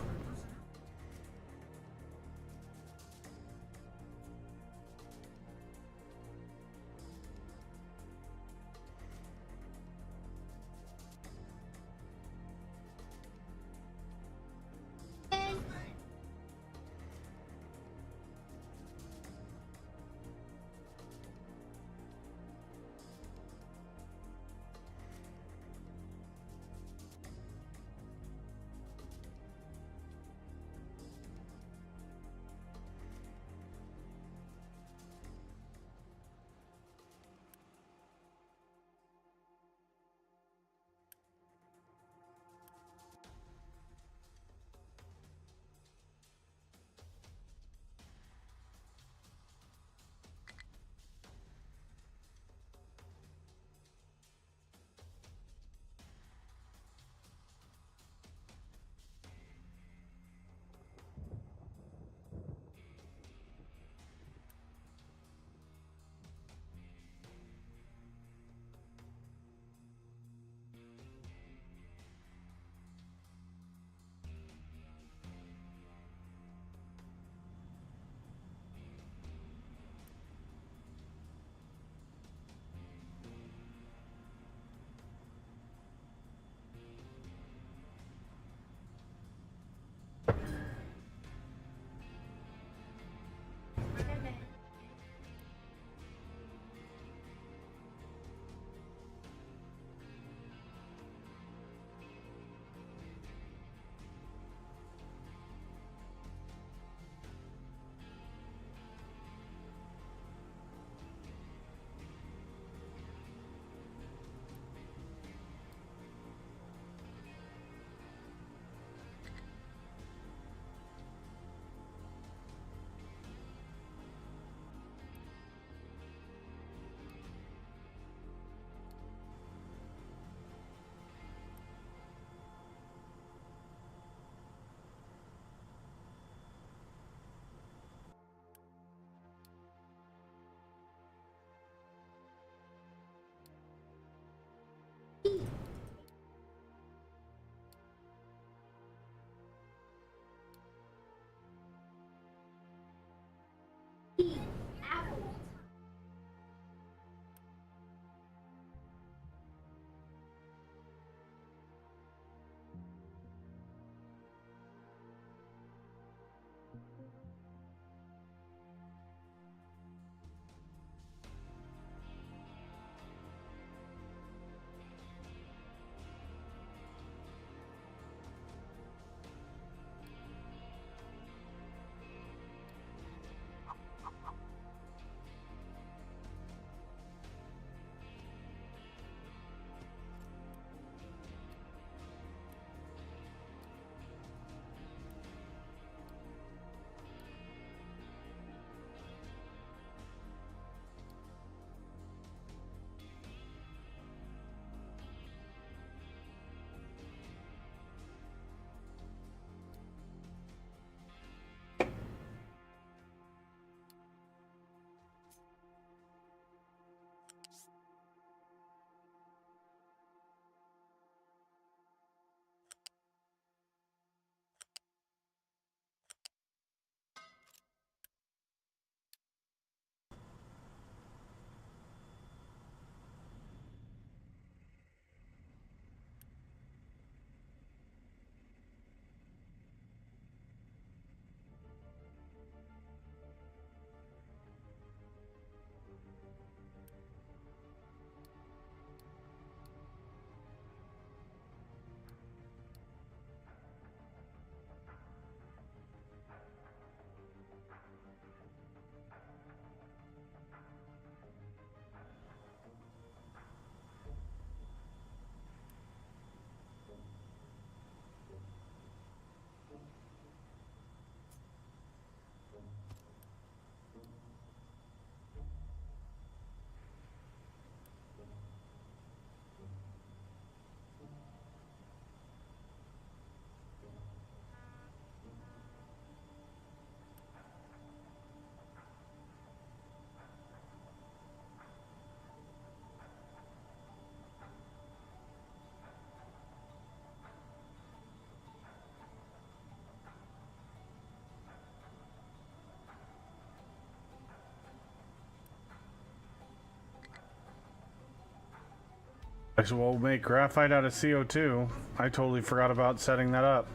I said, well, we'll make graphite out of CO2. I totally forgot about setting that up.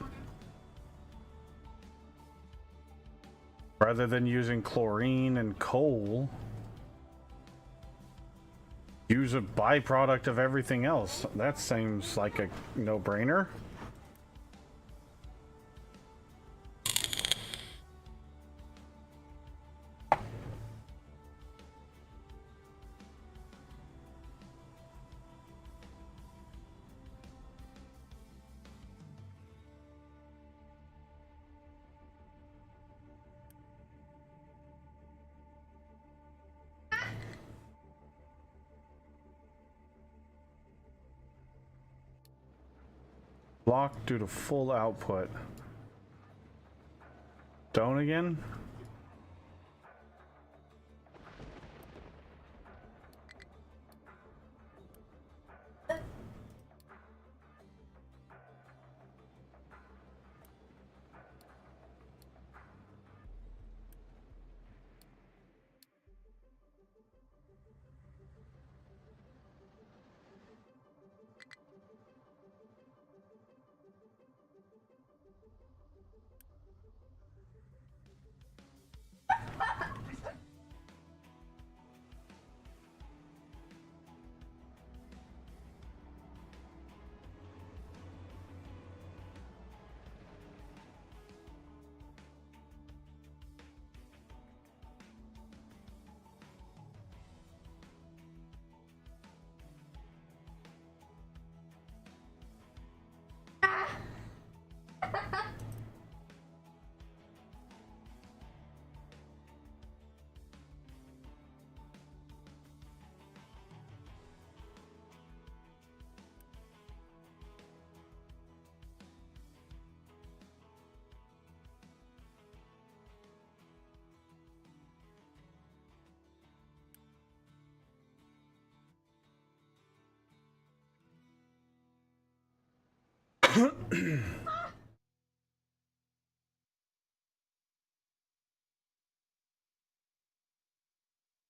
Rather than using chlorine and coal, use a byproduct of everything else. That seems like a no-brainer. Block due to full output. Stone again?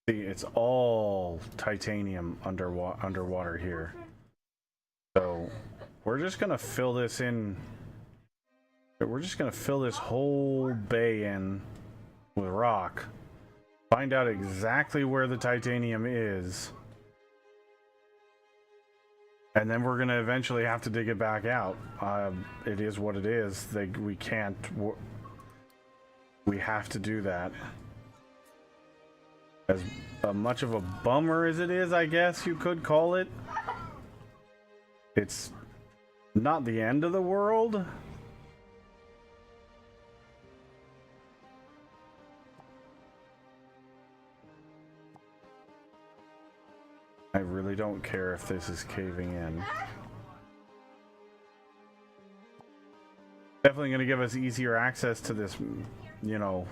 See, it's all titanium underwater here. So we're just gonna fill this in. We're just gonna fill this whole bay in with rock. Find out exactly where the titanium is. And then we're gonna eventually have to dig it back out. It is what it is. We can't. We have to do that. As much of a bummer as it is, I guess you could call it. It's not the end of the world. I really don't care if this is caving in. Definitely going to give us easier access to this, you know.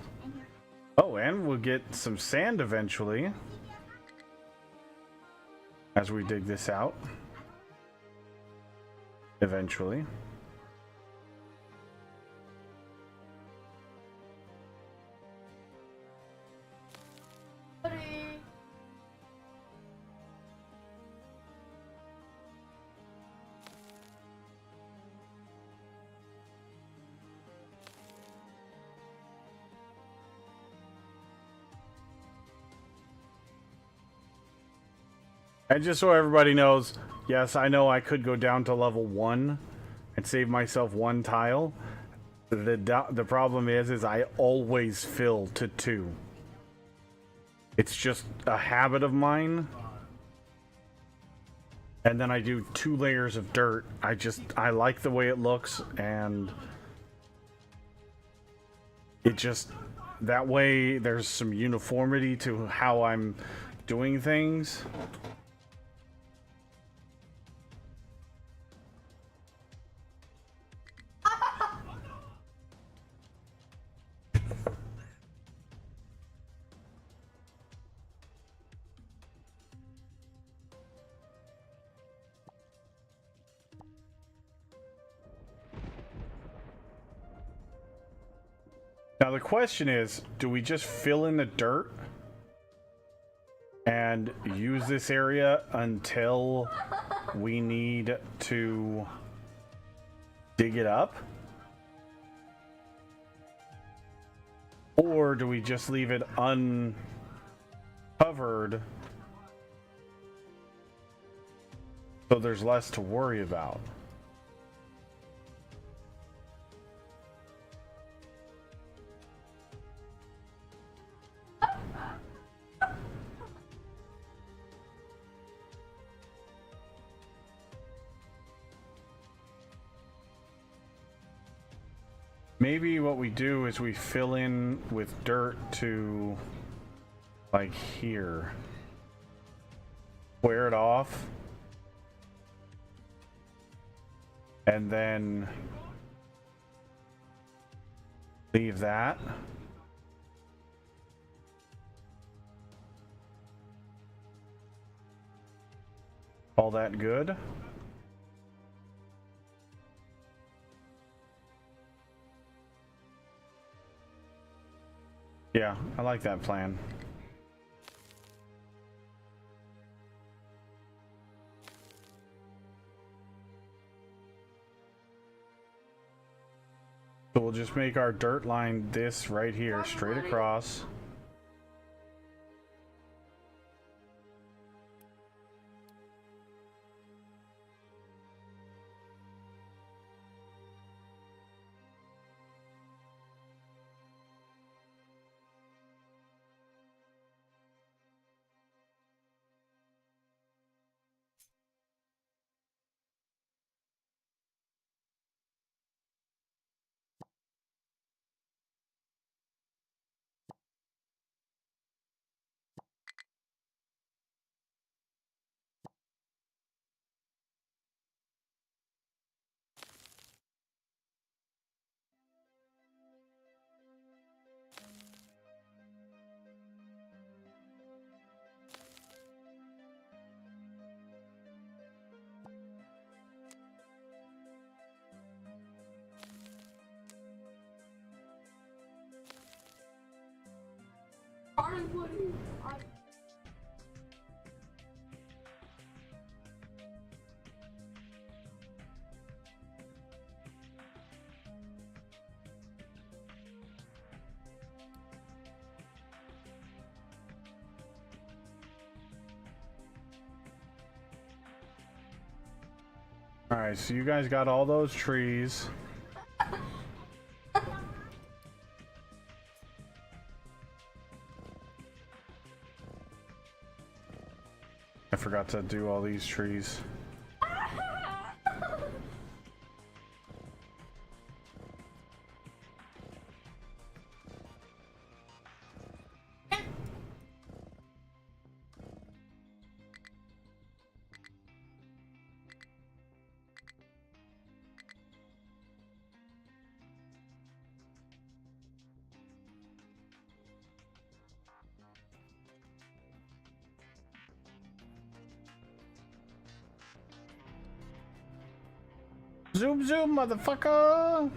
Oh, and we'll get some sand eventually as we dig this out. Eventually. And just so everybody knows, yes, I know I could go down to level 1 and save myself 1 tile. The problem is I always fill to 2. It's just a habit of mine. And then I do 2 layers of dirt. I like the way it looks, and it just, that way there's some uniformity to how I'm doing things. Now the question is, do we just fill in the dirt? and use this area until we need to dig it up? Or do we just leave it uncovered so there's less to worry about? Maybe what we do is we fill in with dirt to like here. Square it off. And then leave that. All that good? Yeah, I like that plan. So we'll just make our dirt line this right here, straight across. All right, so you guys got all those trees. I forgot to do all these trees. Zoom, zoom, motherfucker!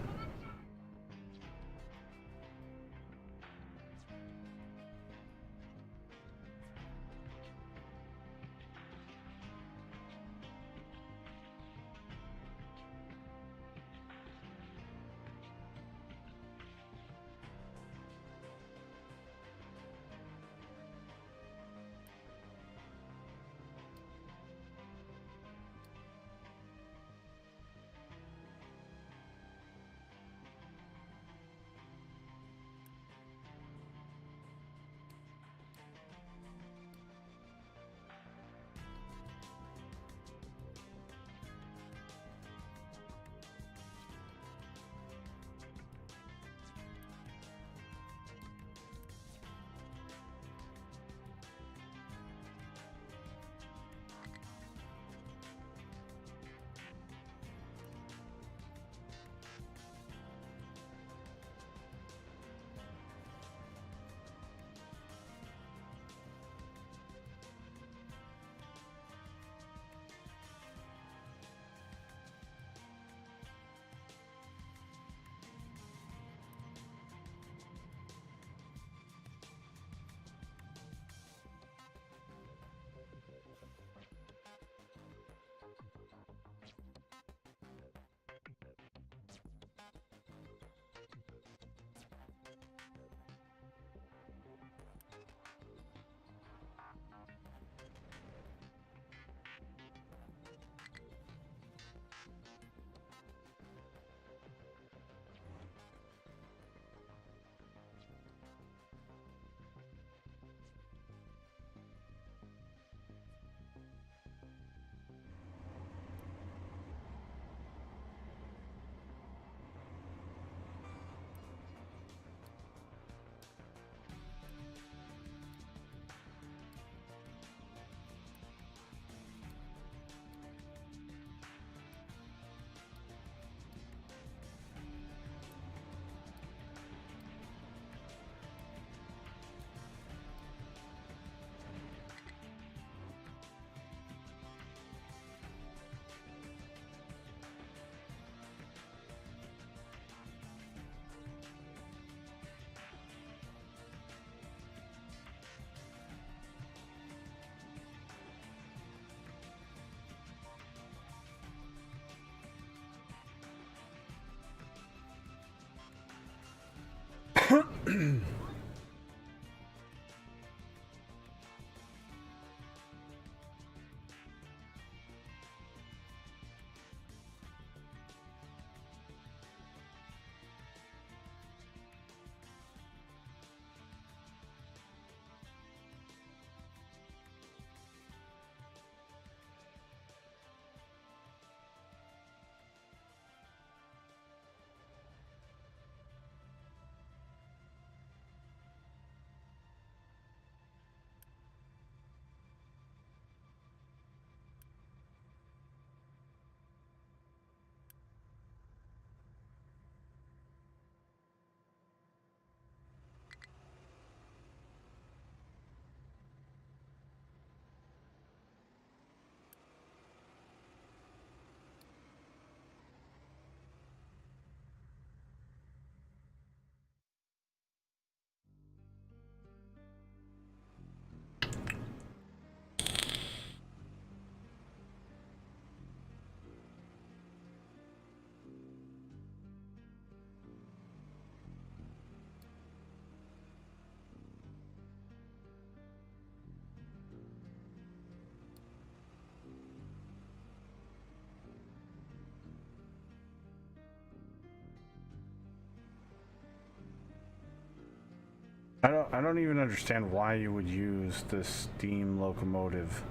I don't even understand why you would use the steam locomotive.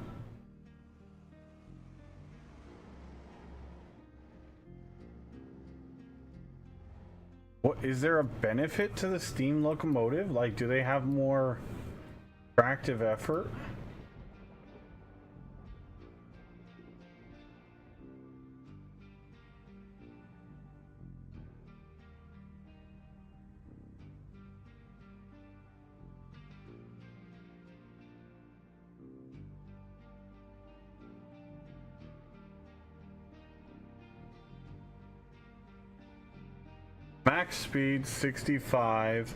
What is there a benefit to the steam locomotive? Like, do they have more tractive effort? Max speed 65,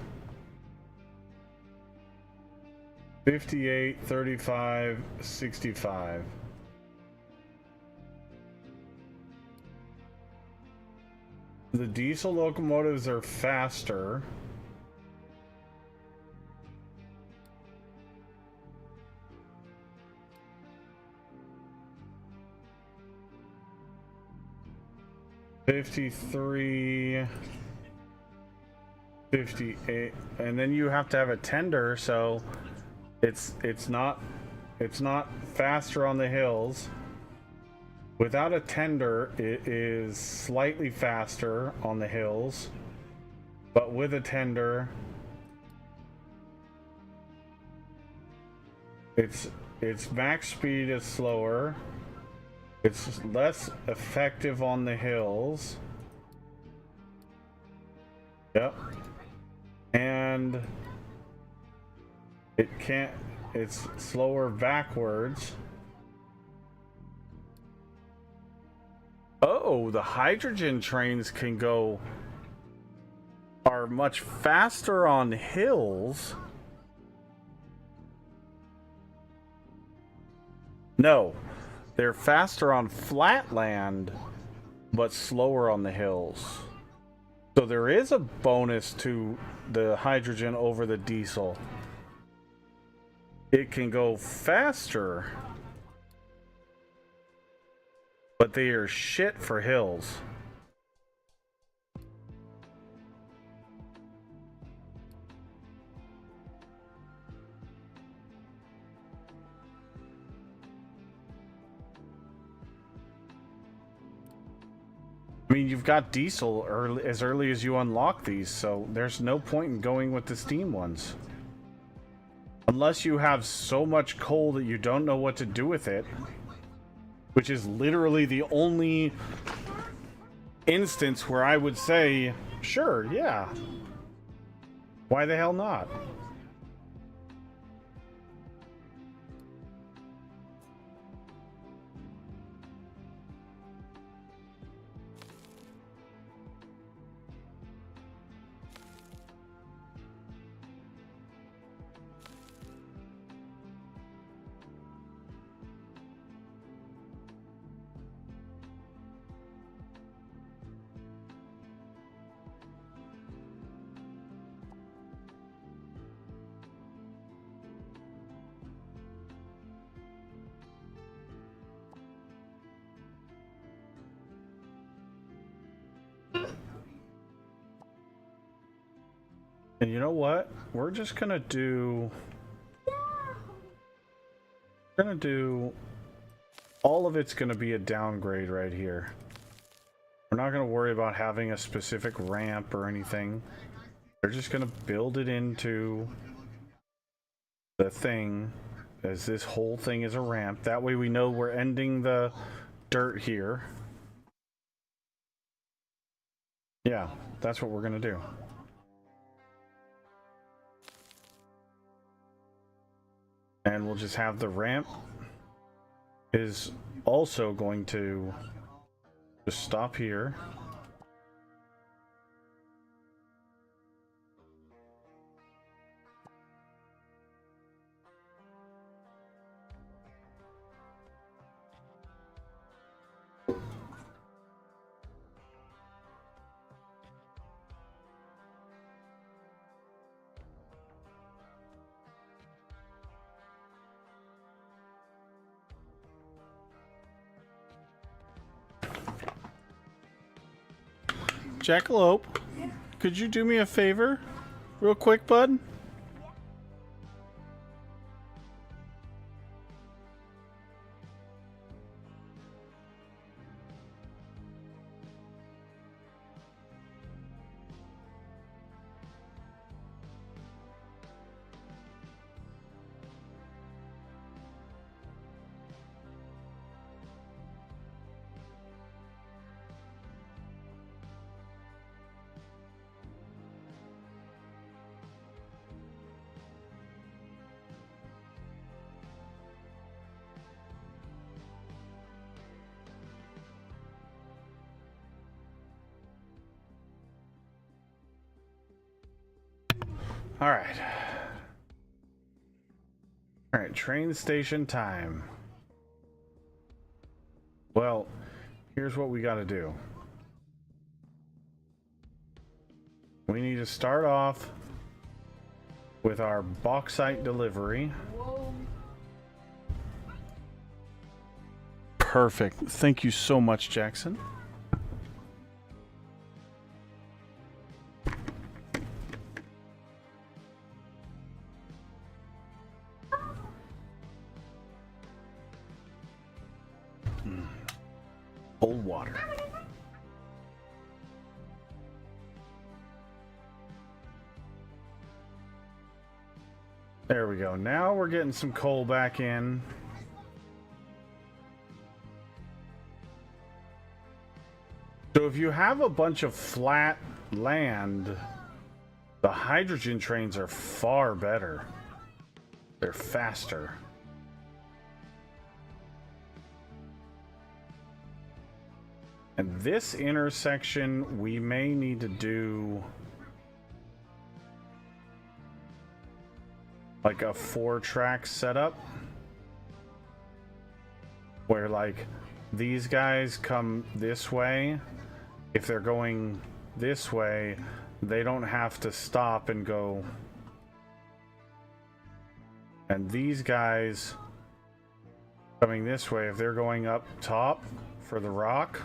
58, 35, 65. The diesel locomotives are faster. $53, $58, and then you have to have a tender, so it's not faster on the hills. Without a tender, it is slightly faster on the hills, but with a tender, its max speed is slower. It's less effective on the hills. Yep. And it's slower backwards. Oh, the hydrogen trains are much faster on hills. No, they're faster on flat land, but slower on the hills. So there is a bonus to the hydrogen over the diesel. It can go faster, but they are shit for hills. I mean, you've got diesel as early as you unlock these, so there's no point in going with the steam ones. Unless you have so much coal that you don't know what to do with it, which is literally the only instance where I would say, sure, yeah. Why the hell not? And you know what? We're just gonna do... We're gonna do... All of it's gonna be a downgrade right here. We're not gonna worry about having a specific ramp or anything. They're just gonna build it into the thing as this whole thing is a ramp. That way we know we're ending the dirt here. Yeah, that's what we're gonna do. And we'll just have the ramp is also going to just stop here. Jackalope, could you do me a favor? Real quick, bud? All right. All right, train station time. Well, here's what we got to do. We need to start off with our bauxite delivery. Whoa. Perfect. Thank you so much, Jackson. Cold water. There we go. Now we're getting some coal back in. So if you have a bunch of flat land, the hydrogen trains are far better. They're faster. And this intersection, we may need to do like a 4-track setup where like these guys come this way. If they're going this way, they don't have to stop and go. And these guys coming this way, if they're going up top for the rock,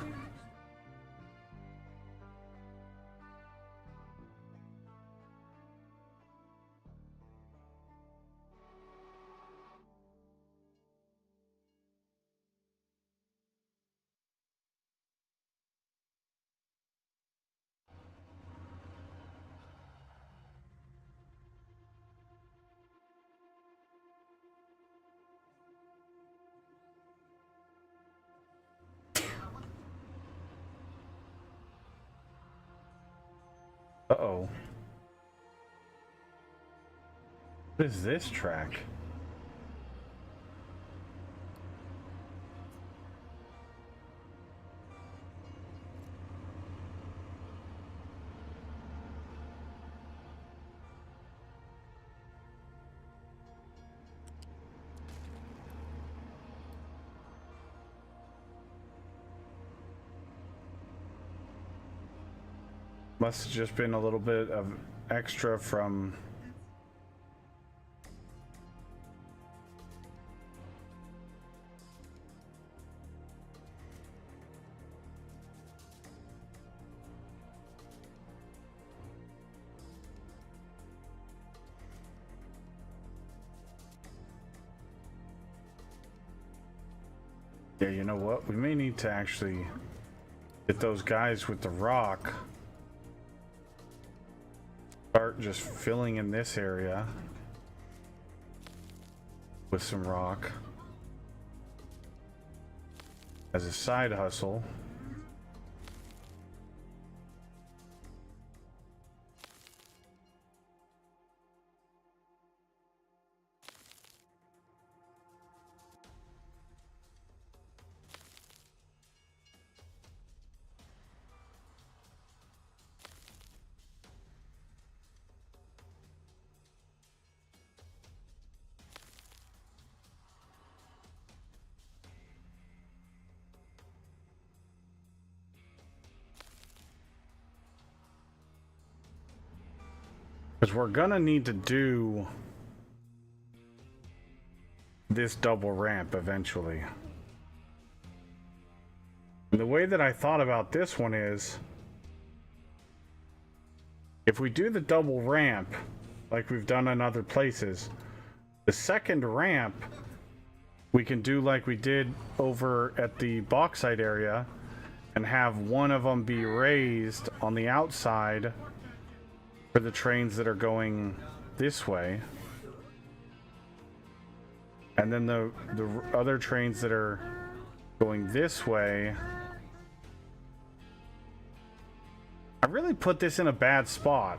uh-oh. What is this track? Must have just been a little bit of extra from Yeah, you know what? We may need to actually get those guys with the rock. Start just filling in this area with some rock as a side hustle. Because we're gonna need to do this double ramp eventually. And the way that I thought about this one is, if we do the double ramp, like we've done in other places, the second ramp, we can do like we did over at the bauxite area and have one of them be raised on the outside for the trains that are going this way, and then the other trains that are going this way. I really put this in a bad spot.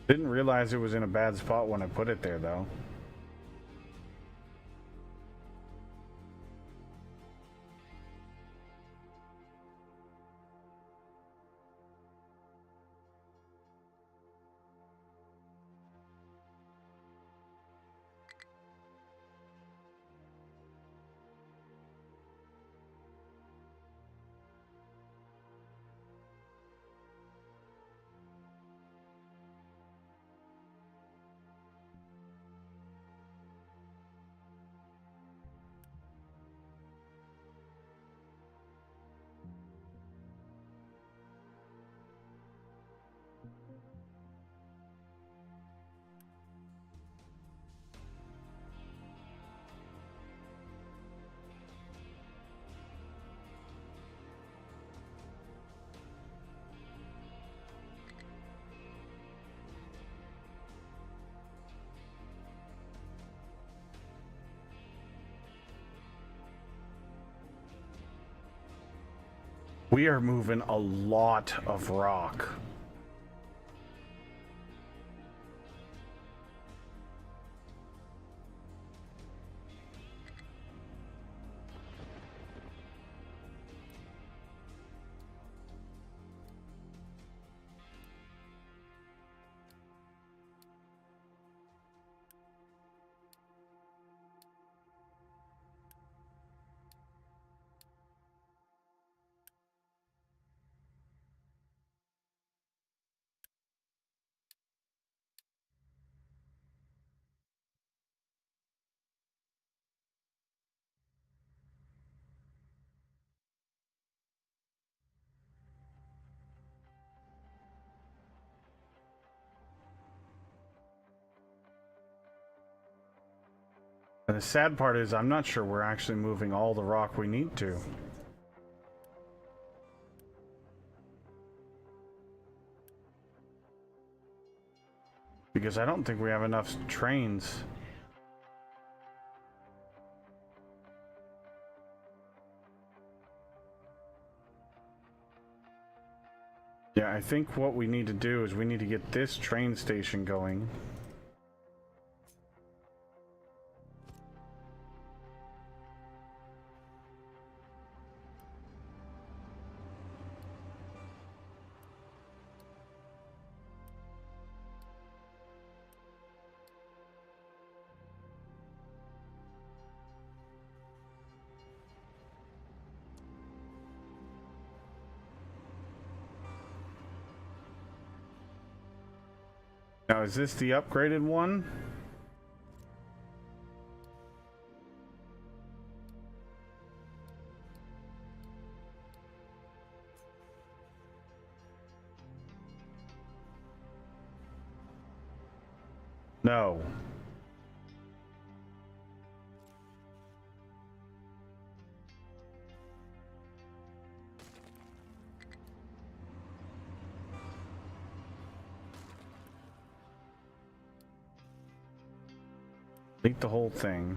Didn't realize it was in a bad spot when I put it there, though. We are moving a lot of rock. And the sad part is I'm not sure we're actually moving all the rock we need to. Because I don't think we have enough trains. Yeah, I think what we need to do is we need to get this train station going. Now, is this the upgraded one? No. Delete the whole thing.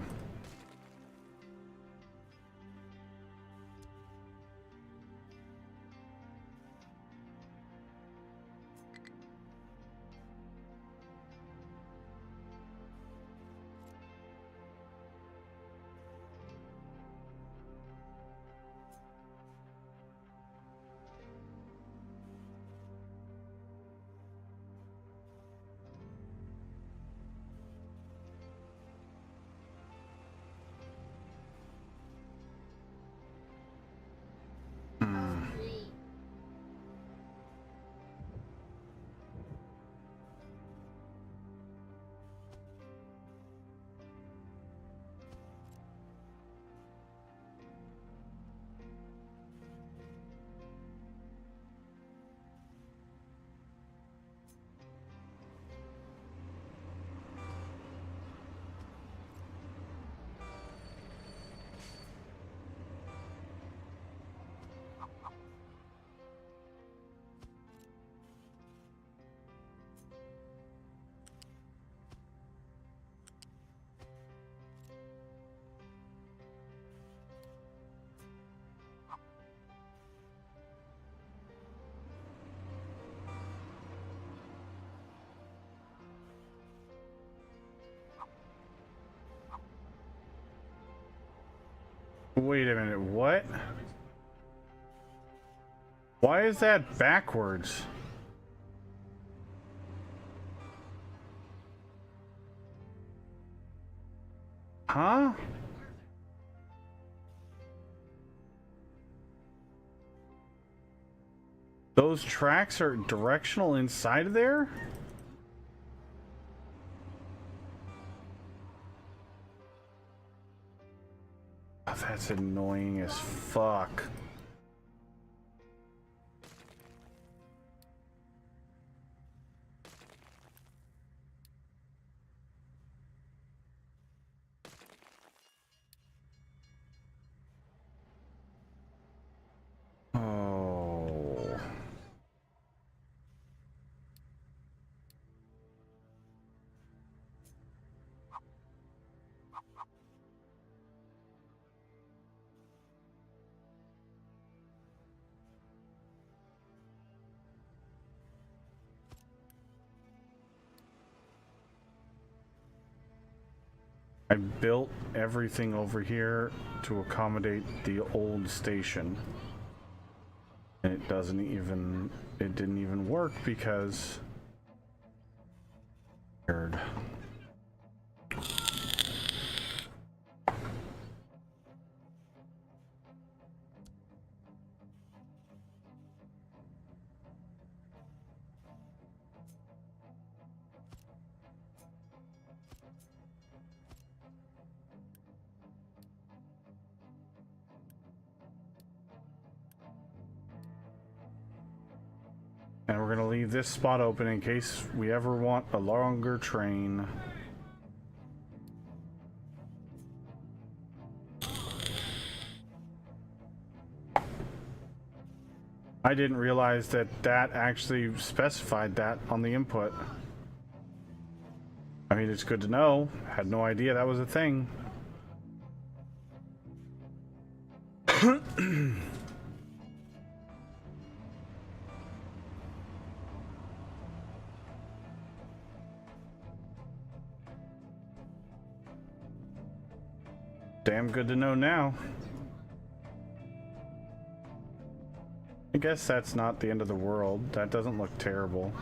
Wait a minute, what? Why is that backwards? Huh? Those tracks are directional inside of there? Oh, that's annoying as fuck. Oh. I built everything over here to accommodate the old station. And it didn't even work because... Weird. And we're gonna leave this spot open in case we ever want a longer train. I didn't realize that that actually specified that on the input. I mean, it's good to know. Had no idea that was a thing. Damn good to know now. I guess that's not the end of the world. That doesn't look terrible.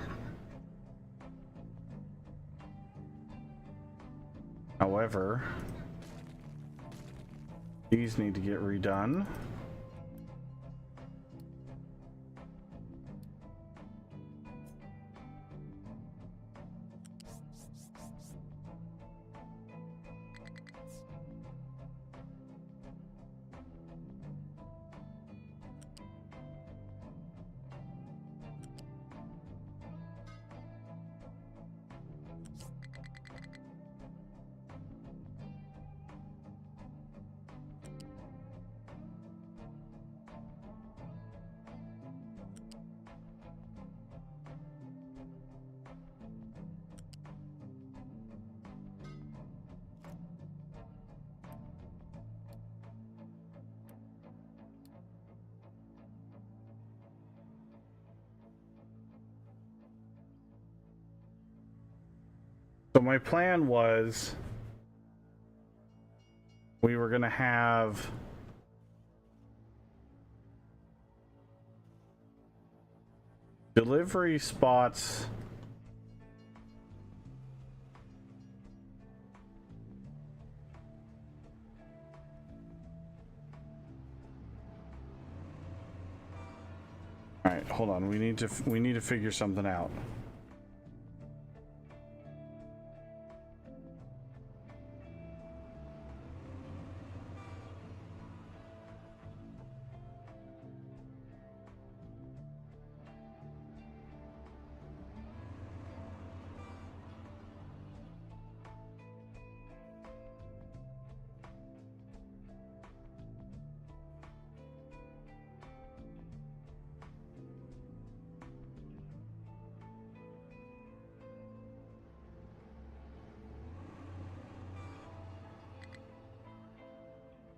However, these need to get redone. So my plan was we were going to have delivery spots All right, hold on. We need to figure something out.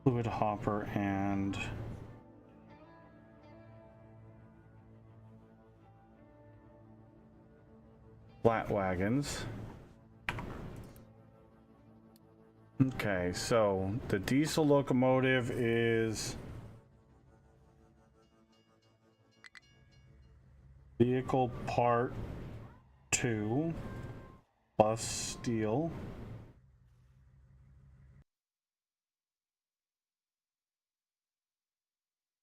Fluid hopper and flat wagons. Okay, so the diesel locomotive is vehicle part 2 plus steel.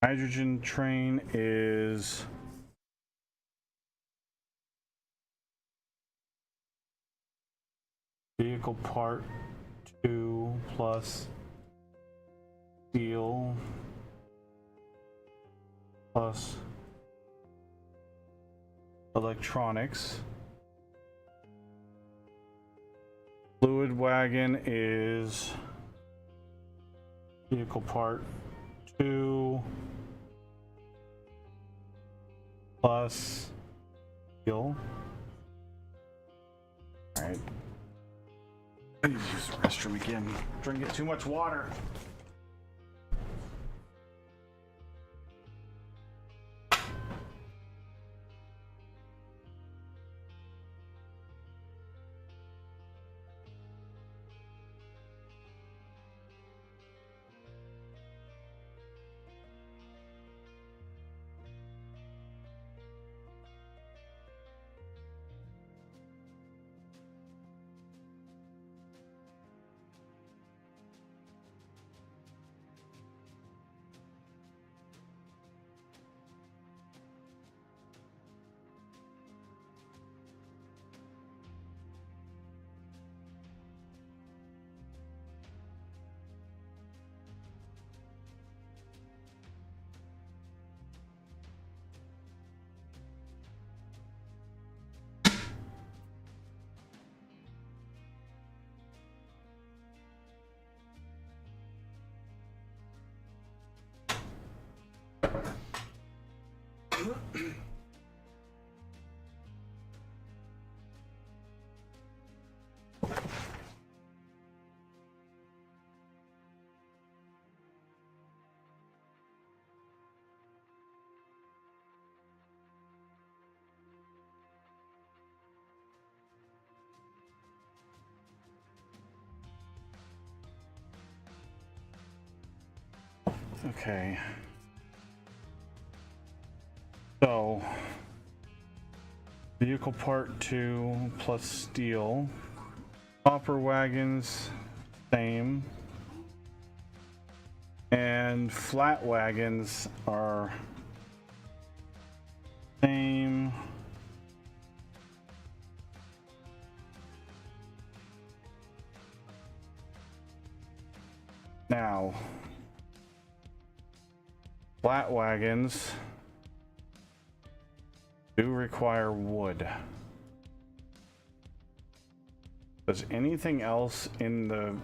Hydrogen train is vehicle part 2 plus steel plus electronics. Fluid wagon is vehicle part 2 plus steel. All right. I need to use the restroom again. Drinking too much water. Okay. So, vehicle part 2 plus steel. Hopper wagons, same. And flat wagons are same. Now, flat wagons do require wood. Does anything else in the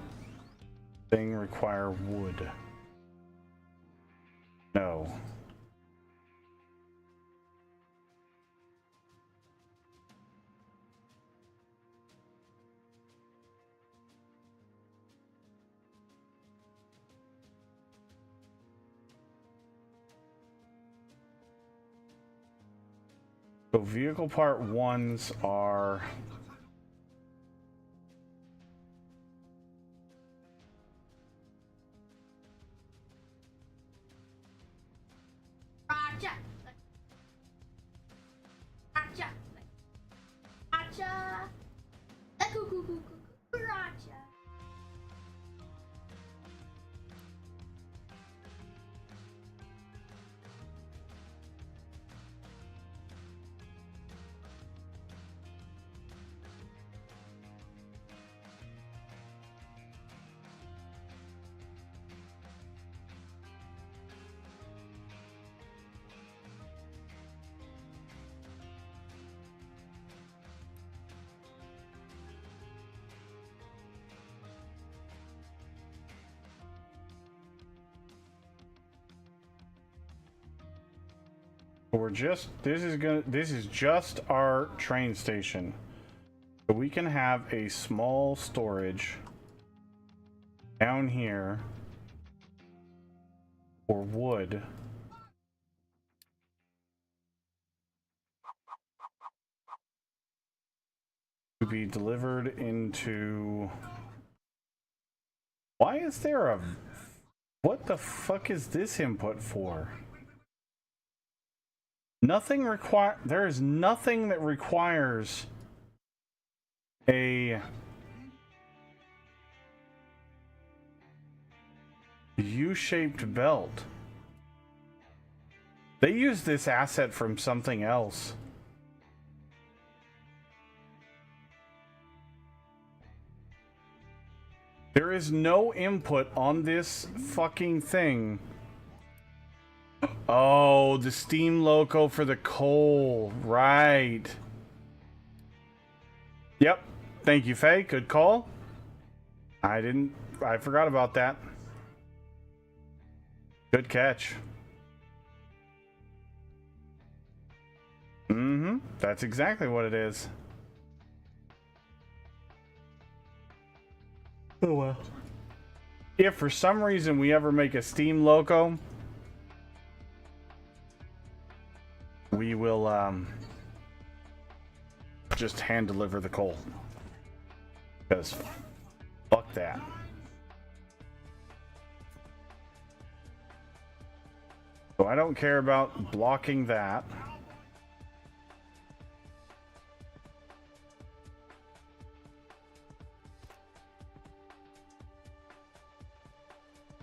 thing require wood? No. So vehicle part 1s are Acha. Acha. Acha. Acha. We're just, this is just our train station. So we can have a small storage down here for wood. To be delivered into... Why is there a... What the fuck is this input for? Nothing there is nothing that requires a U-shaped belt. They use this asset from something else. There is no input on this fucking thing. Oh, the steam loco for the coal. Right. Yep. Thank you, Faye. Good call. I forgot about that. Good catch. Mm-hmm. That's exactly what it is. Oh well. If for some reason we ever make a steam loco, we will just hand deliver the coal. Because fuck that. So I don't care about blocking that.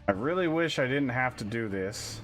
I really wish I didn't have to do this.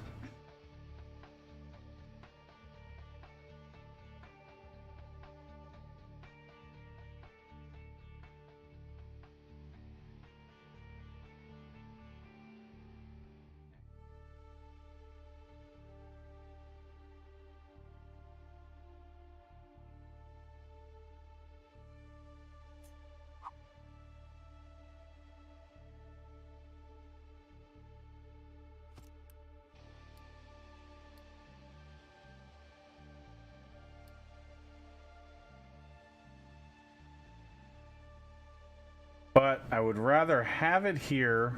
But I would rather have it here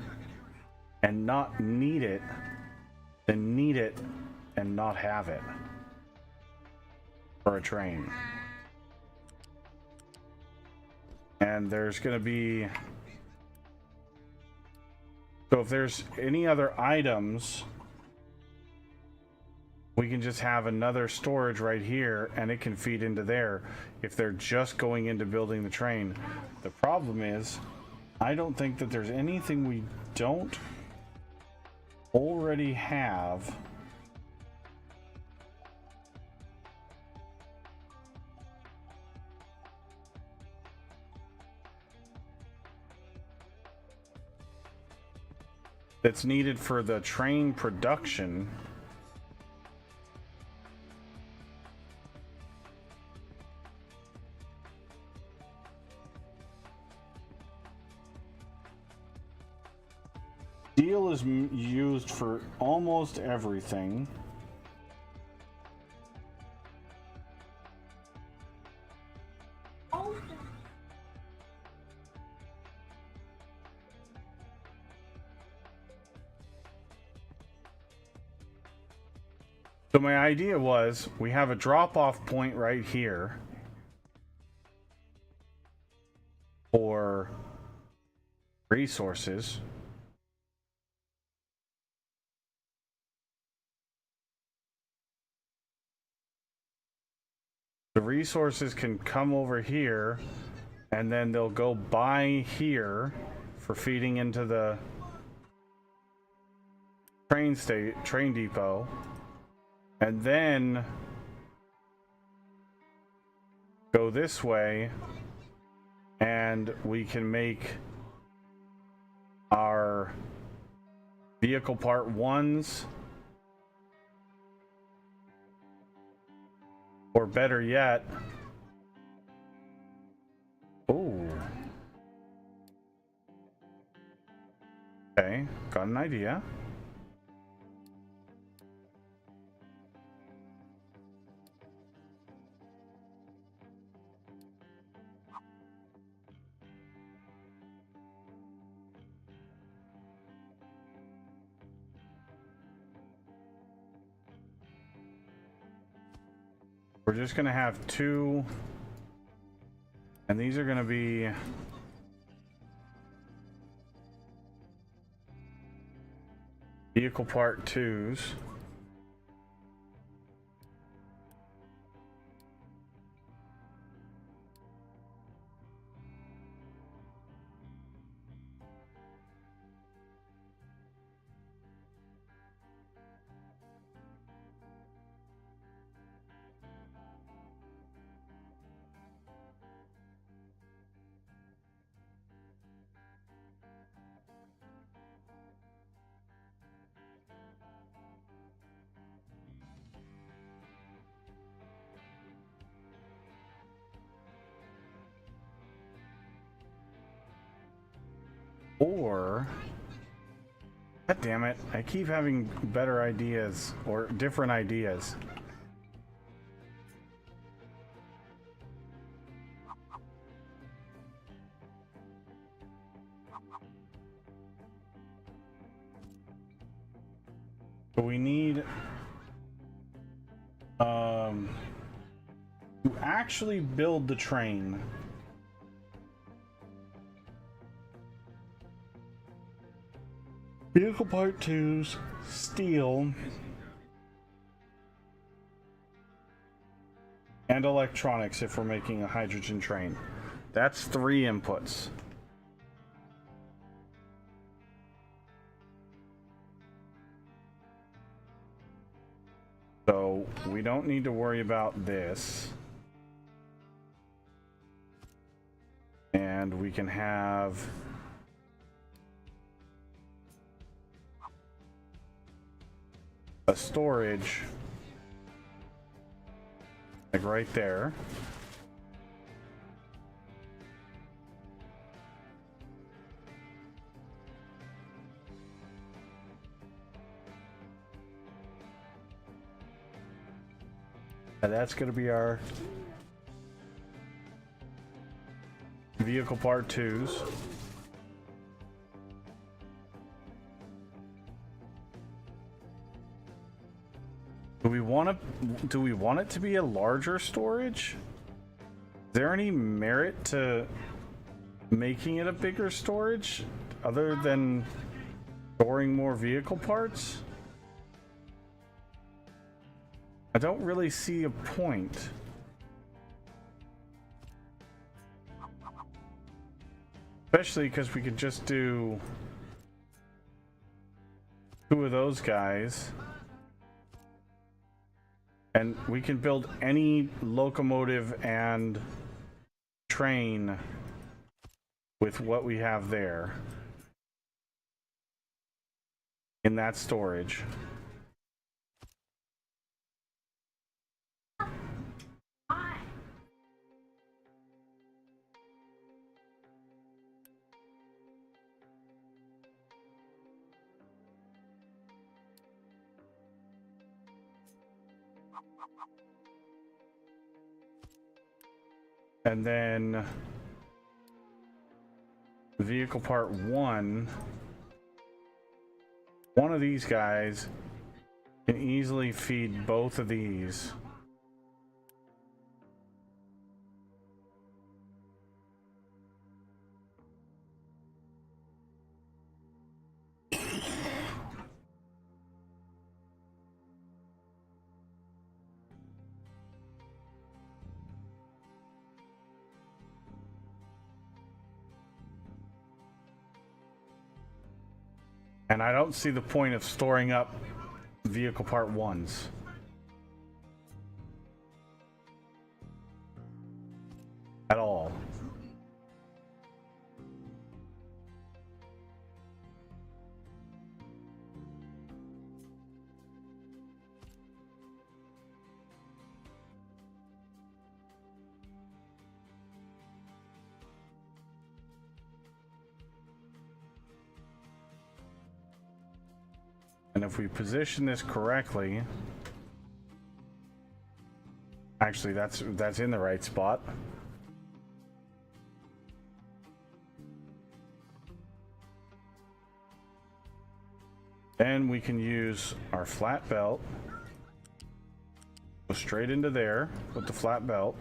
and not need it than need it and not have it for a train. And there's going to be... So if there's any other items, we can just have another storage right here and it can feed into there if they're just going into building the train. The problem is, I don't think that there's anything we don't already have that's needed for the train production. Steel is used for almost everything. So my idea was, we have a drop-off point right here for resources. the resources can come over here, and then they'll go by here for feeding into the train depot, and then go this way, and we can make our vehicle part ones, or better yet, oh, okay, got an idea. We're just gonna have two, and these are gonna be vehicle part twos. Or, god damn it, I keep having better ideas or different ideas. But we need to actually build the train. Vehicle part twos, steel, and electronics if we're making a hydrogen train. That's 3 inputs. So we don't need to worry about this. And we can have a storage like right there. And that's going to be our vehicle part twos. Do we want it to be a larger storage? Is there any merit to making it a bigger storage other than storing more vehicle parts? I don't really see a point. Especially because we could just do 2 of those guys. And we can build any locomotive and train with what we have there in that storage. And then vehicle part one of these guys can easily feed both of these. And I don't see the point of storing up vehicle part ones. At all. And if we position this correctly, actually that's in the right spot. Then we can use our flat belt. Go straight into there with the flat belt.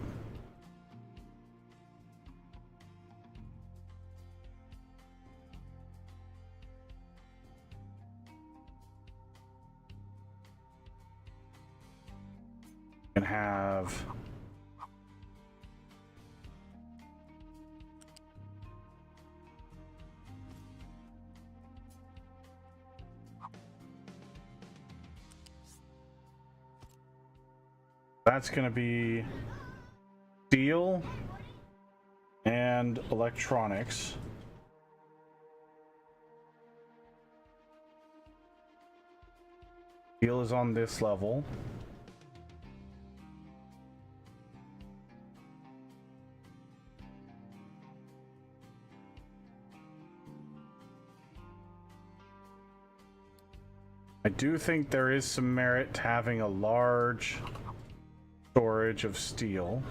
And have that's going to be steel and electronics. Steel is on this level. I do think there is some merit to having a large storage of steel.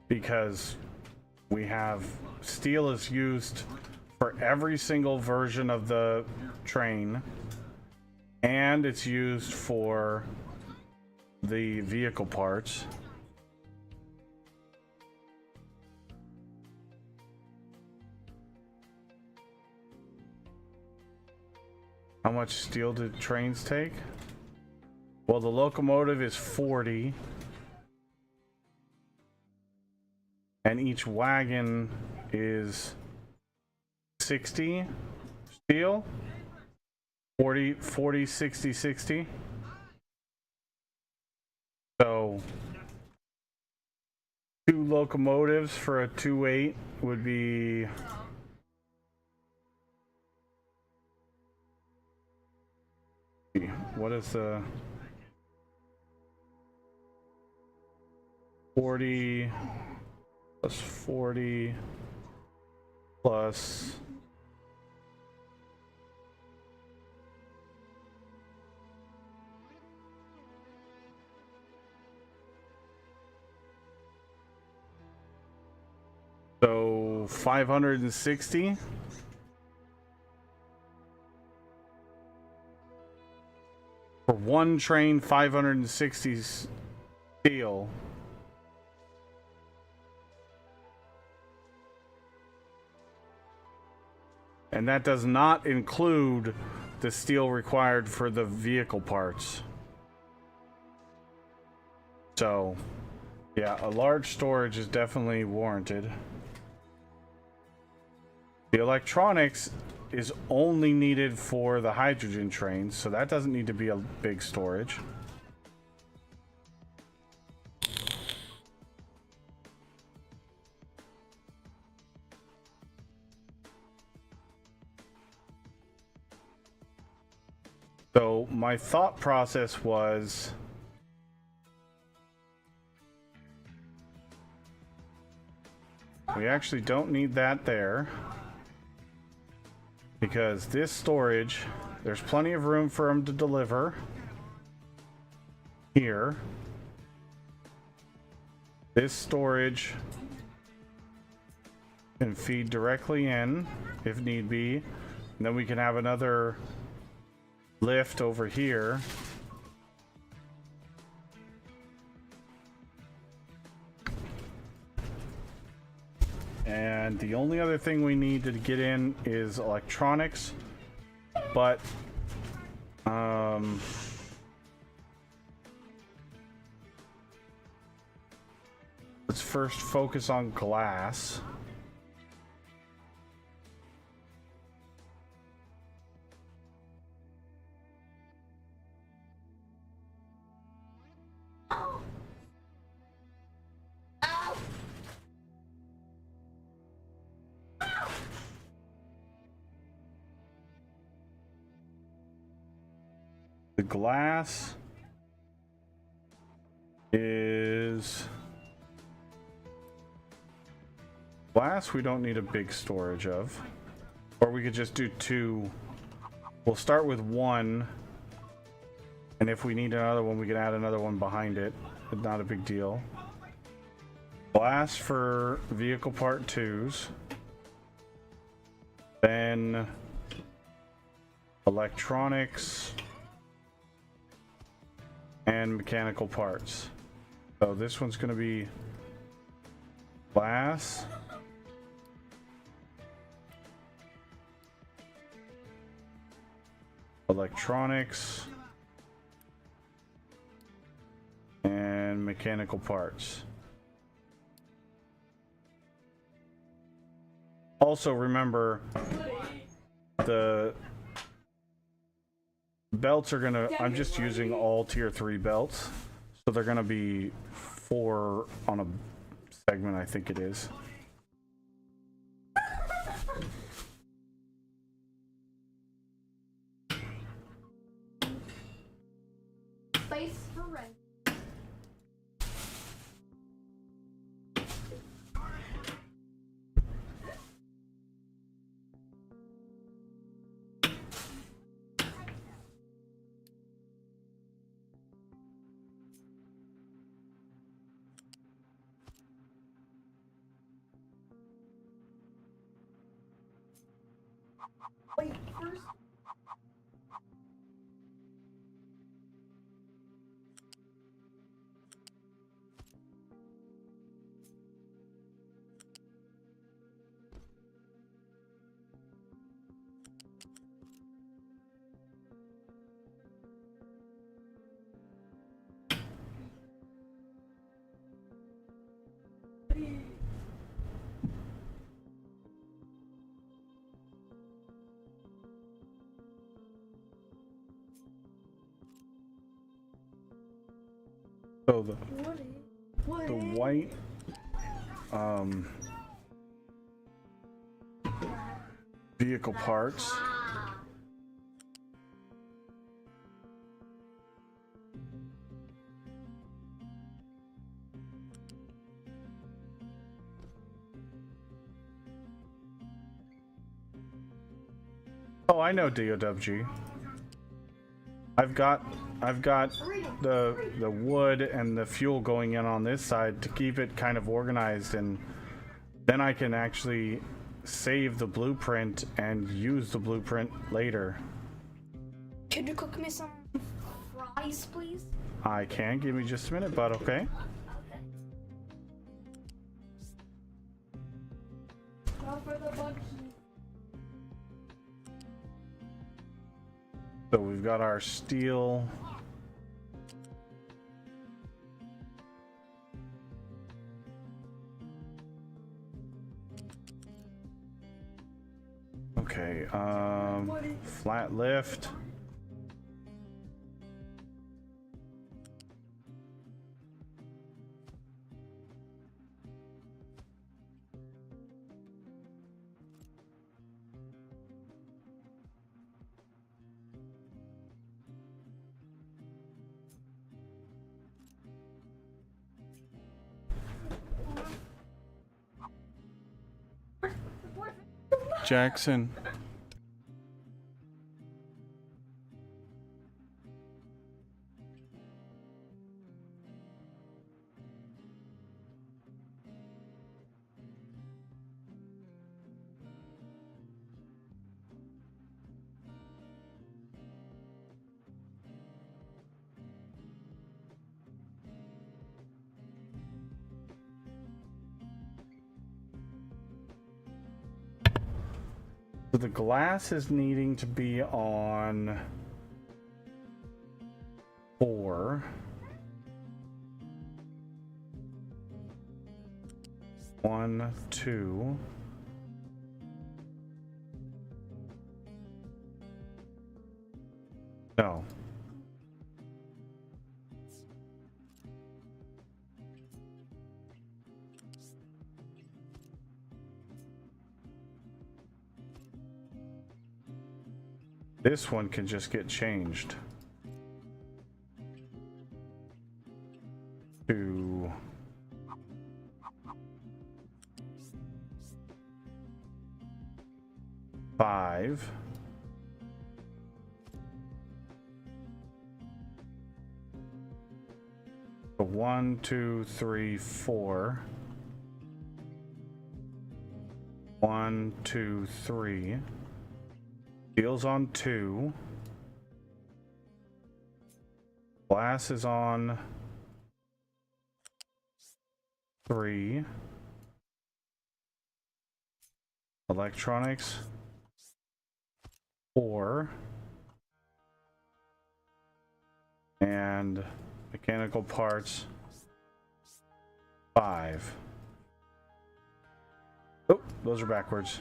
Because we have steel is used for every single version of the train, and it's used for the vehicle parts. How much steel do trains take? Well, the locomotive is 40. And each wagon is 60 steel. 40, 60, 60. So 2 locomotives for a 2.8 would be what is the 40 plus 40 plus so 560. For one train, 560 steel. And that does not include the steel required for the vehicle parts. So, yeah, a large storage is definitely warranted. The electronics is only needed for the hydrogen trains, so that doesn't need to be a big storage. So my thought process was we actually don't need that there because this storage, there's plenty of room for them to deliver here. This storage can feed directly in if need be, and then we can have another lift over here And the only other thing we need to get in is electronics. But, let's first focus on glass. The glass is glass we don't need a big storage of. Or we could just do 2. We'll start with 1. And if we need another one, we can add another one behind it. But not a big deal. Glass for vehicle part 2s. Then electronics and mechanical parts. So this one's going to be glass, electronics, and mechanical parts. Also remember, the belts are gonna, I'm just using all tier 3 belts, so they're gonna be 4 on a segment, I think it is. Space for rent. Wait, first. So the white vehicle parts. Oh, I know DOWG. I've got the wood and the fuel going in on this side to keep it kind of organized, and then I can actually save the blueprint and use the blueprint later. Could you cook me some fries, please? I can. Give me just a minute, bud, okay? Not for the bucky. So we've got our steel. Okay, flat lift. Jackson. So the glass is needing to be on 4. 1, 2. No. This one can just get changed to 5. So 1, 2, 3, 4. 1, 2, 3. Steel's on 2. Glass is on 3. Electronics 4. And mechanical parts 5. Oh, those are backwards.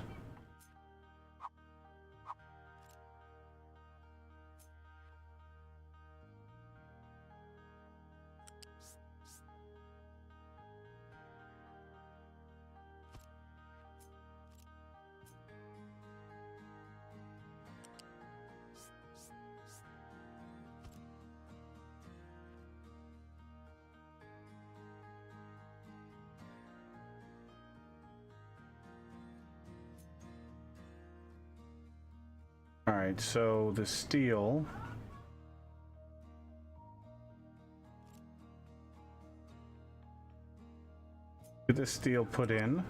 All right, so the steel. Get the steel put in.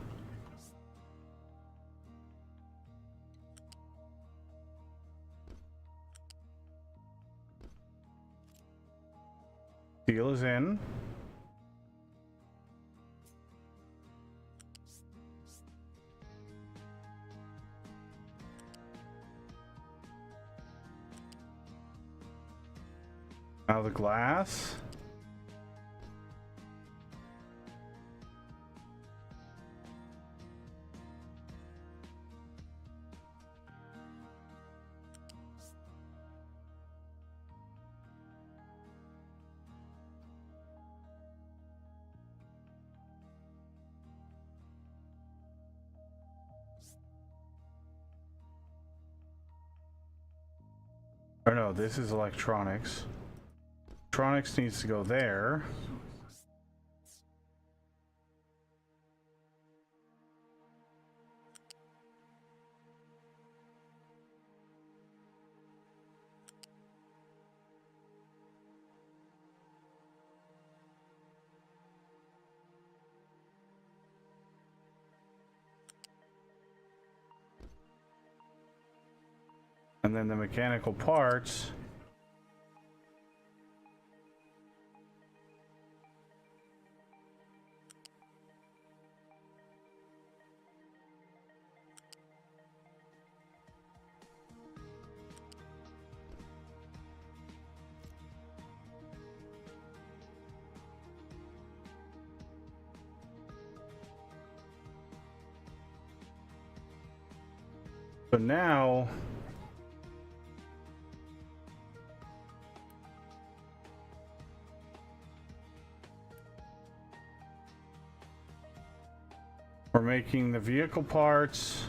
Steel is in. Now the glass. Or no, this is electronics. Electronics needs to go there. And then the mechanical parts. So now we're making the vehicle parts,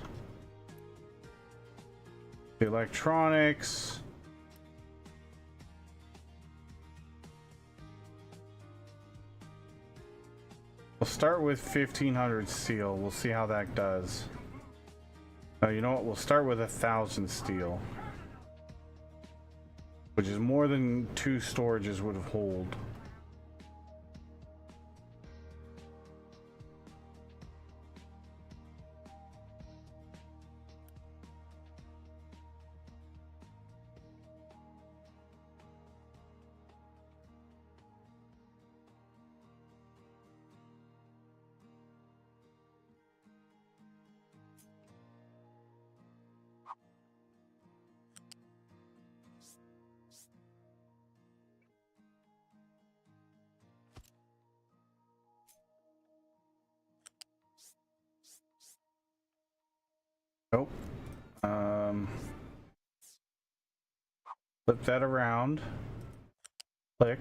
the electronics, we'll start with 1500 steel. We'll see how that does. You know what? We'll start with 1000 steel, which is more than 2 storages would have hold. Nope. Flip that around. Click.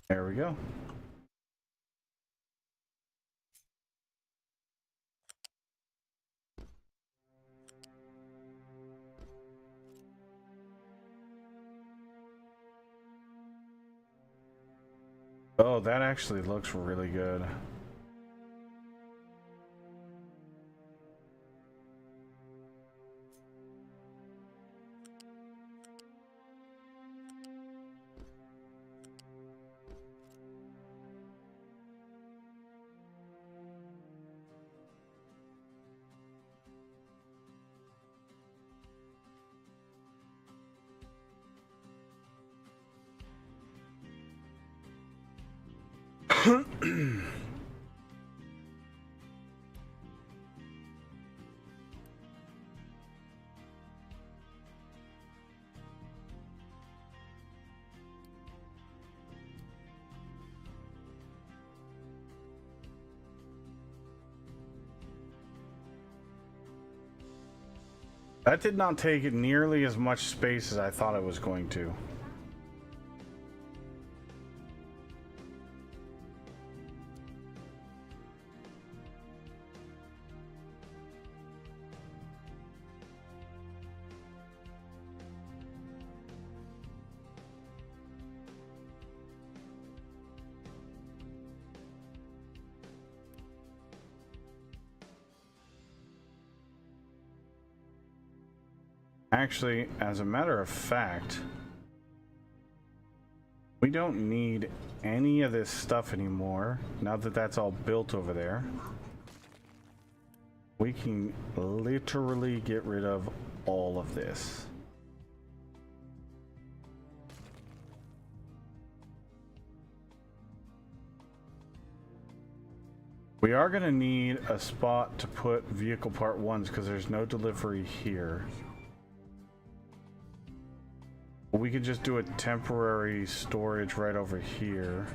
There we go. Oh, that actually looks really good. That did not take nearly as much space as I thought it was going to. Actually, as a matter of fact, we don't need any of this stuff anymore. Now that that's all built over there, we can literally get rid of all of this. We are going to need a spot to put vehicle part ones because there's no delivery here. We could just do a temporary storage right over here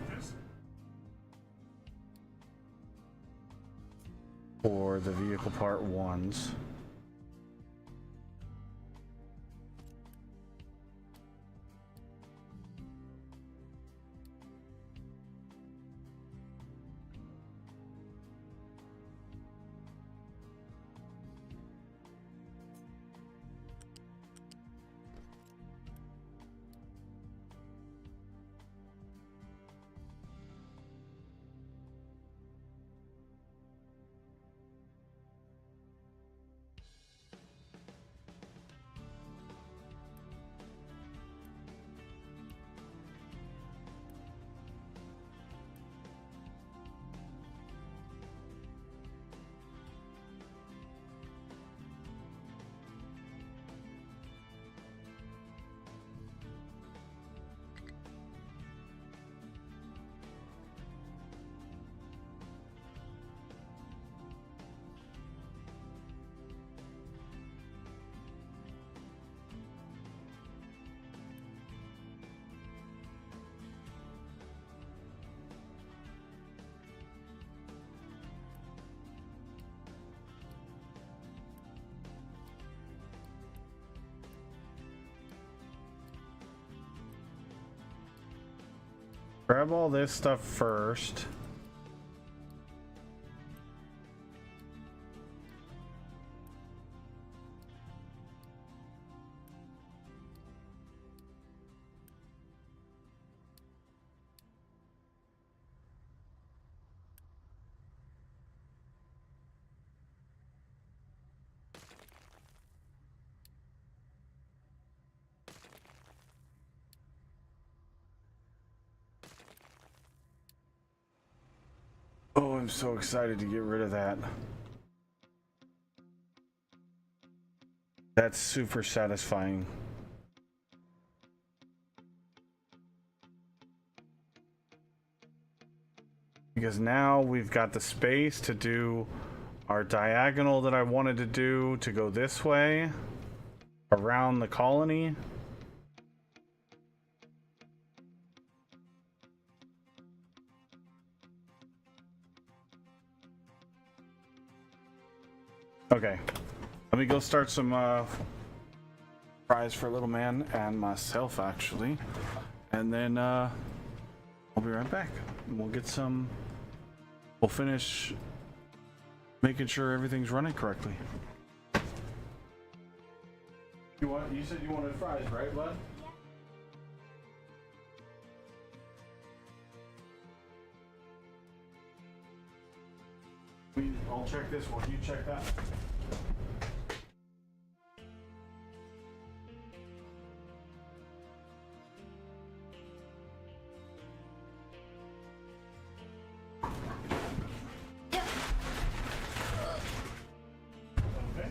for the vehicle part ones. Grab all this stuff first. Oh, I'm so excited to get rid of that. That's super satisfying. Because now we've got the space to do our diagonal that I wanted to do to go this way around the colony. Okay. Let me go start some fries for little man and myself, actually. And then I'll be right back. We'll get some. We'll finish making sure everything's running correctly. You said you wanted fries, right, bud? I'll check this one. You check that. Yep. Okay.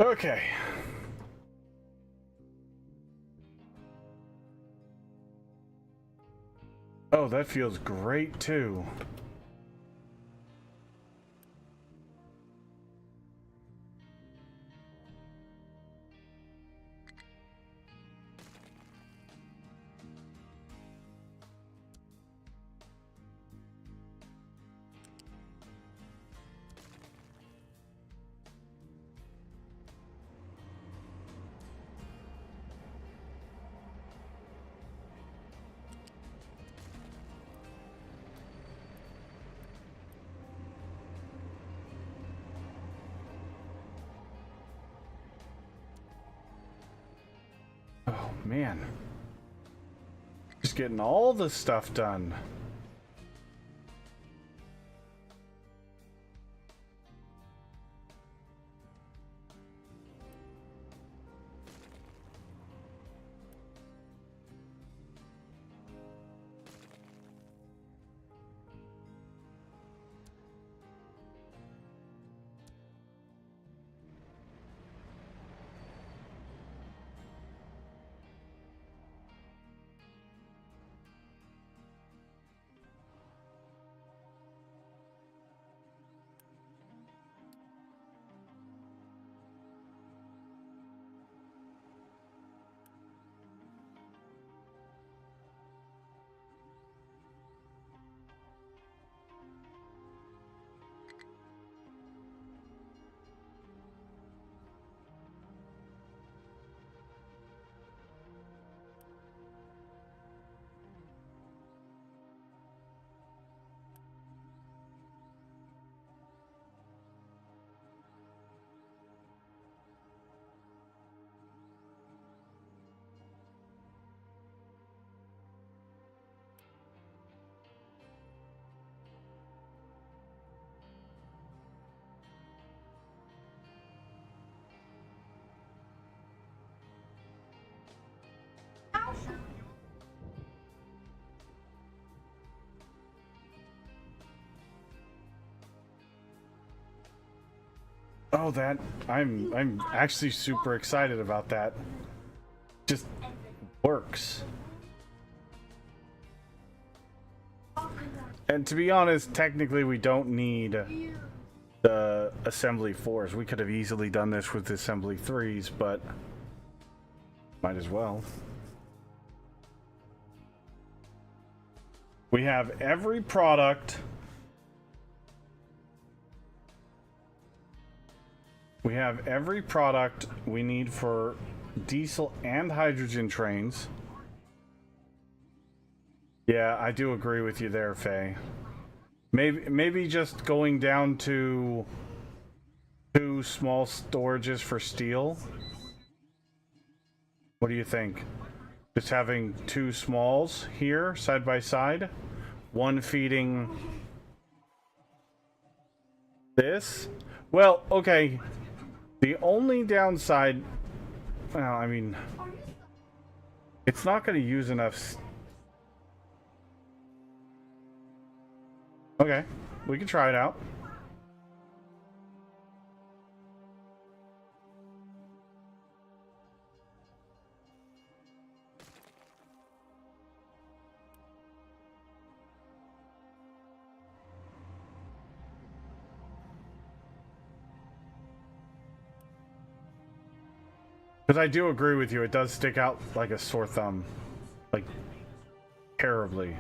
Okay. Oh, that feels great too. Oh man. Just getting all the stuff done. Oh, that I'm actually super excited about that. Just works. And to be honest, technically we don't need the assembly 4s. We could have easily done this with the assembly 3s, but might as well. We have every product. We have every product we need for diesel and hydrogen trains. Yeah, I do agree with you there, Faye. Maybe just going down to 2 small storages for steel. What do you think? Just having 2 smalls here, side by side. One feeding this. Well, okay. The only downside... Well, I mean... It's not going to use enough... Okay, we can try it out. Because I do agree with you, it does stick out like a sore thumb. Like, terribly.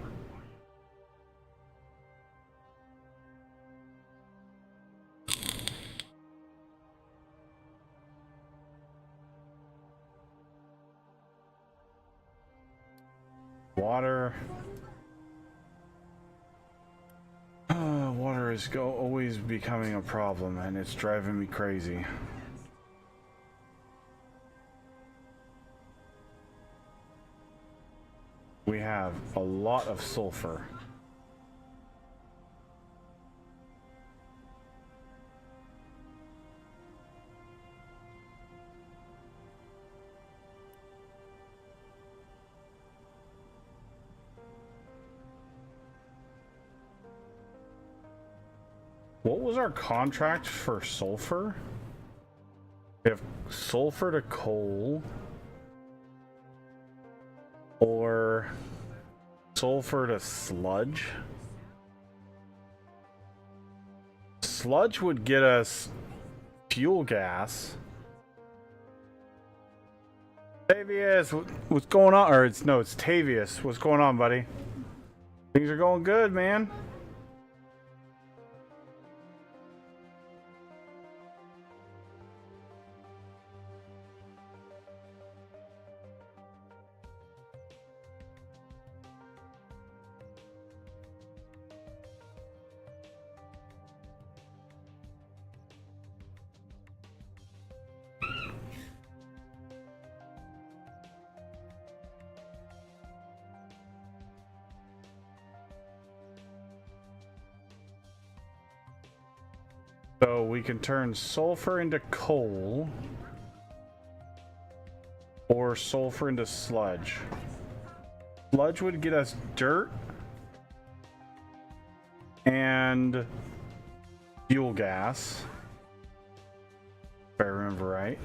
Water. Water is always becoming a problem, and it's driving me crazy. We have a lot of sulfur. What was our contract for sulfur? We have sulfur to coal. Or sulfur to sludge. Sludge would get us fuel gas. Tavius, what's going on? Or it's Tavius. What's going on, buddy? Things are going good, man. So we can turn sulfur into coal or sulfur into sludge. Sludge would get us dirt and fuel gas, if I remember right.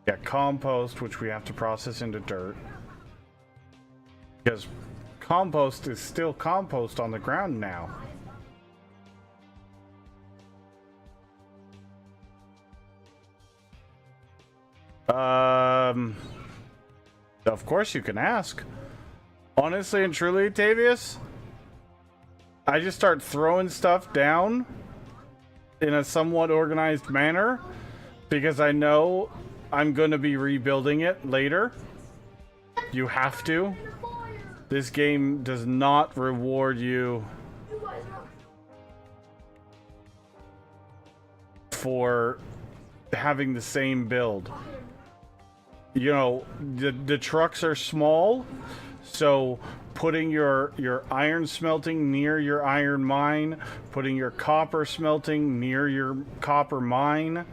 Yeah, compost, which we have to process into dirt. Because compost is still compost on the ground now. Of course you can ask. Honestly and truly, Tavius, I just start throwing stuff down in a somewhat organized manner because I know I'm going to be rebuilding it later. You have to. This game does not reward you for having the same build. You know, the trucks are small, so putting your iron smelting near your iron mine, putting your copper smelting near your copper mine,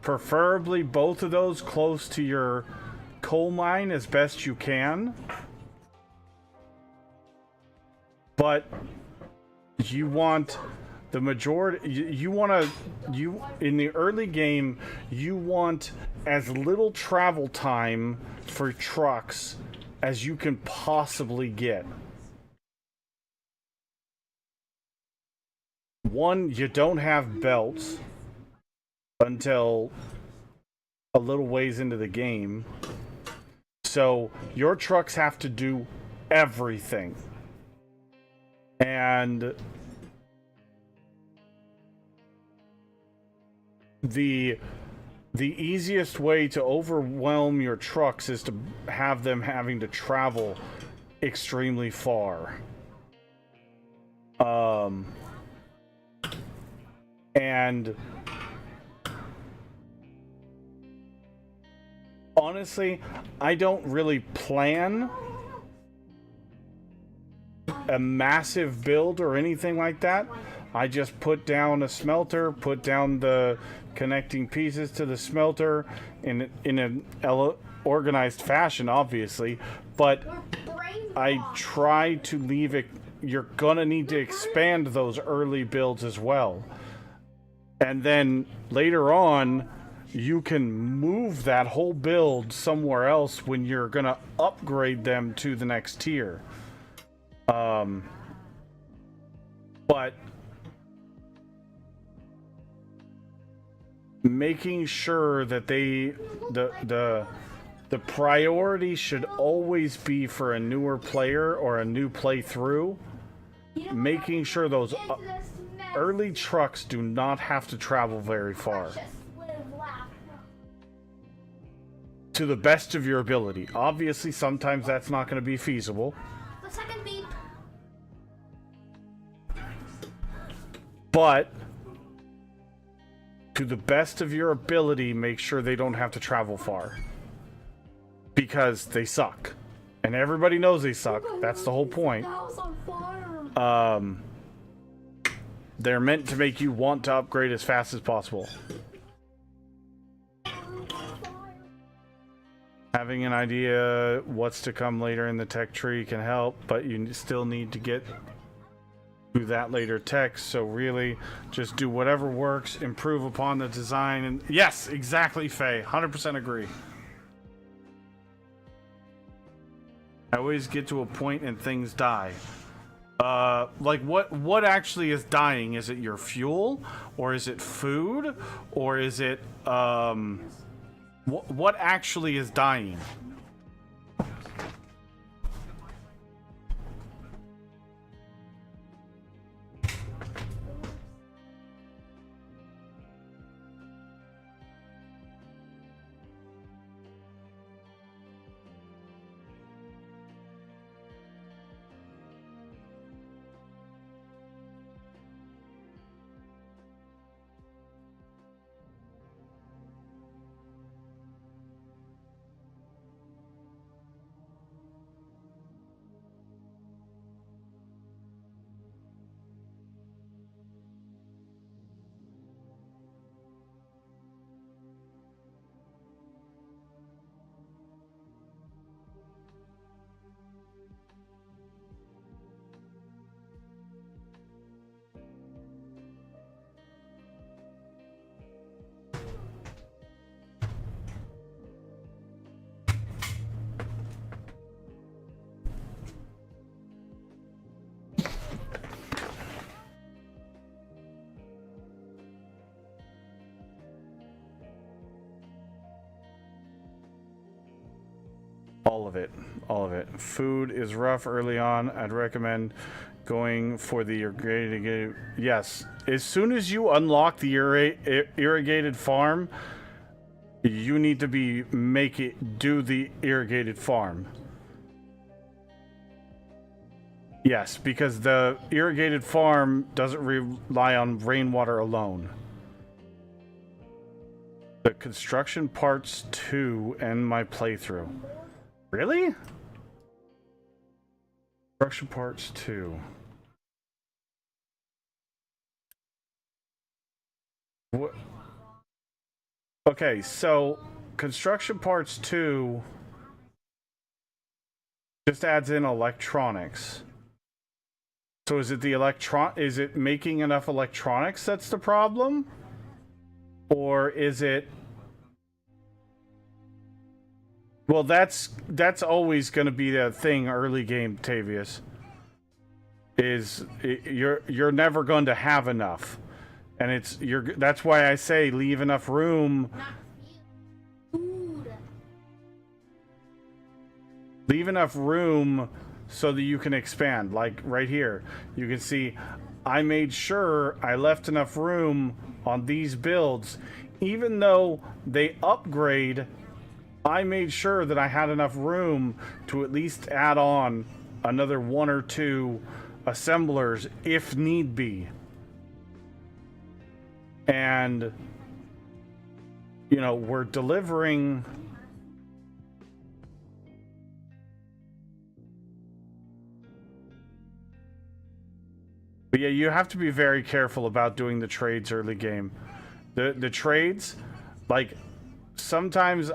preferably both of those close to your coal mine as best you can. But you want the majority, you in the early game, you want as little travel time for trucks as you can possibly get. One, you don't have belts until a little ways into the game. So your trucks have to do everything. And the easiest way to overwhelm your trucks is to have them having to travel extremely far. And honestly, I don't really plan a massive build or anything like that. I just put down a smelter, put down the connecting pieces to the smelter in an organized fashion, obviously, but I try to leave it. You're gonna need to expand those early builds as well, and then later on you can move that whole build somewhere else when you're gonna upgrade them to the next tier. But making sure that the priority should always be for a newer player or a new playthrough, making sure those early trucks do not have to travel very far. To the best of your ability. Obviously, sometimes that's not going to be feasible. The second beep. But to the best of your ability, make sure they don't have to travel far. Because they suck. And everybody knows they suck. That's the whole point. The house on fire. They're meant to make you want to upgrade as fast as possible. Having an idea what's to come later in the tech tree can help, but you still need to get to that later text. So really, just do whatever works, improve upon the design, and yes, exactly, Faye. 100% agree. I always get to a point and things die. Like what actually is dying? Is it your fuel, or is it food, or is it what actually is dying? All of it. All of it. Food is rough early on. I'd recommend going for the irrigated. Yes. As soon as you unlock the irrigated farm, you need to do the irrigated farm. Yes, because the irrigated farm doesn't rely on rainwater alone. The construction parts 2 end my playthrough. Really? Construction parts 2. What? Okay, so construction parts 2 just adds in electronics. So is it is it making enough electronics that's the problem? Or is it... Well, that's always going to be the thing early game, Tavius. You're never going to have enough. And that's why I say leave enough room. Leave enough room so that you can expand. Like right here, you can see I made sure I left enough room on these builds, even though they upgrade. I made sure that I had enough room to at least add on another 1 or 2 assemblers if need be. And, you know, we're delivering... But yeah, you have to be very careful about doing the trades early game. The trades, like... Sometimes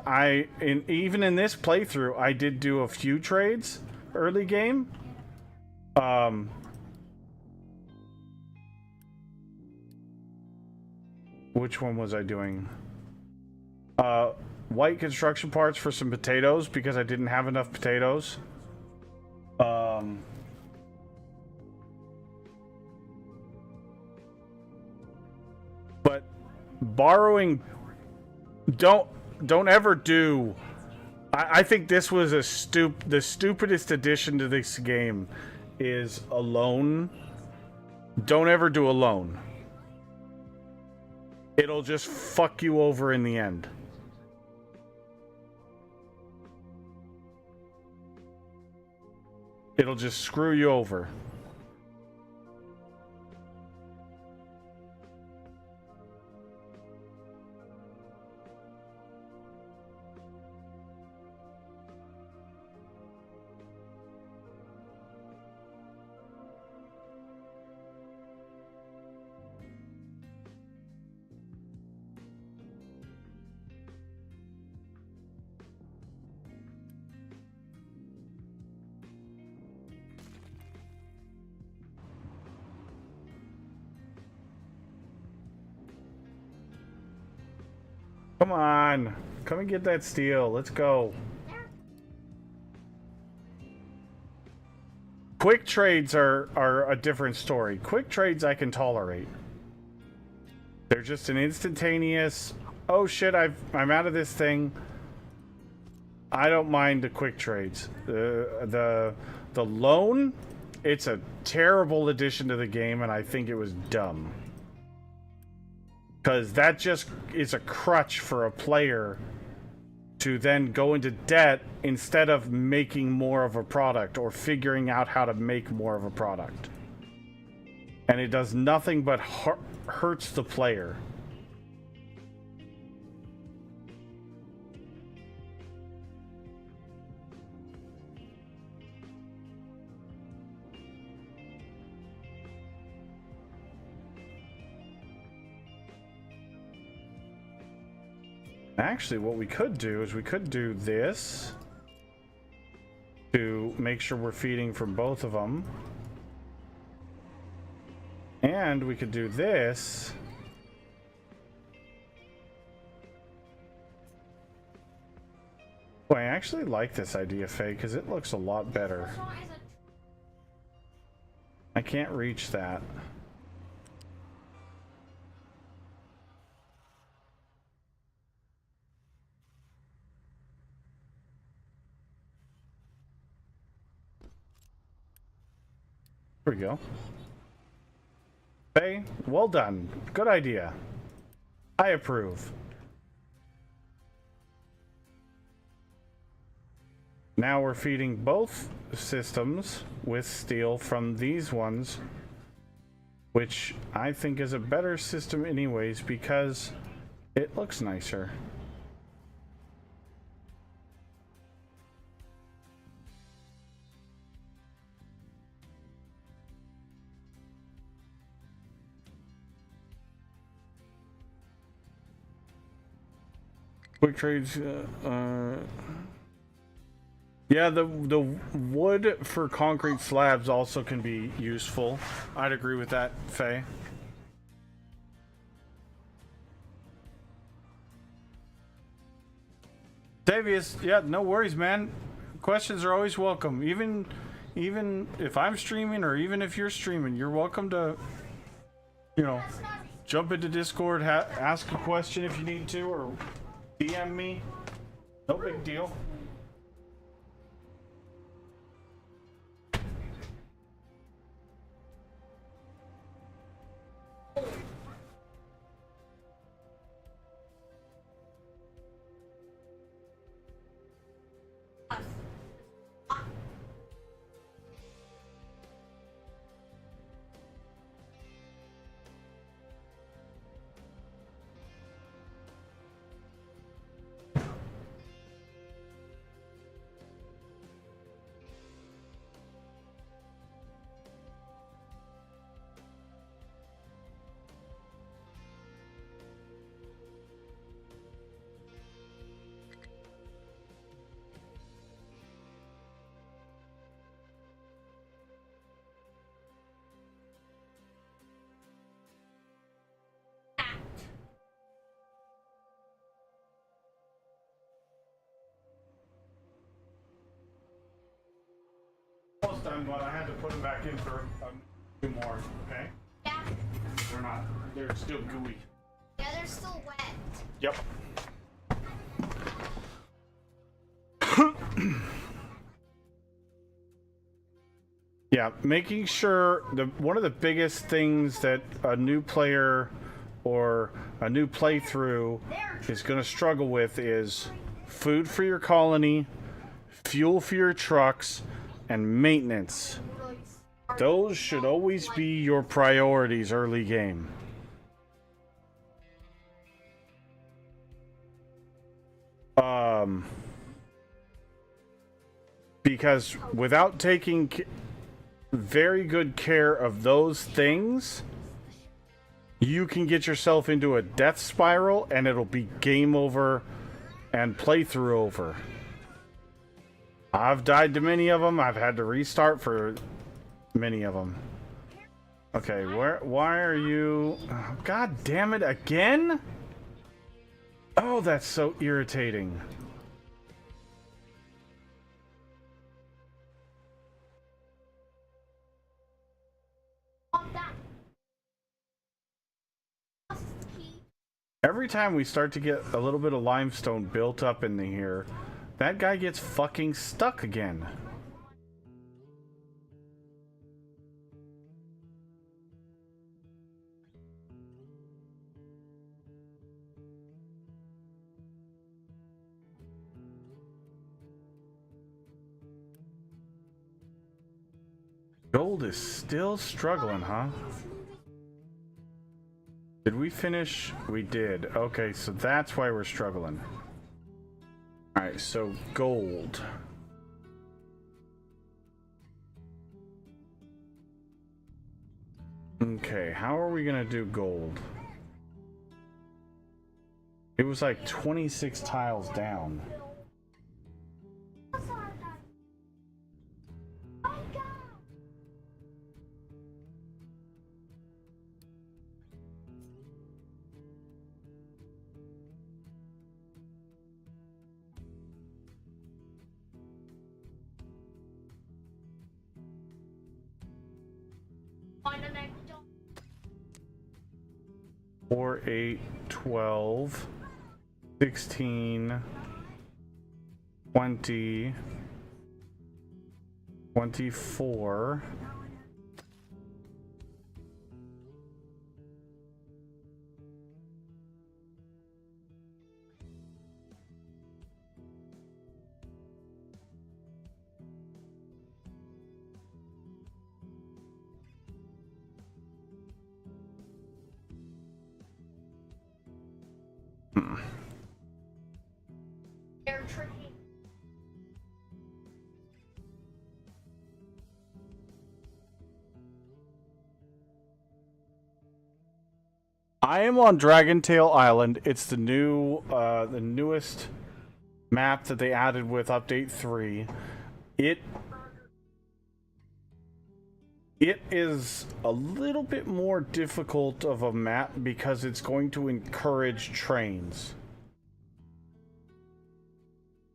even in this playthrough, I did do a few trades early game. Which one was I doing? White construction parts for some potatoes because I didn't have enough potatoes. But borrowing... Don't ever do... I think this was the stupidest addition to this game is a loan. Don't ever do a loan. It'll just fuck you over in the end. It'll just screw you over. Come on. Come and get that steel. Let's go. Quick trades are a different story. Quick trades I can tolerate. They're just an instantaneous, oh shit, I'm out of this thing. I don't mind the quick trades. The loan, it's a terrible addition to the game, and I think it was dumb. Because that just is a crutch for a player to then go into debt instead of making more of a product or figuring out how to make more of a product. And it does nothing but hurts the player. Actually, what we could do is we could do this to make sure we're feeding from both of them. And we could do this. Boy, I actually like this idea, Faye, because it looks a lot better. I can't reach that. There we go. Faye, well done. Good idea. I approve. Now we're feeding both systems with steel from these ones, which I think is a better system anyways because it looks nicer. Quick trades, yeah, the wood for concrete slabs also can be useful. I'd agree with that, Faye. Davius, yeah, no worries, man. Questions are always welcome. Even if I'm streaming or even if you're streaming, you're welcome to, you know, jump into Discord, ask a question if you need to, or DM me. No big deal. Almost done, but I had to put them back in for two more, okay? Yeah. They're still gooey. Yeah, they're still wet. Yep. Yeah, making sure one of the biggest things that a new player or a new playthrough is going to struggle with is food for your colony, fuel for your trucks, and maintenance. Those should always be your priorities early game. Because without taking very good care of those things, you can get yourself into a death spiral and it'll be game over and playthrough over. I've died to many of them. I've had to restart for many of them. Okay, why are you... Oh, God damn it, again? Oh, that's so irritating. Want that key. Every time we start to get a little bit of limestone built up in here, that guy gets fucking stuck again. Gold is still struggling, huh? Did we finish? We did. Okay, so that's why we're struggling. Alright, so gold. Okay, how are we gonna do gold? It was like 26 tiles down. Find an egg. 4, 8, 12, 16, 20, 24. They're tricky. I am on Dragontail Island. It's the newest map that they added with update 3. It is a little bit more difficult of a map because it's going to encourage trains.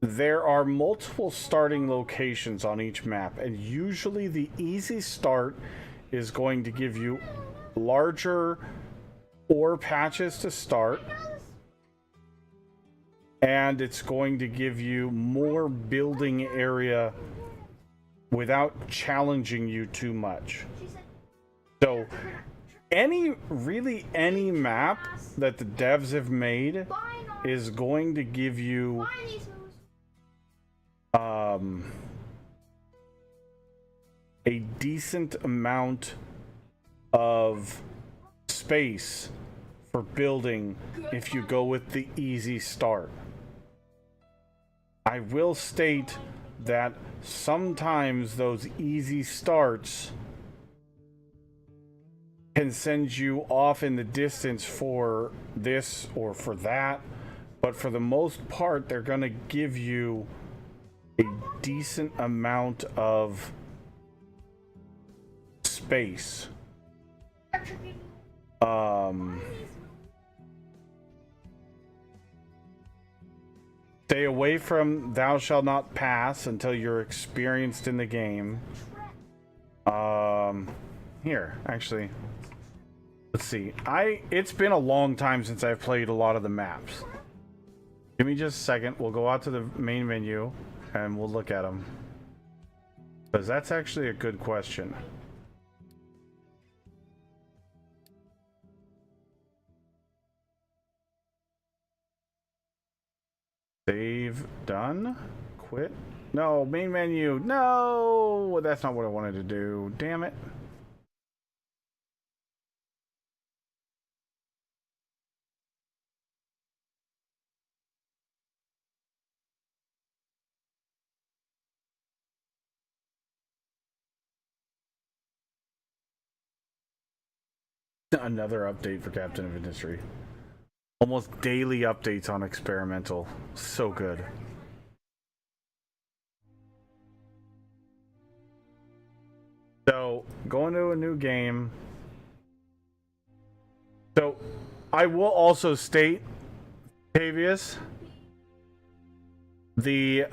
There are multiple starting locations on each map, and usually the easy start is going to give you larger ore patches to start, and it's going to give you more building area without challenging you too much. So any map that the devs have made is going to give you a decent amount of space for building if you go with the easy start. I will state that sometimes those easy starts can send you off in the distance for this or for that, but for the most part they're going to give you a decent amount of space. Stay away from Thou Shalt Not Pass until you're experienced in the game. Here, actually, let's see. It's been a long time since I've played a lot of the maps. Give me just a second. We'll go out to the main menu and we'll look at them, because that's actually a good question. Save, done, quit. No, main menu. No, that's not what I wanted to do. Damn it. Another update for Captain of Industry. Almost daily updates on experimental. So good. So, going to a new game. So, I will also state Tavius, the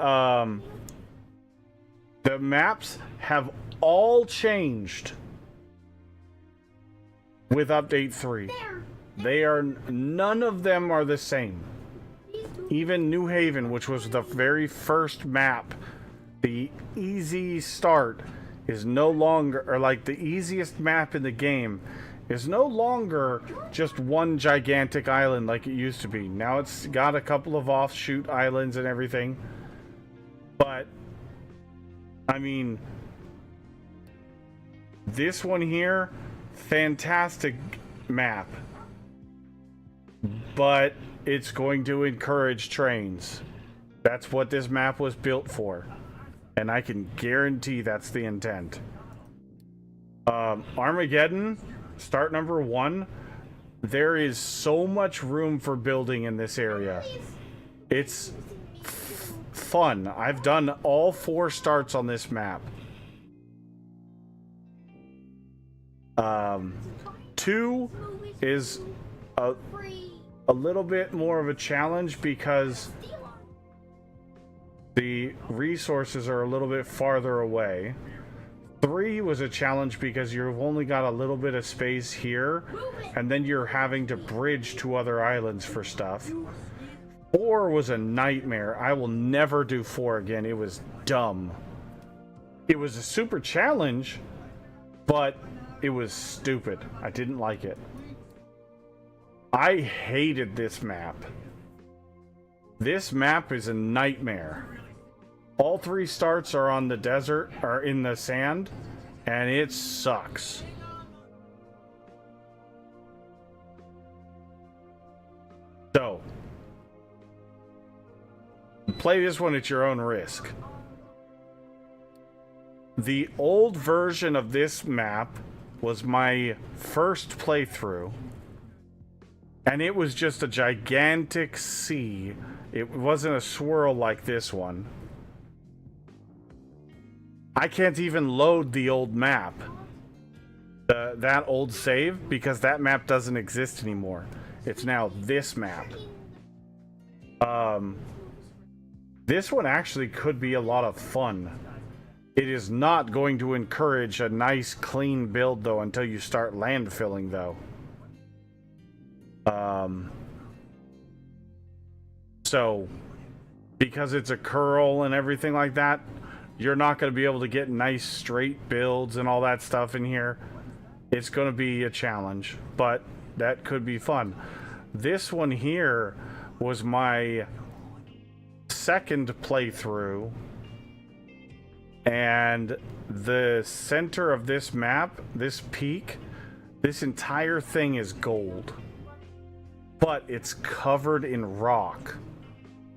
maps have all changed with update 3. They are, none of them are the same. Even New Haven, which was the very first map, the easy start is no longer, or like the easiest map in the game is no longer just one gigantic island like it used to be. Now it's got a couple of offshoot islands and everything. But, I mean, this one here, fantastic map. But it's going to encourage trains. That's what this map was built for. And I can guarantee that's the intent. Armageddon, start number 1. There is so much room for building in this area. It's fun. I've done all 4 starts on this map. 2 is a little bit more of a challenge because the resources are a little bit farther away. 3 was a challenge because you've only got a little bit of space here, and then you're having to bridge to other islands for stuff. 4 was a nightmare. I will never do 4 again. It was dumb. It was a super challenge, but it was stupid. I didn't like it. I hated this map. This map is a nightmare. All 3 starts are on the desert, are in the sand, and it sucks. So, play this one at your own risk. The old version of this map was my first playthrough, and it was just a gigantic sea. It wasn't a swirl like this one. I can't even load the old map, that old save, because that map doesn't exist anymore. It's now this map. This one actually could be a lot of fun. It is not going to encourage a nice clean build though until you start landfilling though. So because it's a curl and everything like that, you're not going to be able to get nice straight builds and all that stuff in here. It's going to be a challenge, but that could be fun. This one here was my second playthrough, and the center of this map, this peak, this entire thing is gold, but it's covered in rock.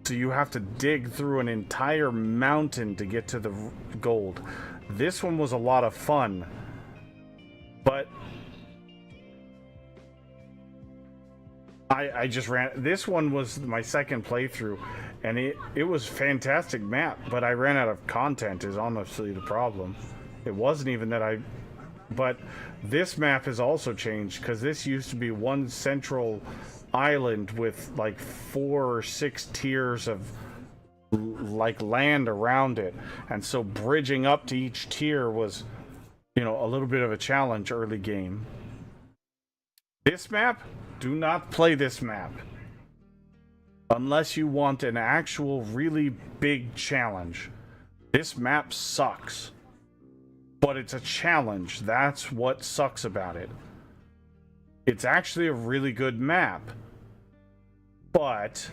So you have to dig through an entire mountain to get to the gold. This one was a lot of fun, but I just ran. This one was my second playthrough, and it was fantastic map, but I ran out of content is honestly the problem. It wasn't even that but this map has also changed because this used to be one central island with like 4 or 6 tiers of like land around it, and so bridging up to each tier was, you know, a little bit of a challenge early game. This map, do not play this map unless you want an actual really big challenge. This map sucks, but it's a challenge. That's what sucks about it. It's actually a really good map, but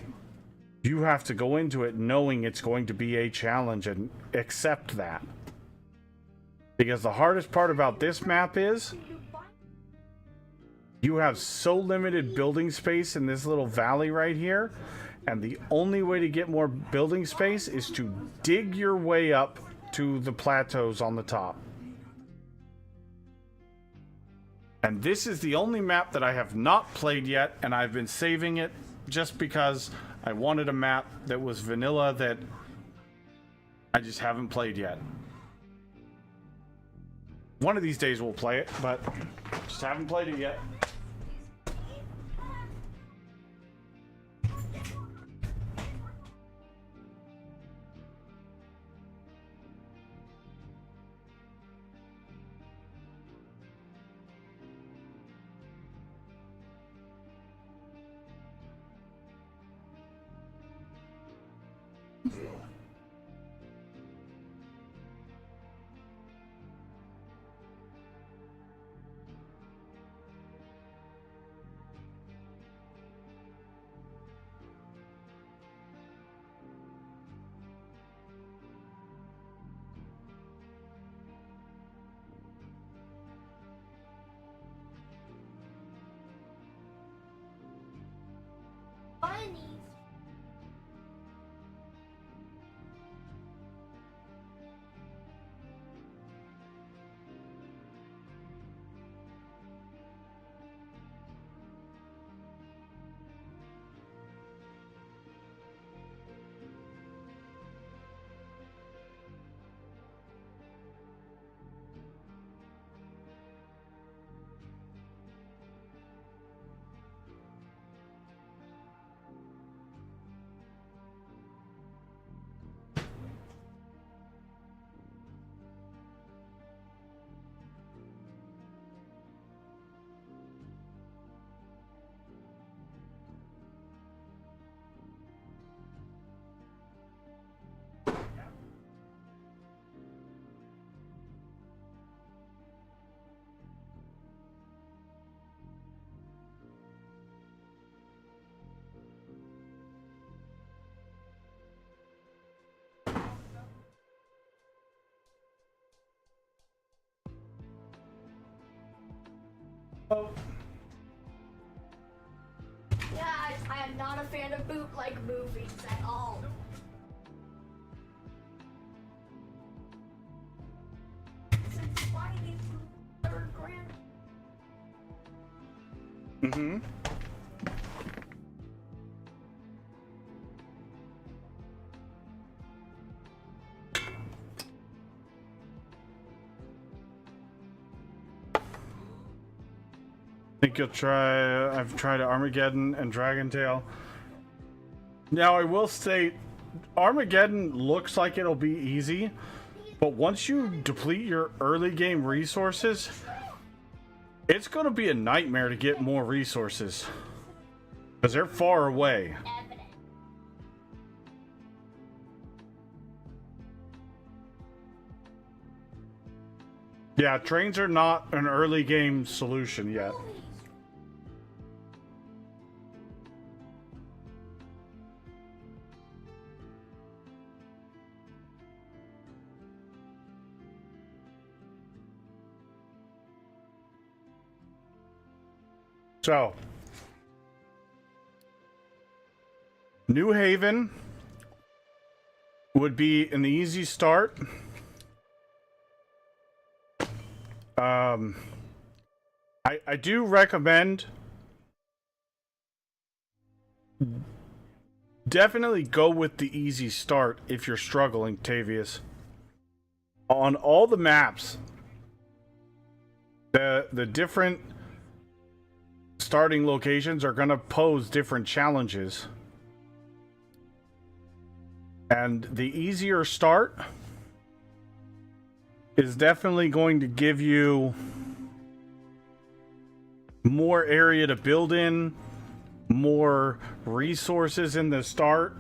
you have to go into it knowing it's going to be a challenge and accept that. Because the hardest part about this map is you have so limited building space in this little valley right here, and the only way to get more building space is to dig your way up to the plateaus on the top. And this is the only map that I have not played yet, and I've been saving it just because I wanted a map that was vanilla that I just haven't played yet. One of these days we'll play it, but just haven't played it yet. Bunnies. Oh. Yeah, I am not a fan of bootleg movies at all. Since Spidey's third grand. Mm-hmm. Think you'll try. I've tried Armageddon and Dragon Tail. Now I will state, Armageddon looks like it'll be easy, but once you deplete your early game resources, it's going to be a nightmare to get more resources because they're far away. Evident. Yeah, trains are not an early game solution yet. So, New Haven would be an easy start. I do recommend definitely go with the easy start if you're struggling, Tavius. On all the maps, the different starting locations are going to pose different challenges. And the easier start is definitely going to give you more area to build in, more resources in the start.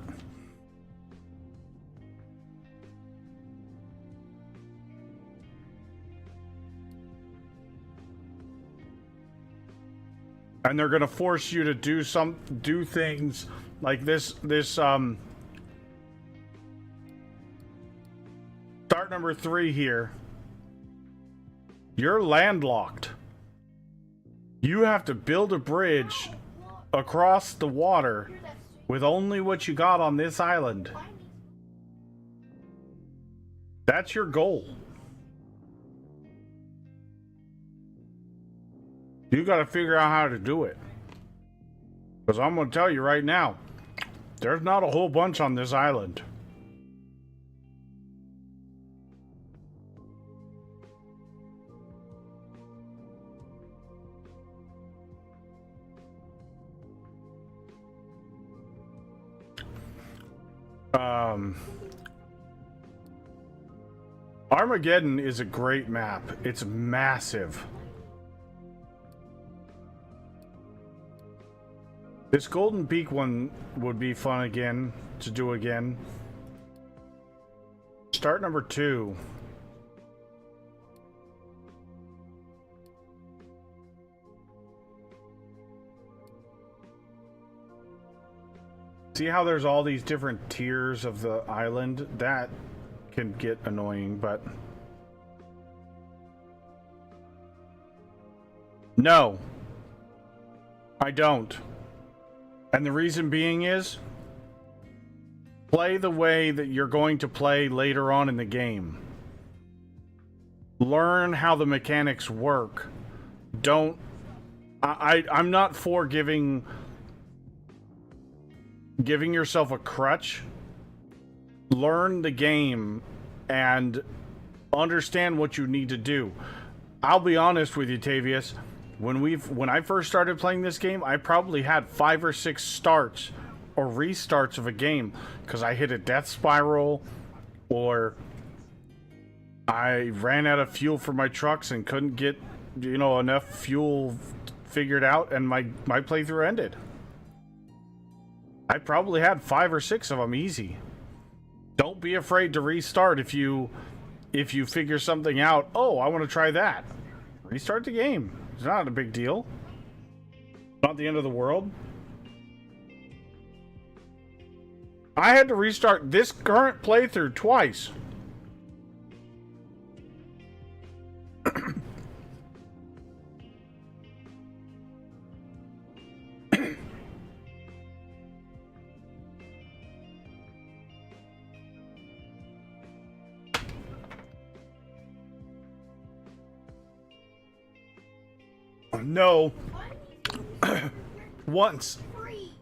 And they're going to force you to do things like this start number 3 here. You're landlocked. You have to build a bridge across the water with only what you got on this island. That's your goal. You got to figure out how to do it. Because I'm going to tell you right now, there's not a whole bunch on this island. Armageddon is a great map. It's massive. This Golden Peak one would be fun again to do again. Start number 2. See how there's all these different tiers of the island? That can get annoying, but... No. I don't. And the reason being is... play the way that you're going to play later on in the game. Learn how the mechanics work. Don't... I'm not for giving yourself a crutch. Learn the game and understand what you need to do. I'll be honest with you, Tavius. When I first started playing this game, I probably had 5 or 6 starts or restarts of a game because I hit a death spiral, or I ran out of fuel for my trucks and couldn't get, enough fuel figured out, and my playthrough ended. I probably had 5 or 6 of them easy. Don't be afraid to restart if you figure something out. Oh, I want to try that. Restart the game. It's not a big deal. Not the end of the world. I had to restart this current playthrough twice. No. Once. Free.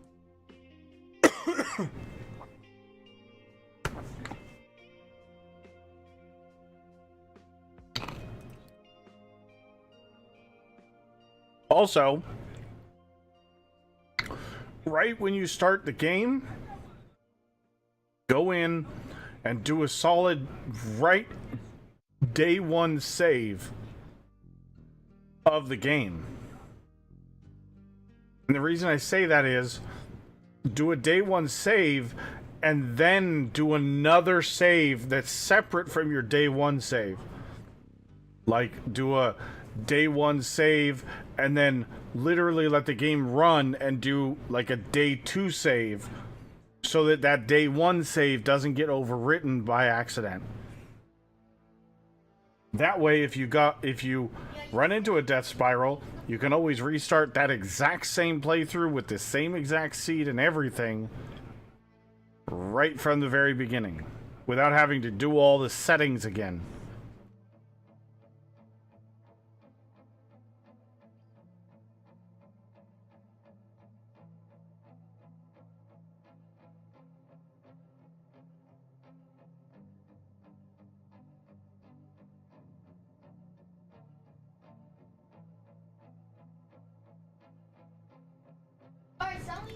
Also, right when you start the game, go in and do a solid day 1 save of the game. And the reason I say that is, do a day 1 save and then do another save that's separate from your day 1 save. Like, do a day 1 save and then literally let the game run and do like a day 2 save, so that day 1 save doesn't get overwritten by accident. That way, if you run into a death spiral, you can always restart that exact same playthrough with the same exact seed and everything right from the very beginning, without having to do all the settings again. Alright, sell me.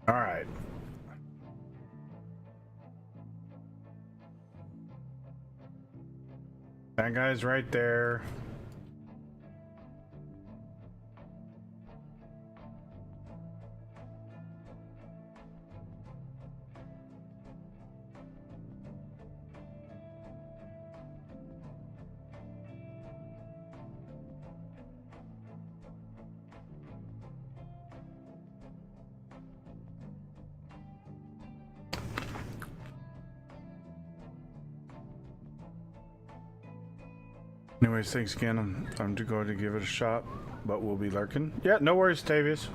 All right. That guy's right there. Anyways, thanks again. I'm to go to give it a shot, but we'll be lurking. Yeah, no worries, Tavius.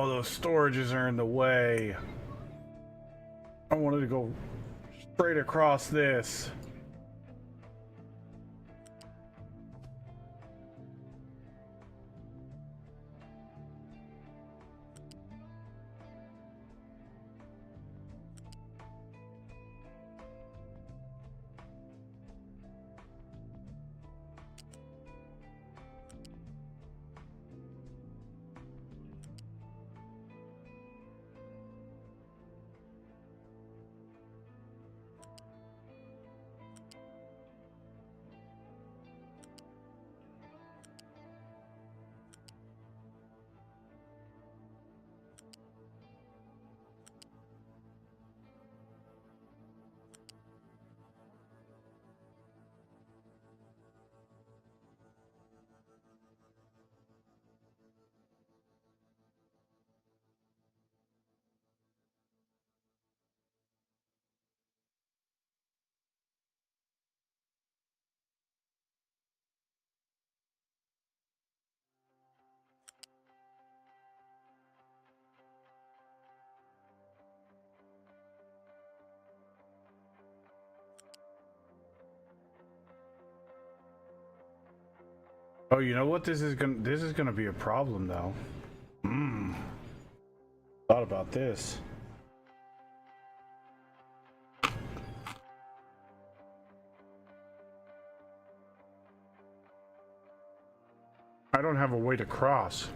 Oh, those storages are in the way. I wanted to go straight across this. Oh, you know what? This is gonna be a problem though. Thought about this. I don't have a way to cross.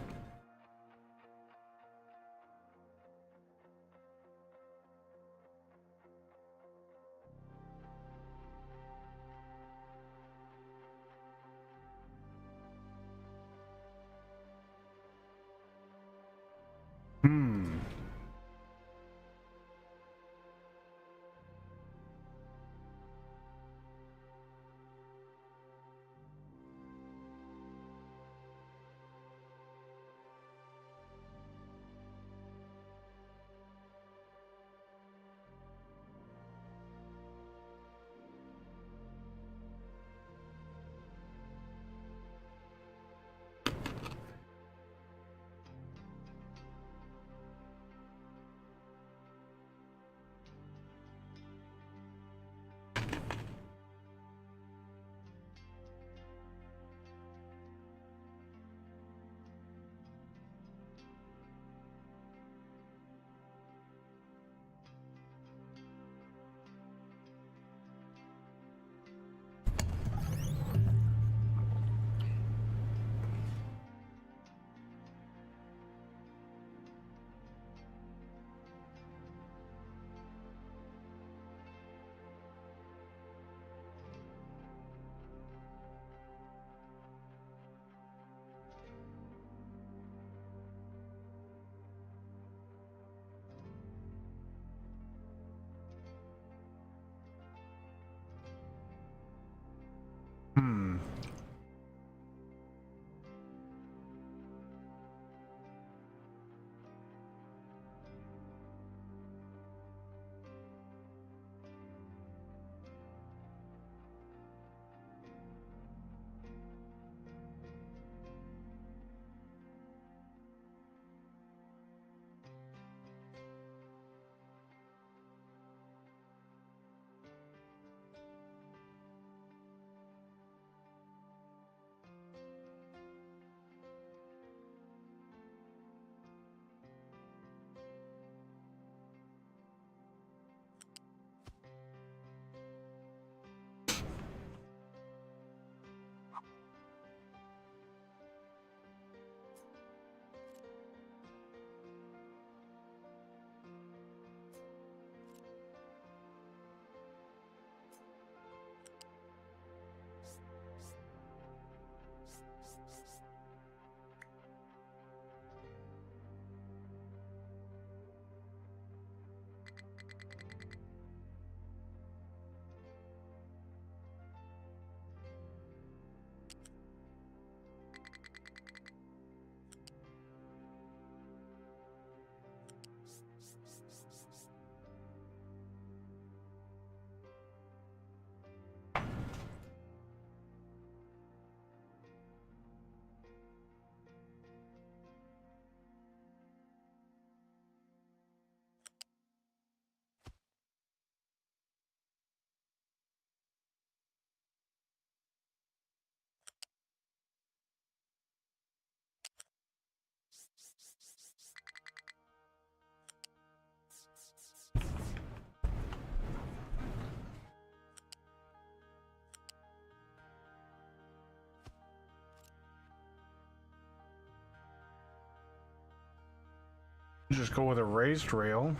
Just go with a raised rail.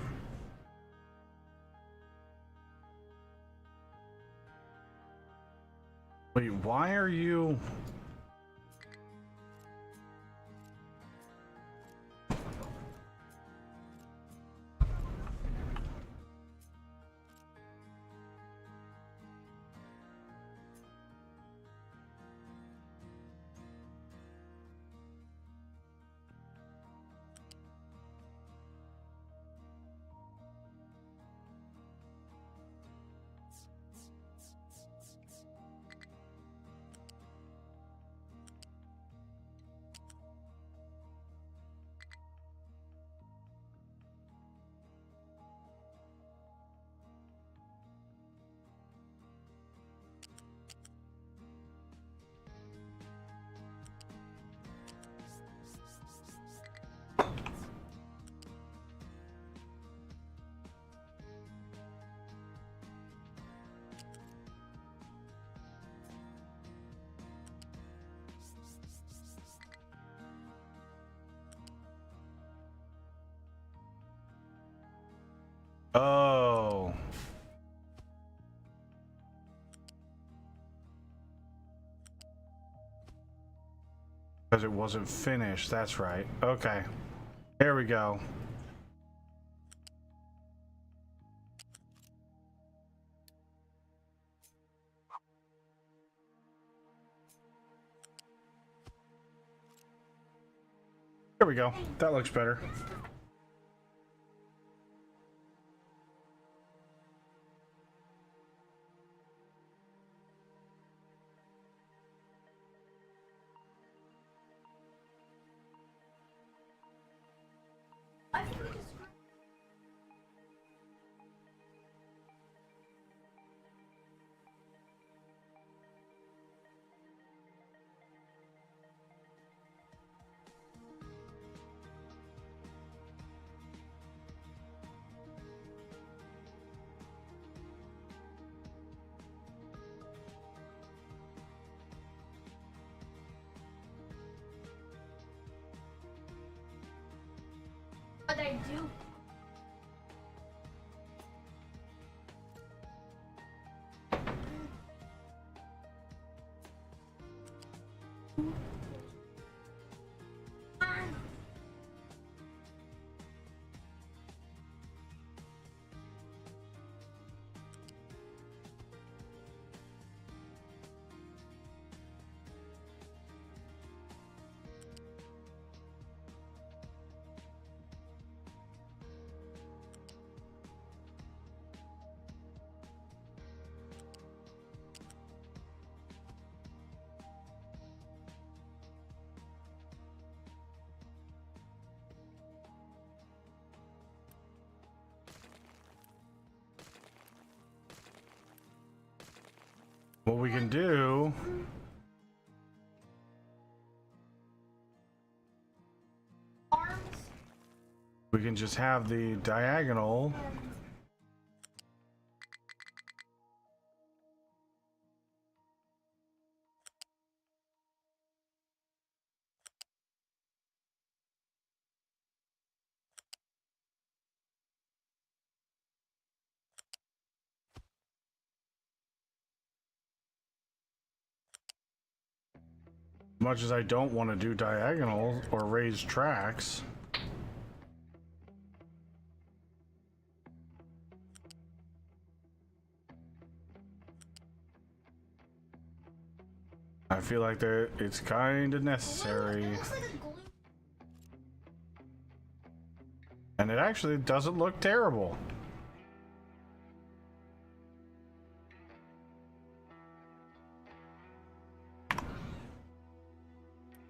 Wait, why are you... Oh. Because it wasn't finished, that's right. Okay. There we go. There we go. That looks better. I think we just. But I do. What we can do... Arms. We can just have the diagonal... Much as I don't want to do diagonal or raised tracks. I feel like it's kind of necessary. It looks like a glue. And it actually doesn't look terrible.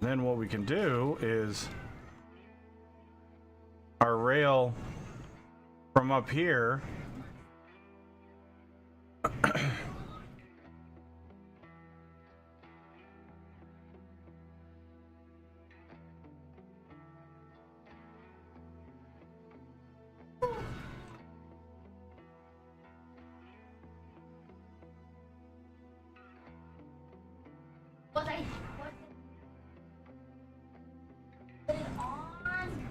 Then what we can do is our rail from up here But I put it on.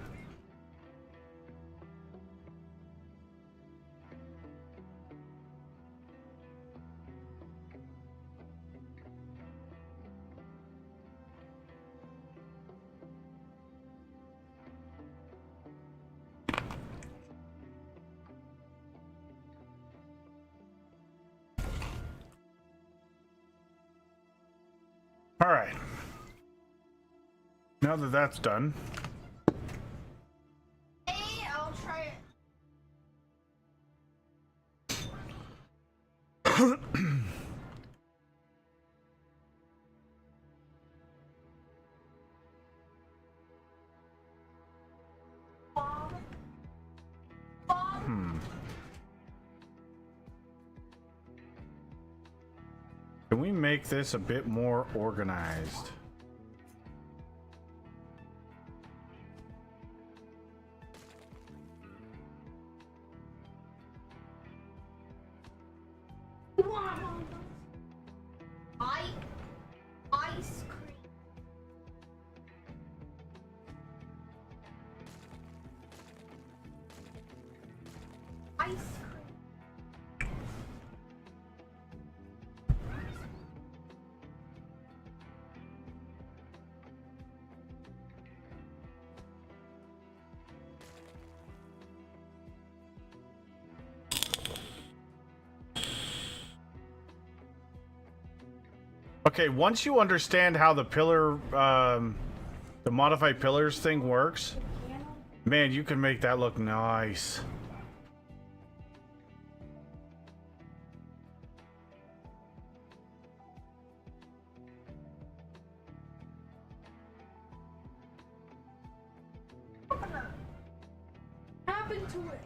All right. Now that that's done, Hey, I'll try it. Bob. Bob. can we make this a bit more organized? Wow. Ice cream. Ice cream. Okay, once you understand how the pillar, the modified pillars thing works, man, you can make that look nice. What happened to it?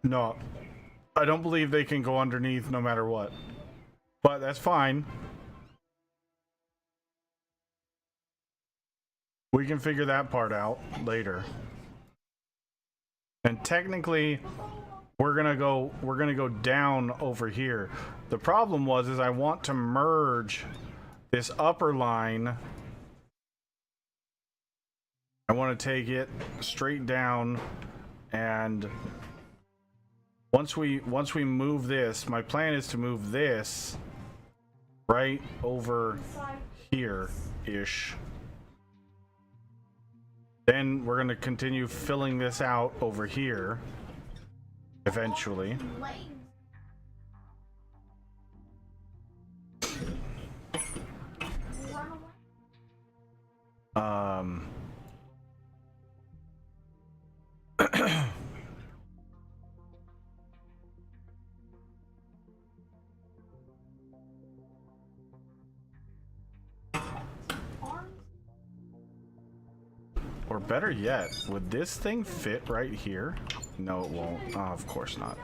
No, I don't believe they can go underneath no matter what. But that's fine. We can figure that part out later. And technically, we're gonna go down over here. The problem is I want to merge this upper line. I want to take it straight down, and once we move this, my plan is to move this right over here-ish. Then we're going to continue filling this out over here eventually. Or better yet, would this thing fit right here? No, it won't. Oh, of course not.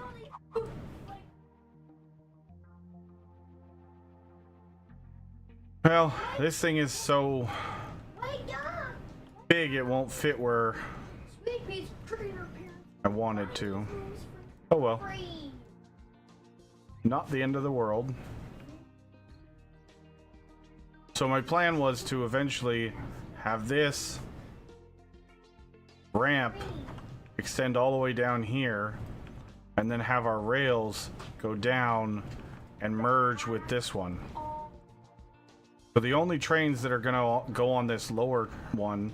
Well, this thing is so big it won't fit where I wanted to. Oh well. Not the end of the world. So my plan was to eventually have this ramp extend all the way down here, and then have our rails go down and merge with this one. So the only trains that are gonna go on this lower one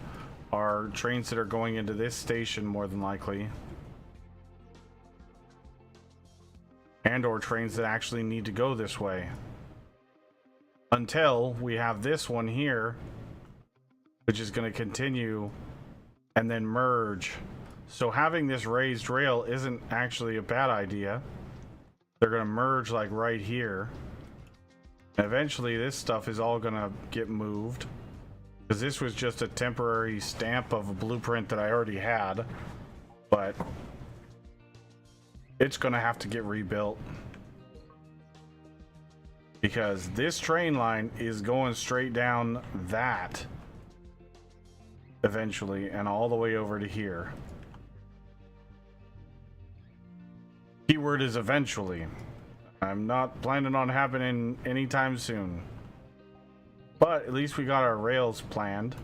are trains that are going into this station more than likely, and or trains that actually need to go this way, until we have this one here, which is going to continue and then merge. So having this raised rail isn't actually a bad idea. They're going to merge like right here. Eventually this stuff is all going to get moved, because this was just a temporary stamp of a blueprint that I already had, but it's going to have to get rebuilt, because this train line is going straight down that eventually and all the way over to here. Keyword is eventually. I'm not planning on happening anytime soon, but at least we got our rails planned.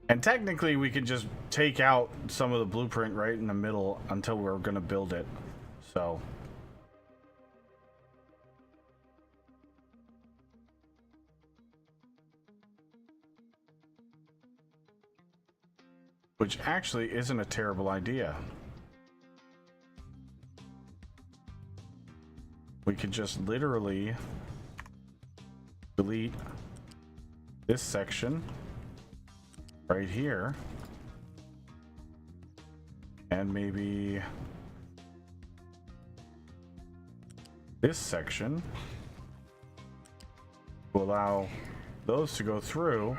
And technically we could just take out some of the blueprint right in the middle until we're going to build it. So which actually isn't a terrible idea. We could just literally delete this section right here, and maybe this section to allow those to go through,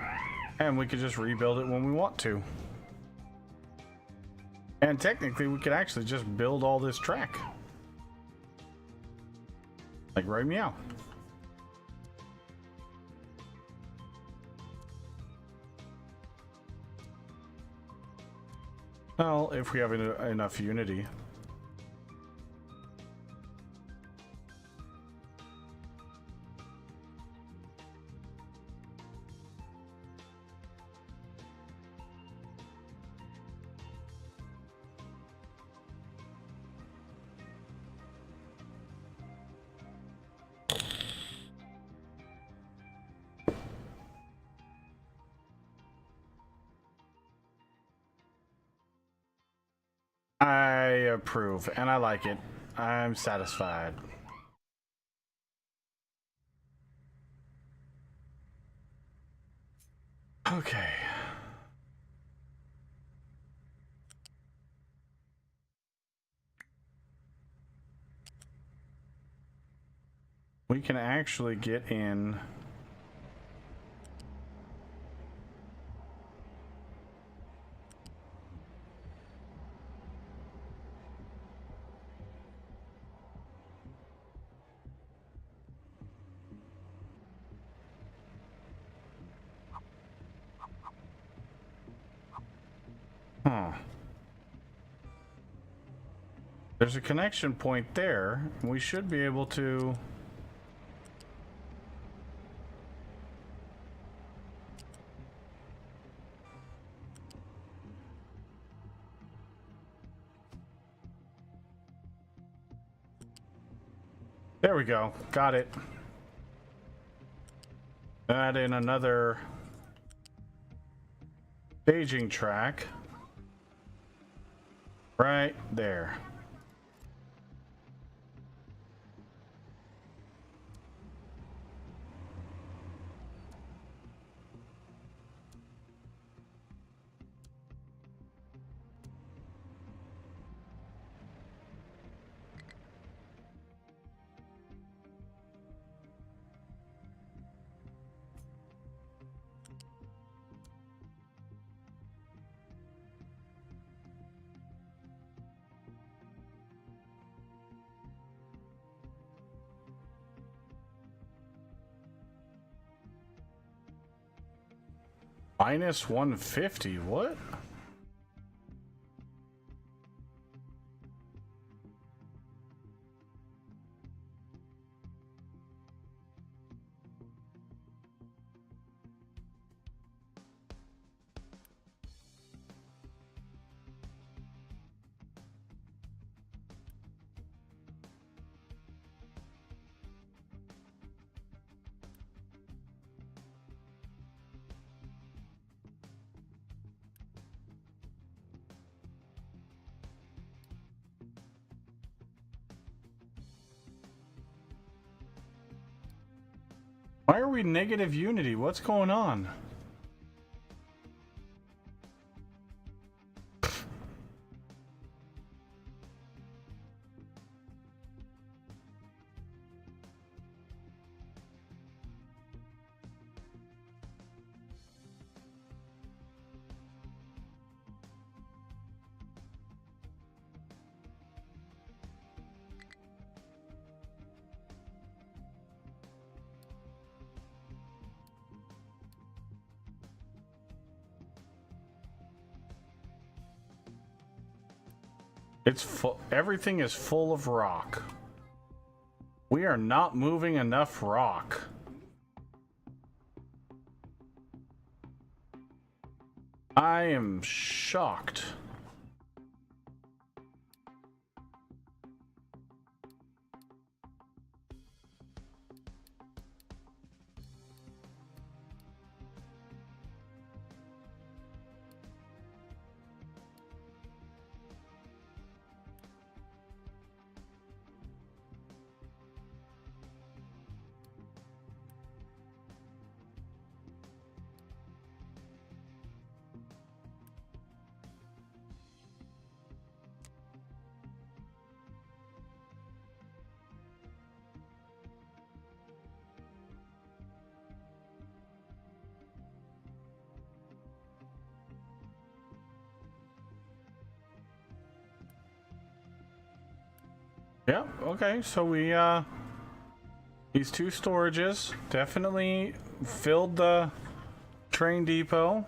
and we could just rebuild it when we want to. And technically we could actually just build all this track like right meow. Well, if we have enough unity. I approve, and I like it. I'm satisfied. Okay. We can actually get in. Huh. There's a connection point there. We should be able to. There we go. Got it. Add in another staging track right there. Minus 150, what? Why are we negative unity? What's going on? It's full. Everything is full of rock. We are not moving enough rock. I am shocked. Yeah, okay, so we, these 2 storages definitely filled the train depot.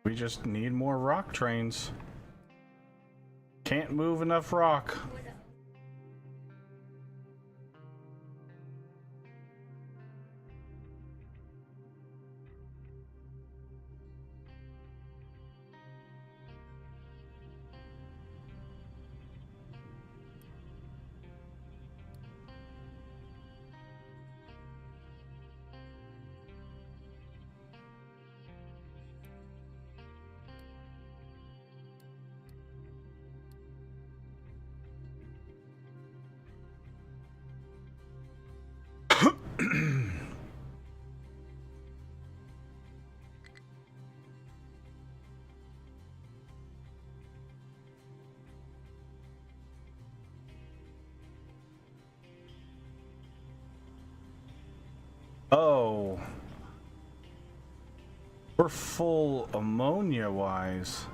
We just need more rock trains. Can't move enough rock. Oh. We're full ammonia wise.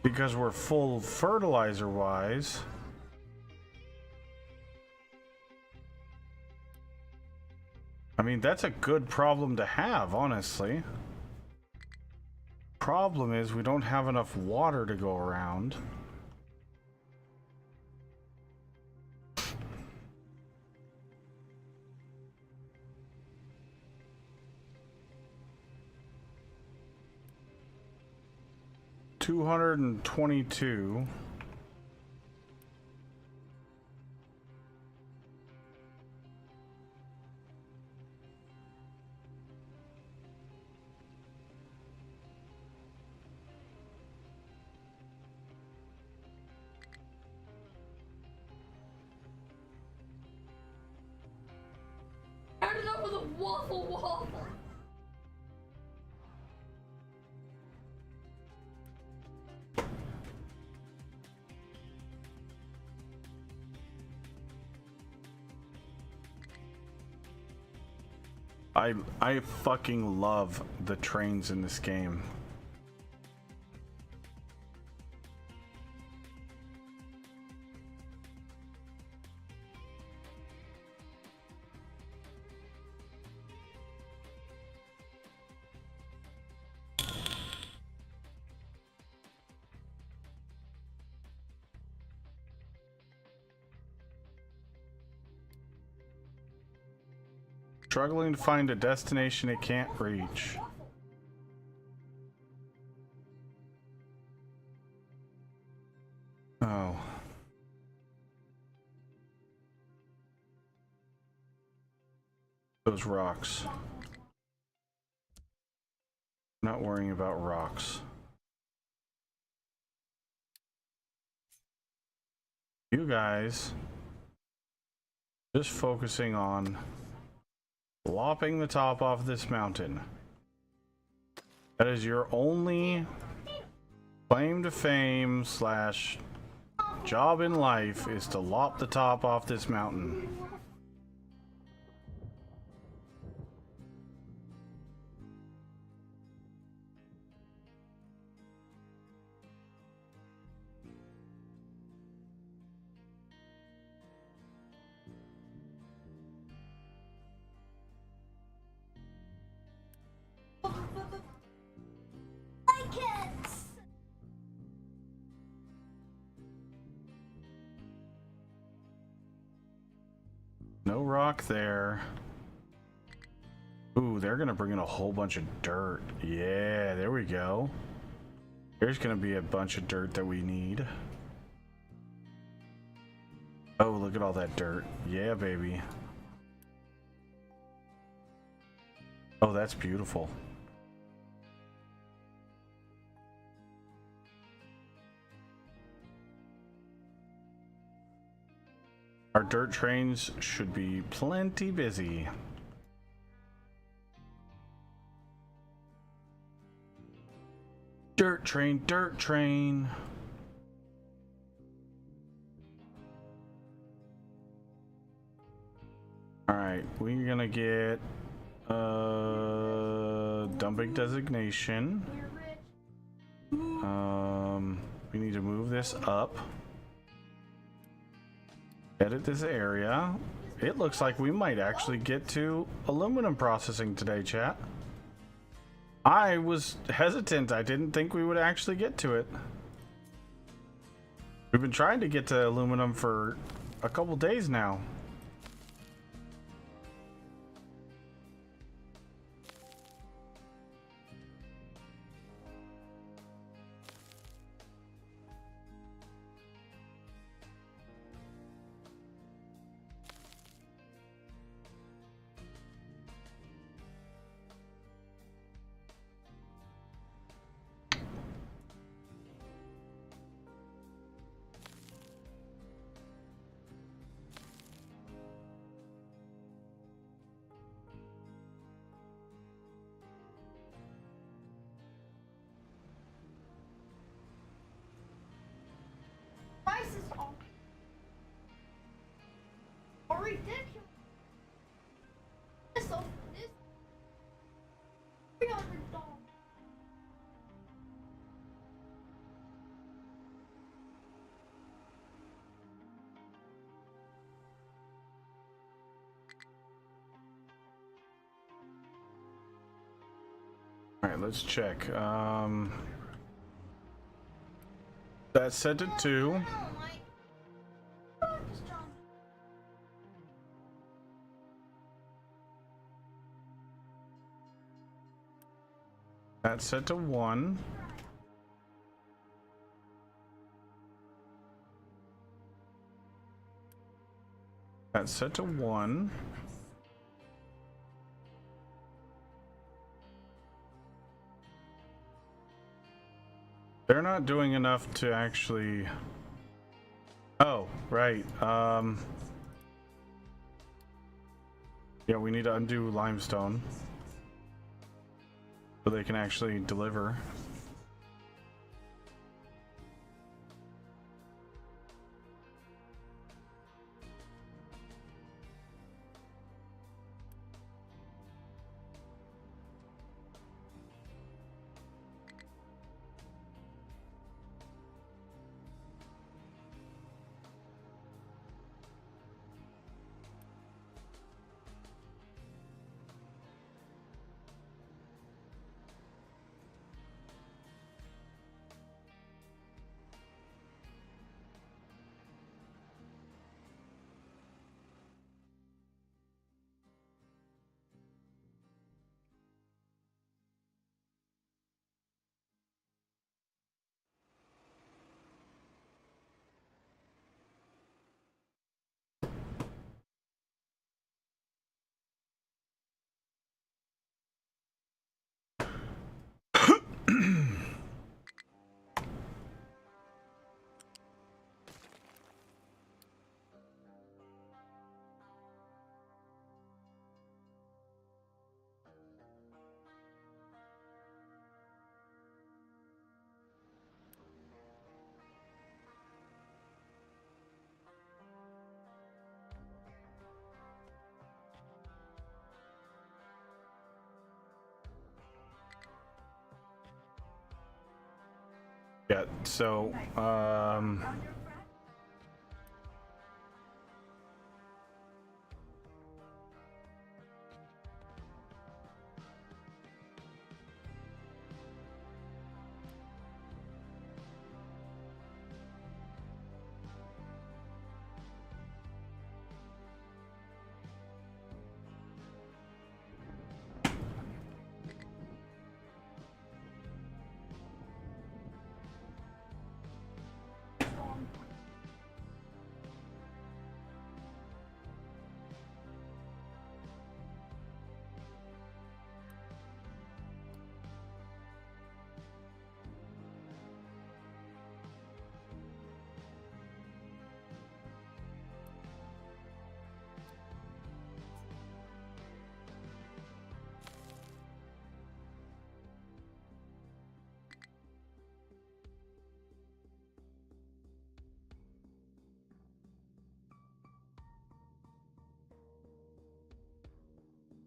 Because we're full fertilizer wise. I mean, that's a good problem to have, honestly. Problem is we don't have enough water to go around. $222. Started up with a waffle waffle. I fucking love the trains in this game. Struggling to find a destination it can't reach. Oh. Those rocks. Not worrying about rocks. You guys just focusing on lopping the top off this mountain. That is your only claim to fame slash job in life, is to lop the top off this mountain. No rock there. Ooh, they're gonna bring in a whole bunch of dirt. Yeah, there we go. There's gonna be a bunch of dirt that we need. Oh, look at all that dirt. Yeah, baby. Oh, that's beautiful. Our dirt trains should be plenty busy. Dirt train, dirt train. Alright, we're gonna get dumping designation. We need to move this up. Edit this area. It looks like we might actually get to aluminum processing today, chat. I was hesitant. I didn't think we would actually get to it. We've been trying to get to aluminum for a couple days now. Prices are ridiculous. This $300. All right, let's check. That's set to 2. That's set to 1. That's set to 1. They're not doing enough to actually... Oh, right. Yeah, we need to undo limestone so they can actually deliver. Yeah, so,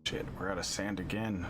Shit, we're out of sand again.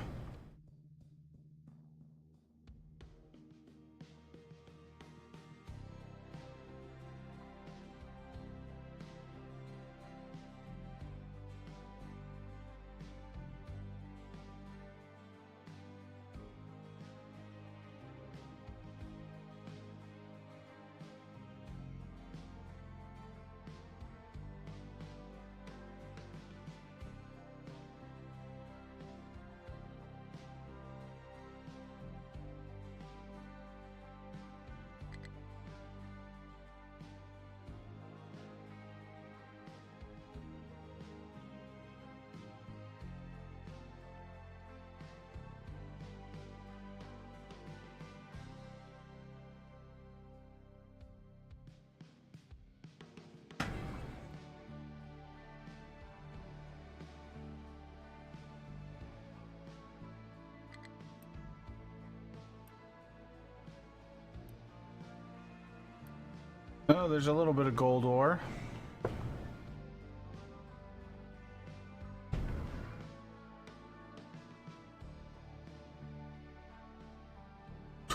Oh, there's a little bit of gold ore.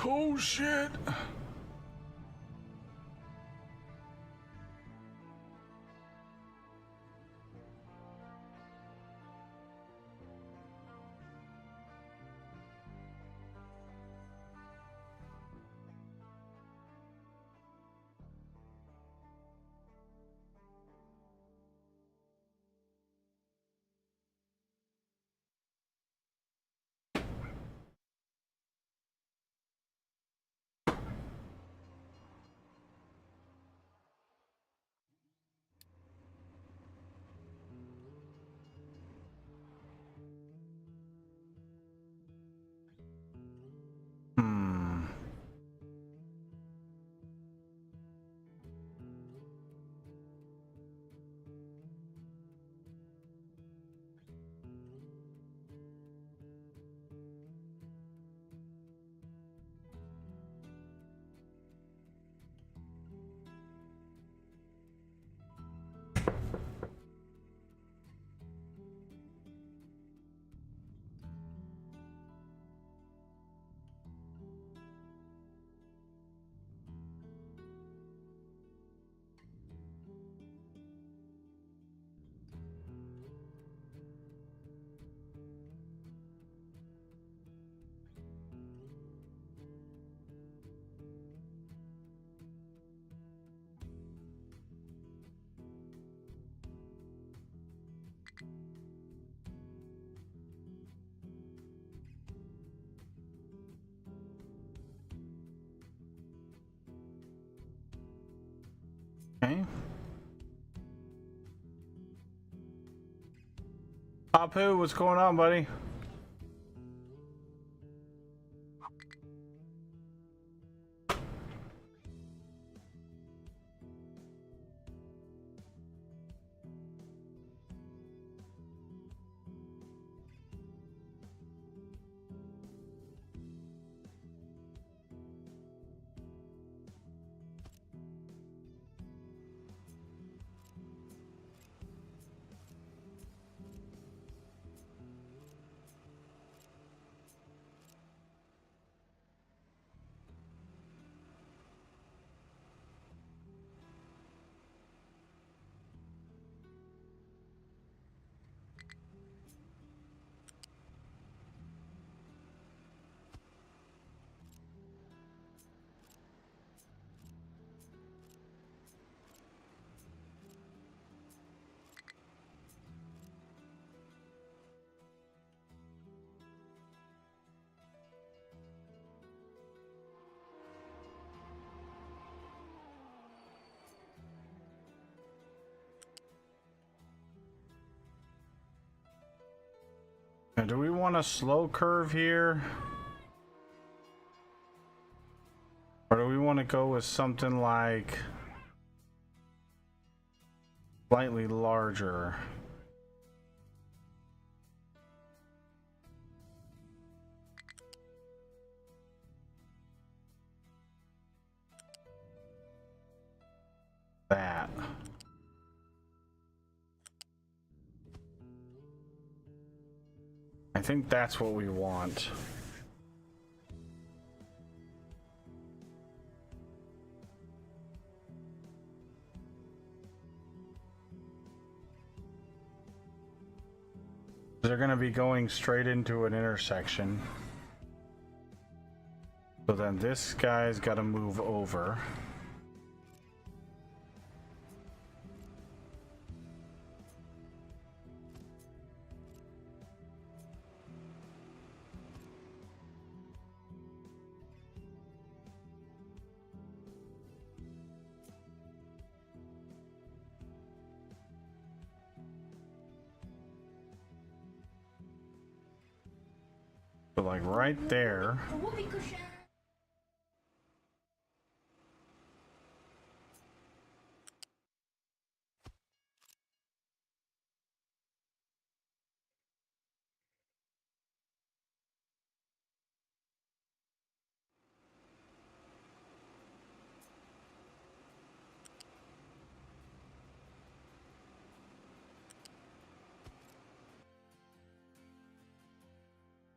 Oh shit! Hmm. Okay. Apu, what's going on, buddy? Now, do we want a slow curve here? Or do we want to go with something like slightly larger? That. I think that's what we want. They're going to be going straight into an intersection. So then this guy's got to move over. So like right there. The whoopee cushion.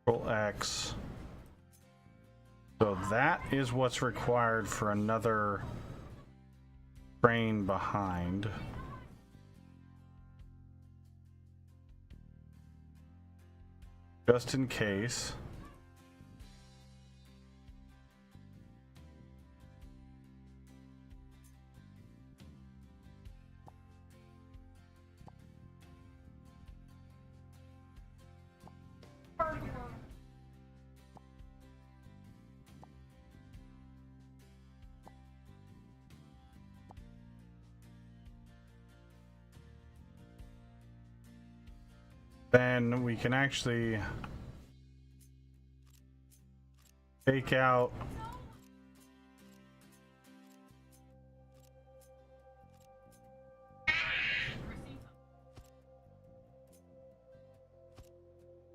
Control X. So that is what's required for another train behind. Just in case. Then we can actually take out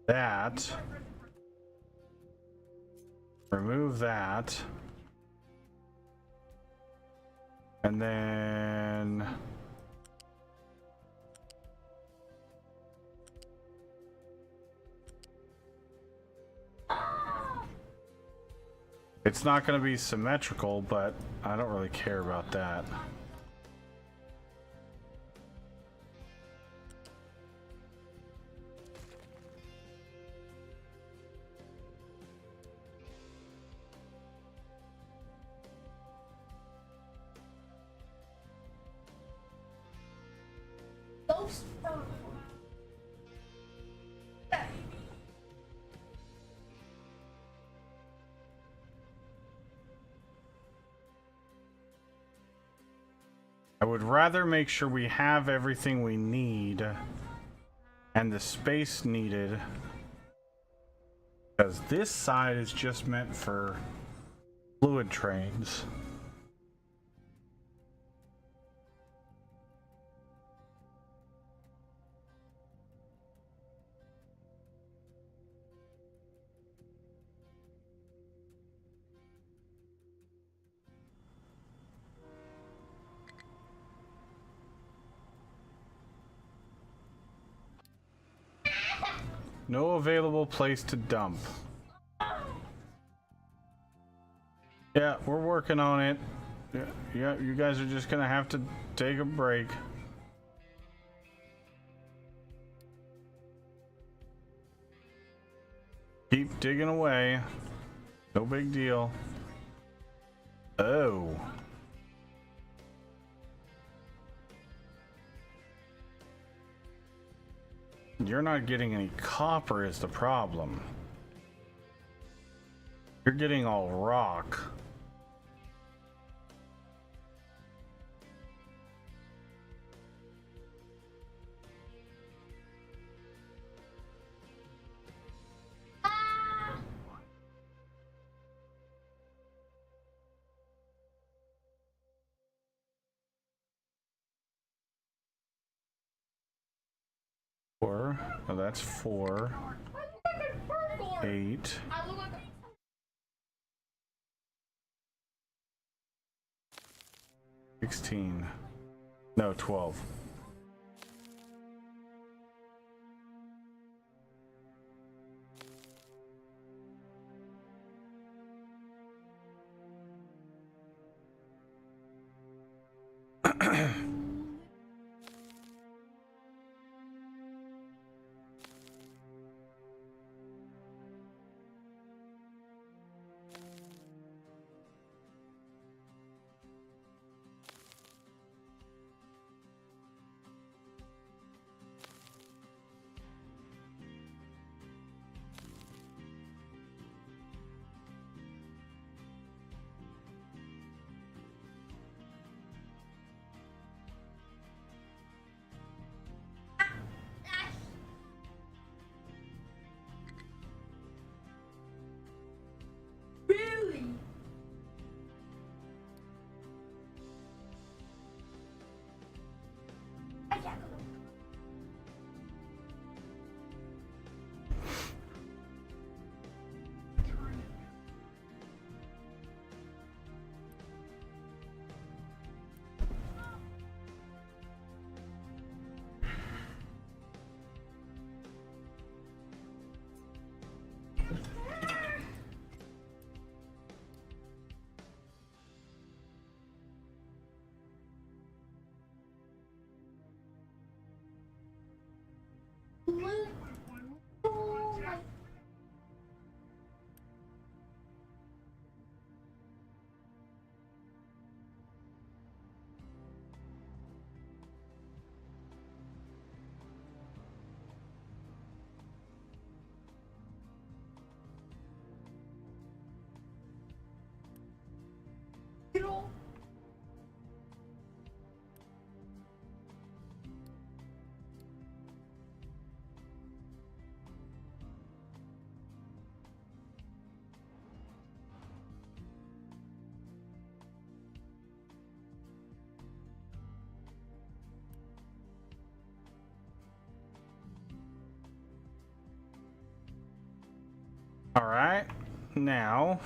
that, remove that, and then it's not going to be symmetrical, but I don't really care about that. Ghost purple. I would rather make sure we have everything we need and the space needed, because this side is just meant for fluid trains. No available place to dump. Yeah, we're working on it. Yeah, you guys are just gonna have to take a break. Keep digging away. No big deal. Oh. You're not getting any copper is the problem. You're getting all rock. Four. Oh, that's 4. 8. I look like a 16. No, 12. All right, now.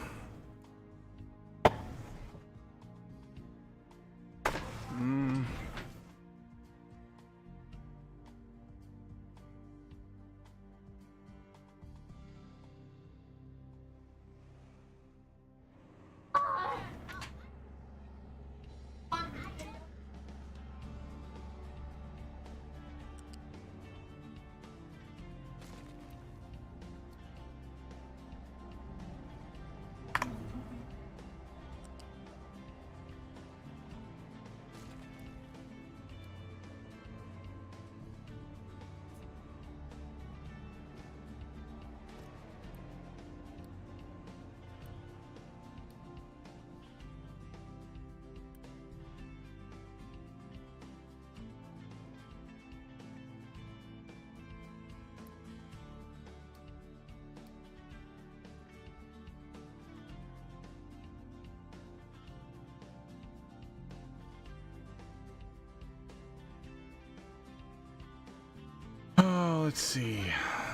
Oh, let's see.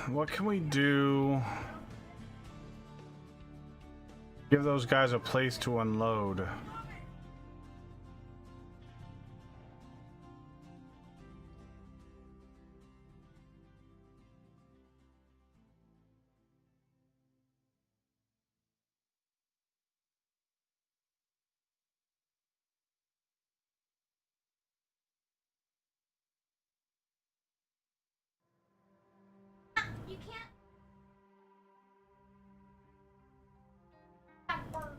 What can we do? Give those guys a place to unload. You can't have burglar.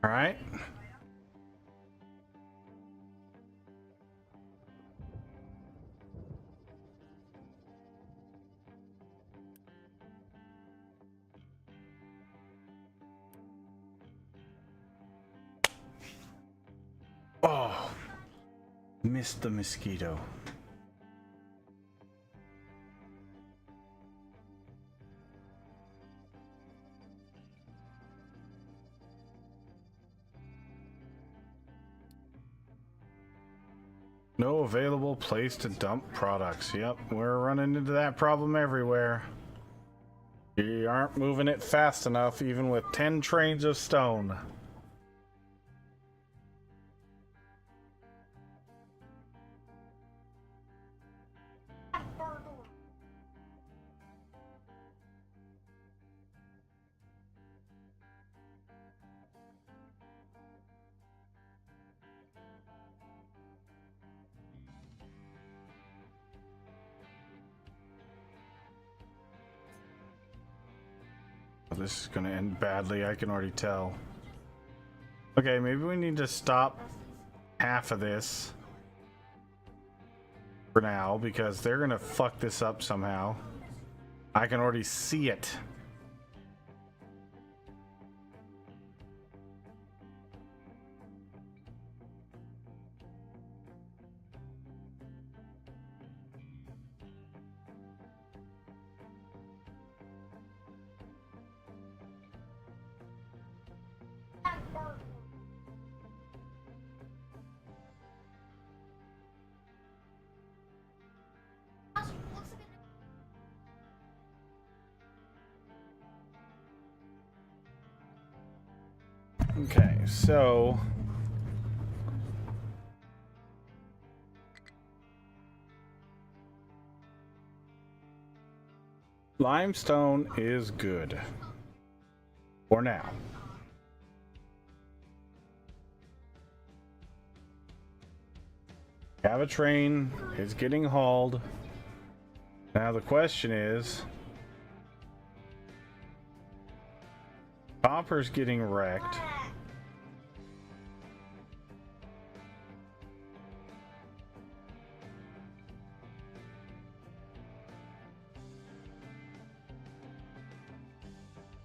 All right. Oh, missed the mosquito. No available place to dump products. Yep, we're running into that problem everywhere. You aren't moving it fast enough, even with 10 trains of stone. This is gonna end badly, I can already tell. Okay, maybe we need to stop half of this for now, because they're gonna fuck this up somehow. I can already see it. Okay, so limestone is good for now. Have a train, it's getting hauled. Now the question is, copper's getting wrecked.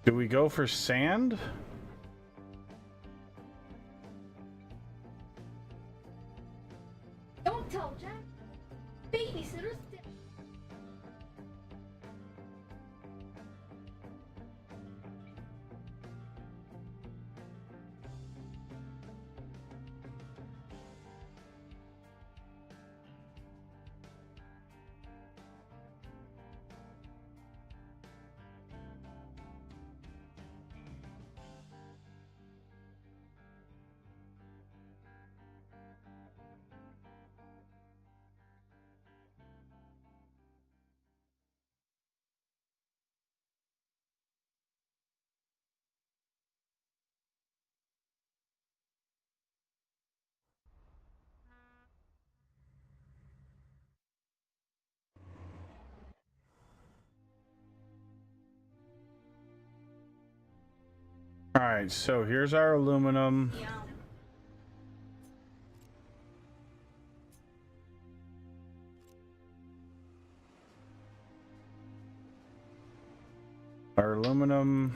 Do we go for sand? Don't tell Jack. Babysitter's dead. All right, so here's our aluminum. Our aluminum.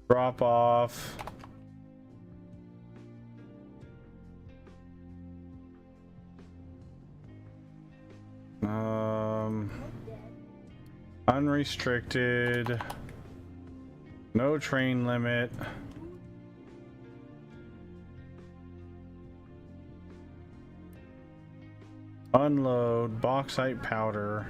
Drop off. Unrestricted. No train limit. Unload. Bauxite powder.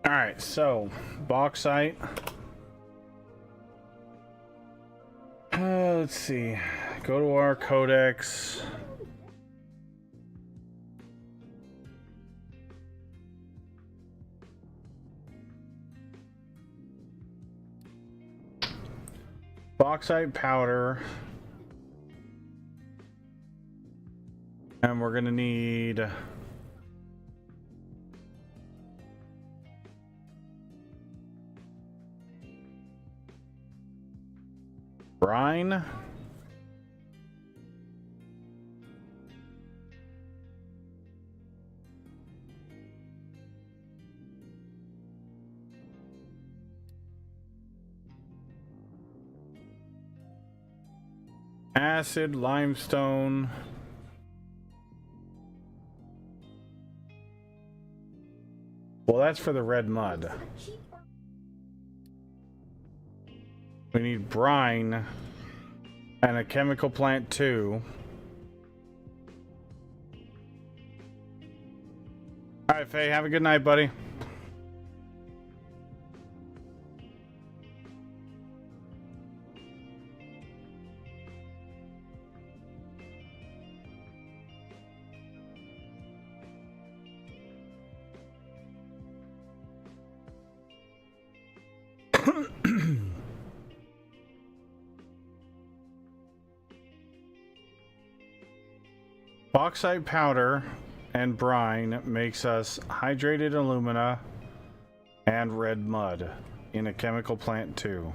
All right, so bauxite. Let's see. Go to our codex. Bauxite powder. And we're gonna need brine. Acid, limestone. Well, that's for the red mud. We need brine and a chemical plant too. All right, Faye, have a good night, buddy. Bauxite powder and brine makes us hydrated alumina and red mud in a chemical plant too.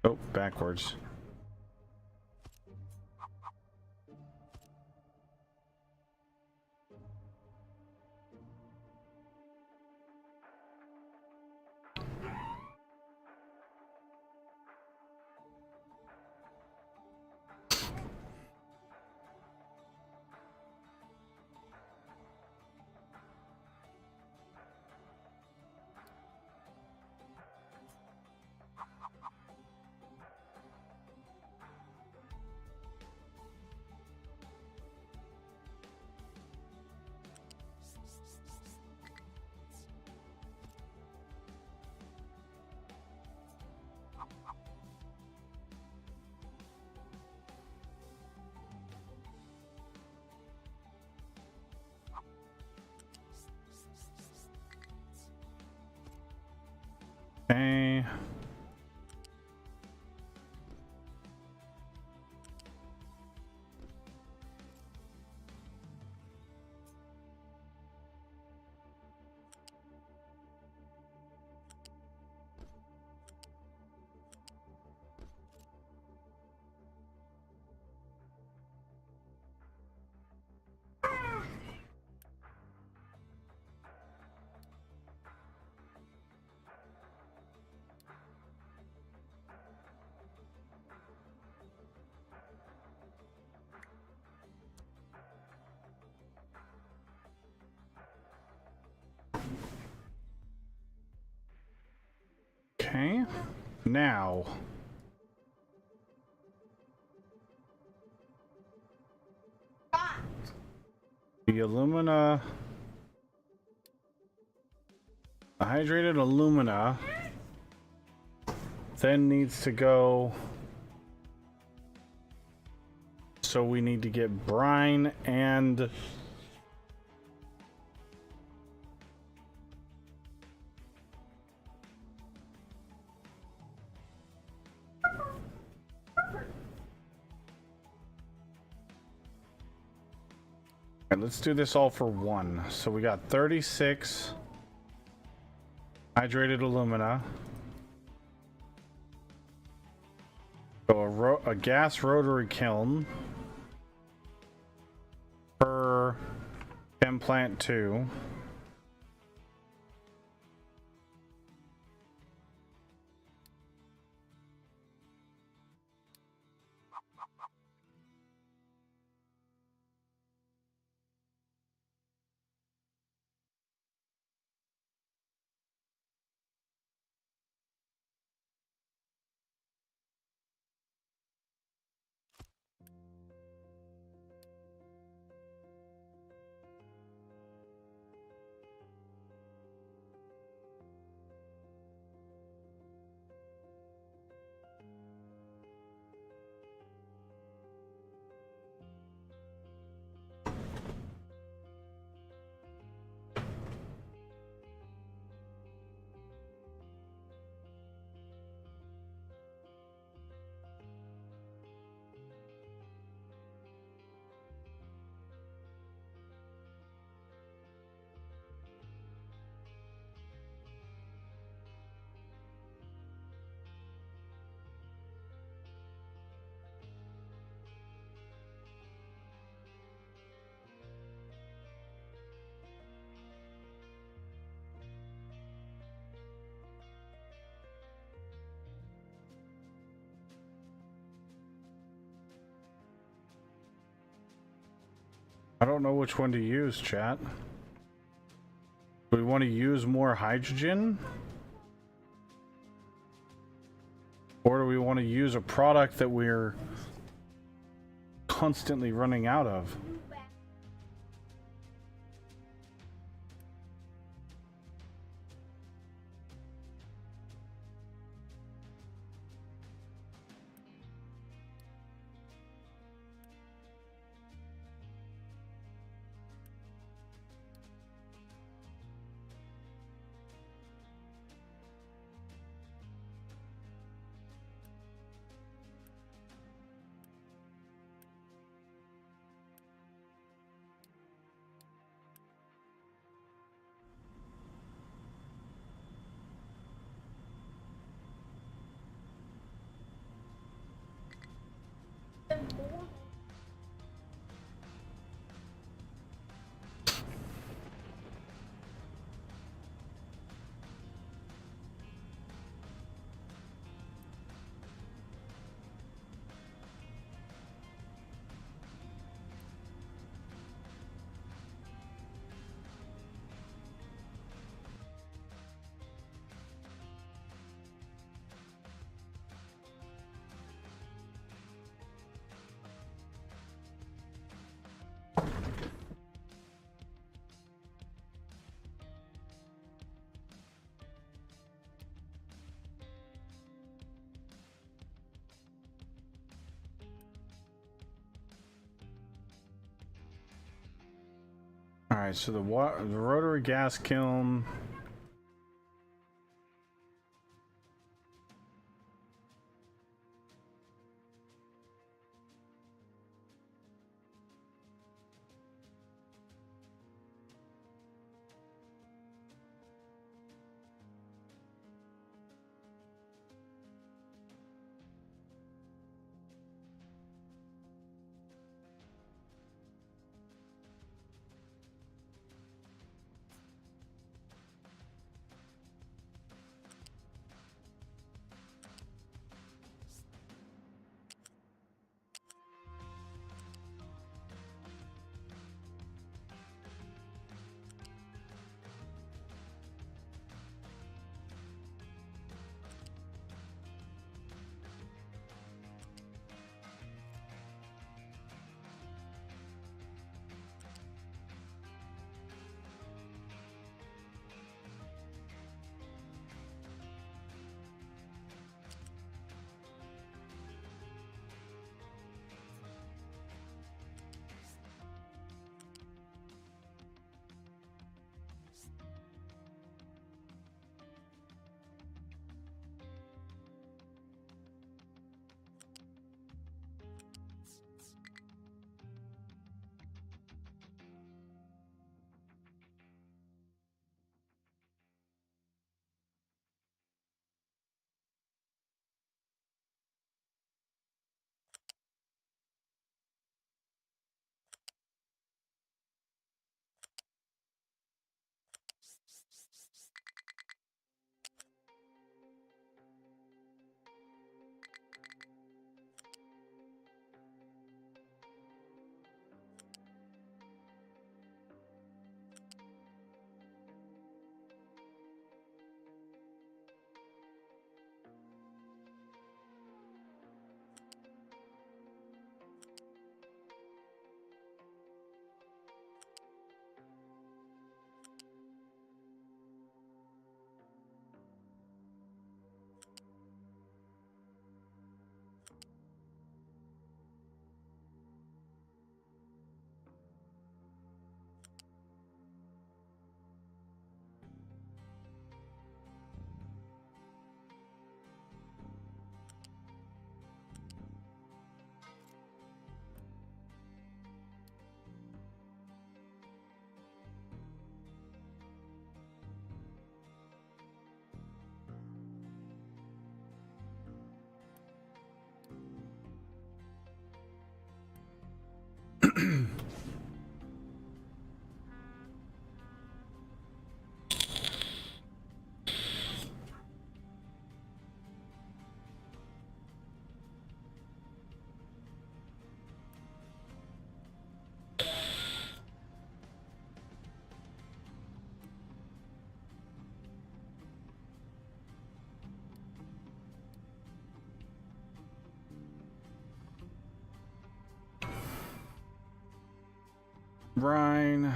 Oh, backwards. Okay. Okay. Now. The alumina. The hydrated alumina then needs to go. So we need to get brine and and let's do this all for one. So we got 36 hydrated alumina. So a gas rotary kiln per chem plant 2. I don't know which one to use, chat. Do we want to use more hydrogen? Or do we want to use a product that we're constantly running out of? All right, so the rotary gas kiln. brine.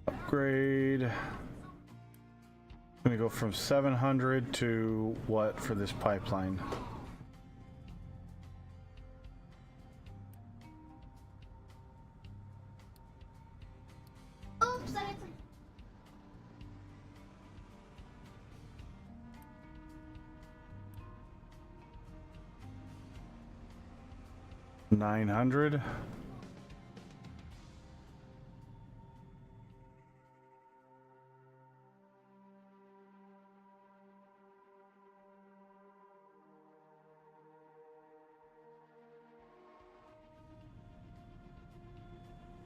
Upgrade. I'm gonna go from 700 to what for this pipeline? Oops, I hit some. 900.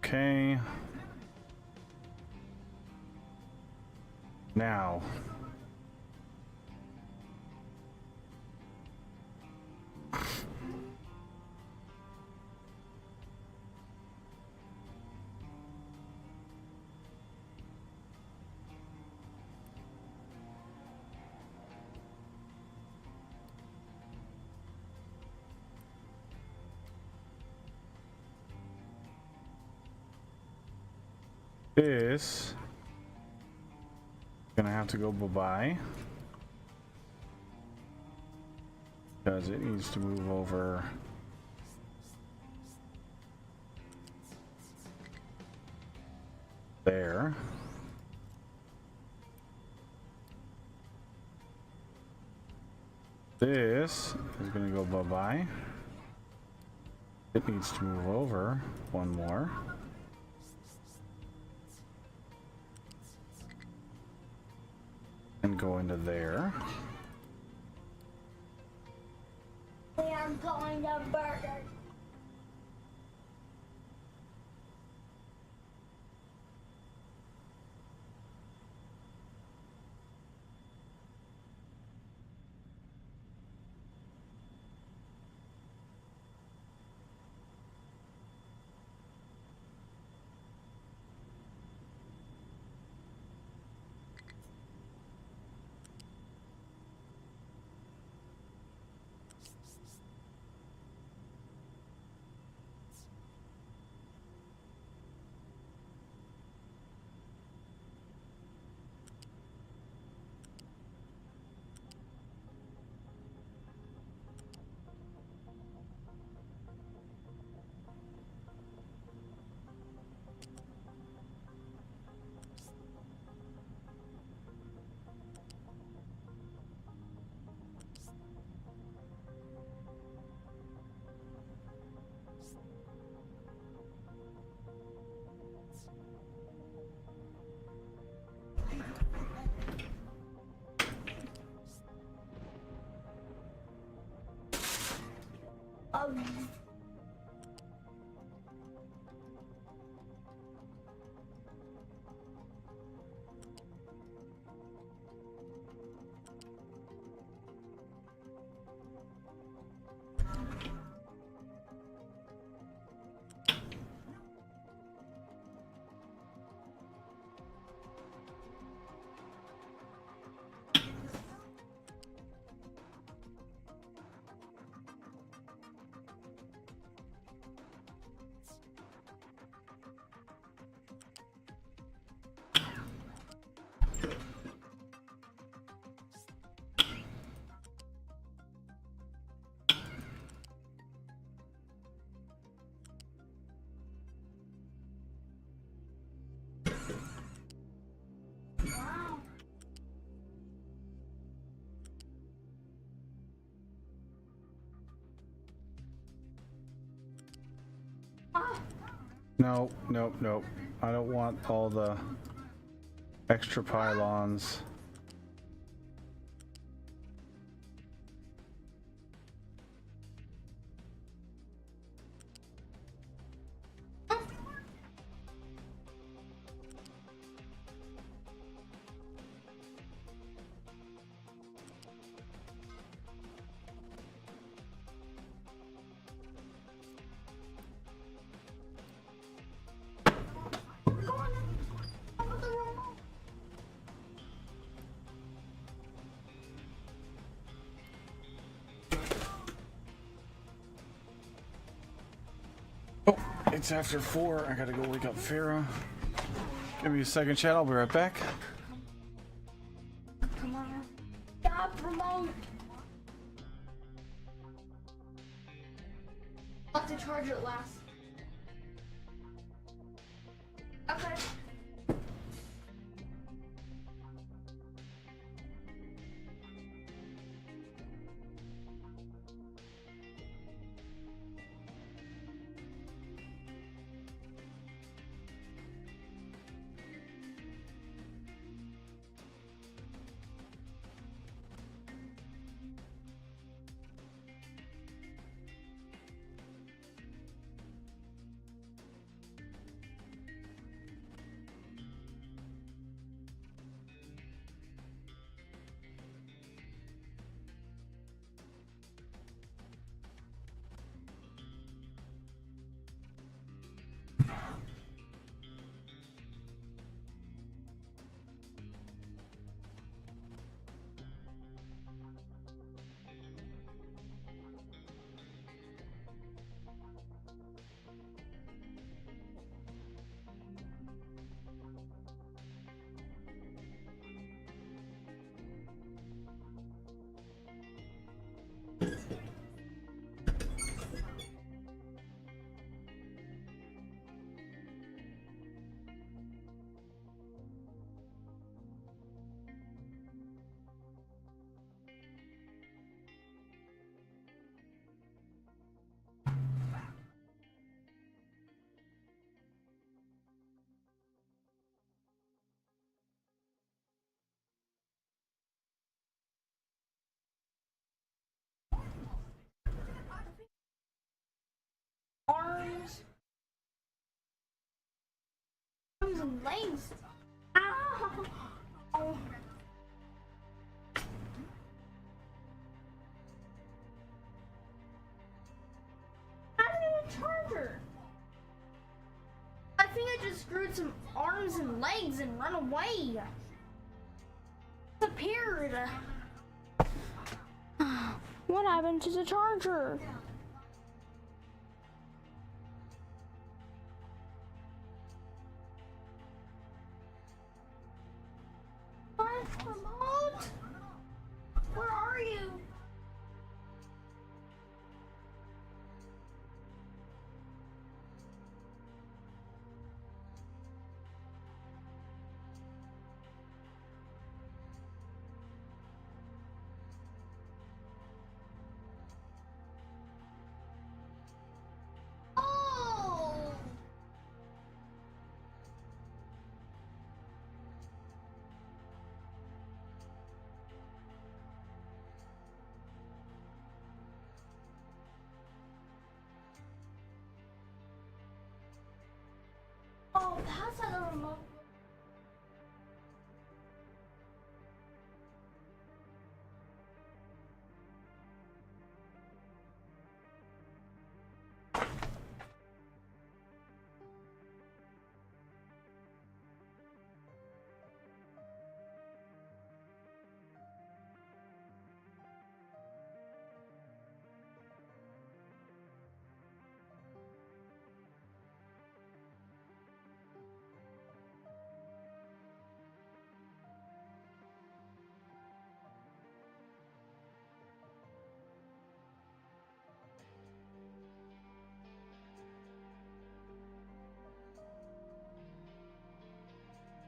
Okay. Now. This gonna have to go bye-bye because it needs to move over there. This is gonna go bye-bye. It needs to move over one more. And go into there. We are going to Burger. No, nope, nope. I don't want all the extra pylons. It's after 4. I gotta go wake up Farah. Give me a second, chat. I'll be right back. Come on. Stop, remote. I'll have to charge it last. Okay. Arms and legs. Ow! Oh. I need a charger. I think I just screwed some arms and legs and run away. Disappeared. What happened to the charger? Remote? Where are you? Oh! Oh, that's how the remote.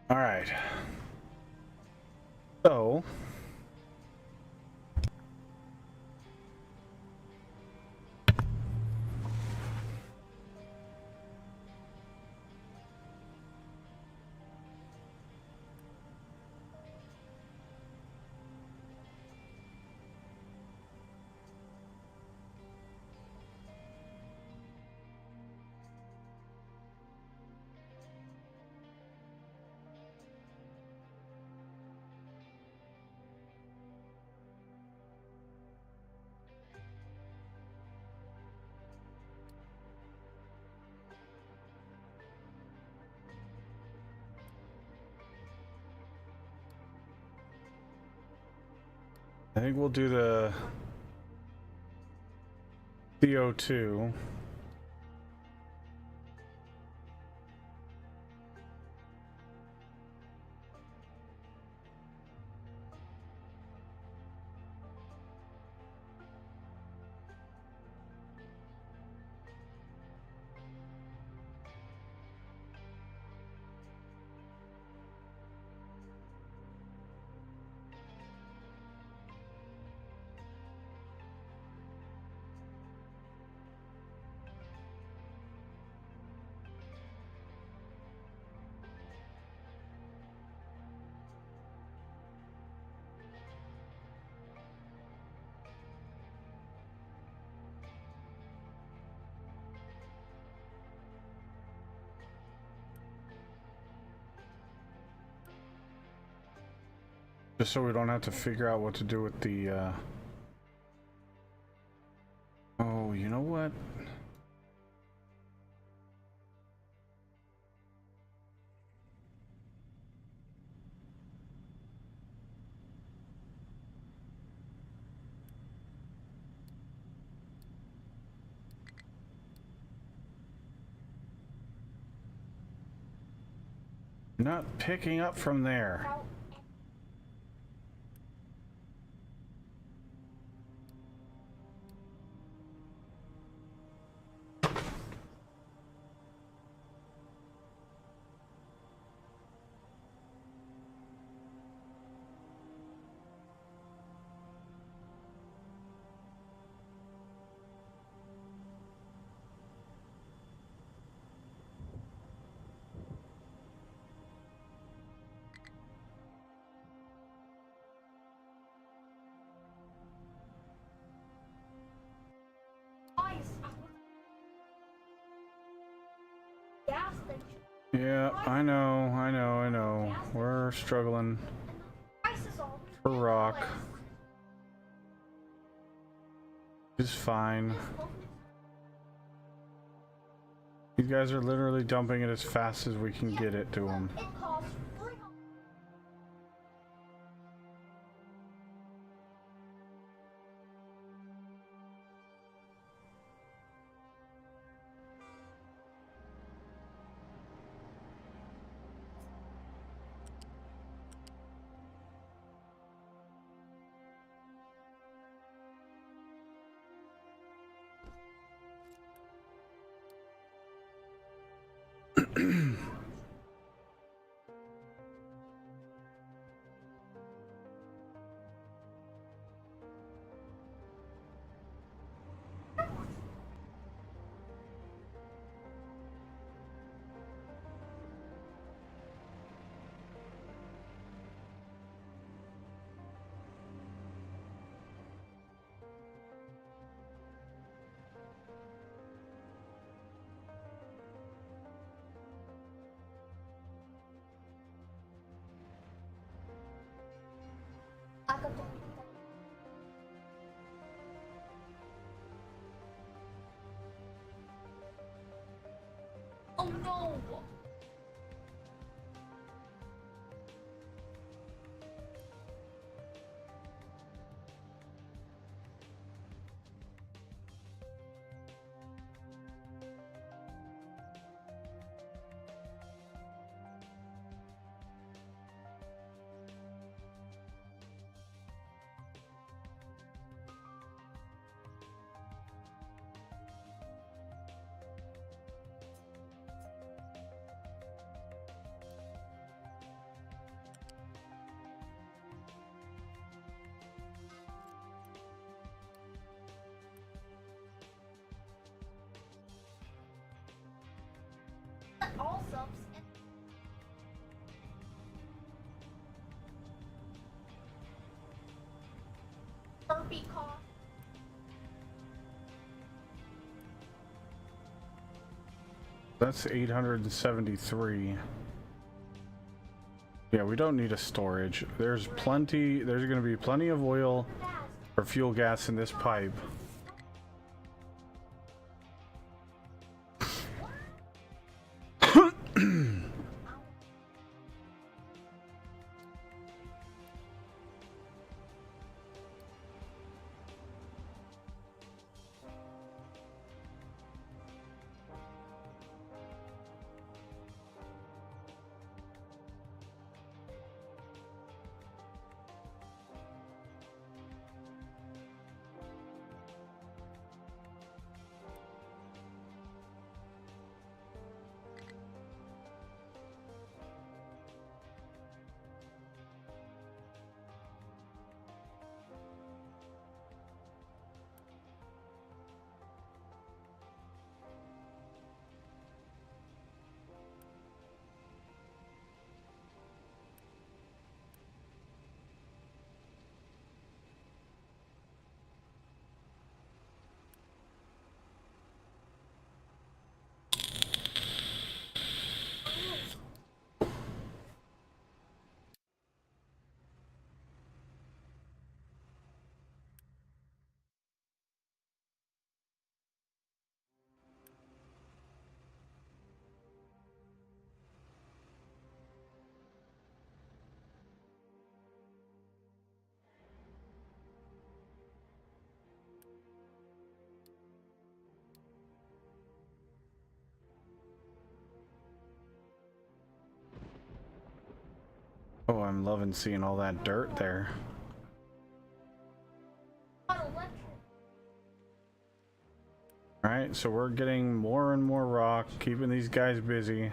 All right. So, I think we'll do the CO2. Just so we don't have to figure out what to do with the, Oh, you know what? Not picking up from there. Ice. Gas station. Yeah, I know. We're struggling Ice is all for rock. It's fine. These guys are literally dumping it as fast as we can get it to them. It costs $300. I got the. Oh no! All subs and burpee cough. That's 873. Yeah, we don't need a storage. There's going to be plenty of oil or fuel gas in this pipe. Oh, I'm loving seeing all that dirt there. Not electric. Alright, so we're getting more and more rock, keeping these guys busy.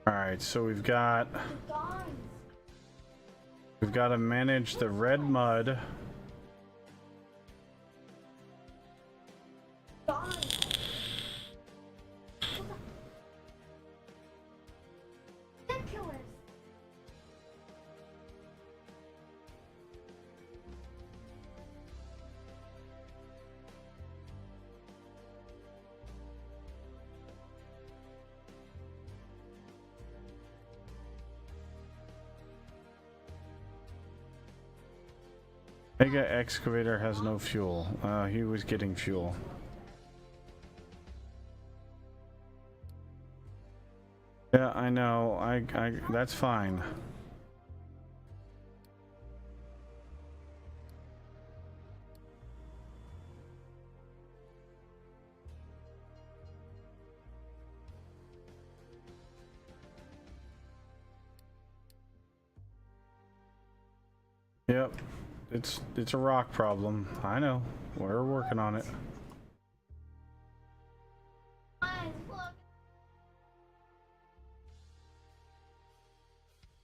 Alright, so we've got to manage the red mud. Ridiculous. Mega excavator has no fuel. He was getting fuel. Yeah, I know. I that's fine. Yep. It's a rock problem. I know. We're working on it.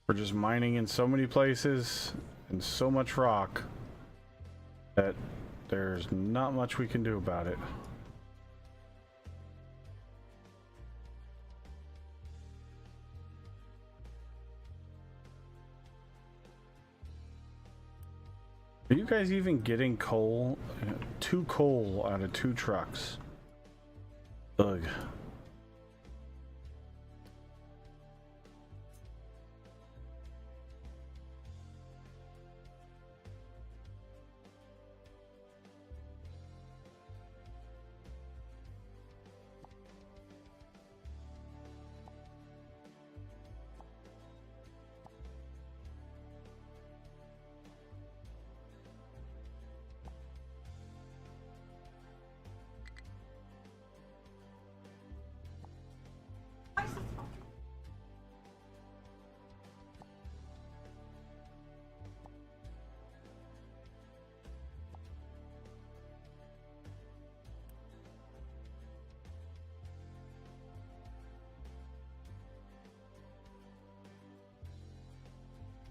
We're just mining in so many places and so much rock that there's not much we can do about it. Are you guys even getting coal? 2 coal out of 2 trucks. Ugh.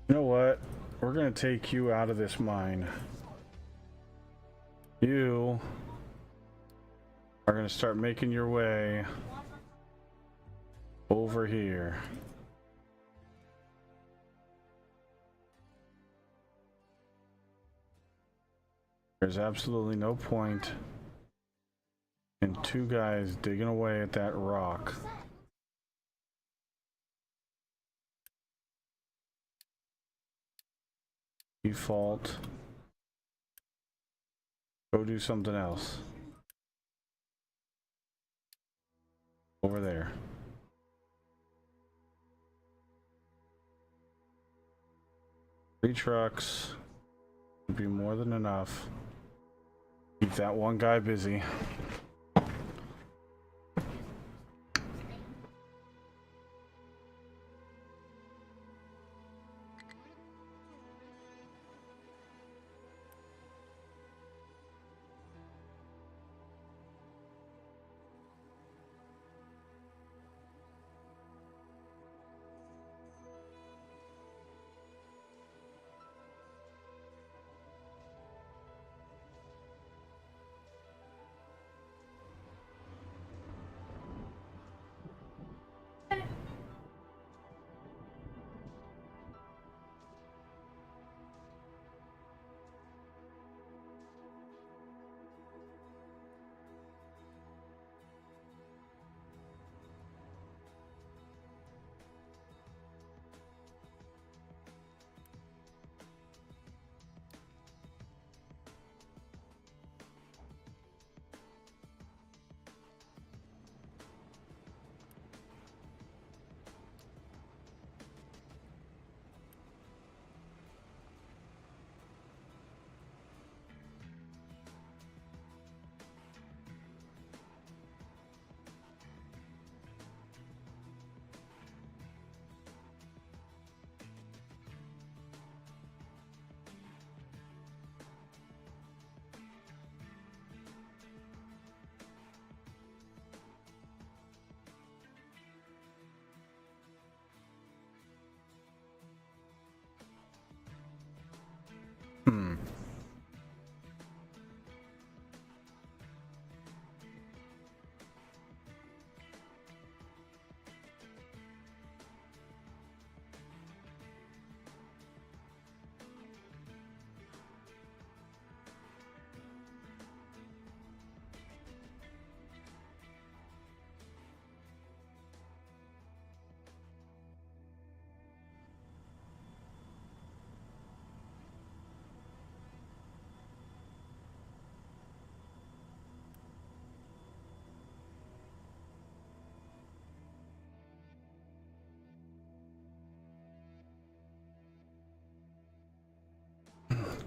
You know what? We're gonna take you out of this mine. You are gonna start making your way over here. There's absolutely no point in 2 guys digging away at that rock. Default. Go do something else. Over there. 3 trucks would be more than enough. Keep that one guy busy.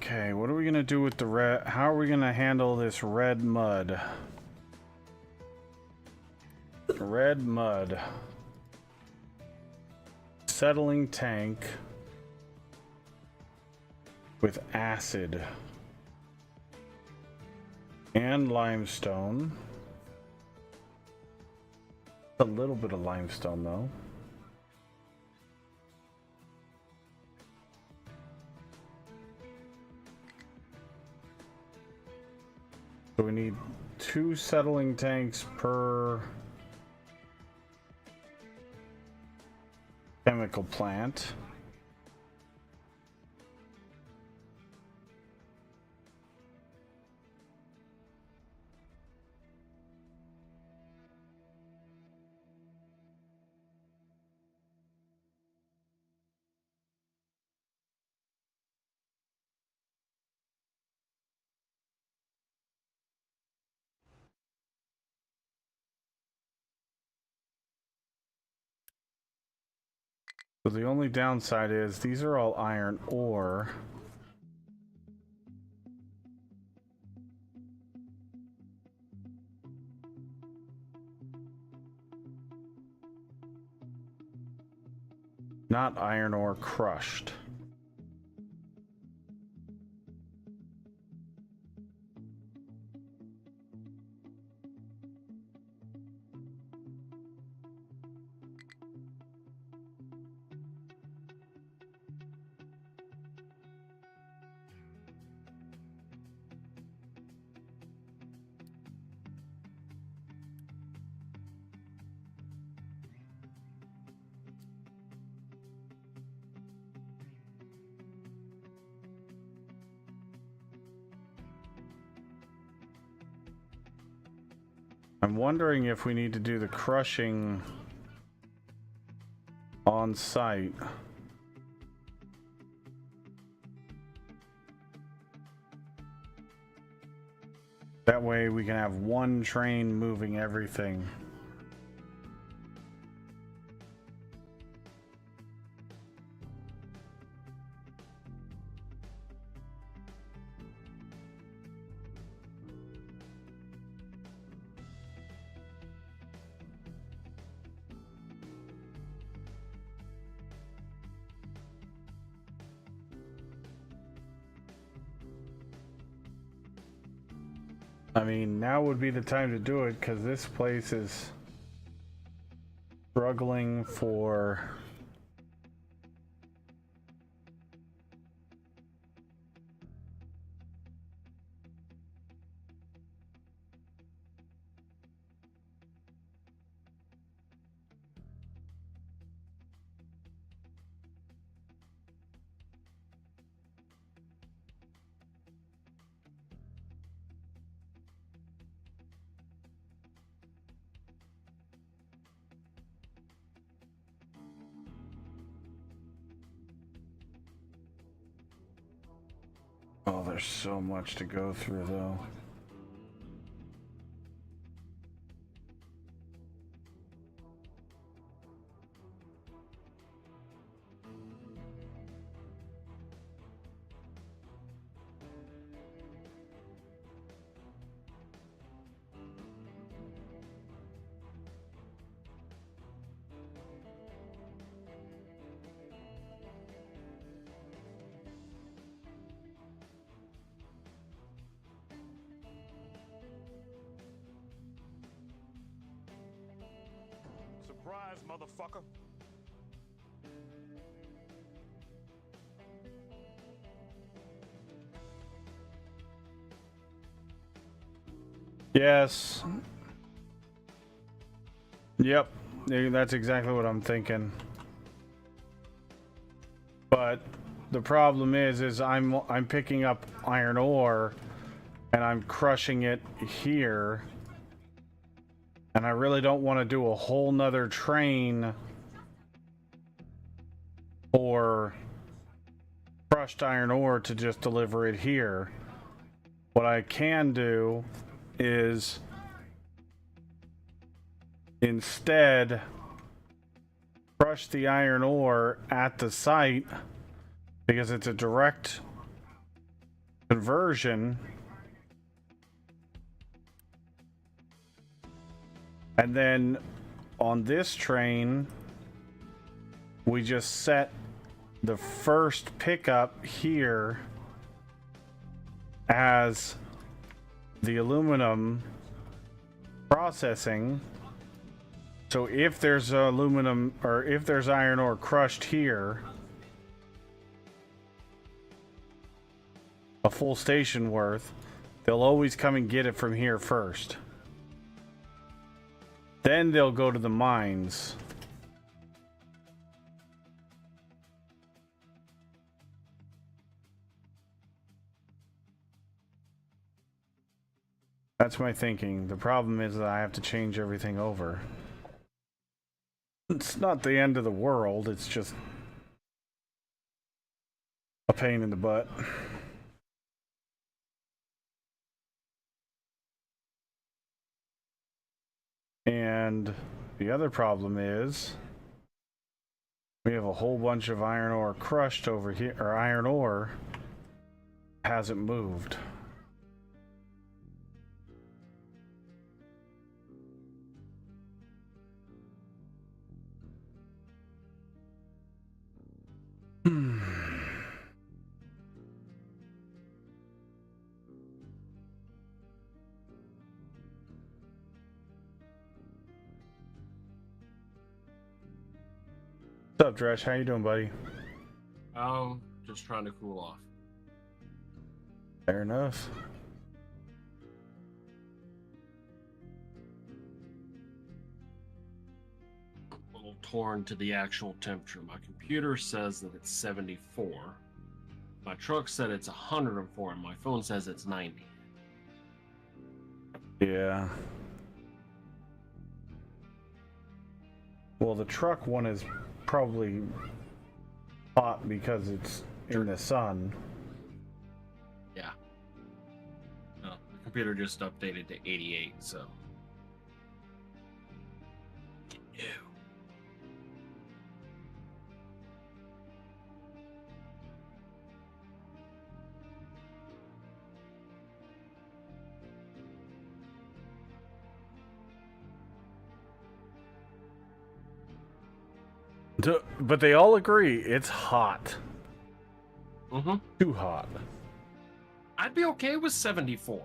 Okay, what are we gonna do with the red? How are we gonna handle this red mud? Red mud. Settling tank with acid and limestone. A little bit of limestone though. So we need 2 settling tanks per chemical plant. So the only downside is these are all iron ore. Not iron ore crushed. I'm wondering if we need to do the crushing on site. That way we can have one train moving everything. I mean, now would be the time to do it because this place is struggling for oh, there's so much to go through though. Surprise, motherfucker. Yes. Yep. That's exactly what I'm thinking. But the problem is I'm picking up iron ore and I'm crushing it here. And I really don't want to do a whole nother train for crushed iron ore to just deliver it here. What I can do is instead crush the iron ore at the site because it's a direct conversion, and then on this train we just set the first pickup here as the aluminum processing. So if there's aluminum or if there's iron ore crushed here, a full station worth, they'll always come and get it from here first. Then they'll go to the mines. That's my thinking. The problem is that I have to change everything over. It's not the end of the world, it's just a pain in the butt. And the other problem is we have a whole bunch of iron ore crushed over here, or iron ore hasn't moved. What's up, Dresh? How you doing, buddy? Oh, just trying to cool off. Fair enough. A little torn to the actual temperature. My computer says that it's 74. My truck said it's 104, and my phone says it's 90. Yeah. Well, the truck one is probably hot because it's in the sun. Yeah. No, the computer just updated to 88, so. Ew. But they all agree it's hot. Mm-hmm. Too hot. I'd be okay with 74.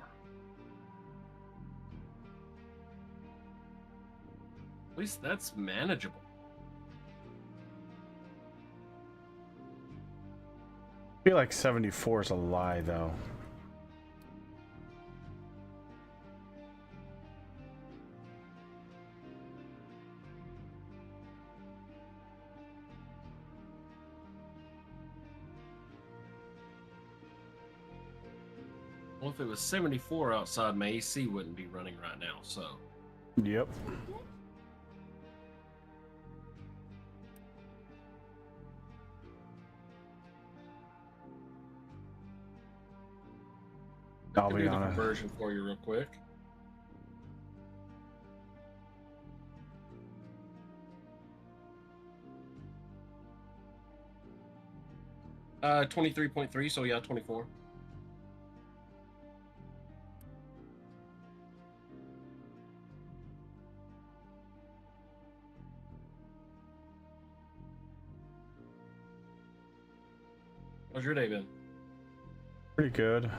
At least that's manageable. I feel like 74 is a lie, though. Well, if it was 74 outside, my AC wouldn't be running right now, so. Yep. I'll I can be do the honest. conversion for you real quick. Uh, 23.3, so yeah, 24. How's your day been? Pretty good.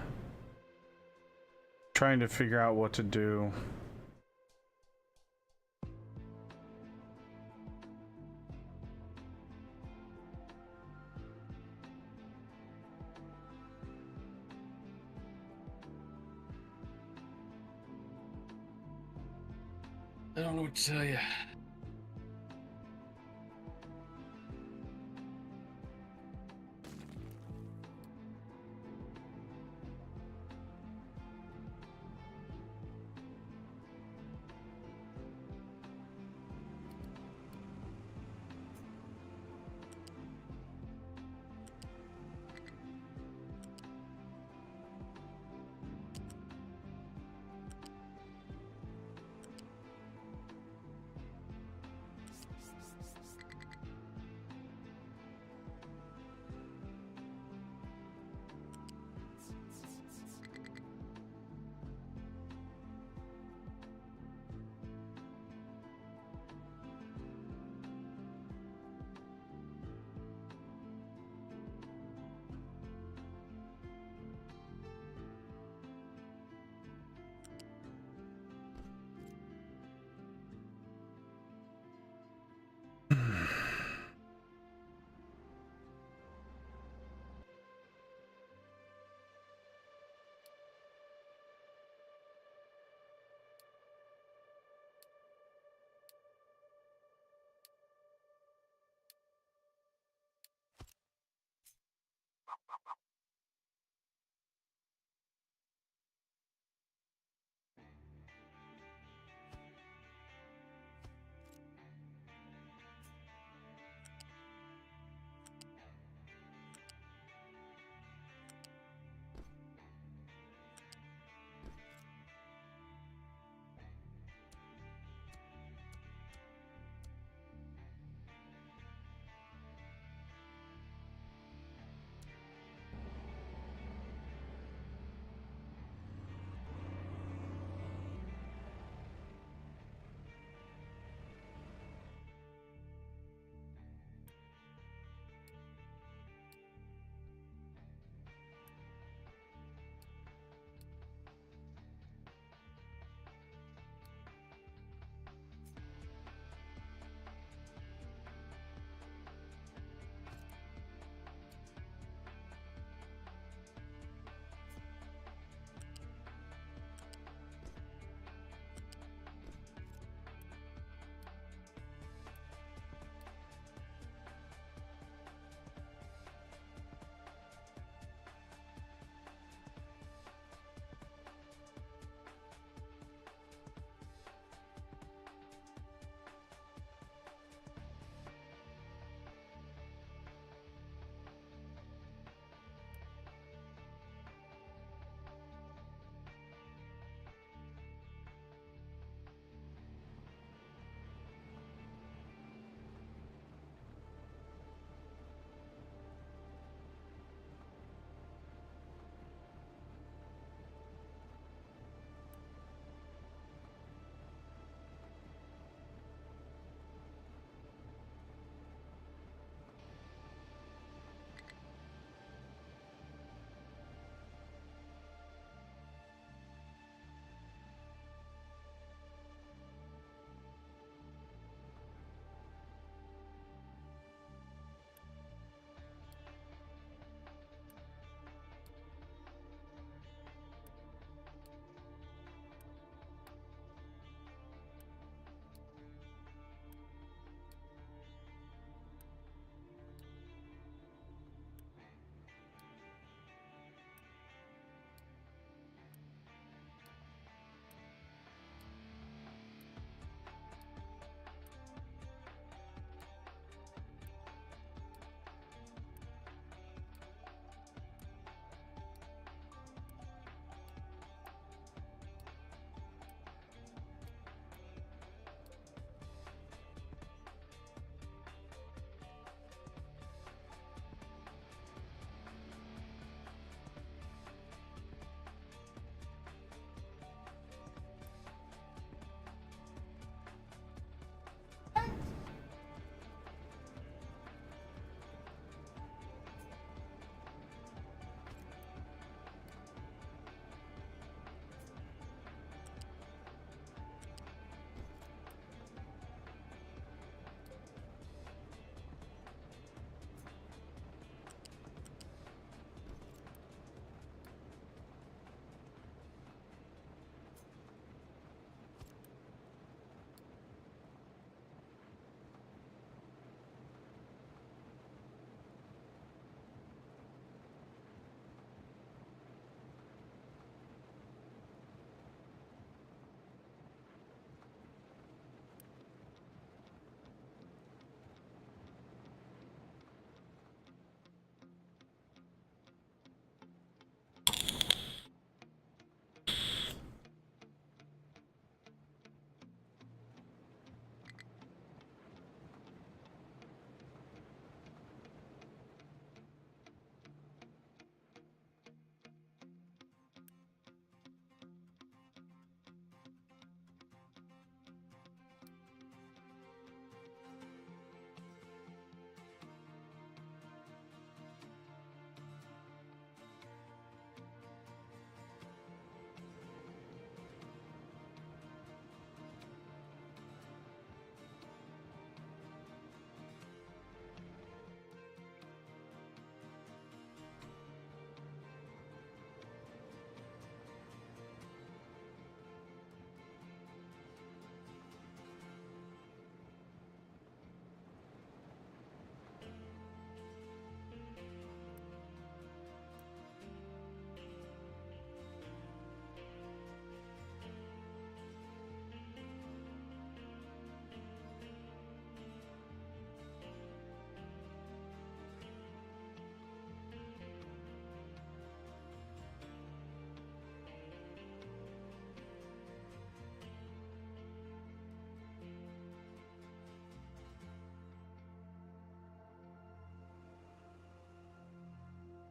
Trying to figure out what to do. I don't know what to tell you.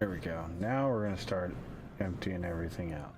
There we go. Now we're going to start emptying everything out.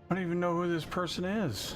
I don't even know who this person is.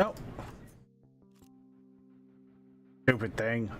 Nope. Stupid thing.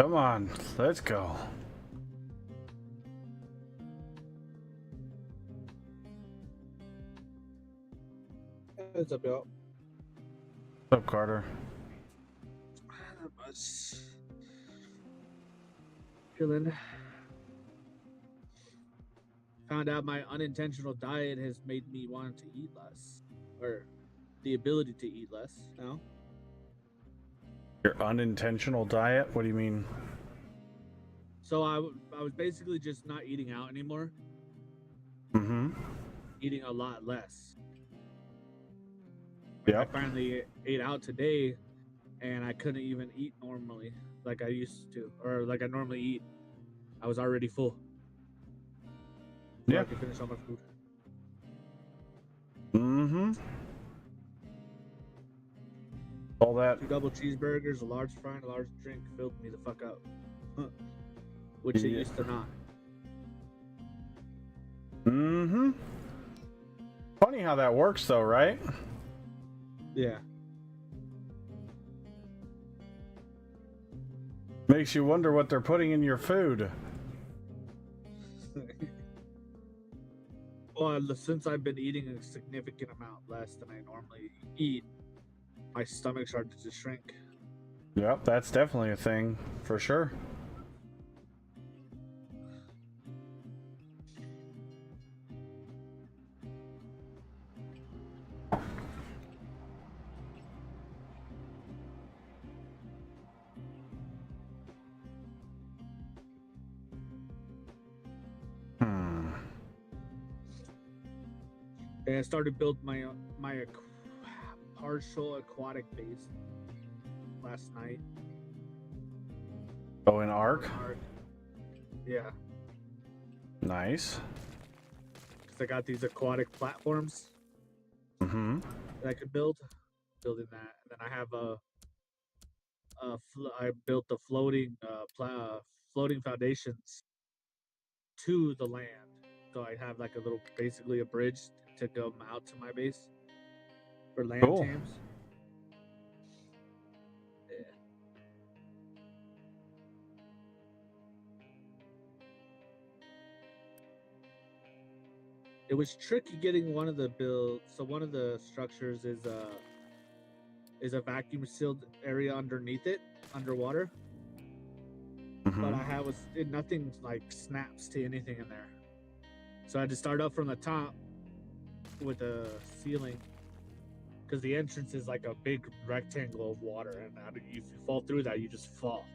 Come on, let's go. What's up, y'all? What's up, Carter? Not much. Chilling. Found out my unintentional diet has made me want to eat less, or the ability to eat less. No. Your unintentional diet? What do you mean? So I was basically just not eating out anymore. Mm-hmm. Eating a lot less. Yeah. I finally ate out today, and I couldn't even eat normally like I used to, or like I normally eat. I was already full. Yeah. I could finish all my food. Mm-hmm. All that. 2 double cheeseburgers, a large fry, and a large drink filled me the fuck up. Which it Yeah. used to not. Mm-hmm. Funny how that works, though, right? Yeah. Makes you wonder what they're putting in your food. Well, since I've been eating a significant amount less than I normally eat, my stomach started to shrink. Yep, that's definitely a thing, for sure. And I started build my partial aquatic base last night. Oh, in Ark? Yeah, Nice. because I got these aquatic platforms Mm-hmm. that I could build. Building that, and then I have I built the floating floating foundations to the land. So I have like a little, basically a bridge to go out to my base for land Cool. tames. Yeah. It was tricky getting one of the builds. So one of the structures is a vacuum sealed area underneath it, underwater. Mm-hmm. But I have nothing like snaps to anything in there. So I had to start up from the top with the ceiling, because the entrance is like a big rectangle of water, and if you fall through that, you just fall,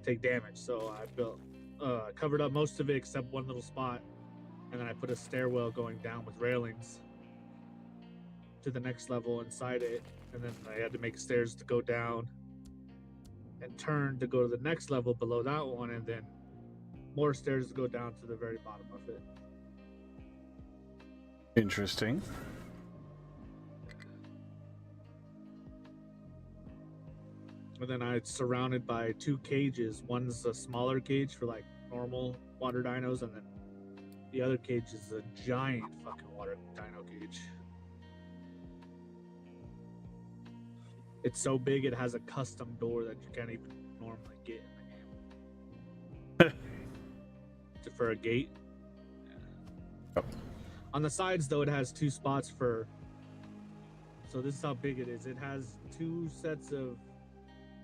take damage. So I built, covered up most of it except one little spot, and then I put a stairwell going down with railings to the next level inside it, and then I had to make stairs to go down and turn to go to the next level below that one, and then more stairs to go down to the very bottom of it. Interesting. And then it's surrounded by 2 cages. One's a smaller cage for like normal water dinos, and then the other cage is a giant fucking water dino cage. It's so big it has a custom door that you can't even normally get in the game. For a gate. Yep. On the sides though, it has 2 spots for, so this is how big it is. It has 2 sets of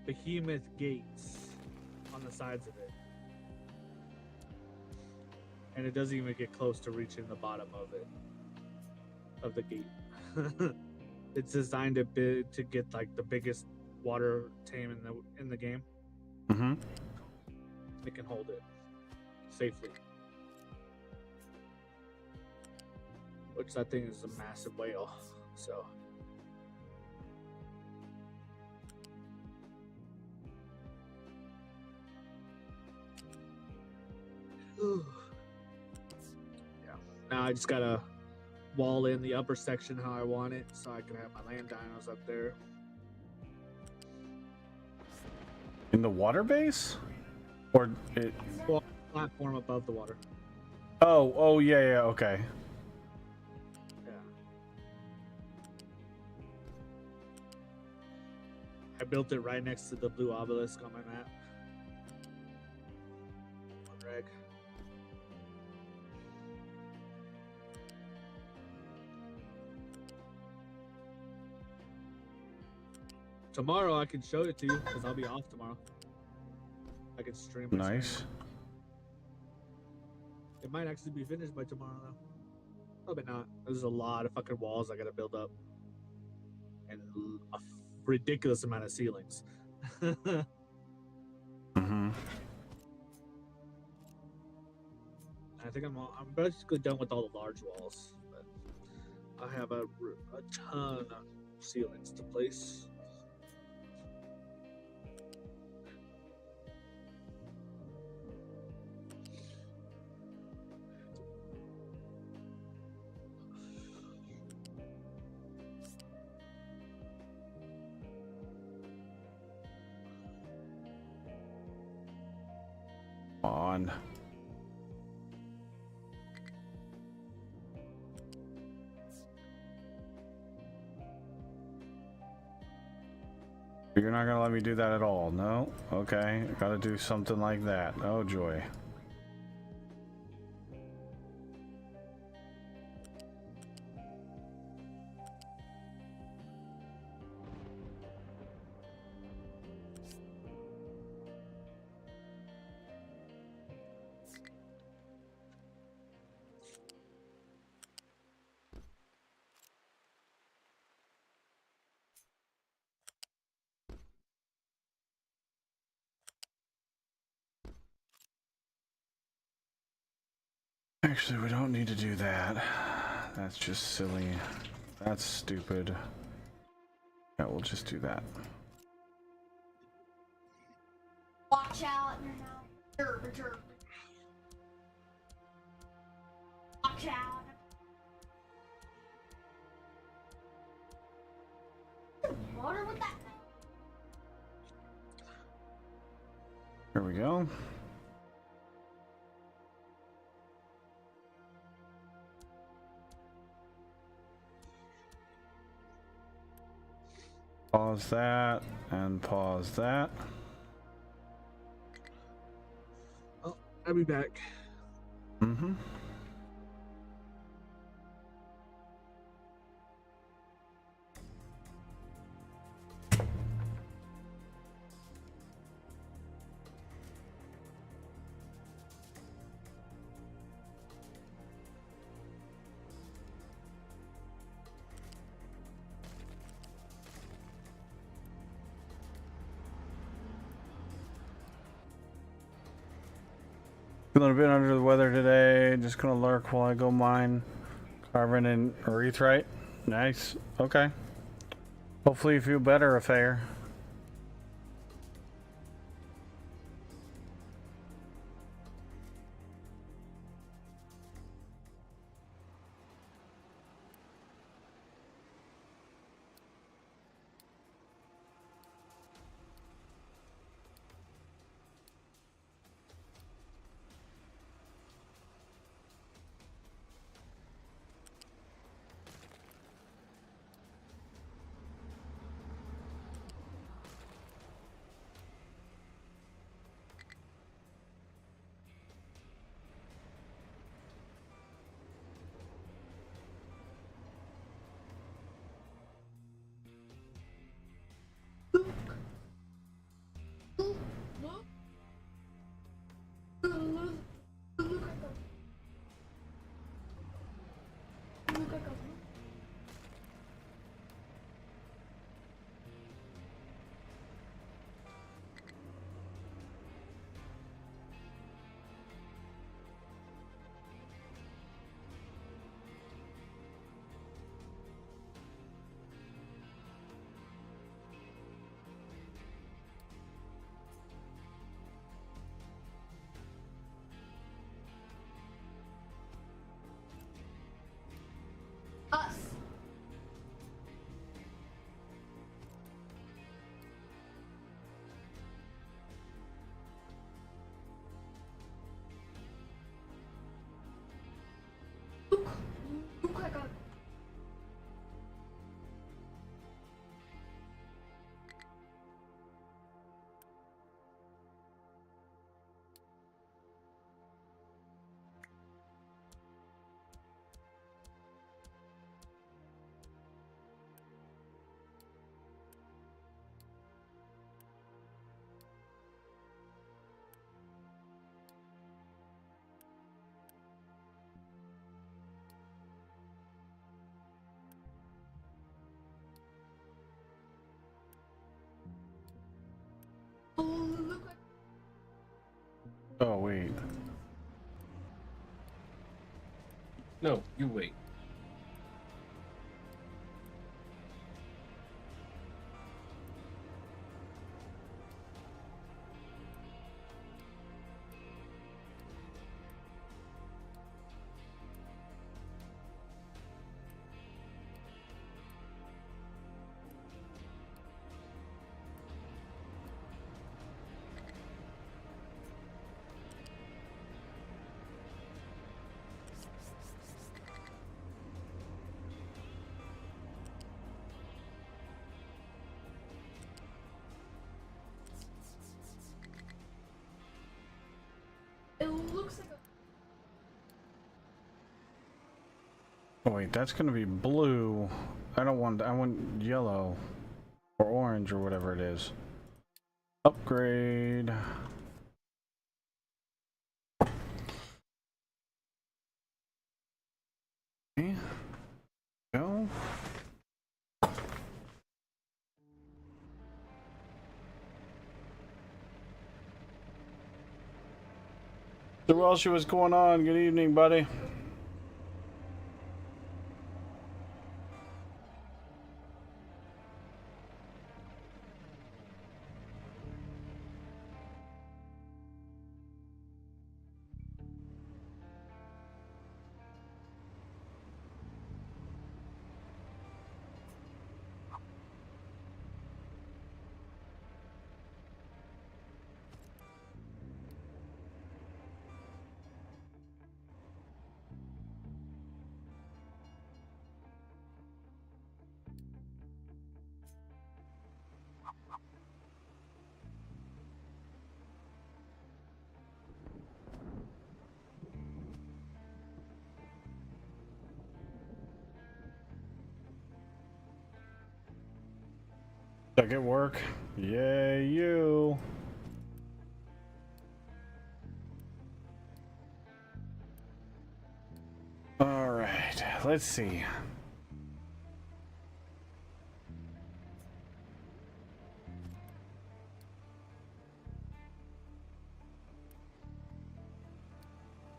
behemoth gates on the sides of it. And it doesn't even get close to reaching the bottom of it, of the gate. It's designed to get like the biggest water tame in the game. Mm-hmm. It can hold it safely. Which that thing is a massive whale, so. Yeah. Now I just gotta wall in the upper section how I want it, so I can have my land dinos up there. In the water base? Or it... Well, platform above the water. Oh, yeah, okay. Yeah. I built it right next to the blue obelisk on my map. bag. Tomorrow I can show it to you because I'll be off tomorrow. I can stream it. Nice. It might actually be finished by tomorrow though. Probably not. There's a lot of fucking walls I gotta build up. And a ridiculous amount of ceilings. Mm-hmm. I think I'm basically done with all the large walls. But I have a ton of ceilings to place. On. You're not gonna let me do that at all, no? Okay, gotta do something like that. Oh joy. Actually, we don't need to do that. That's just silly. That's stupid. Yeah, we'll just do that. Watch out. Derp. Watch out. Water with that. Here we go. Pause that and pause that. Oh, I'll be back. Mm-hmm. Feeling a bit under the weather today. Just gonna lurk while I go mine. Carbon and erythrite. Nice. Okay. Hopefully you feel better, Affair. Oh, wait. No, you wait. It looks like a Oh, wait, that's gonna be blue. I want yellow. Or orange or whatever it is. Upgrade. Okay. Go. So Welsh, what's going on? Good evening, buddy. Check it work. Yay, you. All right, let's see.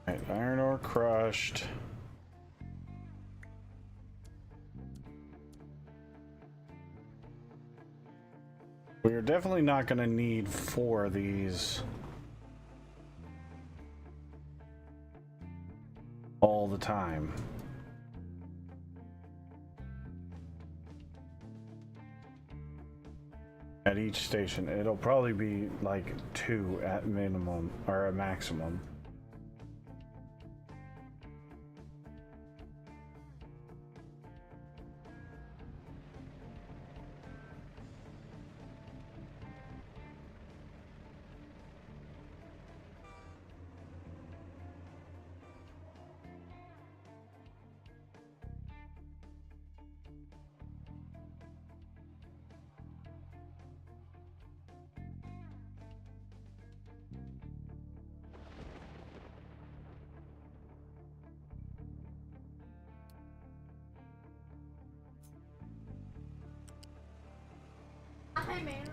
All right, iron ore crushed. We're definitely not going to need 4 of these all the time. At each station, it'll probably be like 2 at minimum or a maximum. Hi, man.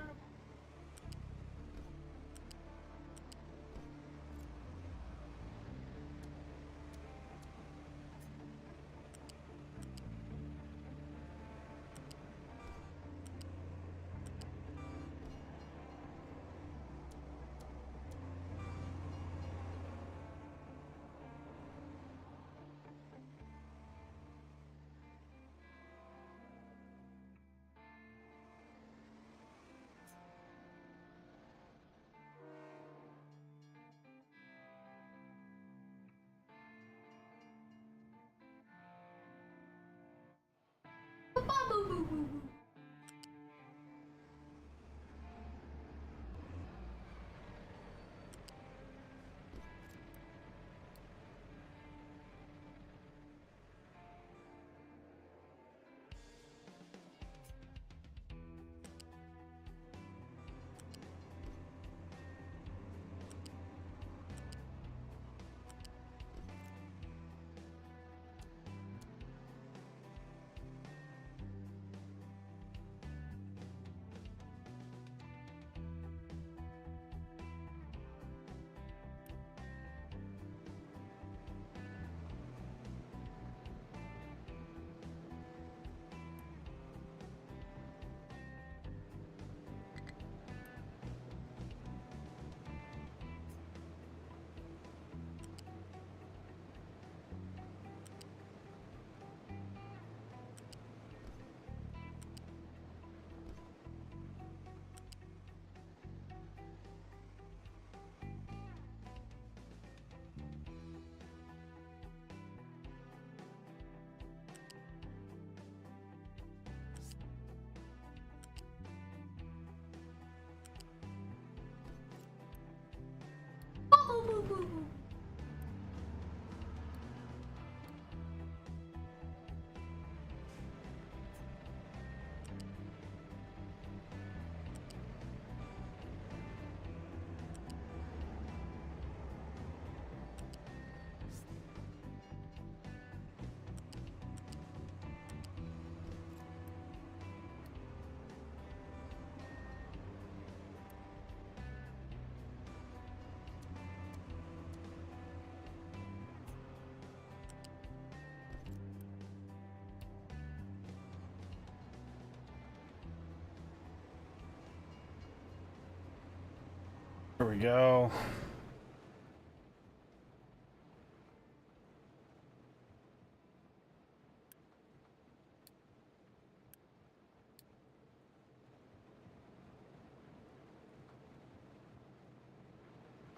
Here we go.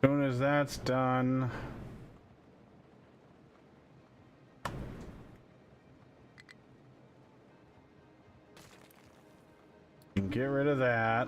Soon as that's done. You can get rid of that.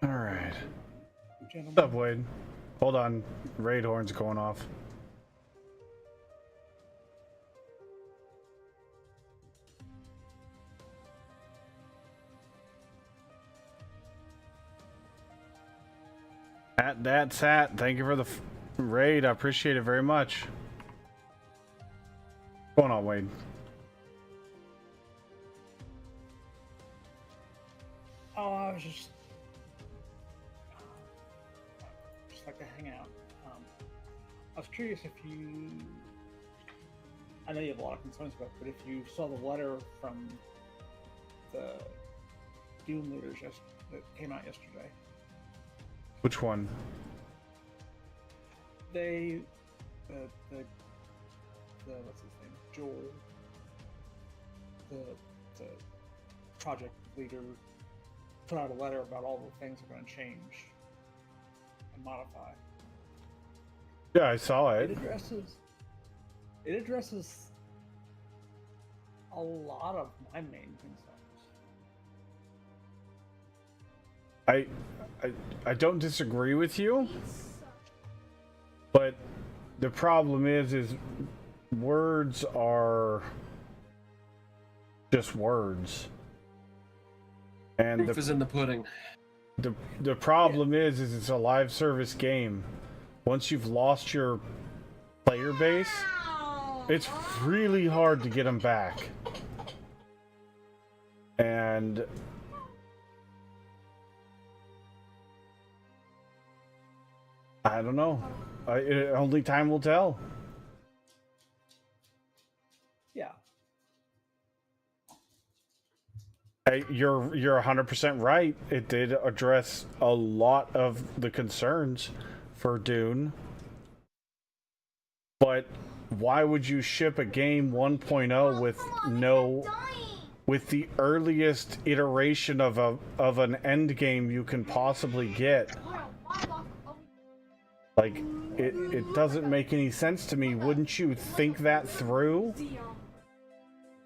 All right. What's up, Wade? Hold on. Raid horn's going off. At that sat. Thank you for the raid. I appreciate it very much. What's going on, Wade? Oh, I was just like to hang out. I was curious if you, I know you have a lot of concerns about it, but if you saw the letter from the Doom leaders that came out yesterday. Which one? They, the what's his name, Joel, the project leader, put out a letter about all the things they're going to change and modify. Yeah, I saw it. It addresses a lot of my main concerns. I don't disagree with you, but the problem is words are just words, and Proof is in the pudding. the problem is it's a live service game. Once you've lost your player base, it's really hard to get them back. And I don't know. Only time will tell. Yeah. You're 100% right. It did address a lot of the concerns for Dune. But why would you ship a game 1.0 with the earliest iteration of an end game you can possibly get? Like, it doesn't make any sense to me. Wouldn't you think that through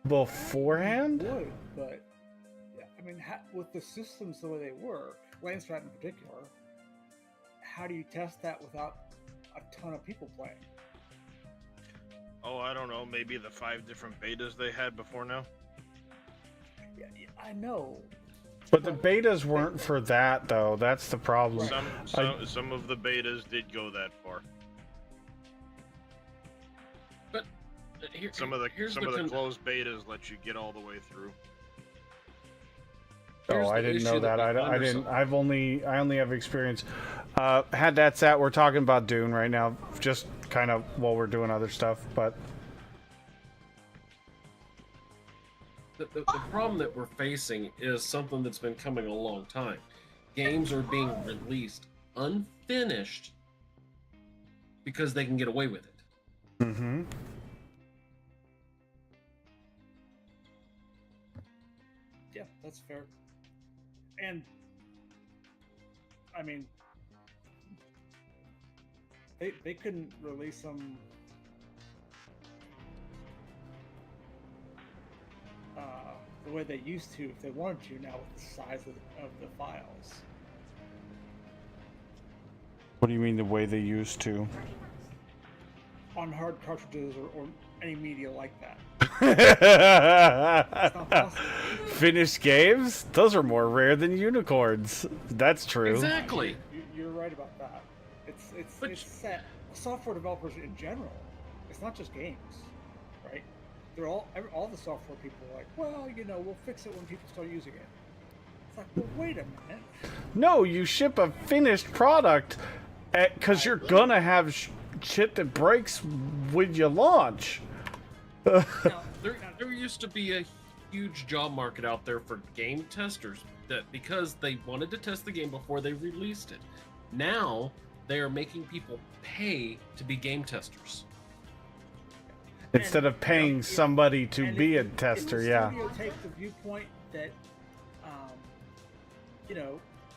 beforehand? It would, but yeah, I mean, with the systems the way they work, Landsat in particular, how do you test that without a ton of people playing? Oh, I don't know. Maybe the 5 different betas they had before now. Yeah, I know. But the betas weren't for that, though. That's the problem. Some of the betas did go that far. But Some of the closed betas let you get all the way through. Here's Oh, I the didn't know issue that. that we I find didn't. ourselves- I only have experience. Had that sat, we're talking about Dune right now, just kind of while we're doing other stuff. But the problem that we're facing is something that's been coming a long time. Games are being released unfinished because they can get away with it. mm-hmm. Yeah, that's fair. And I mean, they couldn't release them the way they used to if they wanted to now with the size of the files. What do you mean the way they used to? On hard cartridges or any media like that. It's not possible. Finished games? Those are more rare than unicorns. That's true. Exactly. You're right about that. But- It's set. Software developers in general. It's not just games, right? They're all the software people are like, well, we'll fix it when people start using it. It's like, well, wait a minute. No, you ship a finished product because you're gonna have shit that breaks when you launch. Now, There used to be a huge job market out there for game testers that because they wanted to test the game before they released it. Now they are making people pay to be game testers. Instead of paying somebody to and be a if tester, the yeah. studio take the viewpoint that,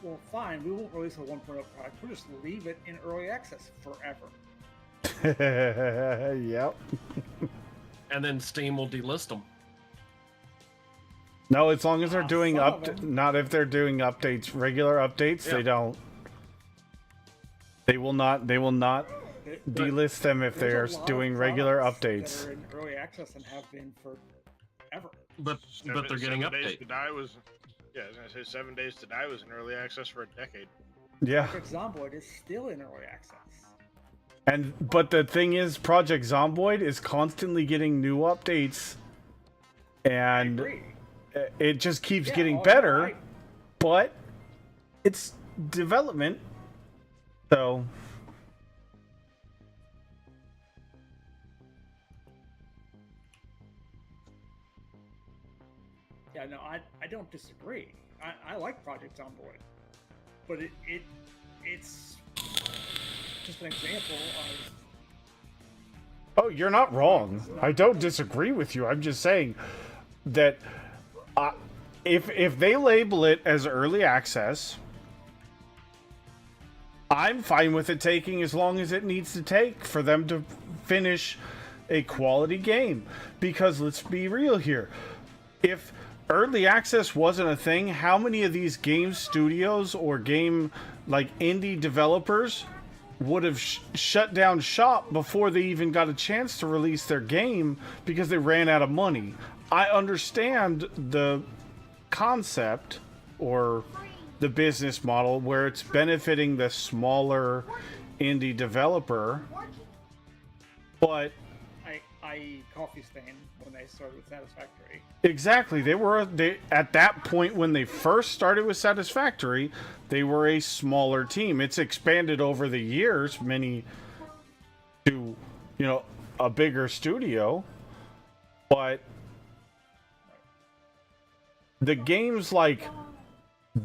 well, fine, we won't release a 1.0 product. We'll just leave it in early access forever. Yep. And then Steam will delist them. No, as long as they're doing some of them. not if they're doing updates, regular updates, Yeah. they don't. They will not There- delist them if there's they're a lot of doing regular products updates. that are in early access and have been forever. But they're getting 7 Days updates. to Die was, yeah, I was gonna say 7 Days to Die was in early access for a decade. Yeah. Project Zomboid is still in early access. But the thing is, Project Zomboid is constantly getting new updates, and Agree. it just keeps Yeah, getting oh, better. right. But it's development, so Yeah, no, I don't disagree. I like Project Zomboid, but it's just an example of. Oh, you're not wrong. I don't disagree with you. I'm just saying that if they label it as early access, I'm fine with it taking as long as it needs to take for them to finish a quality game. Because let's be real here. If early access wasn't a thing, how many of these game studios or game like indie developers would have shut down shop before they even got a chance to release their game because they ran out of money? I understand the concept or the business model where it's benefiting the smaller indie developer, but I i.e., Coffee Stain, when they started with Satisfactory. Exactly. They at that point when they first started with Satisfactory, they were a smaller team. It's expanded over the years, many to, you know, a bigger studio, but the games like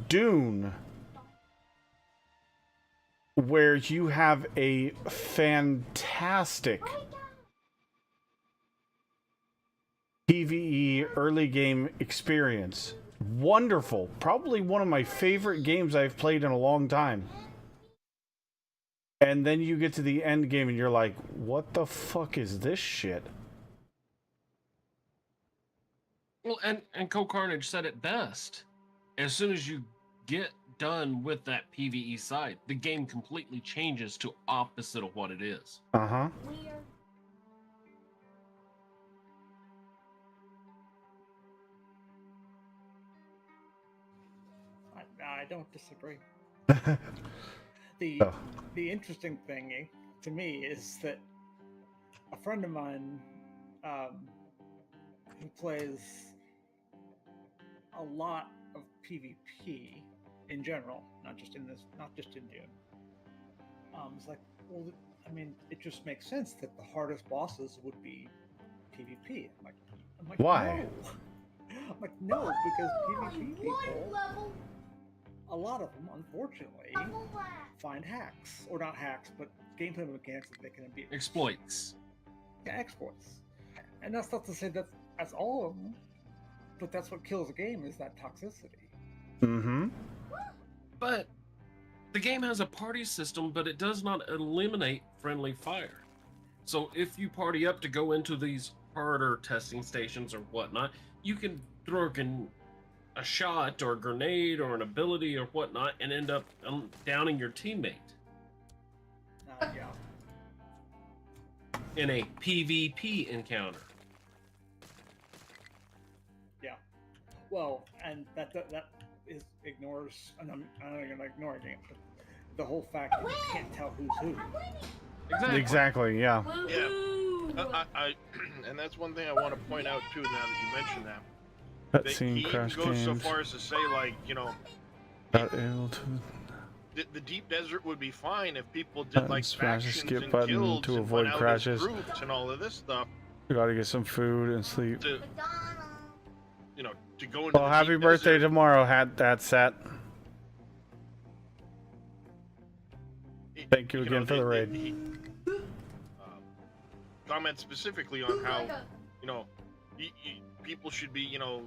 Dune, where you have a fantastic PvE early game experience. Wonderful. Probably one of my favorite games I've played in a long time. And then you get to the end game and you're like, what the fuck is this shit? Well, and Co Carnage said it best. As soon as you get done with that PvE side, the game completely changes to opposite of what it is. Uh-huh. I don't disagree. Oh. The interesting thing to me is that a friend of mine who plays a lot of PvP in general, not just in Dune, it's like, well, I mean, it just makes sense that the hardest bosses would be PvP. I'm like, Why? No. I'm like, no, because PvP people, a lot of them, unfortunately, find hacks, or not hacks, but gameplay mechanics that they can be Exploits. Yeah, exploits. And that's not to say that's all of them, but that's what kills a game, is that toxicity. Mm-hmm. But the game has a party system, but it does not eliminate friendly fire. So if you party up to go into these harder testing stations or whatnot, you can throw a shot or a grenade or an ability or whatnot and end up downing your teammate Yeah. in a PvP encounter. Yeah. Well, and that ignores, and I'm not going to ignore it, but the whole fact that you can't tell who's who. Exactly, yeah. Yeah. And that's one thing I want to point out too. Now that you mentioned that, he Cutscene, even crash goes so games. far as to say, like, you know, Not able to the deep desert would be fine if people did like smash the factions skip and button guilds to and avoid went out as crashes. groups and all of this stuff You gotta get some food and sleep. to, you know, to go into Well, the happy deep birthday desert. tomorrow, that set. Thank you again for the raid. He comments specifically on how, you know, people should be, you know,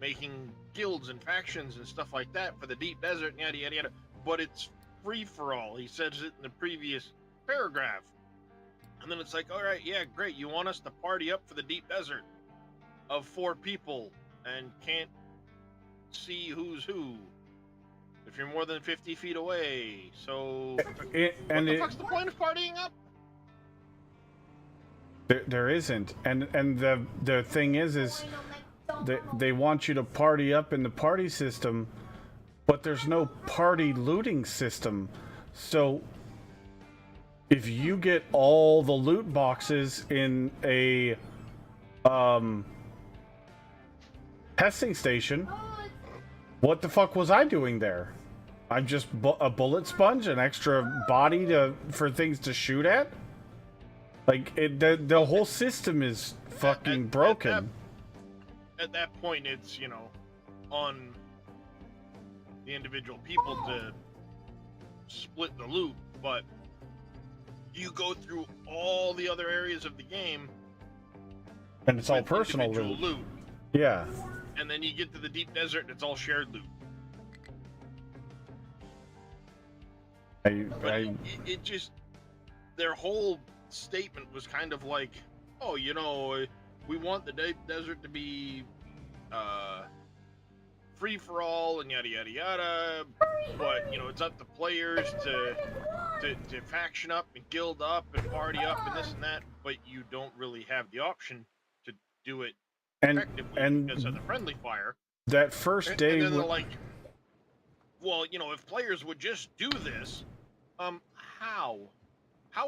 making guilds and factions and stuff like that for the deep desert, and yada yada yada. But it's free for all. He says it in the previous paragraph, and then it's like, all right, yeah, great. You want us to party up for the deep desert of 4 people and can't see who's who if you're more than 50 feet away. So what the fuck's the point of partying up? There isn't, and the thing is they want you to party up in the party system, but there's no party looting system. So if you get all the loot boxes in a testing station, what the fuck was I doing there? I'm just a bullet sponge, an extra body for things to shoot at. Like the whole system is fucking broken. At that point, it's, you know, on the individual people to split the loot, but you go through all the other areas of the game, And it's all with personal individual loot. loot, Yeah. and then you get to the deep desert and it's all shared loot. But it just, their whole statement was kind of like, oh, you know, we want the deep desert to be free for all and yada yada yada, but, you know, it's up to players to faction up and guild up and party up and this and that, but you don't really have the option to do it effectively because of the friendly fire. That first day, And then they're like, well, you know, if players would just do this, how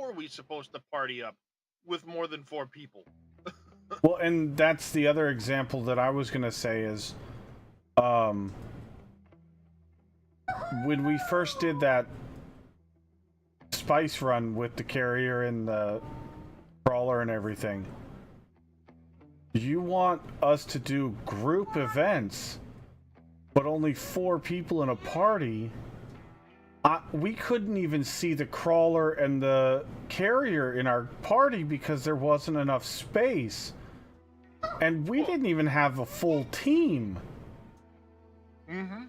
are we supposed to party up with more than 4 people? Well, and that's the other example that I was gonna say is, when we first did that spice run with the carrier and the crawler and everything, you want us to do group events, but only 4 people in a party. We couldn't even see the crawler and the carrier in our party because there wasn't enough space. And we didn't even have a full team. Mm-hmm.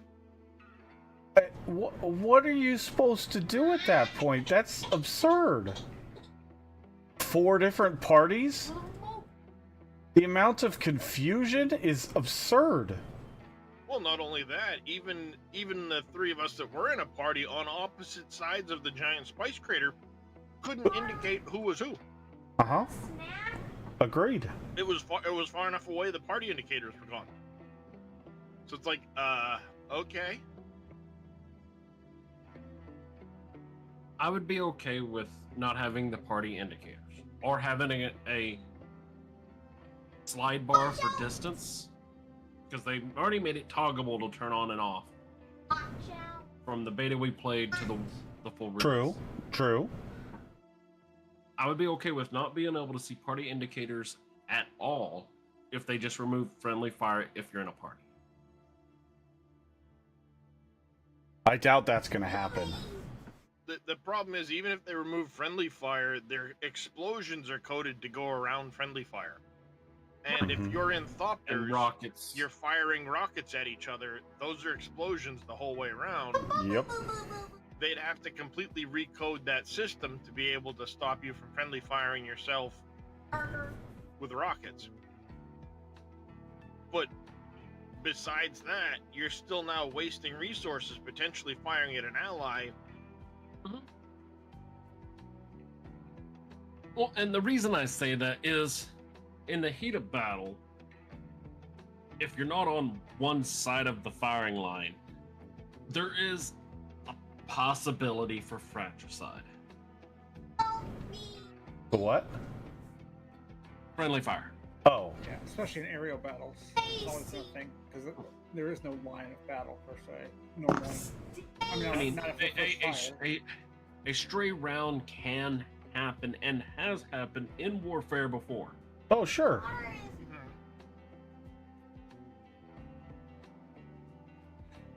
What are you supposed to do at that point? That's absurd. 4 different parties? The amount of confusion is absurd. Well, not only that, even the 3 of us that were in a party on opposite sides of the giant spice crater couldn't indicate who was who. Uh-huh. Agreed. It was far enough away the party indicators were gone. So it's like, okay. I would be okay with not having the party indicators or having a slide bar for distance, because they already made it toggleable to turn on and off from the beta we played to the full release. True. I would be okay with not being able to see party indicators at all if they just remove friendly fire if you're in a party. I doubt that's gonna happen. The problem is, even if they remove friendly fire, their explosions are coded to go around friendly fire. And if you're in And Thopters, rockets. you're firing rockets at each other. Those are explosions the whole way around. Yep. They'd have to completely recode that system to be able to stop you from friendly firing yourself with rockets. But besides that, you're still now wasting resources potentially firing at an ally. Well, and the reason I say that is, in the heat of battle, if you're not on one side of the firing line, there is a possibility for fratricide. The what? Friendly fire. Oh. Yeah, especially in aerial battles. It's always a thing, because there is no line of battle, per se. Normally. I mean, not if it was fire. a stray round can happen and has happened in warfare before. Oh, sure.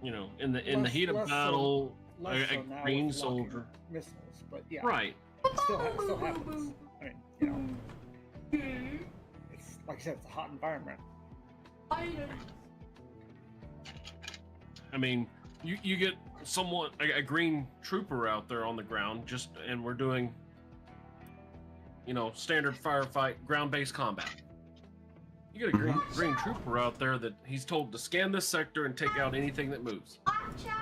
You know, in the heat of Less so- battle, less so a now green with locking soldier. missiles, but yeah, Right. it still happens. I mean, you know, it's like I said, it's a hot environment. I mean, you get someone a green trooper out there on the ground, and we're doing, you know, standard firefight, ground-based combat. You get a green trooper out there that he's told to scan this sector and take out anything that moves.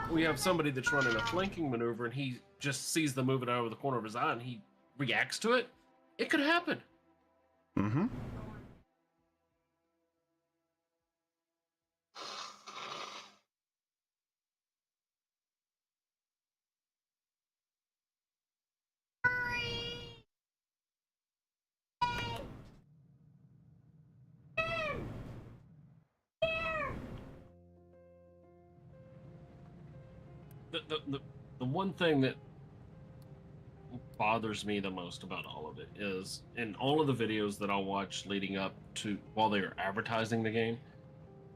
We have somebody that's running a flanking maneuver and he just sees them moving out over the corner of his eye and he reacts to it. It could happen. Mm-hmm. The one thing that bothers me the most about all of it is, in all of the videos that I watched leading up to while they were advertising the game,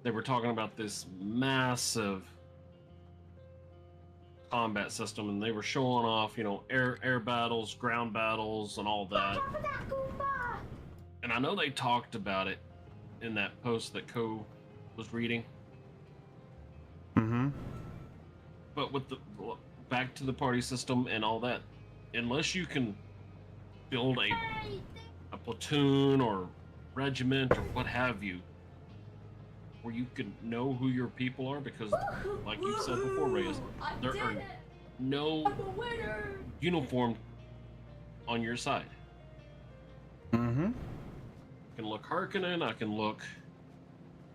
they were talking about this massive combat system, and they were showing off, you know, air battles, ground battles, and all that. And I know they talked about it in that post that Co was reading. Mm-hmm. But with the back to the party system and all that, unless you can build a platoon or regiment or what have you, where you can know who your people are, because like you said before, Reyes, there are no uniform on your side. Mm-hmm. I can look Harkonnen, I can look,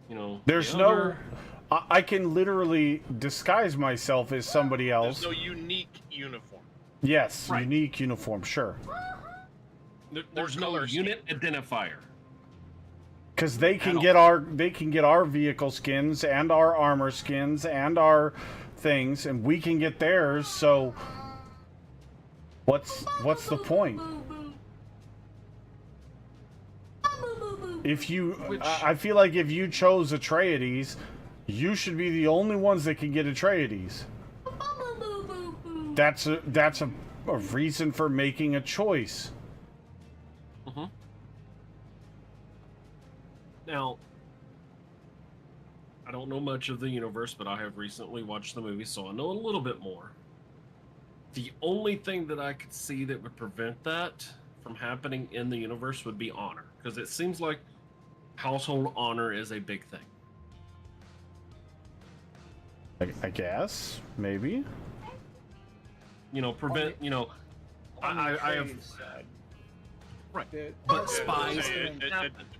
you know, There's the no... other- I can literally disguise myself as somebody else. There's no unique uniform. Yes, Right. unique uniform, sure. There's no color scheme. unit identifier. because they can all. get our vehicle skins and our armor skins and our things, and we can get theirs. So what's the point? If you, I feel like if you chose Atreides, you should be the only ones that can get Atreides. That's a reason for making a choice. Mm-hmm. Now, I don't know much of the universe, but I have recently watched the movie, so I know a little bit more. The only thing that I could see that would prevent that from happening in the universe would be honor, because it seems like household honor is a big thing. I guess, maybe. You know, prevent. You know, I have. Right. But spies.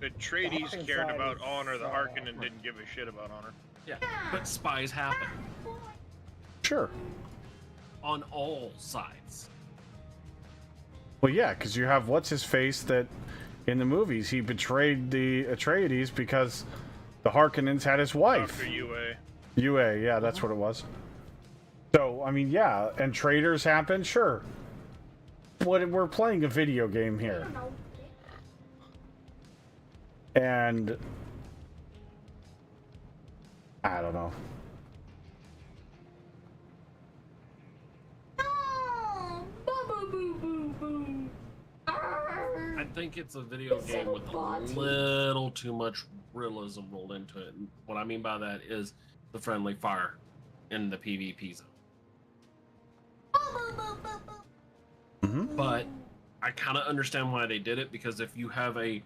Atreides cared about honor. The Harkonnen didn't give a shit about honor. Yeah, but spies happen Sure. on all sides. Well, yeah, because you have what's his face that in the movies he betrayed the Atreides because the Harkonnens had his wife. Dr. Yue. UA, yeah, that's what it was. So, I mean, yeah, and traitors happen, sure. We're playing a video game here. And I don't know. I think it's a video game with a little too much realism rolled into it. And what I mean by that is the friendly fire in the PvP zone. Mm-hmm. But I kind of understand why they did it, because if you have a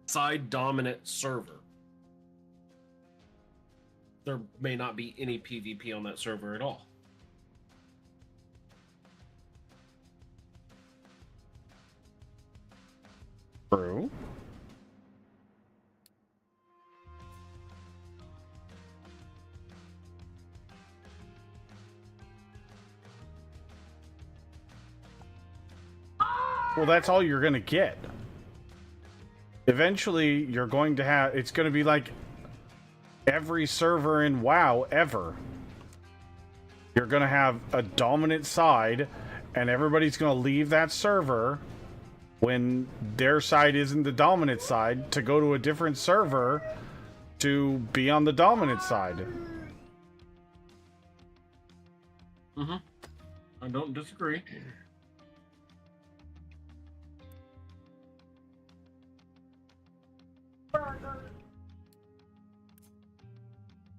side dominant server, there may not be any PvP on that server at all. True. Well, that's all you're gonna get. Eventually, you're going to have... It's going to be like every server in WoW ever. You're going to have a dominant side, and everybody's going to leave that server when their side isn't the dominant side to go to a different server to be on the dominant side. Mm-hmm. I don't disagree.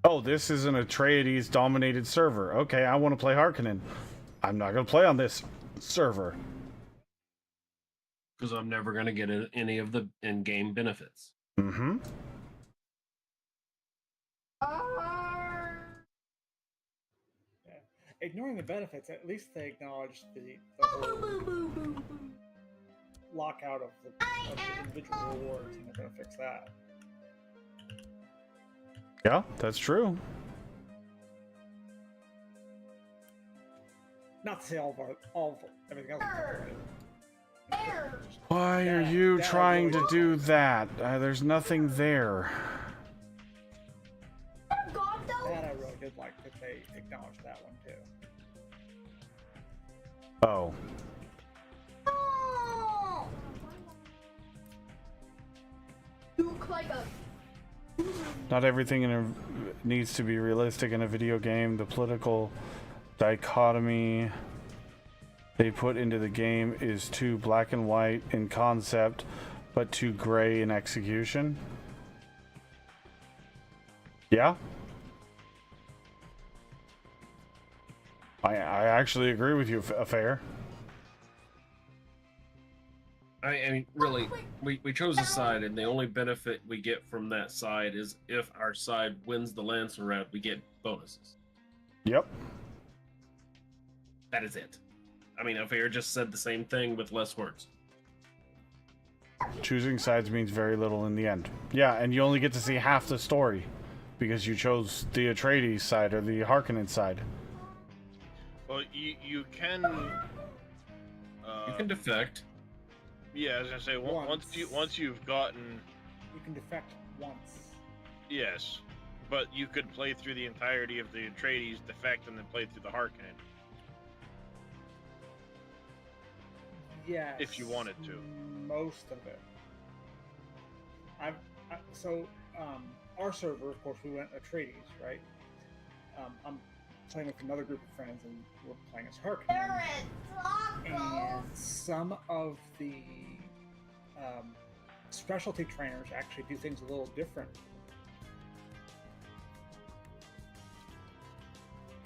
Oh, this is an Atreides dominated server. Okay, I want to play Harkonnen. I'm not going to play on this server. Because I'm never going to get any of the in-game benefits. Mm-hmm. Ignoring the benefits, at least they acknowledge the whole lockout of the individual rewards, and they're going to fix that. Yeah, that's true. Not to say all of everything else. Why are That- you that I trying to really- do that? There's nothing there. That I really did like that they acknowledged that one too. Oh. Not everything needs to be realistic in a video game. The political dichotomy they put into the game is too black and white in concept, but too gray in execution. Yeah. I actually agree with you, Affair. I mean, really, we chose a side, and the only benefit we get from that side is if our side wins the Lancer round, we get bonuses. Yep. That is it. I mean, Affair just said the same thing with less words. Choosing sides means very little in the end. Yeah, and you only get to see half the story because you chose the Atreides side or the Harkonnen side. Well, you can. You can defect. Yeah, I was gonna say once you've gotten can defect once. Yes, but you could play through the entirety of the Atreides, defect, and then play through the Harkonnen. Yes. If you wanted to. Most of it. Our server, of course, we went Atreides, right? I'm playing with another group of friends, and we're playing as Harkonnen. They're at tacos. And some of the specialty trainers actually do things a little different.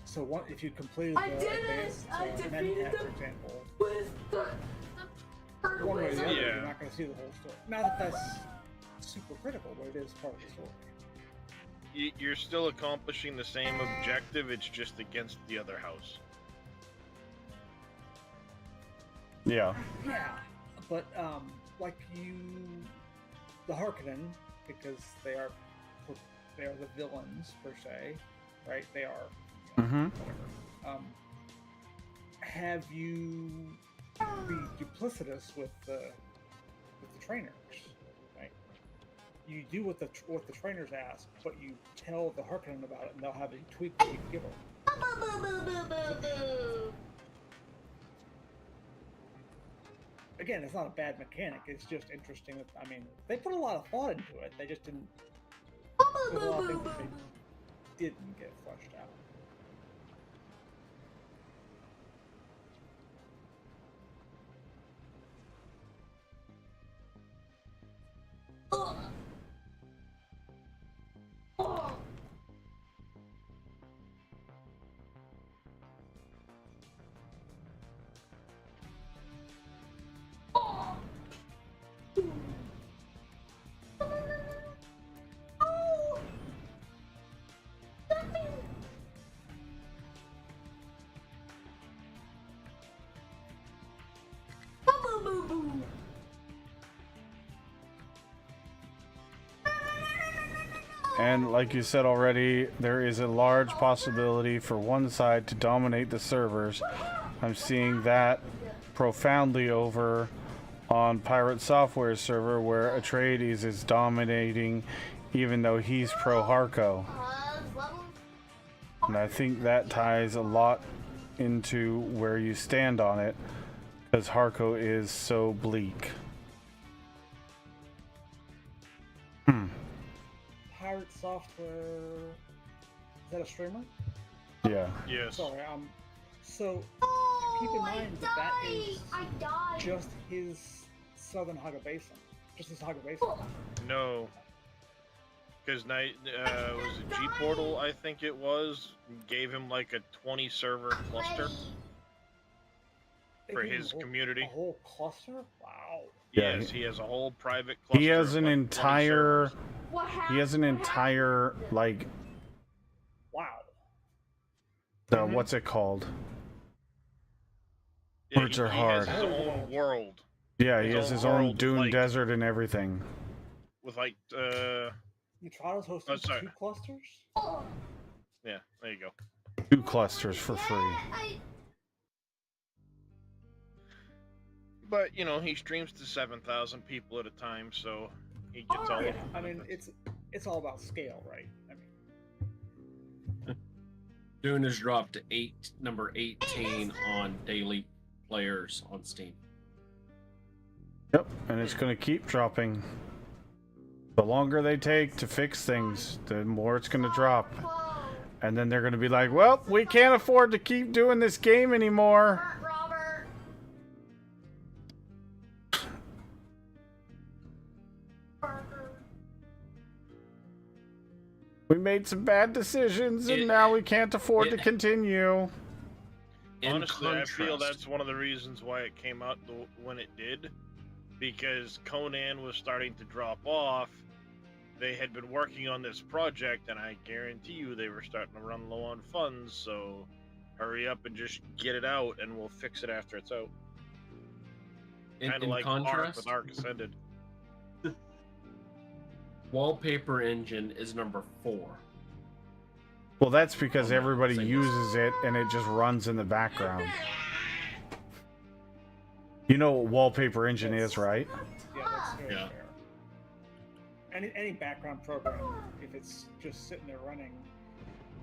So if you completed I the did it! advanced I defeated Mentat, for them example, with the one way or the other, Yeah. you're not going to see the whole story. Not that that's super critical, but it is part of the story. You're still accomplishing the same objective, it's just against the other house. Yeah. Yeah, but the Harkonnen, because they are the villains per se, right? They are Mm-hmm. whatever. Have you be duplicitous with the trainers, right? You do what the trainers ask, but you tell the Harkonnen about it, and they'll have a tweak that you can give them. Boo, boo, boo, boo, boo, boo. Again, it's not a bad mechanic. It's just interesting. I mean, they put a lot of thought into it. They just didn't. Boo, There's a boo, lot of boo, things boo, that boo. they didn't get fleshed out. Ugh. Ugh. Ugh. Oh. Nothing. Boo, boo, boo, boo. And like you said already, there is a large possibility for one side to dominate the servers. I'm seeing that profoundly over on Pirate Software's server, where Atreides is dominating, even though he's pro Harko. And I think that ties a lot into where you stand on it, because Harko is so bleak. Pirate Software. Is that a streamer? Yeah. Yes. Sorry. So Oh, keep in mind that is I died. just his Southern Haga Basin. Just his Haga Basin. No. Because was it G Portal, I think it was, gave him like a 20 server cluster They for gave him his a whole- community. A whole cluster? Wow. Yeah, Yes, he has a whole private cluster. He has of, an like, 20 entire, servers. What happened? he has an entire, like, Wow. what's it called? Yeah, Words are he hard. has his own world Yeah, he His has own his own world, dune like- desert and everything. with like, Neutrano's hosting Oh, sorry. 2 clusters? Oh, yeah, there you go. 2 clusters for free. I- But you know, he streams to 7,000 people at a time, so he gets all. Yeah, of the I mean, benefits. it's all about scale, right? I mean, Dune has dropped to number 18 on daily players on Steam. Yep, and it's going to keep dropping. The longer they take to fix things, the more it's going to drop. And then they're going to be like, well, we can't afford to keep doing this game anymore. Robert. We made some bad decisions, and now we can't afford to continue. In Honestly, I feel contrast- that's one of the reasons why it came out when it did, because Conan was starting to drop off. They had been working on this project, and I guarantee you they were starting to run low on funds, so hurry up and just get it out, and we'll fix it after it's out. Kind of in like Ark contrast, with Ark Ascended. Wallpaper Engine is number 4. Well, that's because Oh, no, everybody same. uses it, and it just runs in the background. You know what Wallpaper Engine is, right? yeah, that's very Yeah. fair. any background program, if it's just sitting there running.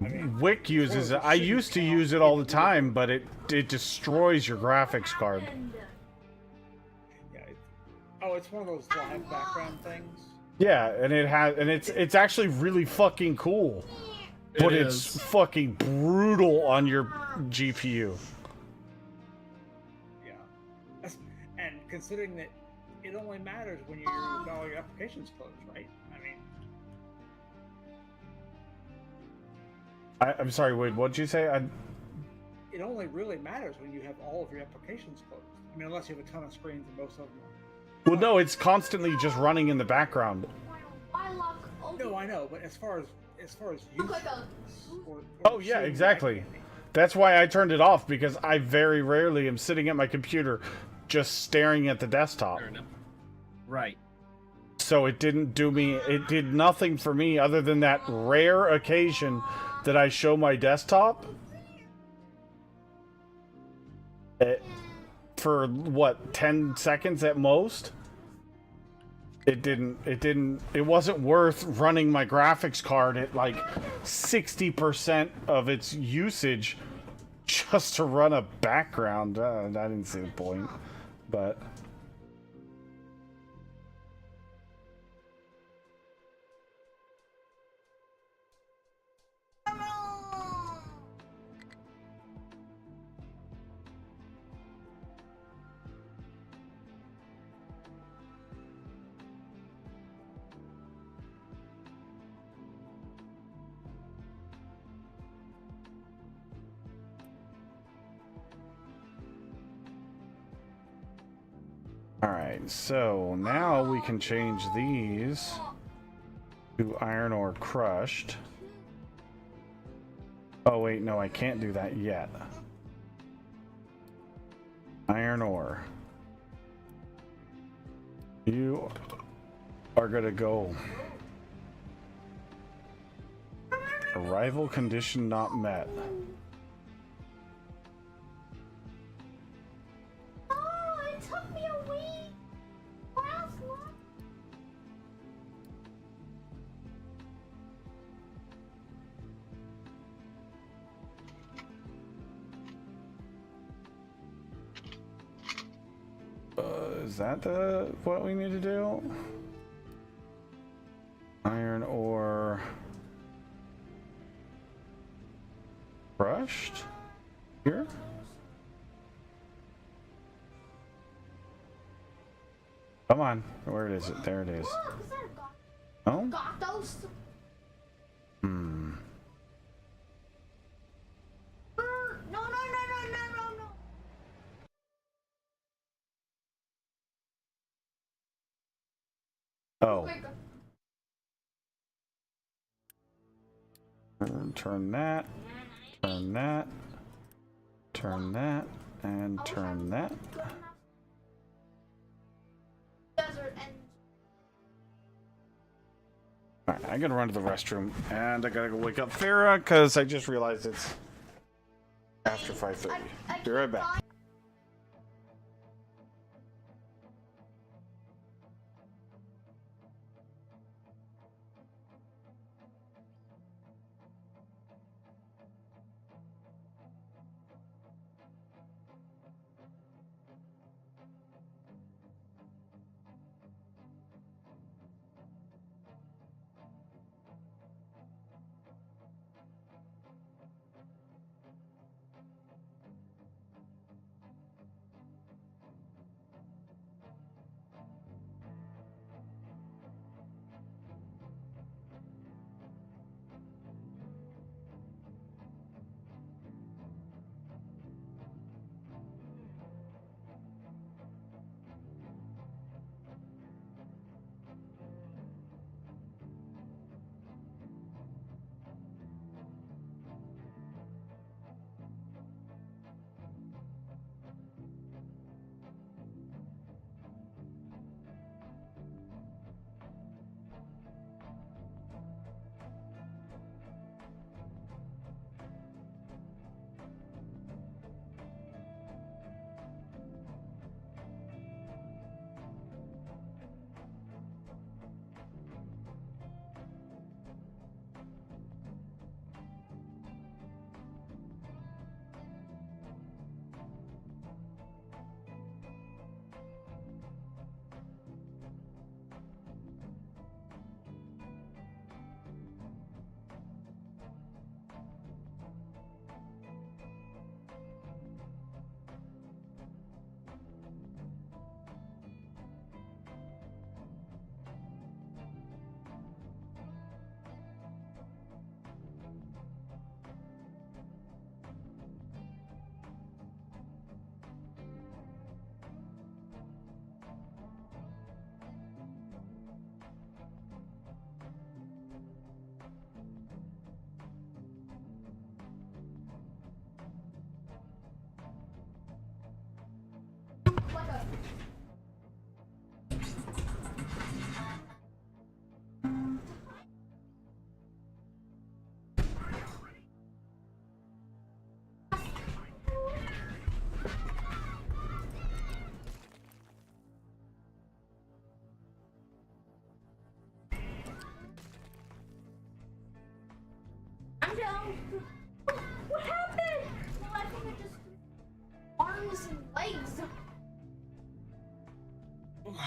I mean, Wick uses it. I used to use it all the time, but it destroys your graphics card. yeah. It's one of those live background things. Yeah, and it's actually really fucking cool. But It it's is. fucking brutal on your GPU. Yeah. And considering that it only matters when got all your applications closed, right? I mean, I'm sorry, Wade, what'd you say? it only really matters when you have all of your applications closed. I mean, unless you have a ton of screens and most of them are. Well, no, it's constantly just running in the background. No, I know, but as far as Look like a- Oh, yeah, exactly. That's why I turned it off, because I very rarely am sitting at my computer just staring at the desktop. Fair enough. Right. So it didn't do me, it did nothing for me other than that rare occasion that I show my desktop. For what, 10 seconds at most? It wasn't worth running my graphics card at like 60% of its usage just to run a background. I didn't see the point, but... Alright, so now we can change these to iron ore crushed. Oh wait, no, I can't do that yet. Iron ore. You are gonna go. Arrival condition not met. Oh, it took me a week. Last month. Is that what we need to do? Iron ore crushed here. Come on, where is it? There it is. Look, is that a Oh, Gatos? hmm. No, no, no, no, no, no, no. Oh, Quick. turn that, turn that, turn that, and turn that. Desert and Alright, I gotta run to the restroom, and I gotta go wake up Farah, because I just realized it's after 5:30. Be right back.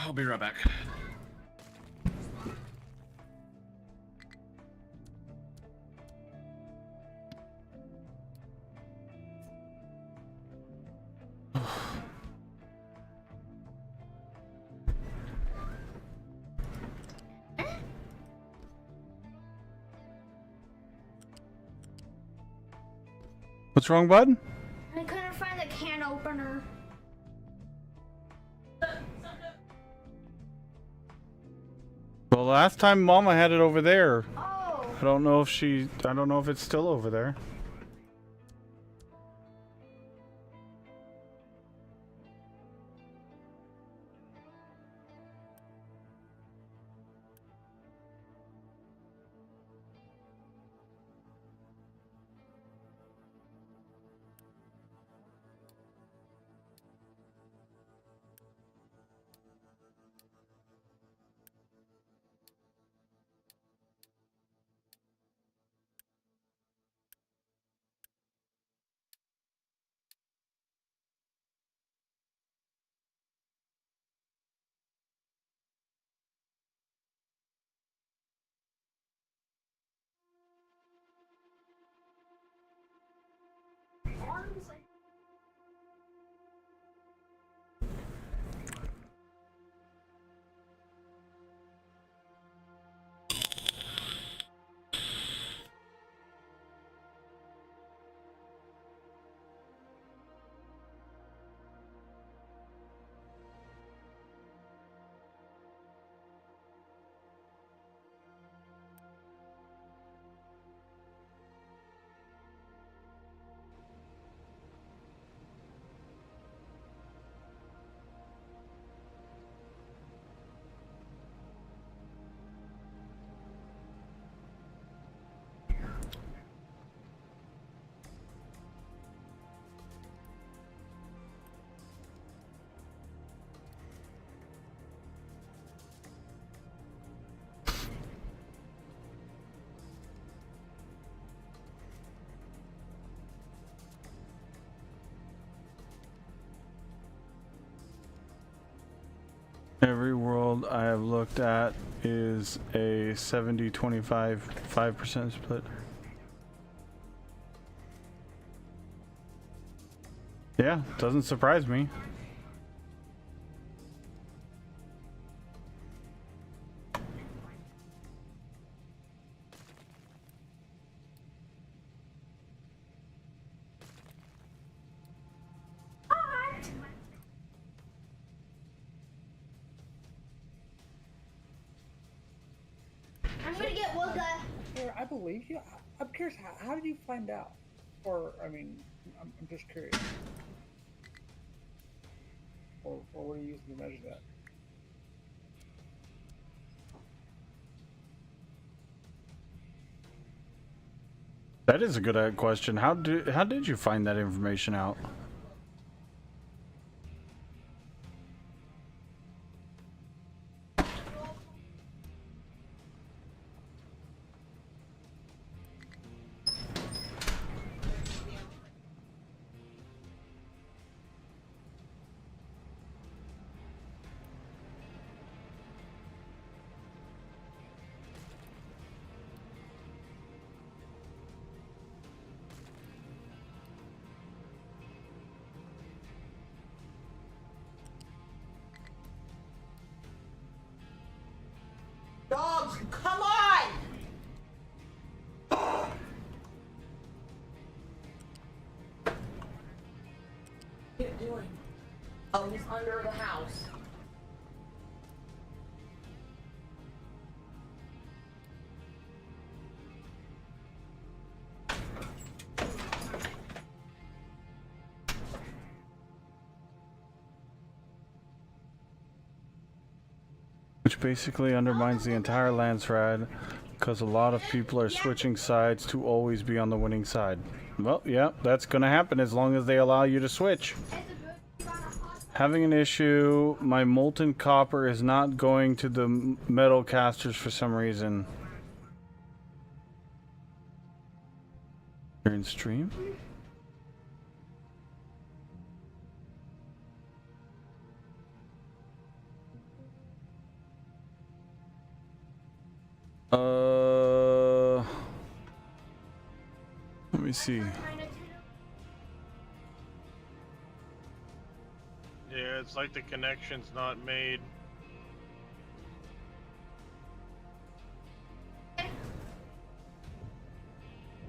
I'll be right back. What's wrong, bud? I couldn't find the can opener. Well, last time Mama had it over there. Oh. I don't know if it's still over there. Every world I have looked at is a 70-25, 5% split. Yeah, doesn't surprise me. I'm gonna get Wooga. Sure, I believe you. I'm curious, how did you find out? Or, I mean, I'm just curious. Or what are you using to measure that? That is a good question. How did you find that information out? Dogs, come on! What are you doing? Oh, he's under the house. Which basically undermines the entire Lance ride, because a lot of people are switching sides to always be on the winning side. Well, yeah, that's gonna happen as long as they allow you to switch. Having an issue, my molten copper is not going to the metal casters for some reason. You're in stream? Let me see. Yeah, it's like the connection's not made.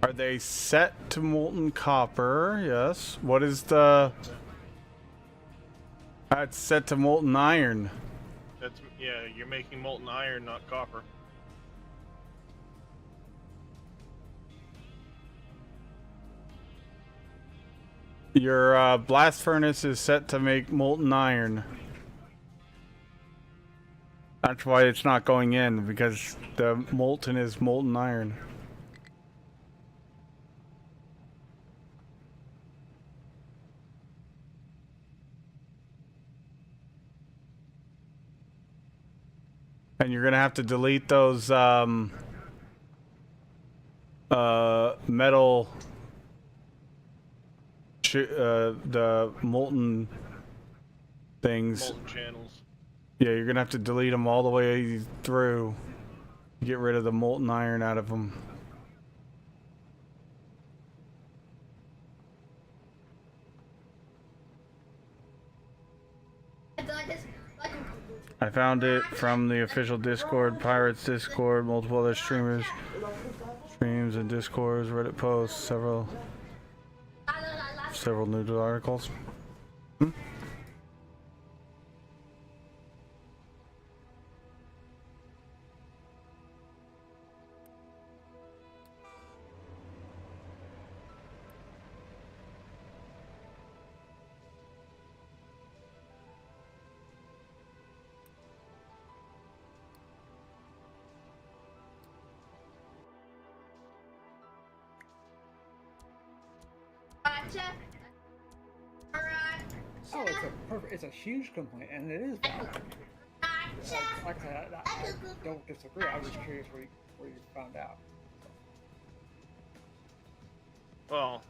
Are they set to molten copper? Yes. What is the... It's set to molten iron. That's, yeah, you're making molten iron, not copper. Your blast furnace is set to make molten iron. That's why it's not going in, because the molten is molten iron. And you're gonna have to delete those metal the molten things. Molten channels. Yeah, you're gonna have to delete them all the way through. Get rid of the molten iron out of them. I found it from the official Discord, Pirates Discord, multiple other streams and Discords, Reddit posts, several news articles. Oh, it's a perfect. It's a huge complaint, and it is valid. Like I don't disagree. I was just curious where you found out. Well,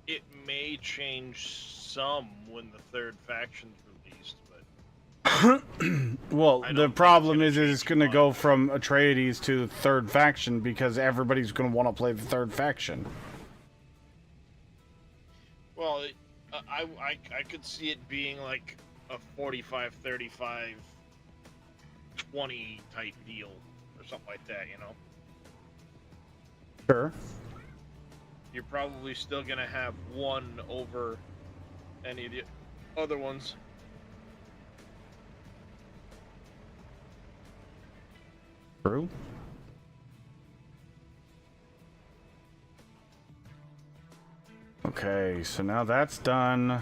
it may change some when the third faction's released, but Well, I the don't problem think is it's it's gonna going to change go much. from Atreides to the third faction because everybody's going to want to play the third faction. well, I could see it being like a 45, 35, 20 type deal or something like that. You know, Sure. you're probably still gonna have one over any of the other ones. True. Okay, so now that's done.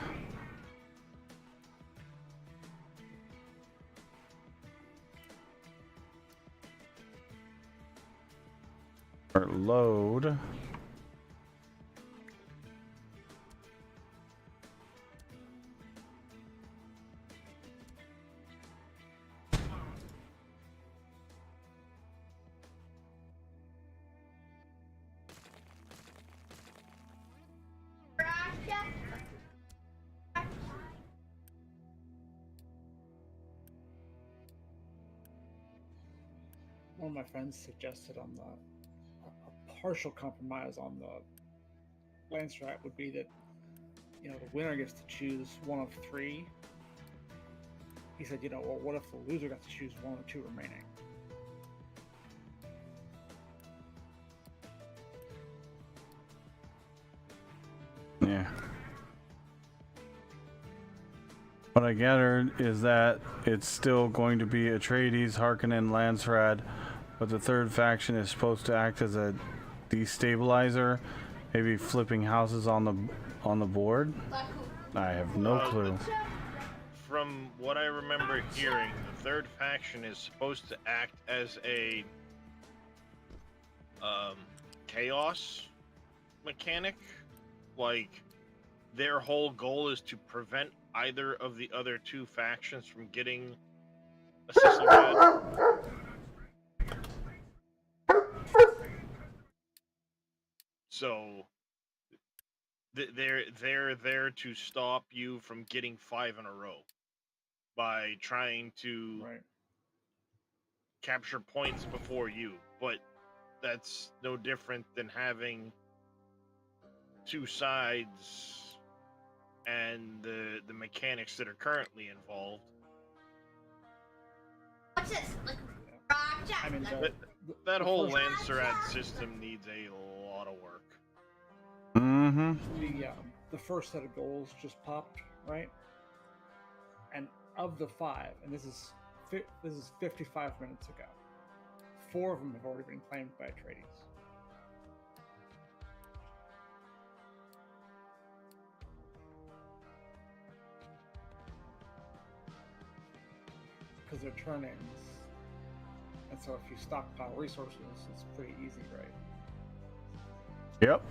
Or load. One of my friends suggested on a partial compromise on the land strat would be that the winner gets to choose one of three. He said, well, what if the loser got to choose one or two remaining? Yeah. What I gathered is that it's still going to be Atreides, Harkonnen, Landsrad, but the third faction is supposed to act as a destabilizer, maybe flipping houses on the board. I have no clue. From what I remember hearing, the third faction is supposed to act as a chaos mechanic. Like, their whole goal is to prevent either of the other two factions from getting a system head. So they're there to stop you from getting 5 in a row by trying to Right. capture points before you. but that's no different than having two sides and the mechanics that are currently involved. What's this? Like, I mean, That whole first- Lancerad system needs a lot of work. Mm-hmm. the first set of goals just popped, right? And of the 5, and this is 55 minutes ago, 4 of them have already been claimed by Atreides. Because they're turn-ins, and so if you stockpile resources, it's pretty easy, right? Yep.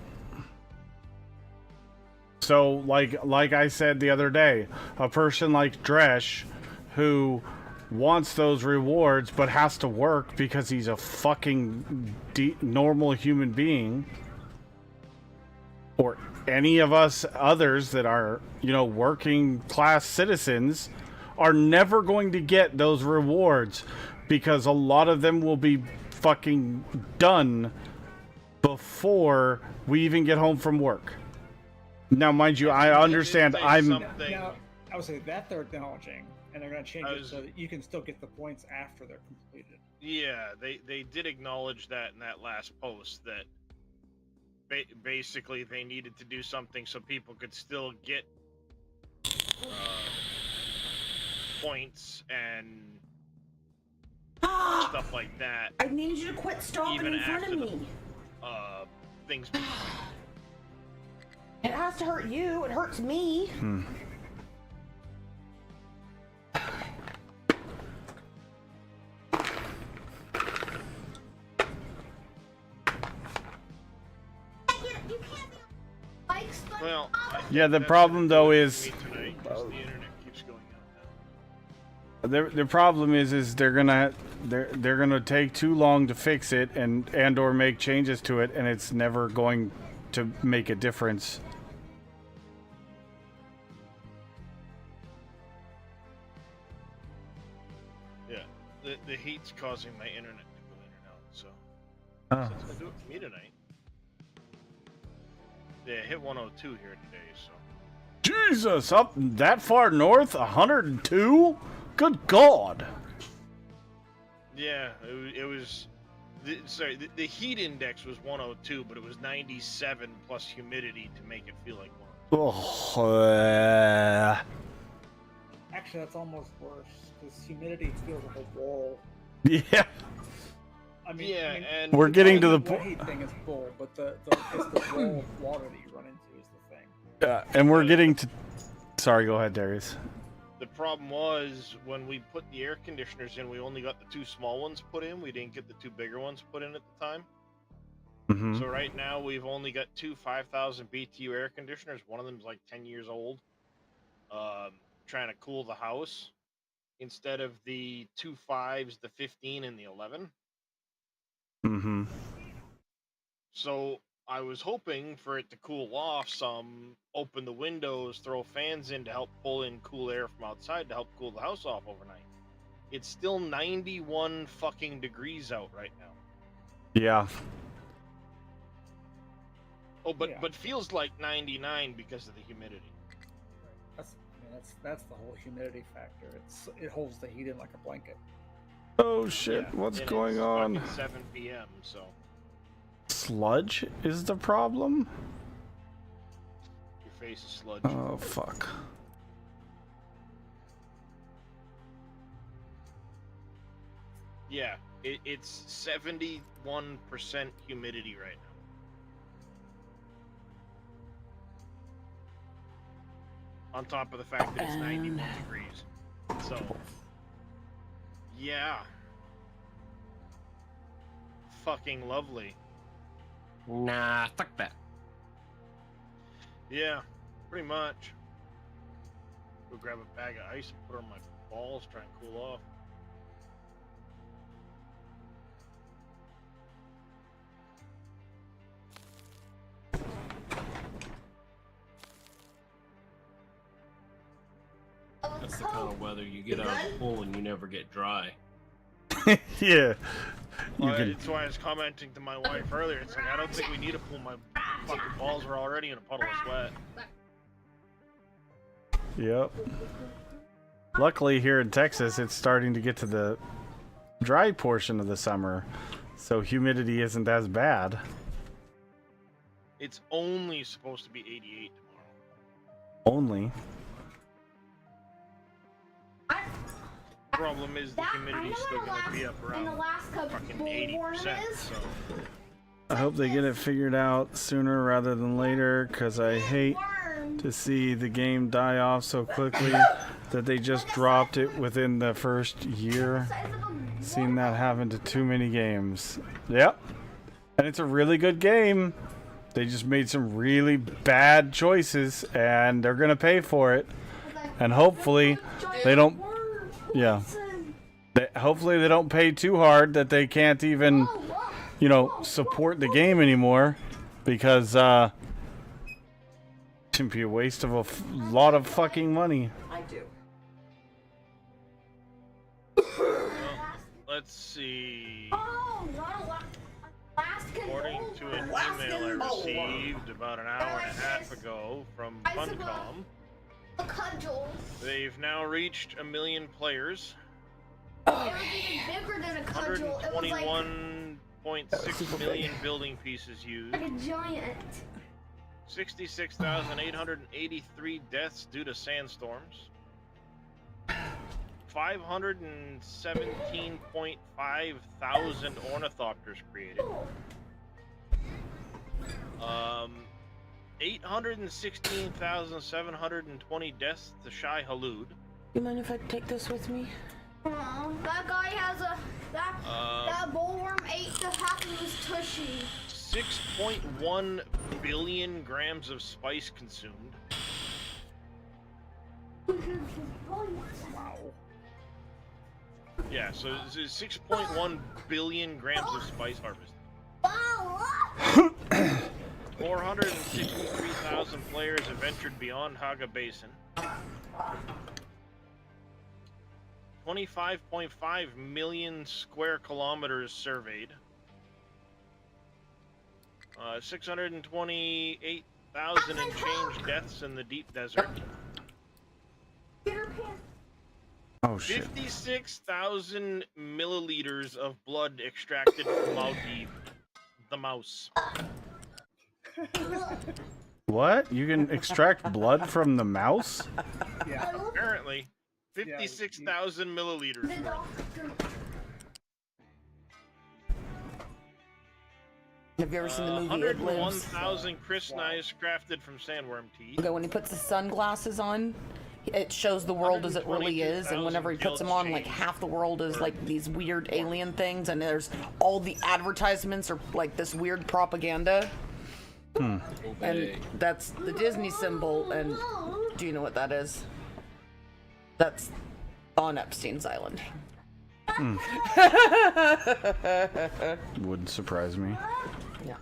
So, like I said the other day, a person like Dresh, who wants those rewards but has to work because he's a fucking normal human being, or any of us others that are, working class citizens, are never going to get those rewards because a lot of them will be fucking done before we even get home from work. Now, mind you, I understand Now, I would say that they're acknowledging, and they're going to change it so that you can still get the points after they're completed. Yeah, they did acknowledge that in that last post, that basically they needed to do something so people could still get points and stuff like that. I need you to quit stopping Even in front of after me. Things being It has to hurt you. It hurts me. You can't be bikes, but well. I think Yeah, the that's problem, though, me is tonight, 'cause the internet keeps going out now. the problem is they're gonna take too long to fix it and or make changes to it, and it's never going to make a difference. Yeah, the heat's causing my internet to go in and out, so Oh. that's gonna do it for me tonight. Yeah, it hit 102 here today, so. Jesus, up that far north, 102? Good God! Yeah, it was. The heat index was 102, but it was 97 plus humidity to make it feel like 102. Oh, Actually, that's almost worse, because humidity feels like a wall. yeah. I mean, Yeah, and We're getting to the wet point, heat thing is bull, but it's the wall of water that you run into is the thing. and we're getting to. Sorry, go ahead, Darius. the problem was when we put the air conditioners in, we only got the 2 small ones put in. We didn't get the 2 bigger ones put in at the time. Mm-hmm. So right now we've only got 2 5,000 BTU air conditioners. One of them's like 10 years old. Trying to cool the house instead of the 2 5s, the 15 and the 11. Mm-hmm. So I was hoping for it to cool off some, open the windows, throw fans in to help pull in cool air from outside to help cool the house off overnight. It's still 91 fucking degrees out right now. Yeah. Oh, but Yeah. but feels like 99 because of the humidity. That's the whole humidity factor. It holds the heat in like a blanket. Oh shit! Yeah, What's and going it's on? fucking 7 p.m. So Sludge is the problem. your face is sludge. Oh fuck. Yeah, it's 71% humidity right now. On top of the fact that it's 91 degrees. So, yeah. Fucking lovely. Nah, fuck that. Yeah, pretty much. Go grab a bag of ice and put it on my balls, try and cool off. That's the kind of weather you get out of the pool and you never get dry. Yeah. You Well, can. that's why I was commenting to my wife earlier. It's like I don't think we need to pull my fucking balls. We're already in a puddle of sweat. Yep. Luckily, here in Texas, it's starting to get to the dry portion of the summer, so humidity isn't as bad. It's only supposed to be 88 tomorrow. Only. Problem is the humidity's still gonna be up in around Alaska fucking bullworm 80%. is. So I hope they get it figured out sooner rather than later, because I hate to see the game die off so quickly that they just dropped it within the first year. Seen that happen to too many games. Yep. And it's a really good game. They just made some really bad choices, and they're gonna pay for it. And hopefully they don't. Yeah. Hopefully they don't pay too hard that they can't even, you know, support the game anymore, because it shouldn't be a waste of a lot of fucking money. I do. let's see. Oh, not Alaskan According to an email I received about an hour and a half ago from Funcom, a cudgel. they've now reached 1 million players. It was even bigger than a cudgel. It was like 121.6 million building pieces used. a giant. 66,883 deaths due to sandstorms. 517.5 thousand ornithopters created. 816,720 deaths to Shai Halud. You mind if I take this with me? That guy has that bullworm ate the half of his tushy. 6.1 billion grams of spice consumed. Wow. Yeah, so this is 6.1 billion grams of spice harvested. 463,000 players have ventured beyond Haga Basin. 25.5 million square kilometers surveyed. 628,000 and change deaths in the deep desert. Oh shit. 56,000 milliliters of blood extracted from Maldiv, the mouse. What? You can extract blood from the mouse? Yeah. Apparently, 56,000 milliliters. The doctor. Have you ever seen the movie It Lives? 101,000 Chris knives crafted from sandworm teeth. Okay, when he puts the sunglasses on, it shows the world as it really is, and whenever he puts them on, like half the world is like these weird alien things, and there's all the advertisements are like this weird propaganda. And that's the Disney symbol, and do you know what that is? That's on Epstein's Island. Wouldn't surprise me. Yeah.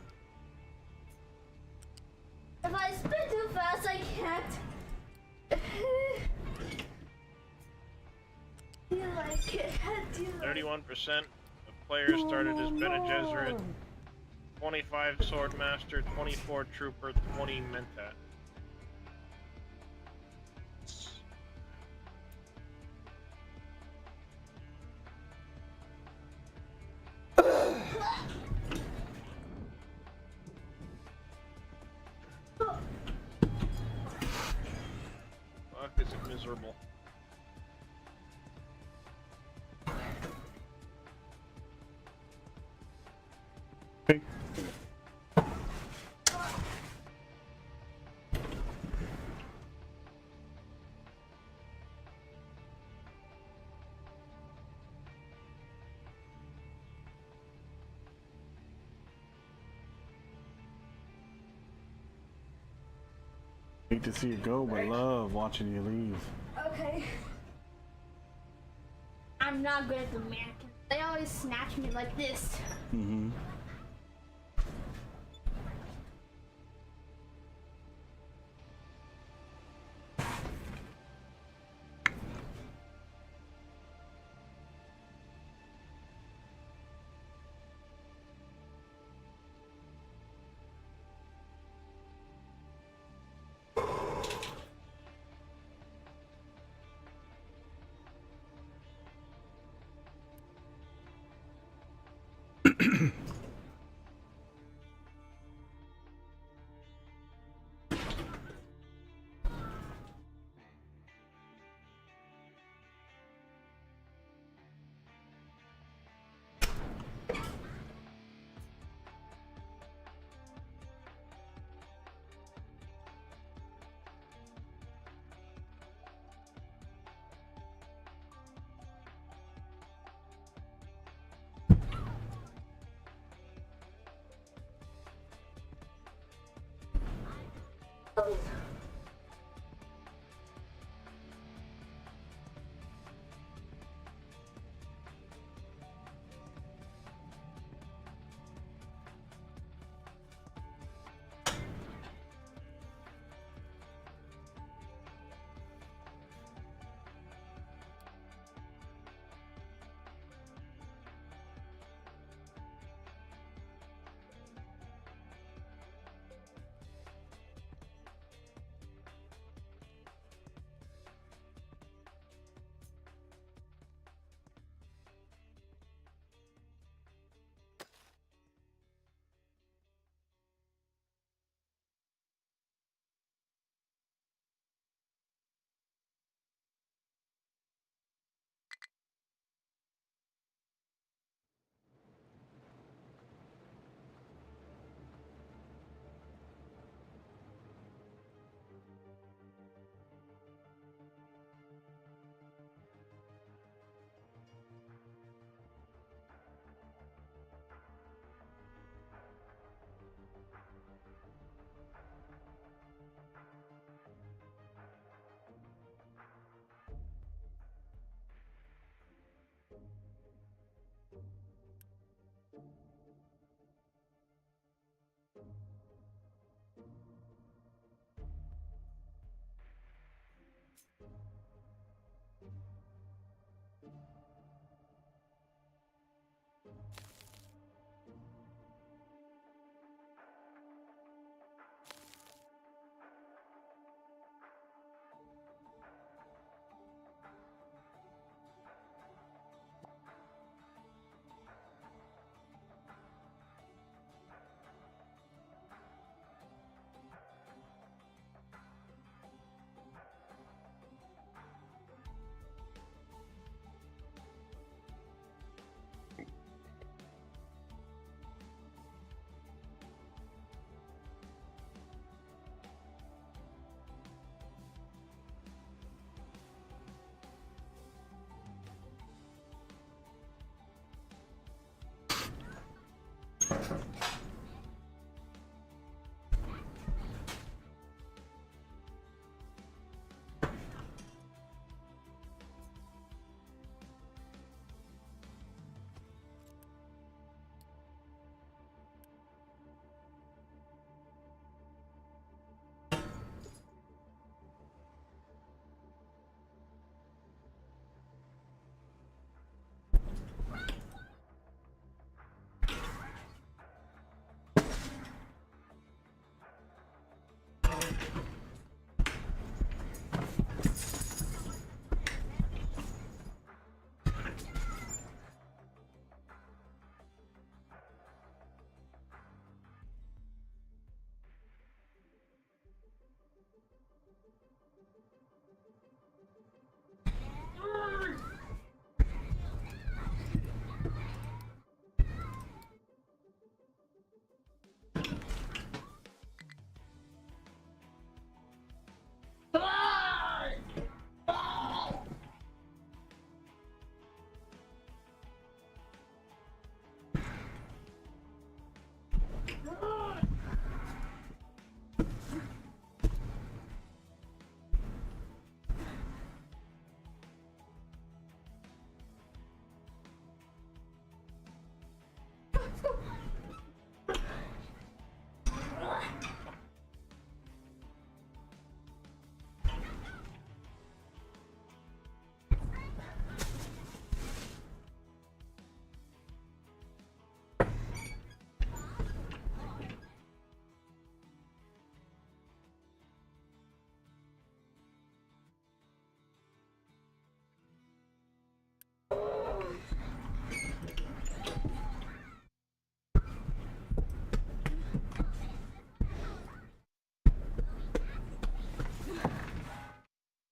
If I spin too fast, I can't. Do you like it? Do you like 31% of players started as Bene Gesserit, 25 Swordmaster, 24 Trooper, 20 Mentat. Fuck, is it miserable? Hate to see you go, but love watching you leave. Okay. I'm not good at the mannequins. They always snatch me like this. Mm-hmm.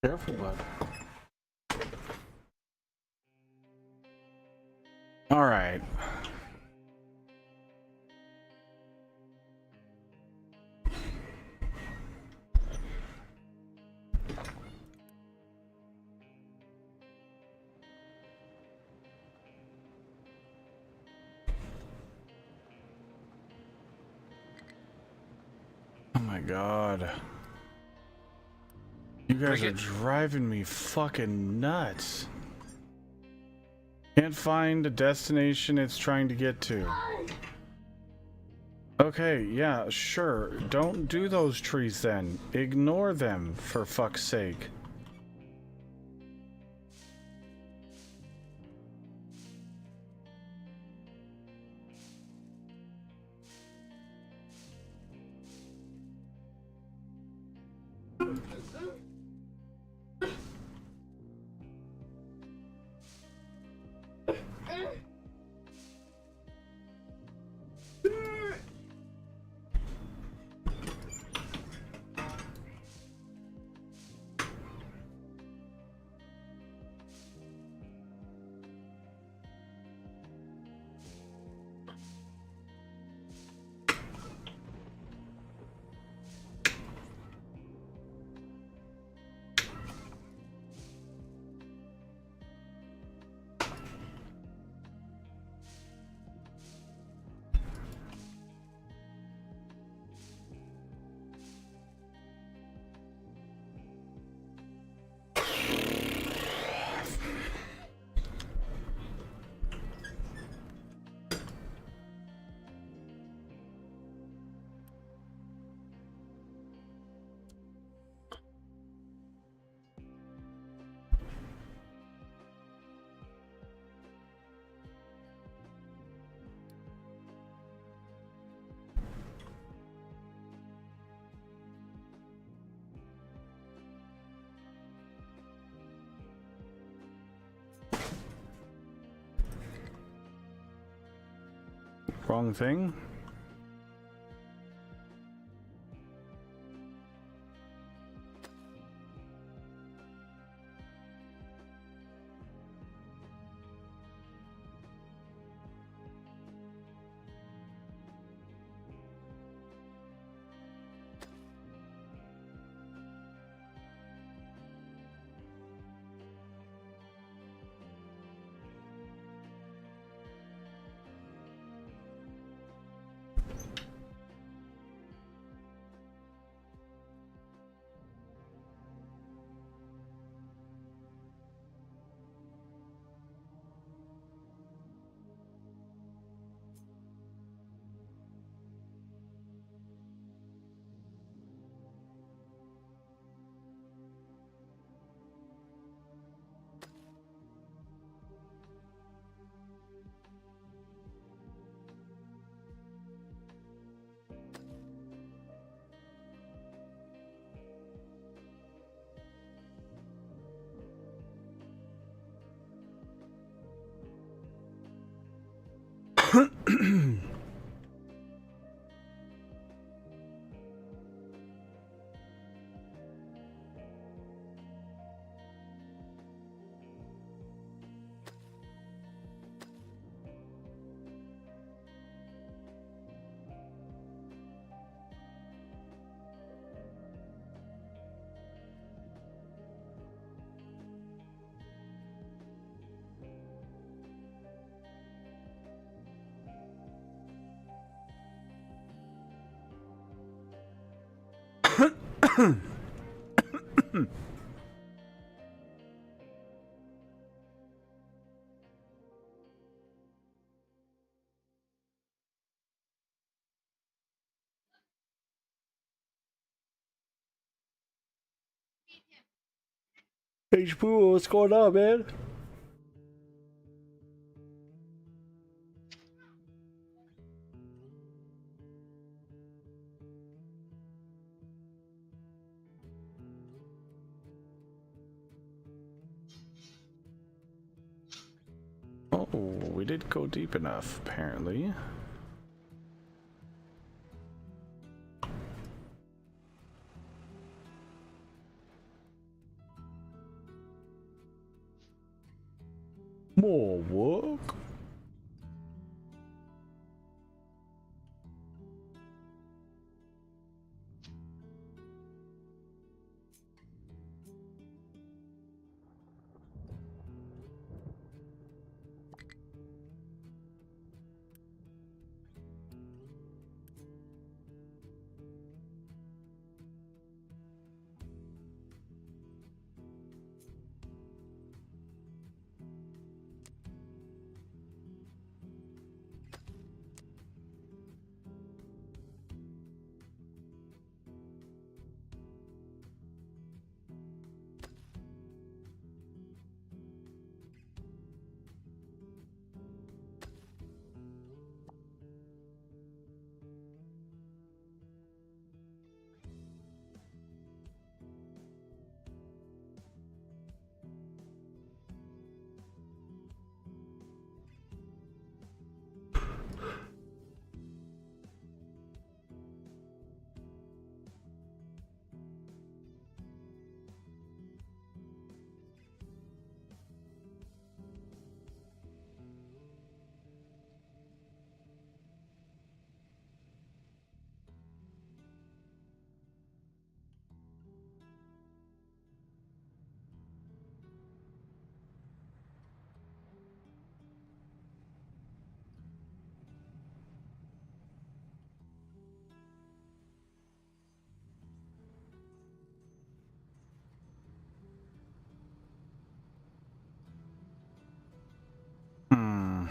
Careful, bud. All right. Oh my god. You guys are driving me fucking nuts. Can't find the destination it's trying to get to. Okay, yeah, sure. Don't do those trees then. Ignore them, for fuck's sake. Wrong thing? Hey, Spoo, what's going on, man? Oh, we did go deep enough, apparently. More work. Hmm.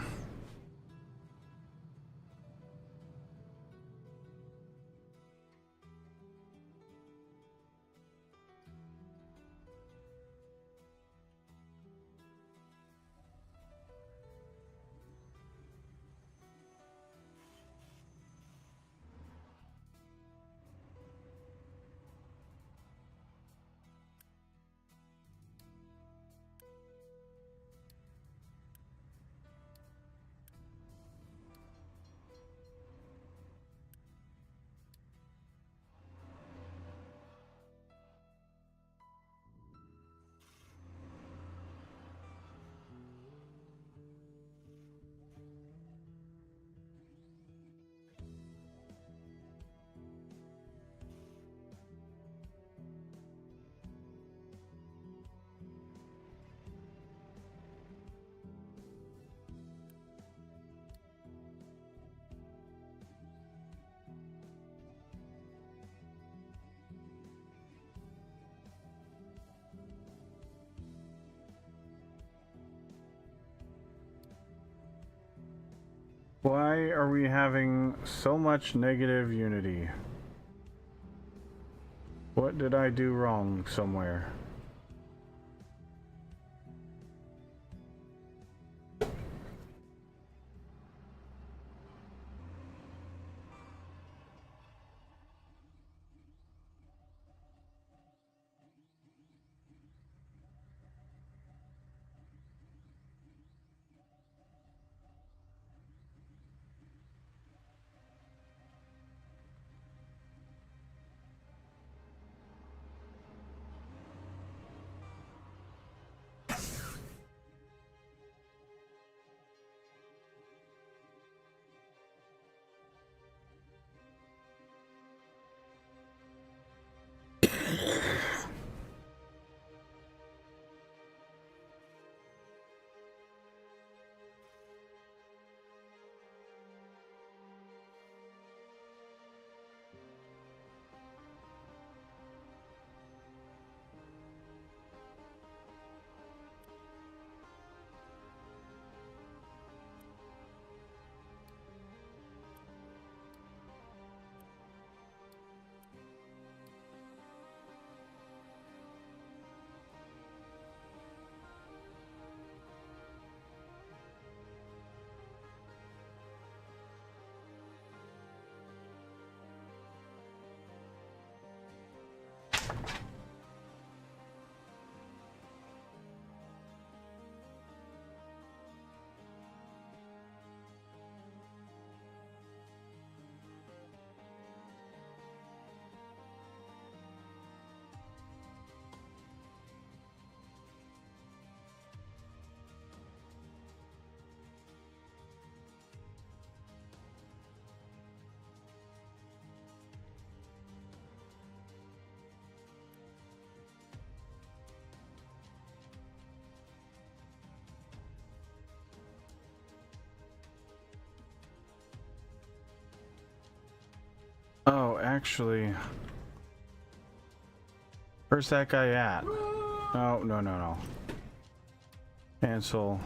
Why are we having so much negative unity? What did I do wrong somewhere? actually... Where's that guy at? Oh, no. Cancel.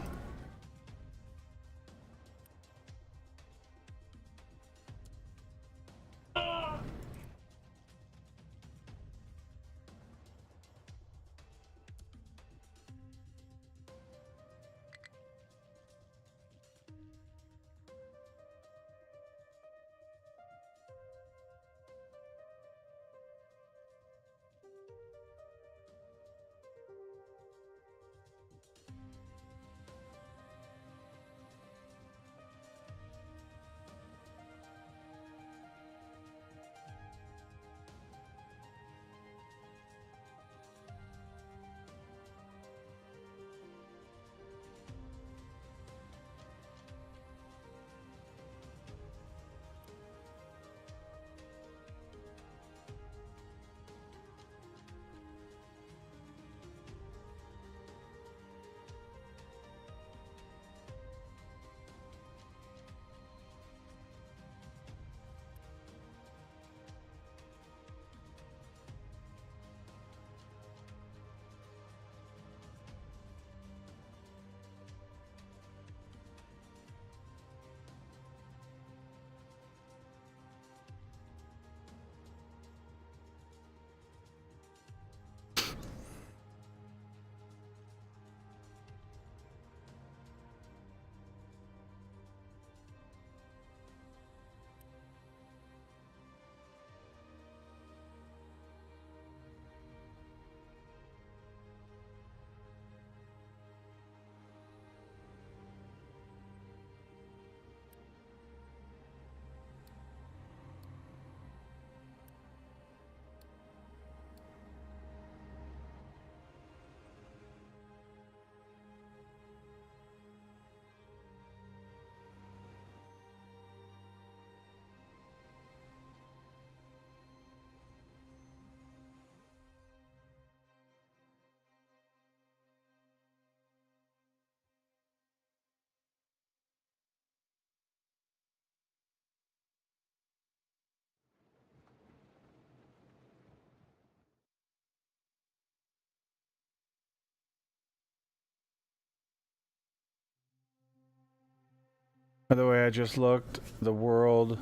By the way, I just looked. The world,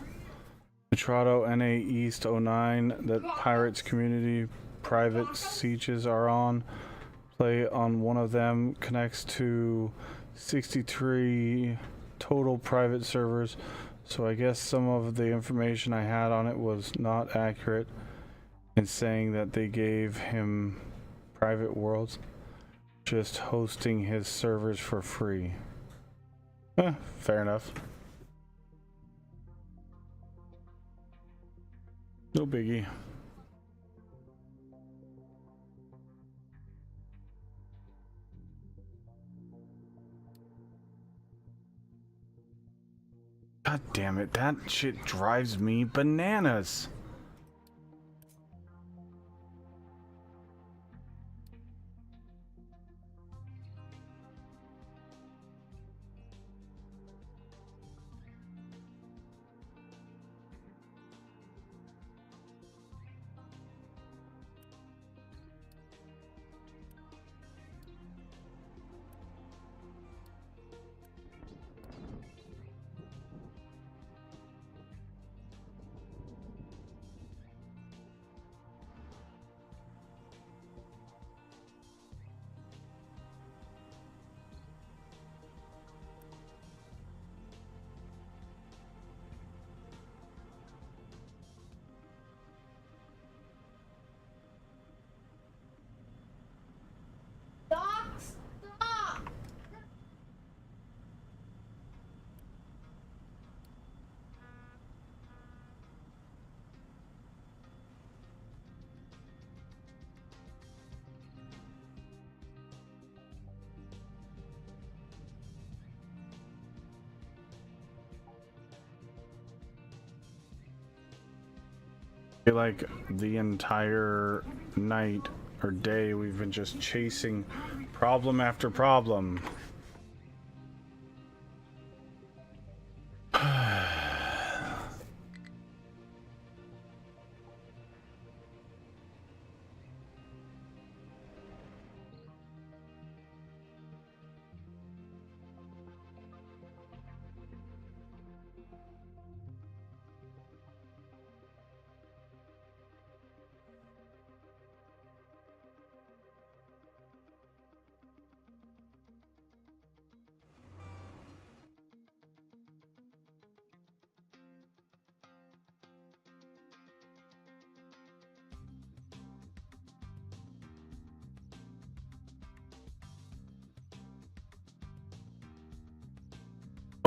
Toronto NA East 09, that Pirates Community private sieges are on. Play on one of them connects to 63 total private servers. So I guess some of the information I had on it was not accurate in saying that they gave him private worlds, just hosting his servers for free. Fair enough. No biggie. God damn it, that shit drives me bananas. Doc, stop! Like the entire night or day we've been just chasing problem after problem.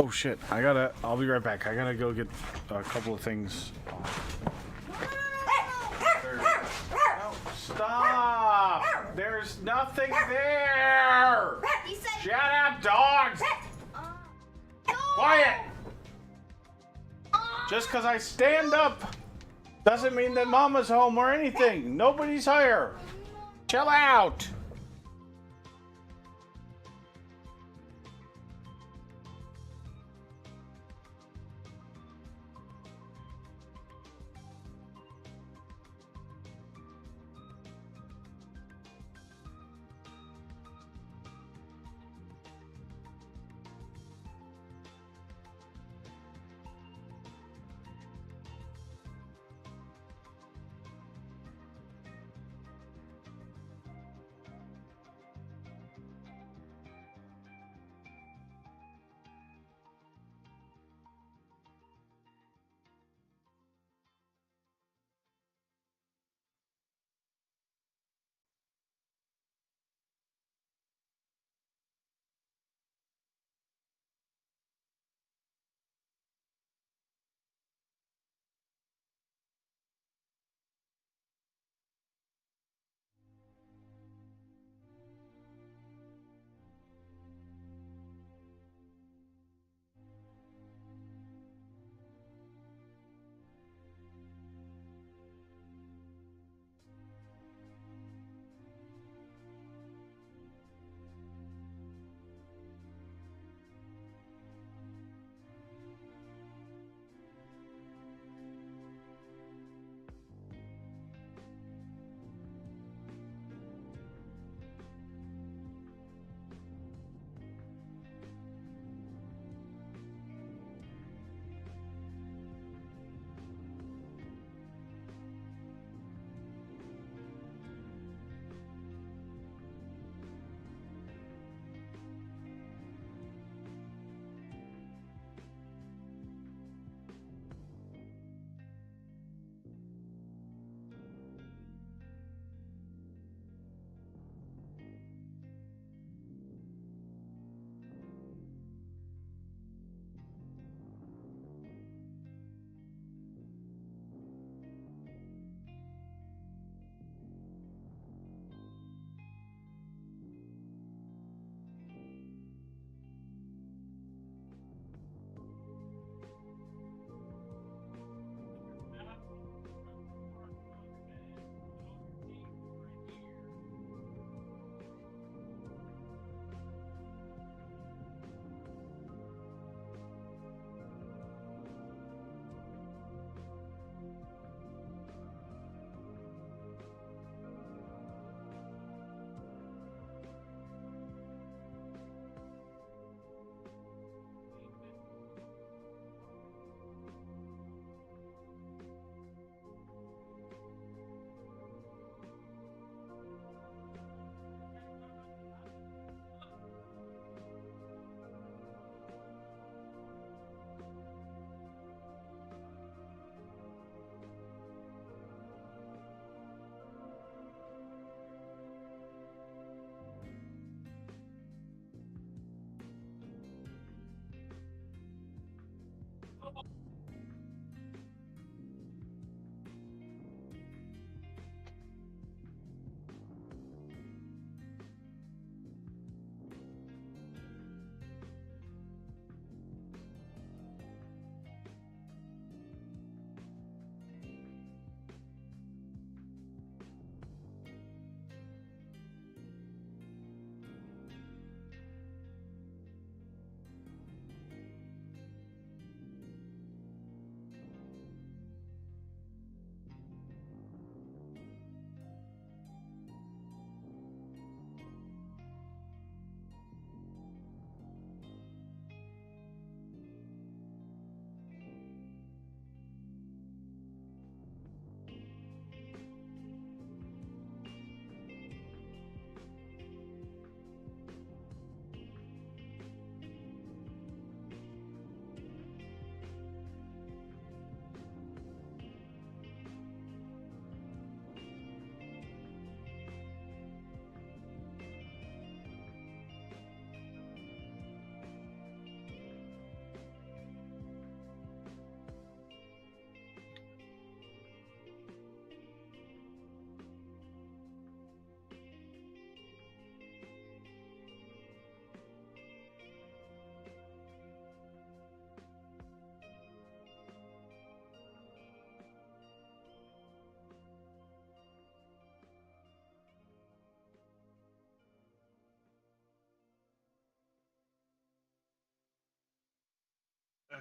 Oh shit! I'll be right back. I gotta go get a couple of things. Stop! There's nothing there! He said, Shut up, dogs! no. Quiet! Just because I stand up doesn't mean that Mama's home or anything. Nobody's here. Chill out.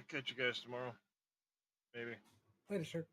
catch you guys tomorrow. Maybe. Later, sir.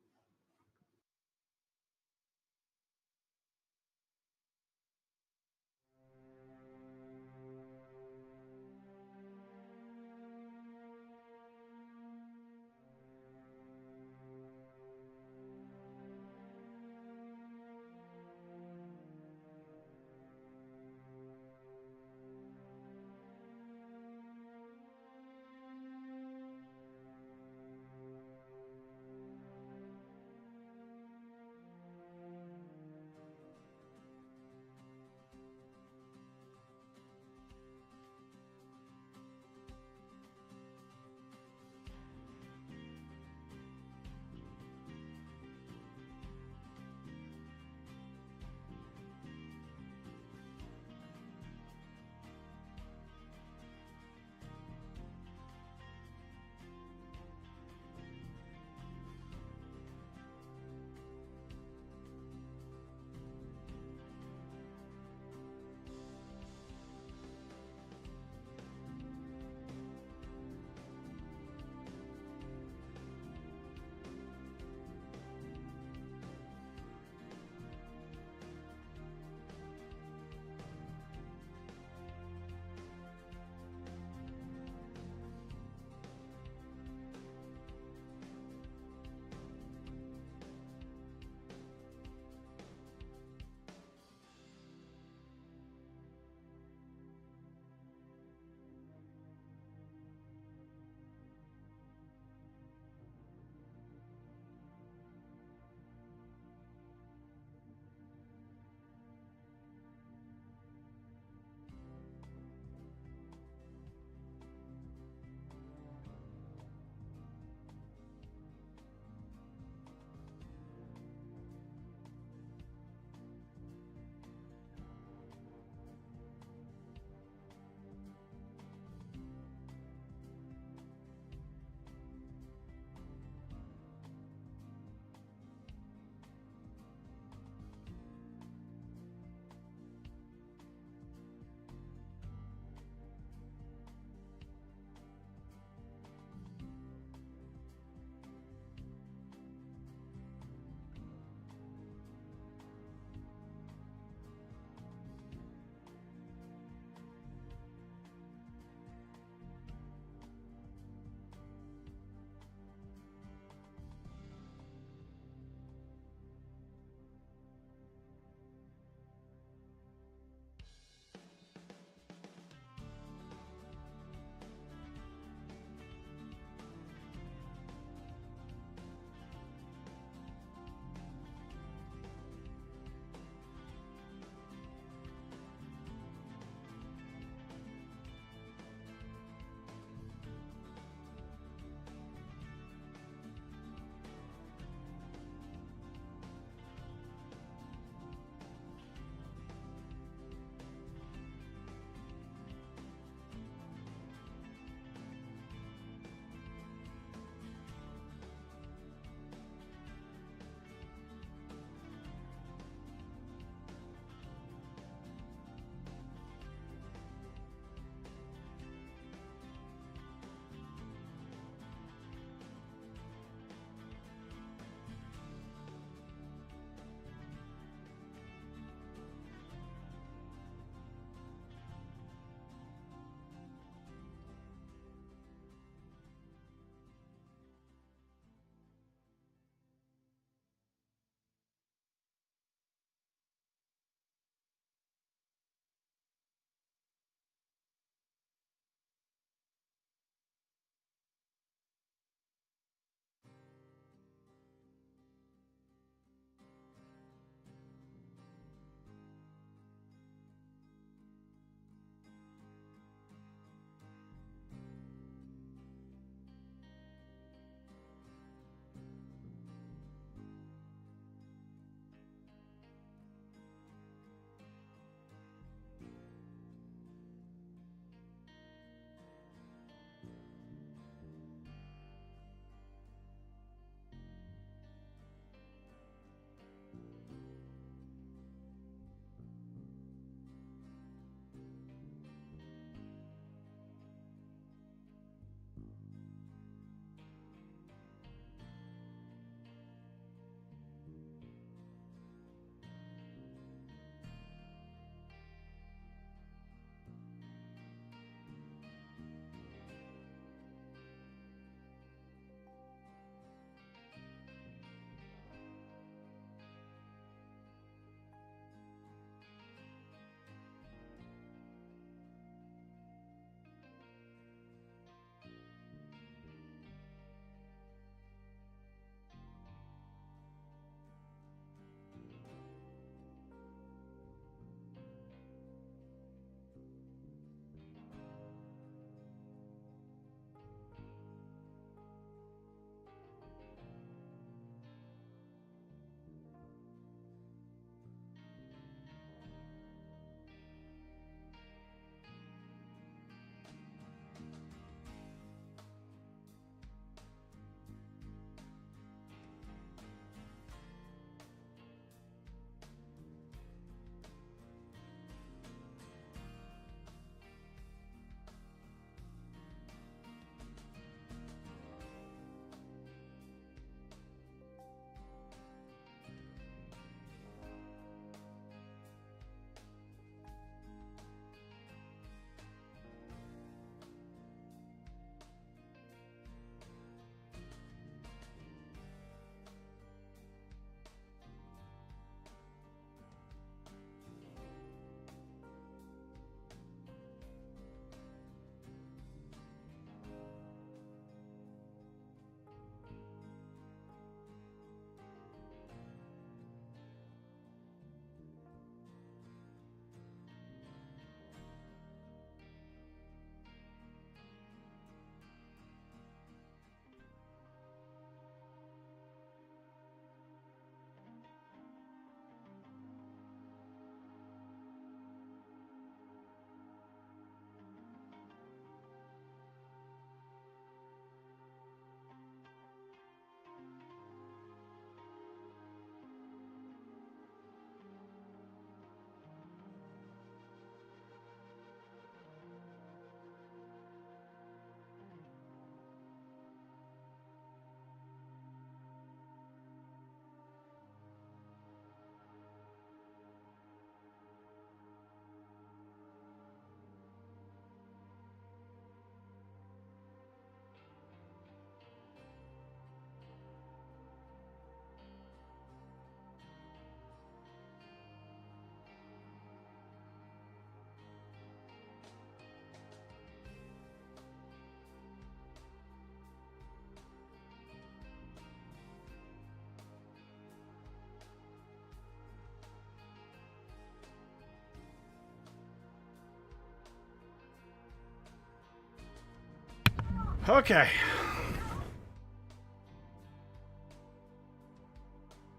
Okay.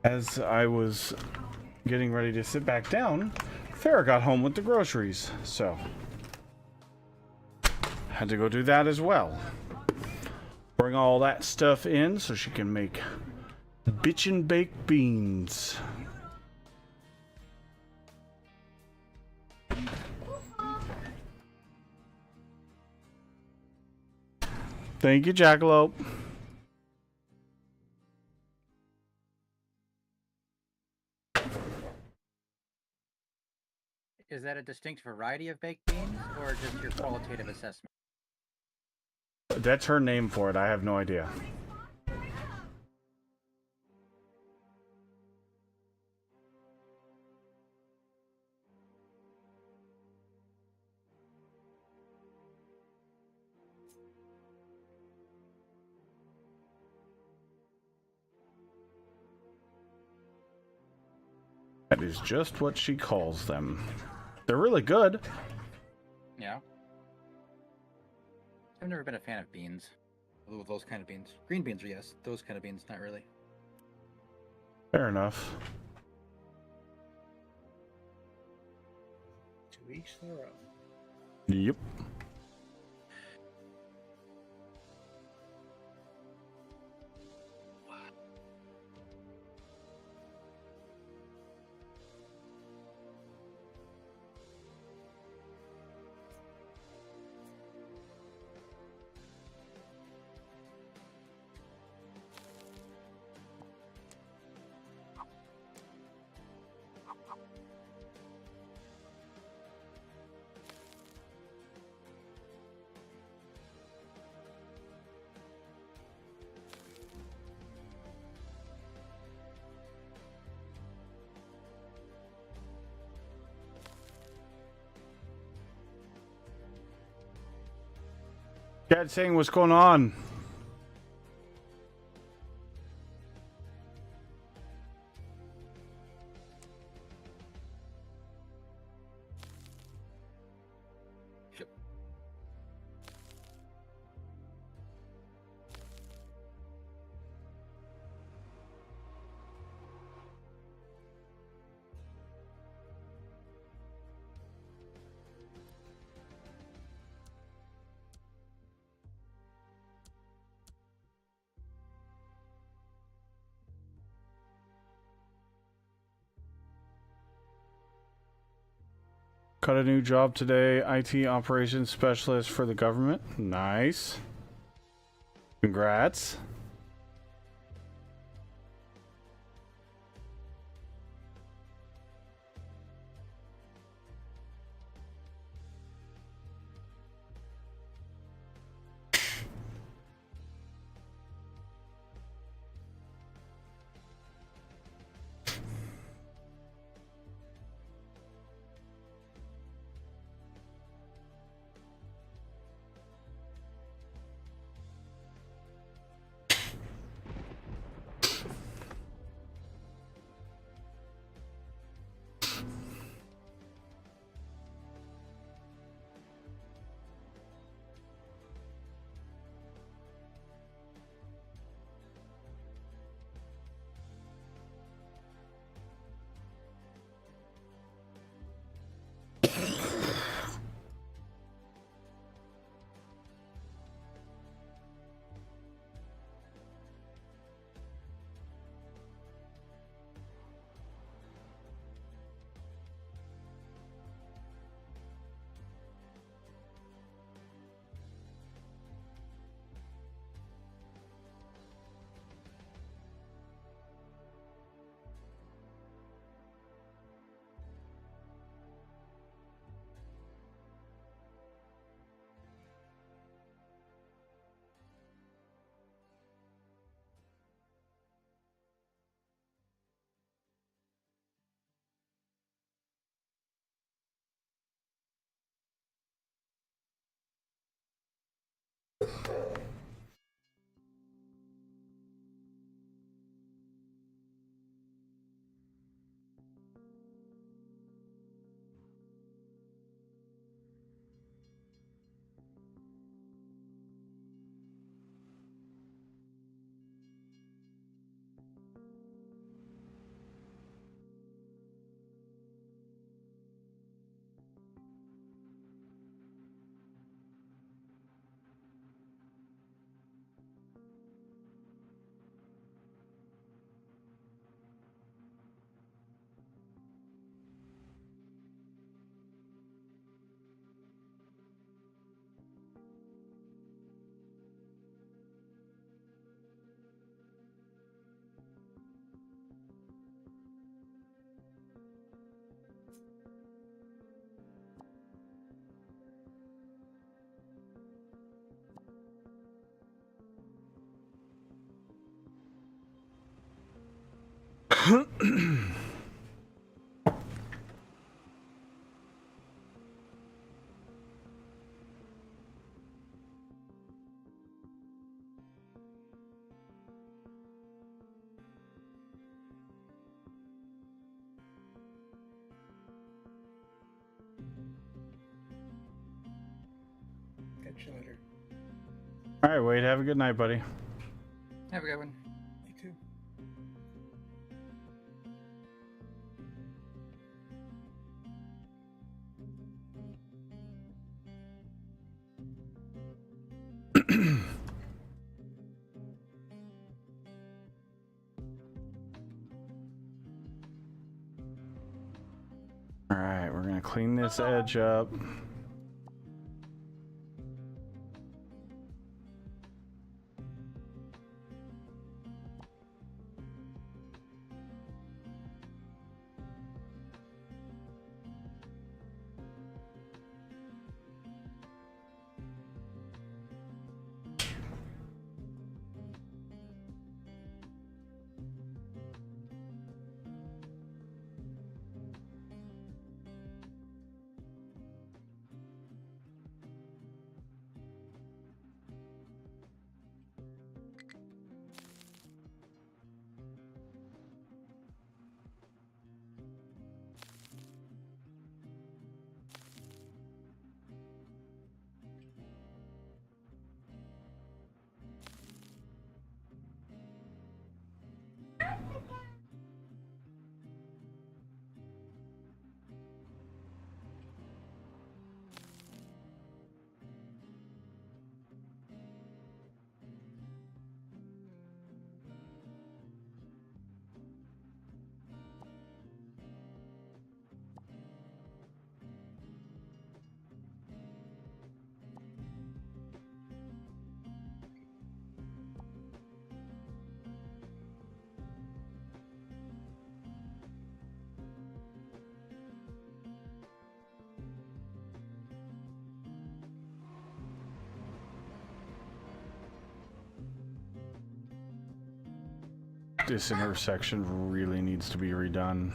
As I was getting ready to sit back down, Farrah got home with the groceries, so had to go do that as well. Bring all that stuff in so she can make bitchin' baked beans. Thank you, Jackalope. Is that a distinct variety of baked beans, or just your qualitative assessment? That's her name for it. I have no idea. That is just what she calls them. They're really good. Yeah. I've never been a fan of beans. Those kind of beans. Green beans, yes. Those kind of beans, not really. Fair enough. To each their own. Yep. Dad saying what's going on? Got a new job today, IT operations specialist for the government. Nice. Congrats. Catch you later. All right, Wade. Have a good night, buddy. Have a good one. You too. All right, we're gonna clean this edge up. This intersection really needs to be redone.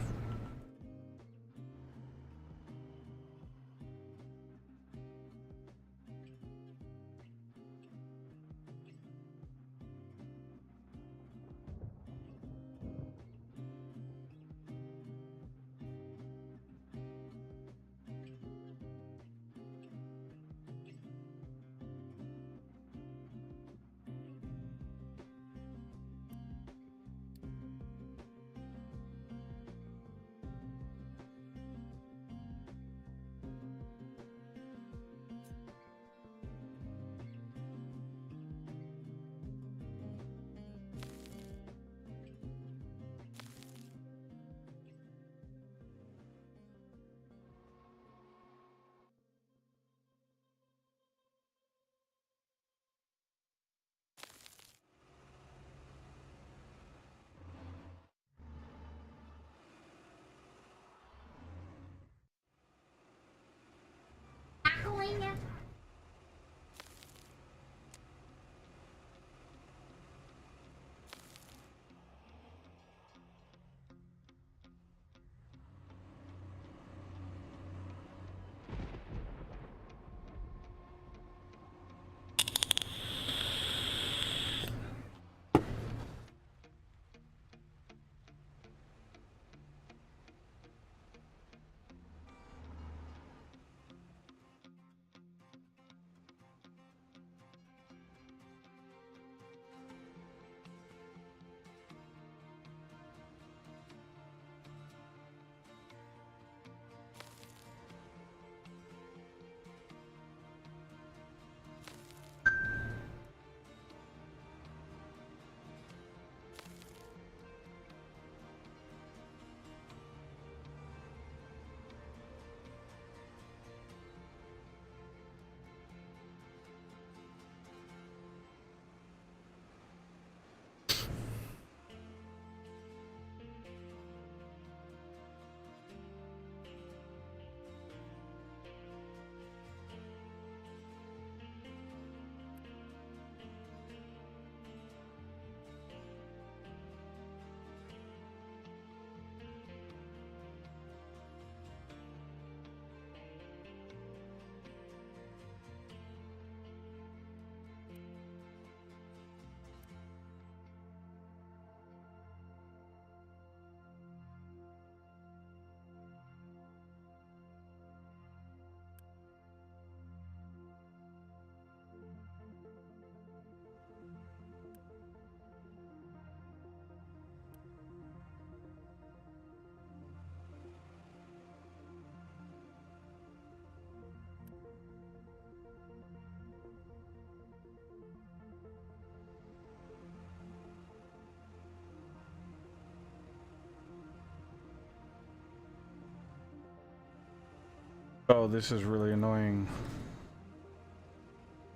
Oh, this is really annoying.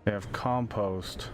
They have compost.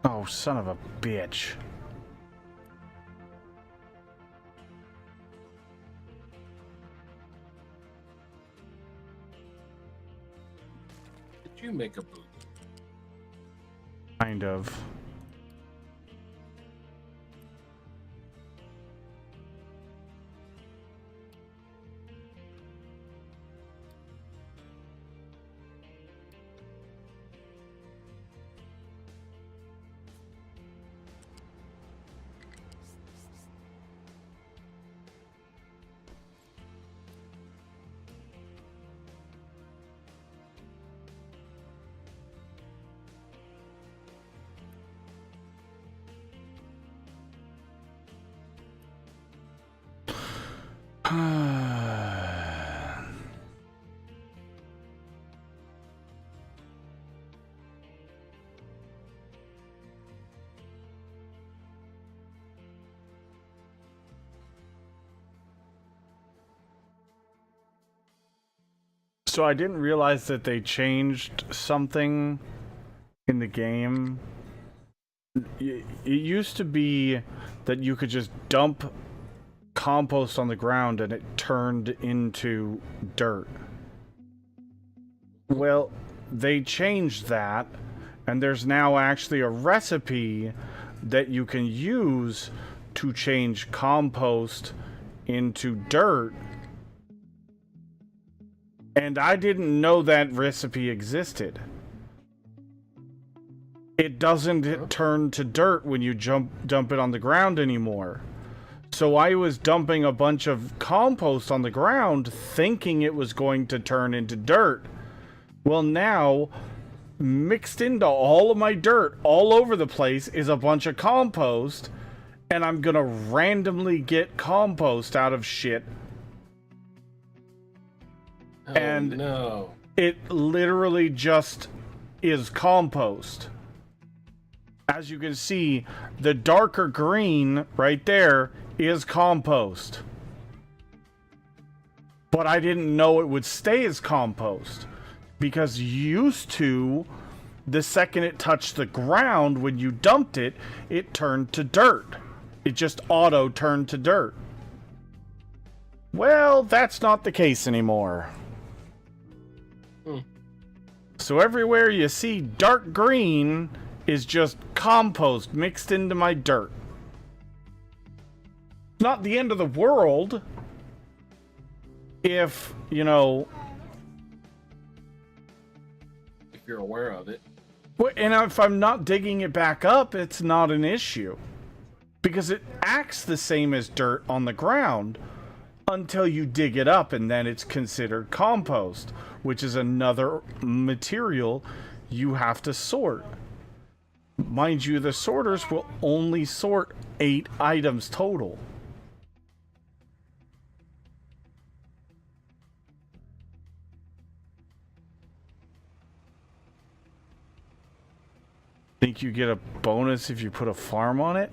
Oh, son of a bitch. Did you make a boo? Kind of. So I didn't realize that they changed something in the game. It used to be that you could just dump compost on the ground and it turned into dirt. Well, they changed that, and there's now actually a recipe that you can use to change compost into dirt. And I didn't know that recipe existed. It doesn't turn to dirt when you dump it on the ground anymore. So I was dumping a bunch of compost on the ground thinking it was going to turn into dirt. Well, now, mixed into all of my dirt all over the place is a bunch of compost, and I'm gonna randomly get compost out of shit. Oh, And no. it literally just is compost. As you can see, the darker green right there is compost. But I didn't know it would stay as compost. Because used to, the second it touched the ground, when you dumped it, it turned to dirt. It just auto turned to dirt. Well, that's not the case anymore. So everywhere you see dark green is just compost mixed into my dirt. Not the end of the world if, you know... If you're aware of it. And if I'm not digging it back up, it's not an issue. Because it acts the same as dirt on the ground until you dig it up, and then it's considered compost, which is another material you have to sort. Mind you, the sorters will only sort 8 items total. Think you get a bonus if you put a farm on it?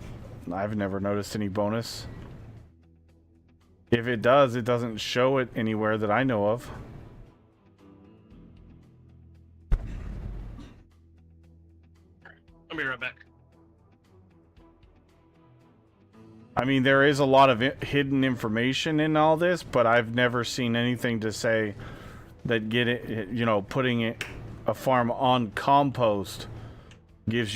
I've never noticed any bonus. If it does, it doesn't show it anywhere that I know of. I'll be right back. I mean, there is a lot of hidden information in all this, but I've never seen anything to say that putting a farm on compost Gives